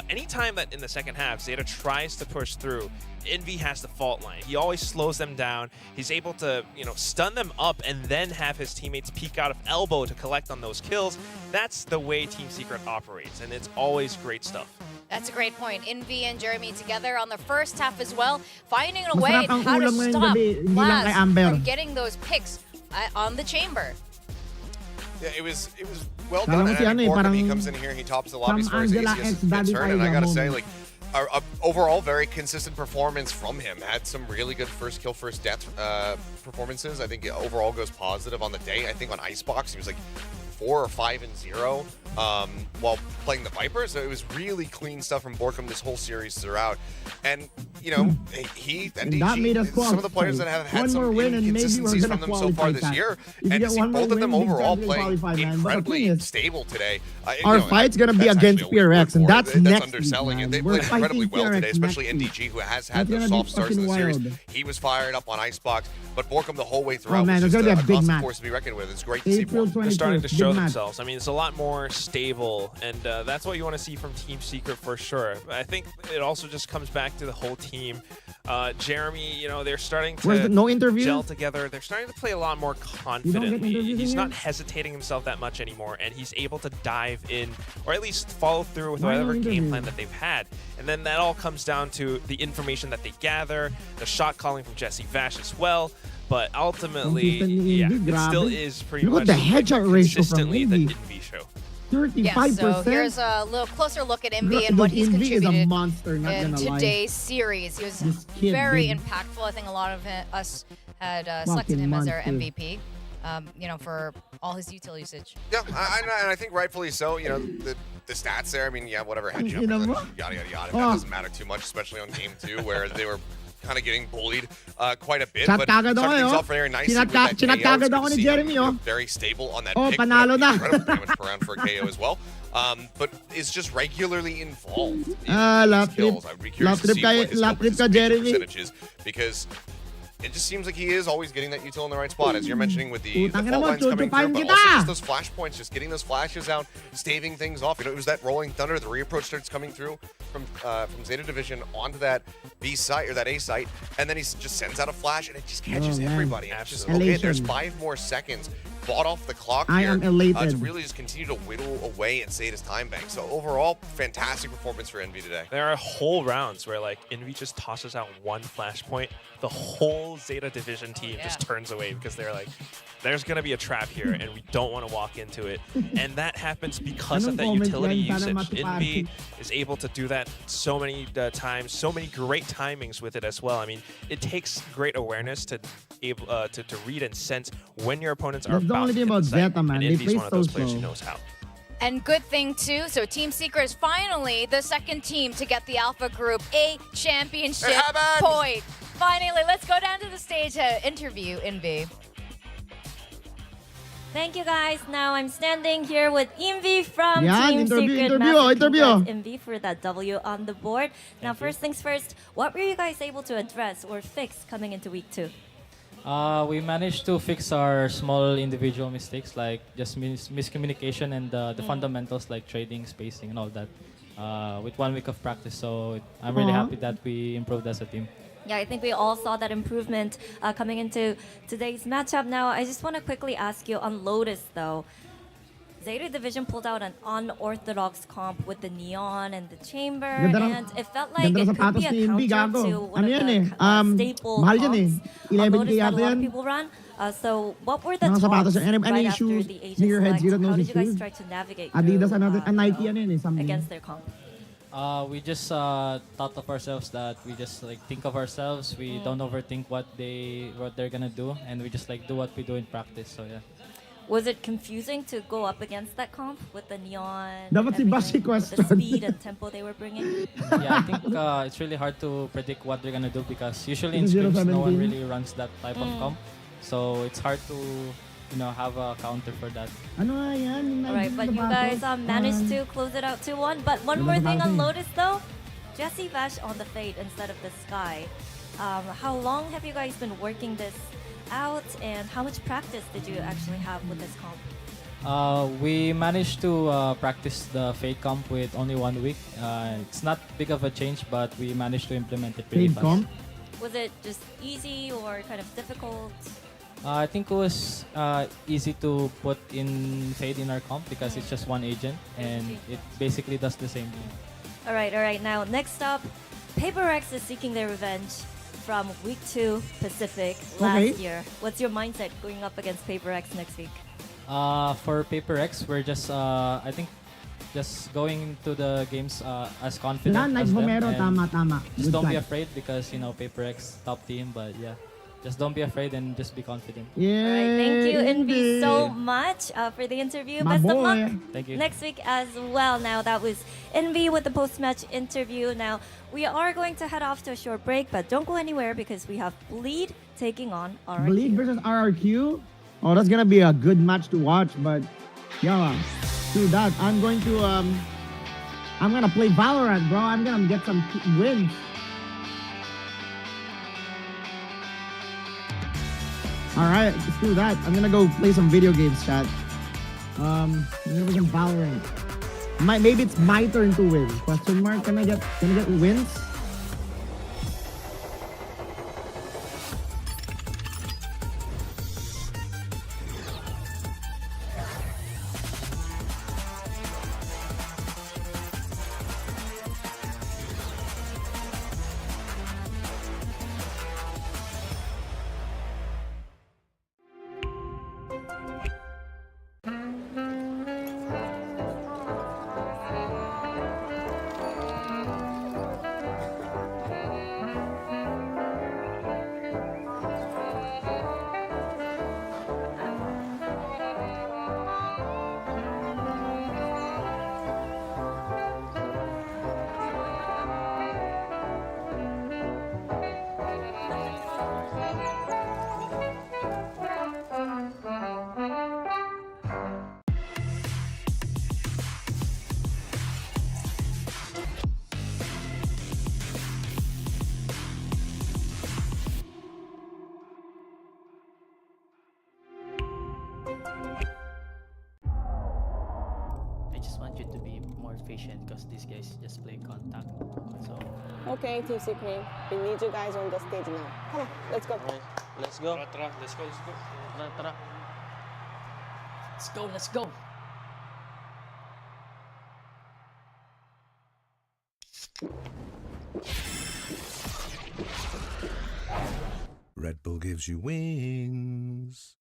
Speaker 6: anytime that in the second half ZETA tries to push through, Envy has the fault line. He always slows them down. He's able to, you know, stun them up and then have his teammates peek out of elbow to collect on those kills. That's the way Team Secret operates, and it's always great stuff.
Speaker 2: That's a great point. Envy and Jeremy together on the first half as well, finding a way how to stop Laz from getting those picks on the chamber.
Speaker 5: Yeah, it was well done. And I think when he comes in here, he tops the lobbies for his easiest turn, and I gotta say, like, overall, very consistent performance from him. Had some really good first kill, first death performances. I think overall goes positive on the day. I think on Icebox, he was like 4 or 5-0 while playing the Viper. So it was really clean stuff from Borkum this whole series throughout. And, you know, he and DG, some of the players that have had some inconsistencies from them so far this year, and to see both of them overall playing incredibly stable today.
Speaker 1: Our fight's going to be against PRX, and that's next
Speaker 5: underselling
Speaker 1: week,
Speaker 5: it. They played incredibly well today, especially NDG, who has had those soft starts in the series. He was fired up on Icebox, but Borkum the whole way throughout was just a constant force to be reckoned with. It's great to see.
Speaker 6: They're starting to show themselves. I mean, it's a lot more stable, and that's what you want to see from Team Secret for sure. I think it also just comes back to the whole team. Jeremy, you know, they're starting to gel together. They're starting to play a lot more confidently. He's not hesitating himself that much anymore, and he's able to dive in, or at least follow through with whatever game plan that they've had. And then that all comes down to the information that they gather, the shot calling from Jesse Vash as well. But ultimately, yeah, it still is pretty much
Speaker 1: the headshot ratio from
Speaker 6: consistently the Envy show.
Speaker 1: 35%.
Speaker 2: Yeah, so here's a little closer look at Envy and what he's contributed in today's series. He was very impactful. I think a lot of us had selected him as our MVP. You know, for all his util usage.
Speaker 5: Yeah, and I think rightfully so. You know, the stats there. I mean, yeah, whatever head jump, yada yada yada. That doesn't matter too much, especially on game 2 where they were kind of getting bullied quite a bit. But starting things off very nicely with that KO. It's good to see him, very stable on that pick. Incredible damage per round for a KO as well. But is just regularly involved in these kills. I'd be curious to see what his percentages, because it just seems like he is always getting that util in the right spot, as you're mentioning with the fault lines coming through, but also just those flashpoints, just getting those flashes out, staving things off. You know, it was that rolling thunder, the reapproach starts coming through from Zeta Division onto that B site or that A site, and then he just sends out a flash and it just catches everybody. And it's just, okay, there's 5 more seconds bought off the clock here to really just continue to whittle away at Zeta's time bank. So overall, fantastic performance for Envy today.
Speaker 6: There are whole rounds where like Envy just tosses out one flashpoint, the whole Zeta Division team just turns away because they're like, there's going to be a trap here and we don't want to walk into it. And that happens because of that utility usage. Envy is able to do that so many times, so many great timings with it as well. I mean, it takes great awareness to read and sense when your opponents are about to hit the site. And Envy's one of those players who knows how.
Speaker 2: And good thing too, so Team Secret is finally the second team to get the Alpha Group A championship point. Finally, let's go down to the stage to interview Envy.
Speaker 12: Thank you guys. Now I'm standing here with Envy from Team Secret. Envy for that W on the board. Now first things first, what were you guys able to address or fix coming into week 2?
Speaker 13: We managed to fix our small individual mistakes, like just miscommunication and the fundamentals like trading, spacing, and all that with 1 week of practice. So I'm really happy that we improved as a team.
Speaker 12: Yeah, I think we all saw that improvement coming into today's matchup. Now, I just want to quickly ask you on Lotus, though. Zeta Division pulled out an unorthodox comp with the neon and the chamber, and it felt like it could be a counter to one of the staple comps Lotus that a lot of people run. So what were the talks right after the agent select? How did you guys try to navigate through, against their comp?
Speaker 13: We just thought of ourselves that we just like think of ourselves. We don't overthink what they're gonna do, and we just like do what we do in practice. So yeah.
Speaker 12: Was it confusing to go up against that comp with the neon,
Speaker 1: with
Speaker 12: the speed and tempo they were bringing?
Speaker 13: Yeah, I think it's really hard to predict what they're gonna do because usually in scrims no one really runs that type of comp, so it's hard to have a counter for that.
Speaker 12: Alright, but you guys managed to close it out 2-1. But one more thing on Lotus though, Jesse Vash on the Fade instead of the Sky. How long have you guys been working this out, and how much practice did you actually have with this comp?
Speaker 13: We managed to practice the Fade comp with only 1 week. It's not big of a change, but we managed to implement it really fast.
Speaker 12: Was it just easy or kind of difficult?
Speaker 13: I think it was easy to put in Fade in our comp because it's just one agent and it basically does the same thing.
Speaker 12: Alright, now next up, Paper Rex is seeking their revenge from week 2 Pacific last year. What's your mindset going up against Paper X next week?
Speaker 13: For Paper X, we're just I think just going to the games as confident as them. And just don't be afraid because Paper X top team, but yeah. just don't be afraid and just be confident.
Speaker 1: Yeah.
Speaker 12: All right, thank you, Envy, so much for the interview.
Speaker 1: My
Speaker 12: Best of
Speaker 1: boy.
Speaker 12: luck
Speaker 13: Thank you.
Speaker 12: next week as well. Now, that was Envy with the post-match interview. Now, we are going to head off to a short break, but don't go anywhere because we have Bleed taking on RRQ.
Speaker 1: Bleed versus RRQ. Oh, that's gonna be a good match to watch. But yeah, do that. I'm gonna play Valorant, bro. I'm gonna get some wins. All right, let's do that. I'm gonna go play some video games, chat. I'm gonna play some Valorant. Maybe it's my turn to win. Question mark? Can I get wins?
Speaker 14: I just want you to be more patient because these guys just play contact. So
Speaker 15: Okay, Team Secret, we need you guys on the stage now. Come on, let's go.
Speaker 14: let's go.
Speaker 10: Let's go.
Speaker 14: Tara. Let's go.
Speaker 16: Red Bull gives you wings.